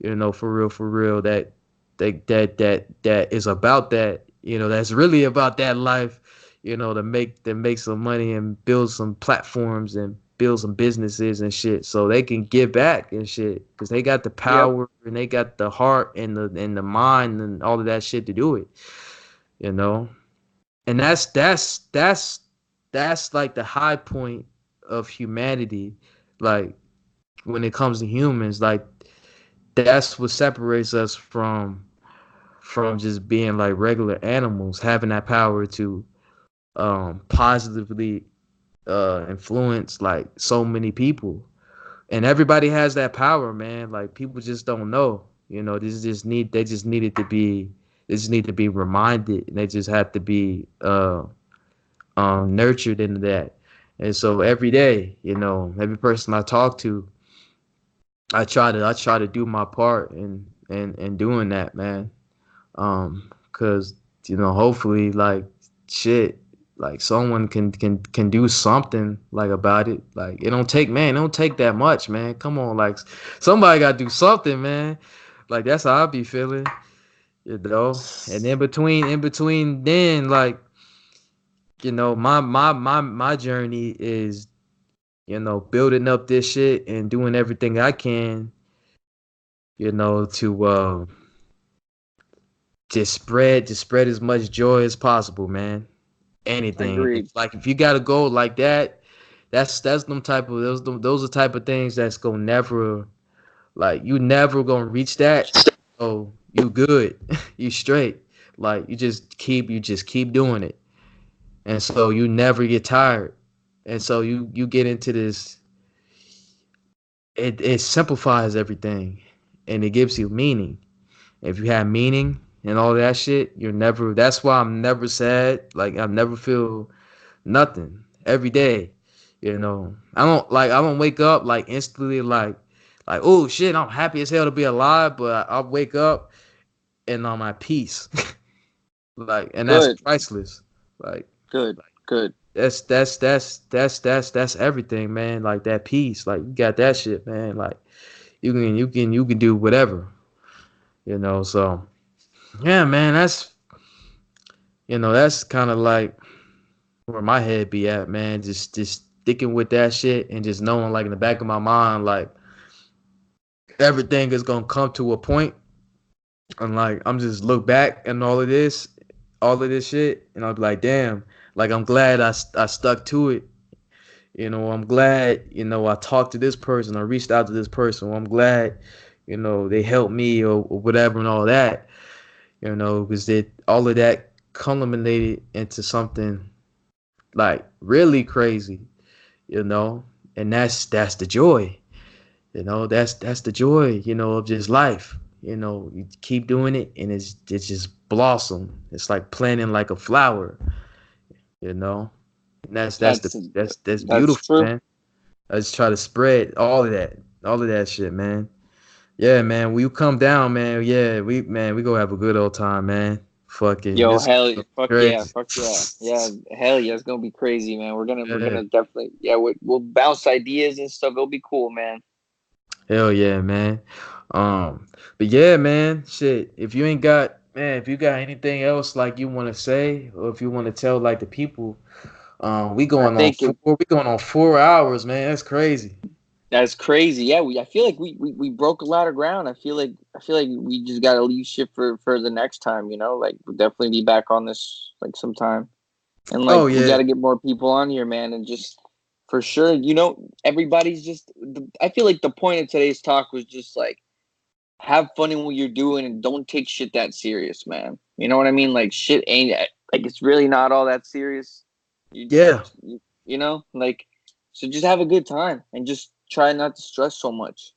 Speaker 1: for real, that is about that, that's really about that life, to make some money and build some platforms and build some businesses and shit, so they can give back and shit, because they got the
Speaker 2: Yep.
Speaker 1: power and they got the heart and the mind and all of that shit to do it, you know. And that's like the high point of humanity, like when it comes to humans, like that's what separates us from just being like regular animals, having that power to positively influence like so many people. And everybody has that power, man. Like people just don't know. They just needed to be they just need to be reminded, and they just have to be nurtured into that. And so every day, every person I talk to, I try to do my part in doing that, man. Cause hopefully, like shit, like someone can do something like about it. Like it don't take that much, man. Come on, like somebody got to do something, man. Like that's how I be feeling, And in between, then like my journey is building up this shit and doing everything I can, to just spread as much joy as possible, man. Anything.
Speaker 2: Agreed.
Speaker 1: If you got a goal like that, that's them type of those are type of things that's gonna never, like, you never gonna reach that. So you good, you straight. Like you just keep doing it, and so you never get tired, and so you get into this. It simplifies everything, and it gives you meaning. If you have meaning and all that shit, you're never. That's why I'm never sad. Like I never feel nothing every day. I don't wake up like instantly like oh shit, I'm happy as hell to be alive, but I wake up and I'm at peace. Like, and that's
Speaker 2: Good.
Speaker 1: priceless. Like
Speaker 2: Good. Good.
Speaker 1: that's everything, man. Like that peace. Like you got that shit, man. Like you can do whatever. So yeah, man, that's kind of like where my head be at, man. Just sticking with that shit and just knowing, like in the back of my mind, like everything is gonna come to a point, and like I'm just look back and all of this shit, and I'll be like, damn, like I'm glad I stuck to it. I'm glad I talked to this person, I reached out to this person. I'm glad they helped me or whatever and all that. Because all of that culminated into something like really crazy, you know, and that's the joy, that's the joy, of just life. You keep doing it, and it's just blossom. It's like planting like a flower, you know. And
Speaker 2: That's
Speaker 1: that's
Speaker 2: that's
Speaker 1: beautiful,
Speaker 2: true.
Speaker 1: man. I just try to spread all of that shit, man. Yeah, man. When you come down, man, yeah, we gonna have a good old time, man. Fucking
Speaker 2: Yo,
Speaker 1: this
Speaker 2: hell, fuck yeah,
Speaker 1: crazy.
Speaker 2: fuck yeah, yeah, hell yeah, it's gonna be crazy, man. We're
Speaker 1: Yeah.
Speaker 2: gonna definitely, yeah, we'll bounce ideas and stuff. It'll be cool, man.
Speaker 1: Hell yeah, man. But yeah, man, shit. If you ain't got, man, if you got anything else like you want to say, or if you want to tell like the people,
Speaker 3: I think
Speaker 1: we going on 4 hours, man. That's crazy.
Speaker 3: that's crazy. Yeah, I feel like we broke a lot of ground. I feel like we just gotta leave shit for the next time. You know, like we'll definitely be back on this like sometime, and like
Speaker 1: Oh
Speaker 3: we
Speaker 1: yeah,
Speaker 3: gotta get more people on here, man, and just for sure. You know, everybody's just. I feel like the point of today's talk was just like have fun in what you're doing and don't take shit that serious, man. You know what I mean? Like shit ain't like it's really not all that serious. You
Speaker 1: yeah,
Speaker 3: you know, like so just have a good time and just try not to stress so much.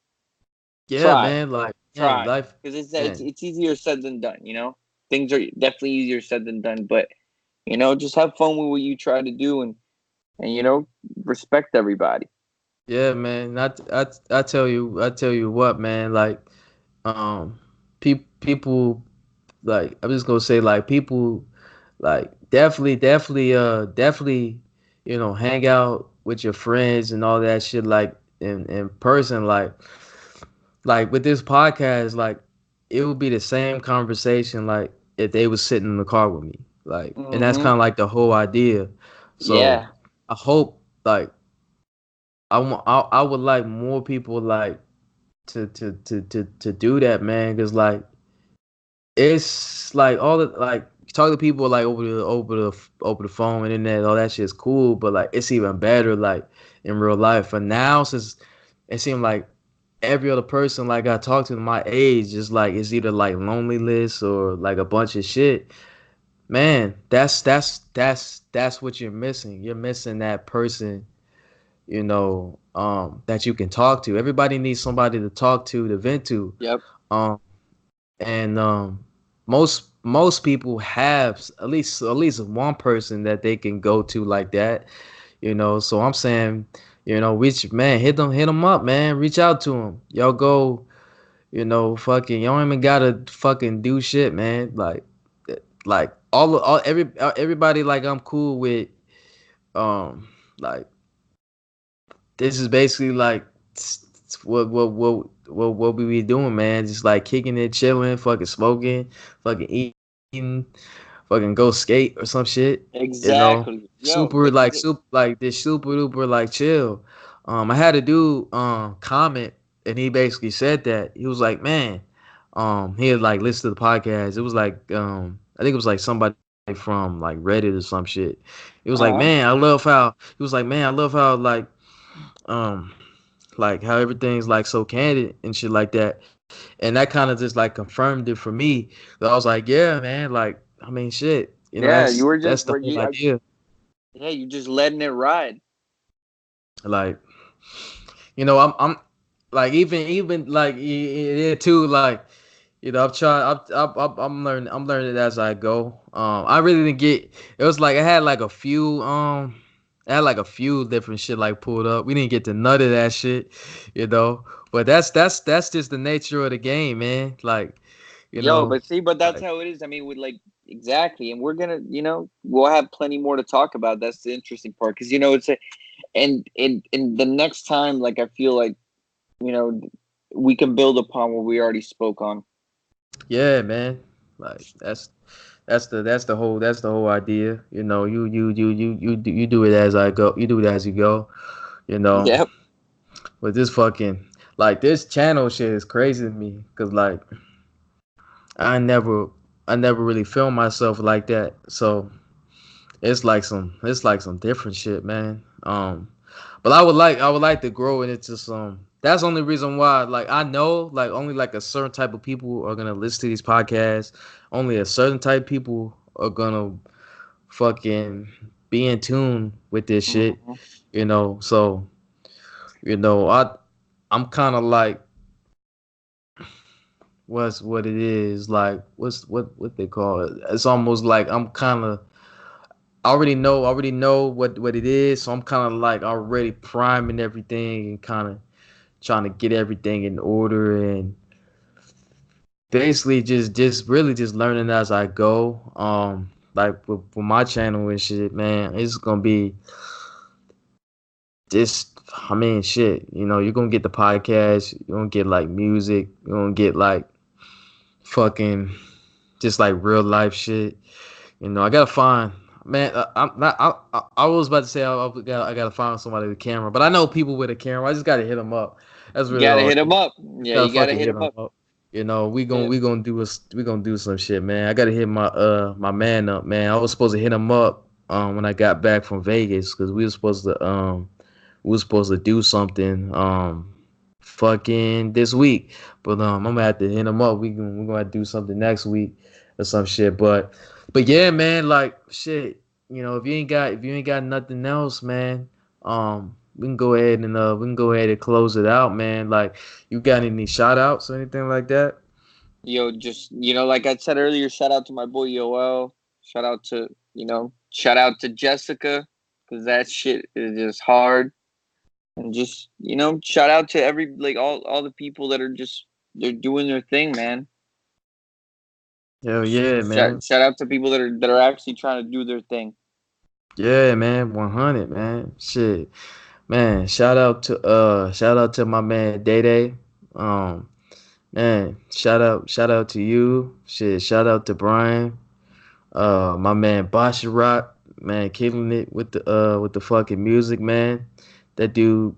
Speaker 1: yeah,
Speaker 3: Try,
Speaker 1: man. Like, man,
Speaker 3: try,
Speaker 1: life,
Speaker 3: because
Speaker 1: man.
Speaker 3: it's easier said than done. You know, things are definitely easier said than done. But you know, just have fun with what you try to do and you know respect everybody.
Speaker 1: Yeah, man. I tell you what, man. Like, um, people, like, I'm just gonna say, like, people, like, definitely, hang out with your friends and all that shit, like, in person, like with this podcast, like, it would be the same conversation, like, if they was sitting in the car with me, like, and that's
Speaker 3: Mm-hmm.
Speaker 1: kind of like the whole idea. So,
Speaker 3: Yeah.
Speaker 1: I hope, like, I would like more people like to do that, man, because like it's like all the like talk to people like over the phone, internet, all that shit's cool, but like it's even better like in real life. For now, since it seemed like every other person like I talk to my age is like it's either like loneliness or like a bunch of shit. Man, that's what you're missing. You're missing that person, that you can talk to. Everybody needs somebody to talk to vent to.
Speaker 3: Yep.
Speaker 1: Um, and most people have at least one person that they can go to like that. So I'm saying, reach man, hit them up, man. Reach out to them. Y'all go, fucking. Y'all don't even gotta fucking do shit, man. Like everybody like I'm cool with. Like this is basically like what we be doing, man. Just like kicking it, chilling, fucking smoking, fucking eating, fucking go skate or some shit.
Speaker 3: Exactly. Yo,
Speaker 1: Super like this super duper like chill. I had a dude comment and he basically said that he was like, man, he had like listened to the podcast. It was like I think it was like somebody from like Reddit or some shit. It was like,
Speaker 3: uh-huh.
Speaker 1: man, I love how he was like, man, I love how um like how everything's like so candid and shit like that. And that kind of just like confirmed it for me. So I was like, yeah, man, like I mean shit,
Speaker 3: Yeah, you were
Speaker 1: that's
Speaker 3: just
Speaker 1: the
Speaker 3: were
Speaker 1: whole
Speaker 3: you
Speaker 1: idea.
Speaker 3: yeah, you just letting it ride.
Speaker 1: Like, I'm like even like yeah too like I'm trying I'm learning it as I go. I really didn't get it was like I had like a few different shit like pulled up. We didn't get to none of that shit, you know. But that's just the nature of the game, man. Like, you
Speaker 3: Yo,
Speaker 1: know,
Speaker 3: but see, but that's
Speaker 1: like
Speaker 3: how it is. I mean, with like exactly, and we're gonna, you know, we'll have plenty more to talk about. That's the interesting part, because you know, it's a, and in the next time, like I feel like you know, we can build upon what we already spoke on.
Speaker 1: yeah, man. Like that's the whole idea. You do it as I go. You do it as you go. You know.
Speaker 3: Yep.
Speaker 1: But this fucking like this channel shit is crazy to me because like I never I never really filmed myself like that. So it's like some different shit, man. But I would like to grow it into some. That's the only reason why. Like I know, like only like a certain type of people are gonna listen to these podcasts. Only a certain type of people are gonna fucking be in tune with this shit.
Speaker 3: Mhm.
Speaker 1: So I'm kind of like what's what it is like what they call it. It's almost like I'm kind of I already know what it is, so I'm kind of like already priming everything and kind of trying to get everything in order and basically just really just learning as I go. Like with my channel and shit, man, it's gonna be just I mean, shit. You're gonna get the podcast. You're gonna get like music. You're gonna get like fucking just like real life shit. I gotta find man. I'm not. I was about to say I gotta find somebody with a camera, but I know people with a camera. I just gotta hit them up. That's
Speaker 2: You
Speaker 1: really
Speaker 2: gotta
Speaker 1: all.
Speaker 2: hit him up.
Speaker 1: Just
Speaker 2: Yeah,
Speaker 1: gotta
Speaker 2: you gotta
Speaker 1: fucking
Speaker 2: hit
Speaker 1: hit
Speaker 2: him
Speaker 1: them
Speaker 2: up.
Speaker 1: up. We
Speaker 2: Yeah.
Speaker 1: gonna do some shit, man. I gotta hit my man up, man. I was supposed to hit him up when I got back from Vegas because we were supposed to do something fucking this week, but I'm gonna have to hit him up. We're gonna have to do something next week or some shit. But yeah, man, like shit. If you ain't got nothing else, man, we can go ahead and close it out, man. Like, you got any shout outs or anything like that?
Speaker 2: Yo, just like I said earlier, shout out to my boy Yoel. Shout out to shout out to Jessica, because that shit is just hard. And just shout out to every all the people that are just they're doing their thing, man.
Speaker 1: Hell yeah, man.
Speaker 2: Shout out to people that are actually trying to do their thing.
Speaker 1: Yeah, man. 100, man. Shit, man. Shout out to my man Day Day. Um, Man, shout out to you. Shit, shout out to Brian. My man Basharat, man, killing it with the fucking music, man. That dude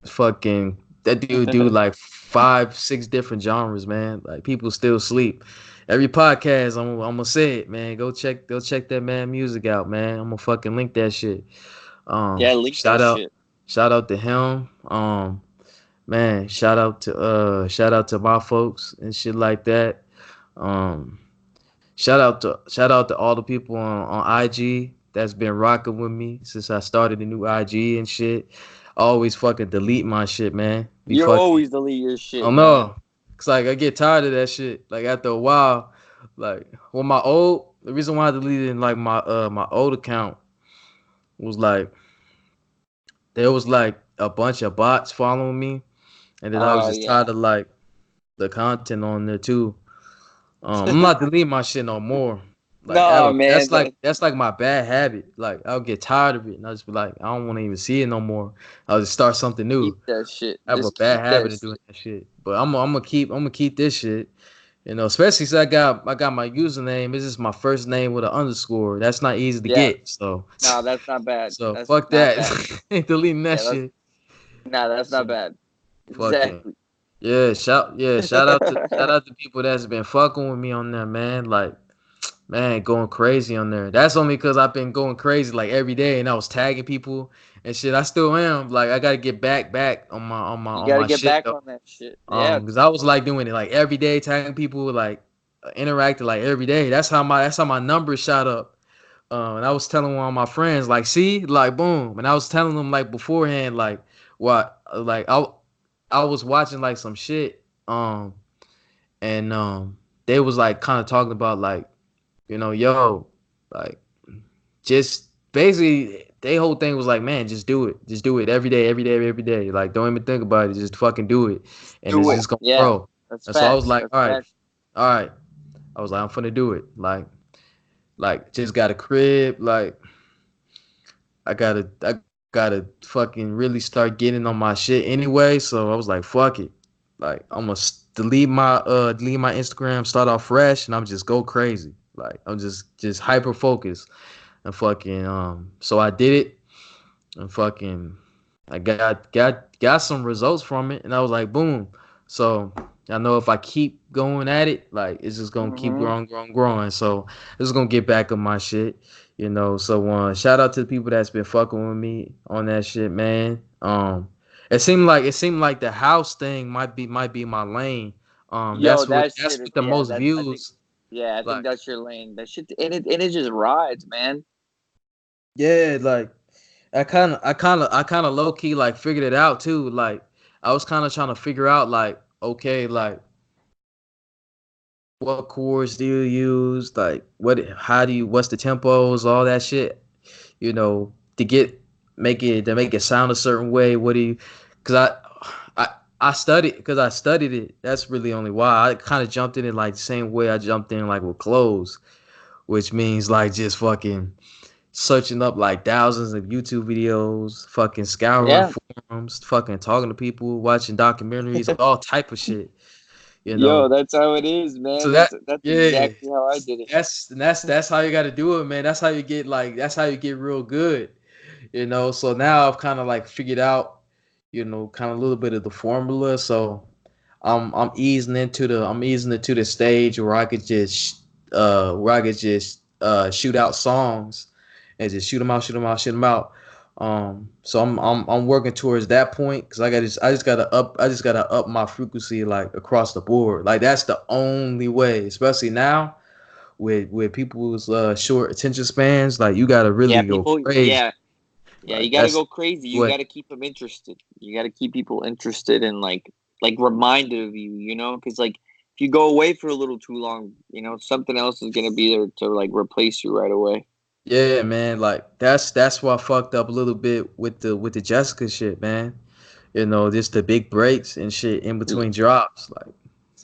Speaker 1: that dude do like 5, 6 different genres, man. Like, people still sleep. Every podcast, I'm gonna say it, man. Go check that man music out, man. I'm gonna fucking link that shit.
Speaker 2: Yeah, link
Speaker 1: Shout
Speaker 2: that
Speaker 1: out,
Speaker 2: shit.
Speaker 1: shout out to him. Man, shout out to my folks and shit like that. Um, shout out to all the people on IG that's been rocking with me since I started the new IG and shit. I always fucking delete my shit, man. Be
Speaker 2: You
Speaker 1: fucking,
Speaker 2: always delete your
Speaker 1: I don't
Speaker 2: shit, man.
Speaker 1: know. Cause like I get tired of that shit. Like, after a while, like, the reason why I deleted like my old account was like there was like a bunch of bots following me, and then I was
Speaker 2: Oh
Speaker 1: just tired
Speaker 2: yeah.
Speaker 1: of like the content on there too. I'm not deleting my shit no more. Like,
Speaker 2: No,
Speaker 1: ever.
Speaker 2: man.
Speaker 1: That's like my bad habit. Like, I'll get tired of it, and I'll just be like, I don't want to even see it no more. I'll just start something
Speaker 2: Keep
Speaker 1: new.
Speaker 2: that shit.
Speaker 1: I have a
Speaker 2: Just
Speaker 1: bad
Speaker 2: keep that
Speaker 1: habit of doing
Speaker 2: shit.
Speaker 1: that shit. But I'm gonna keep this shit. Especially since I got my username. It's just my first name with an underscore. That's not easy to
Speaker 2: Yeah.
Speaker 1: get. So
Speaker 2: No, that's not bad.
Speaker 1: so
Speaker 2: That's
Speaker 1: fuck
Speaker 2: not
Speaker 1: that.
Speaker 2: bad.
Speaker 1: Ain't deleting that
Speaker 2: Yeah,
Speaker 1: shit.
Speaker 2: that's not
Speaker 1: So
Speaker 2: bad.
Speaker 1: fucking
Speaker 2: Exactly.
Speaker 1: shout out to people that's been fucking with me on there, man. Like, man, going crazy on there. That's only because I've been going crazy like every day, and I was tagging people and shit. I still am. Like, I gotta get back on my on my
Speaker 2: You
Speaker 1: on
Speaker 2: gotta
Speaker 1: my
Speaker 2: get
Speaker 1: shit
Speaker 2: back
Speaker 1: though.
Speaker 2: on that shit. Yeah.
Speaker 1: Because I was like doing it like every day, tagging people, like interacting like every day. That's how my numbers shot up. And I was telling one of my friends, like, see, like, boom. And I was telling them like beforehand, like, what, like, I was watching like some shit, and they was like kind of talking about like, yo, like, just basically they whole thing was like, man, just do it every day, every day, every day. Like, don't even think about it, just fucking do it, and
Speaker 2: Do
Speaker 1: it's
Speaker 2: it.
Speaker 1: just gonna
Speaker 2: Yeah.
Speaker 1: grow.
Speaker 2: That's
Speaker 1: And so I was
Speaker 2: facts.
Speaker 1: like,
Speaker 2: That's
Speaker 1: all right,
Speaker 2: facts.
Speaker 1: all right. I was like, I'm finna do it. Like, just got a crib, like, I gotta fucking really start getting on my shit anyway. So I was like, fuck it. Like, I'm gonna delete my Instagram, start off fresh, and I'm just go crazy. Like, I'm just hyper focused and fucking so I did it, and fucking I got some results from it, and I was like, boom. So I know if I keep going at it, like, it's just gonna keep
Speaker 2: Hmm.
Speaker 1: growing. So this is gonna get back on my shit. So shout out to the people that's been fucking with me on that shit, man. It seemed like the house thing might be my lane.
Speaker 2: Yo,
Speaker 1: That's what
Speaker 2: that
Speaker 1: that's
Speaker 2: shit is
Speaker 1: with the most
Speaker 2: I think
Speaker 1: views.
Speaker 2: I think
Speaker 1: Like,
Speaker 2: that's your lane. That shit and it just rides, man.
Speaker 1: yeah, like, I kind of low key like figured it out too. Like, I was kind of trying to figure out, like, okay, like, what chords do you use? Like, what's the tempos, all that shit. To make it sound a certain way. What do you? Cause I I studied it. That's really only why I kind of jumped in it like the same way I jumped in like with clothes, which means like just fucking searching up like thousands of YouTube videos, fucking scouring
Speaker 3: Yeah.
Speaker 1: forums, fucking talking to people, watching documentaries, all type of shit. You
Speaker 3: Yo,
Speaker 1: know.
Speaker 3: that's how it is,
Speaker 1: So
Speaker 3: man.
Speaker 1: that
Speaker 3: That's
Speaker 1: yeah,
Speaker 3: exactly how I did it.
Speaker 1: that's how you got to do it, man. That's how you get real good. You know. So now I've kind of like figured out, kind of a little bit of the formula. So I'm easing into the stage where I could just shoot out songs and just shoot them out. So I'm working towards that point because I just gotta up my frequency like across the board. Like that's the only way, especially now with people's short attention spans. Like you gotta
Speaker 3: Yeah,
Speaker 1: really go
Speaker 3: people.
Speaker 1: crazy.
Speaker 3: Yeah, yeah. You
Speaker 1: Like
Speaker 3: got to
Speaker 1: that's
Speaker 3: go crazy.
Speaker 1: the
Speaker 3: You
Speaker 1: way.
Speaker 3: got to keep them interested. You got to keep people interested and like reminded of you. You know, because like if you go away for a little too long, something else is gonna be there to like replace you right away.
Speaker 1: Yeah, man. Like that's why I fucked up a little bit with the Jessica shit, man. Just the big breaks and shit in between drops, like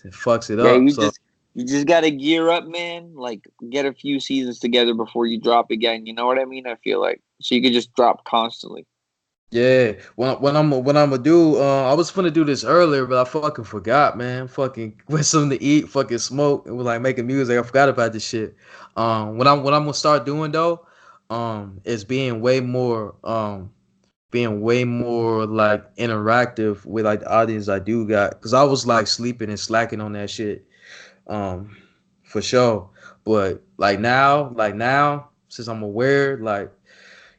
Speaker 1: it fucks it
Speaker 3: Yeah,
Speaker 1: up. So
Speaker 3: you just got to gear up, man. Like get a few seasons together before you drop again. You know what I mean? I feel like so you could just drop constantly.
Speaker 1: yeah, when I'm gonna do, I was gonna do this earlier, but I fucking forgot, man. Fucking with something to eat, fucking smoke, and we're like making music. I forgot about this shit. What I'm gonna start doing though, is being way more like interactive with like the audience I do got, because I was like sleeping and slacking on that shit. um, for sure. But like now, since I'm aware, like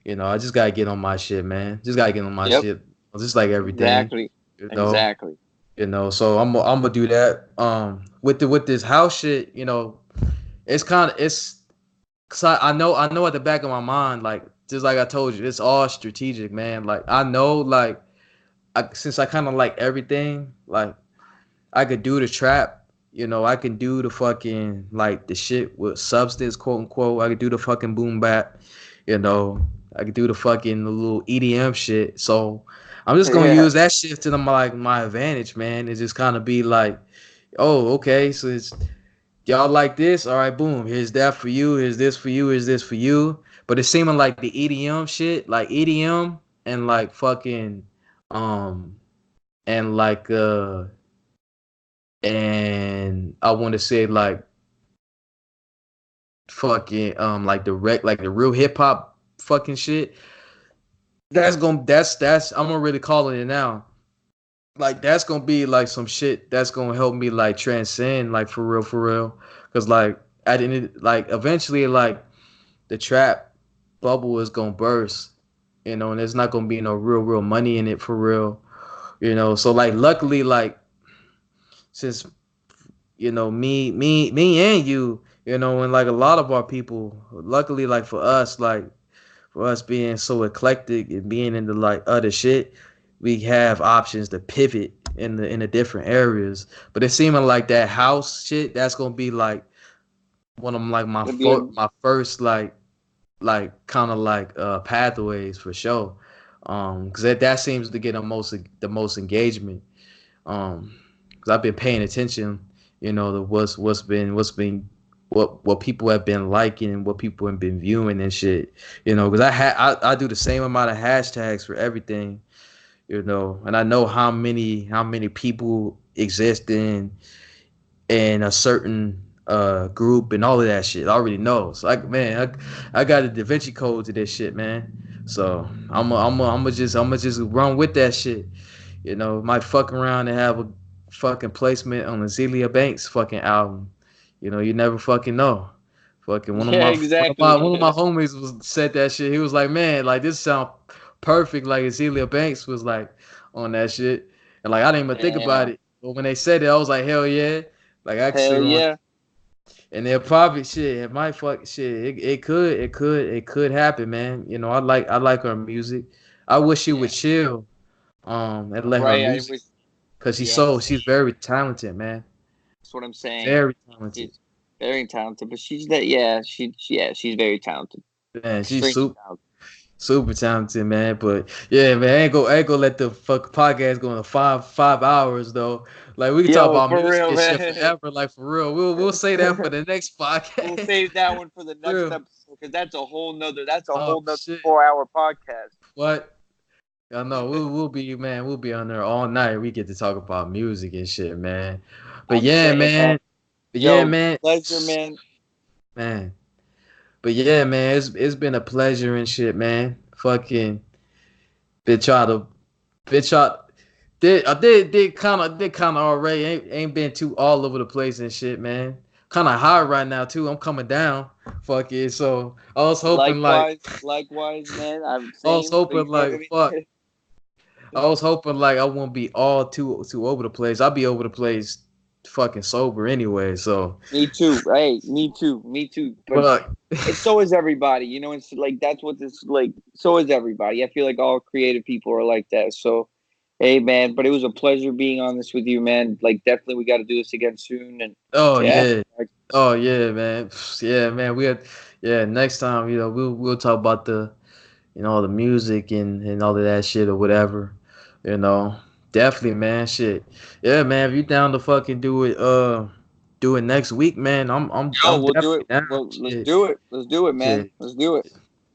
Speaker 1: I just gotta get on my shit, man. Just gotta get on my
Speaker 3: Yep,
Speaker 1: shit, just like everything,
Speaker 3: exactly,
Speaker 1: you know.
Speaker 3: exactly.
Speaker 1: So I'm gonna do that. With this house shit, it's cause I know at the back of my mind, like just like I told you, it's all strategic, man. Like I know, like since I kind of like everything, like I could do the trap. I can do the fucking like the shit with substance, quote unquote. I could do the fucking boom bap. You know, I could do the fucking little EDM shit. So I'm just gonna
Speaker 3: Yeah,
Speaker 1: use that shit to my advantage, man. It's just kind of be like, oh, okay, so it's y'all like this, all right, boom. Here's that for you. Here's this for you. Here's this for you. But it's seeming like the EDM shit, like EDM and like fucking um and like and I want to say like fucking like like the real hip hop fucking shit. That's I'm gonna really calling it now. Like that's gonna be like some shit that's gonna help me like transcend like for real. Cause like at the end like eventually like the trap bubble is gonna burst. And there's not gonna be no real money in it for real. So like luckily like since me and you, and like a lot of our people, luckily, like for us being so eclectic and being into like other shit, we have options to pivot in the different areas. But it's seeming like that house shit, that's gonna be like one of like
Speaker 3: it'd be a
Speaker 1: my first like kind of like pathways for sure. Because that seems to get the most engagement. Because I've been paying attention, to what people have been liking and what people have been viewing and shit. Because I do the same amount of hashtags for everything, and I know how many people exist in a certain group and all of that shit. I already know. So like man, I got a Da Vinci code to this shit, man. So I'm just run with that shit. Might fuck around and have a fucking placement on the Zelia Banks fucking album. You never fucking know. Fucking
Speaker 3: yeah, exactly.
Speaker 1: one of my homies said that shit. He was like, man, like this sound perfect. Like Zelia Banks was like on that shit, and like I didn't even think about
Speaker 3: Damn,
Speaker 1: it. But when they said it, I was like, hell yeah. Like I can
Speaker 3: hell
Speaker 1: sit on,
Speaker 3: yeah,
Speaker 1: and they'll probably shit. It might fuck shit. It could happen, man. I like her music. I wish she would
Speaker 3: yeah.
Speaker 1: chill, and let her
Speaker 3: Right. I
Speaker 1: music,
Speaker 3: wish.
Speaker 1: cause
Speaker 3: Yes,
Speaker 1: she's very talented, man.
Speaker 3: that's what I'm saying.
Speaker 1: Very talented,
Speaker 3: She's very talented, but she's that. Yeah, she's very talented.
Speaker 1: man. She's
Speaker 3: Extremely
Speaker 1: super
Speaker 3: talented.
Speaker 1: super talented, man. But yeah, man, I ain't gonna let the fuck podcast go into 5 hours though. Like we can talk
Speaker 3: Yo,
Speaker 1: about
Speaker 3: for
Speaker 1: music
Speaker 3: real,
Speaker 1: and shit
Speaker 3: man.
Speaker 1: forever. Like for real, we'll say that for the next
Speaker 3: We'll
Speaker 1: podcast.
Speaker 3: save that one for the
Speaker 1: For
Speaker 3: next
Speaker 1: real.
Speaker 3: episode.
Speaker 2: because that's a
Speaker 1: Oh
Speaker 2: whole nother
Speaker 1: shit.
Speaker 2: 4 hour podcast.
Speaker 1: What? I know we'll be on there all night. We get to talk about music and shit, man. But
Speaker 2: I'm
Speaker 1: yeah,
Speaker 2: saying, man.
Speaker 1: man. But yeah,
Speaker 2: Yo,
Speaker 1: man.
Speaker 2: pleasure, man.
Speaker 1: Man. But yeah, man. It's been a pleasure and shit, man. Fucking bitch out of bitch out. Did kind of already ain't been too all over the place and shit, man. Kind of high right now too. I'm coming down. Fuck it. So
Speaker 2: Likewise, man. I'm
Speaker 1: I was
Speaker 2: same. You
Speaker 1: hoping
Speaker 2: know what I
Speaker 1: like fuck.
Speaker 2: mean?
Speaker 1: I was hoping like I won't be all too over the place. I'll be over the place fucking sober anyway. So
Speaker 2: Me too. Hey, me too. Me too. But
Speaker 1: fuck.
Speaker 2: it's so is everybody. You know, it's like that's what this like. So is everybody. I feel like all creative people are like that. So, hey, man. But it was a pleasure being on this with you, man. Like, definitely, we got to do this again soon. And
Speaker 1: Oh
Speaker 2: yeah,
Speaker 1: yeah. Oh yeah, man. Yeah, man. We had yeah. Next time, we'll talk about the music and all of that shit or whatever. You know, definitely, man. Shit. Yeah, man. If you down to fucking do it next week, man.
Speaker 2: yo,
Speaker 1: I'm
Speaker 2: we'll do it.
Speaker 1: definitely down.
Speaker 2: Well, let's
Speaker 1: Shit.
Speaker 2: do it. Let's do it, man.
Speaker 1: Shit.
Speaker 2: Let's do it.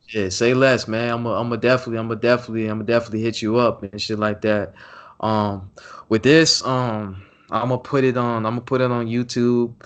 Speaker 1: Yeah, say less, man. I'm gonna definitely hit you up and shit like that. Um, with this, I'm gonna put it on YouTube.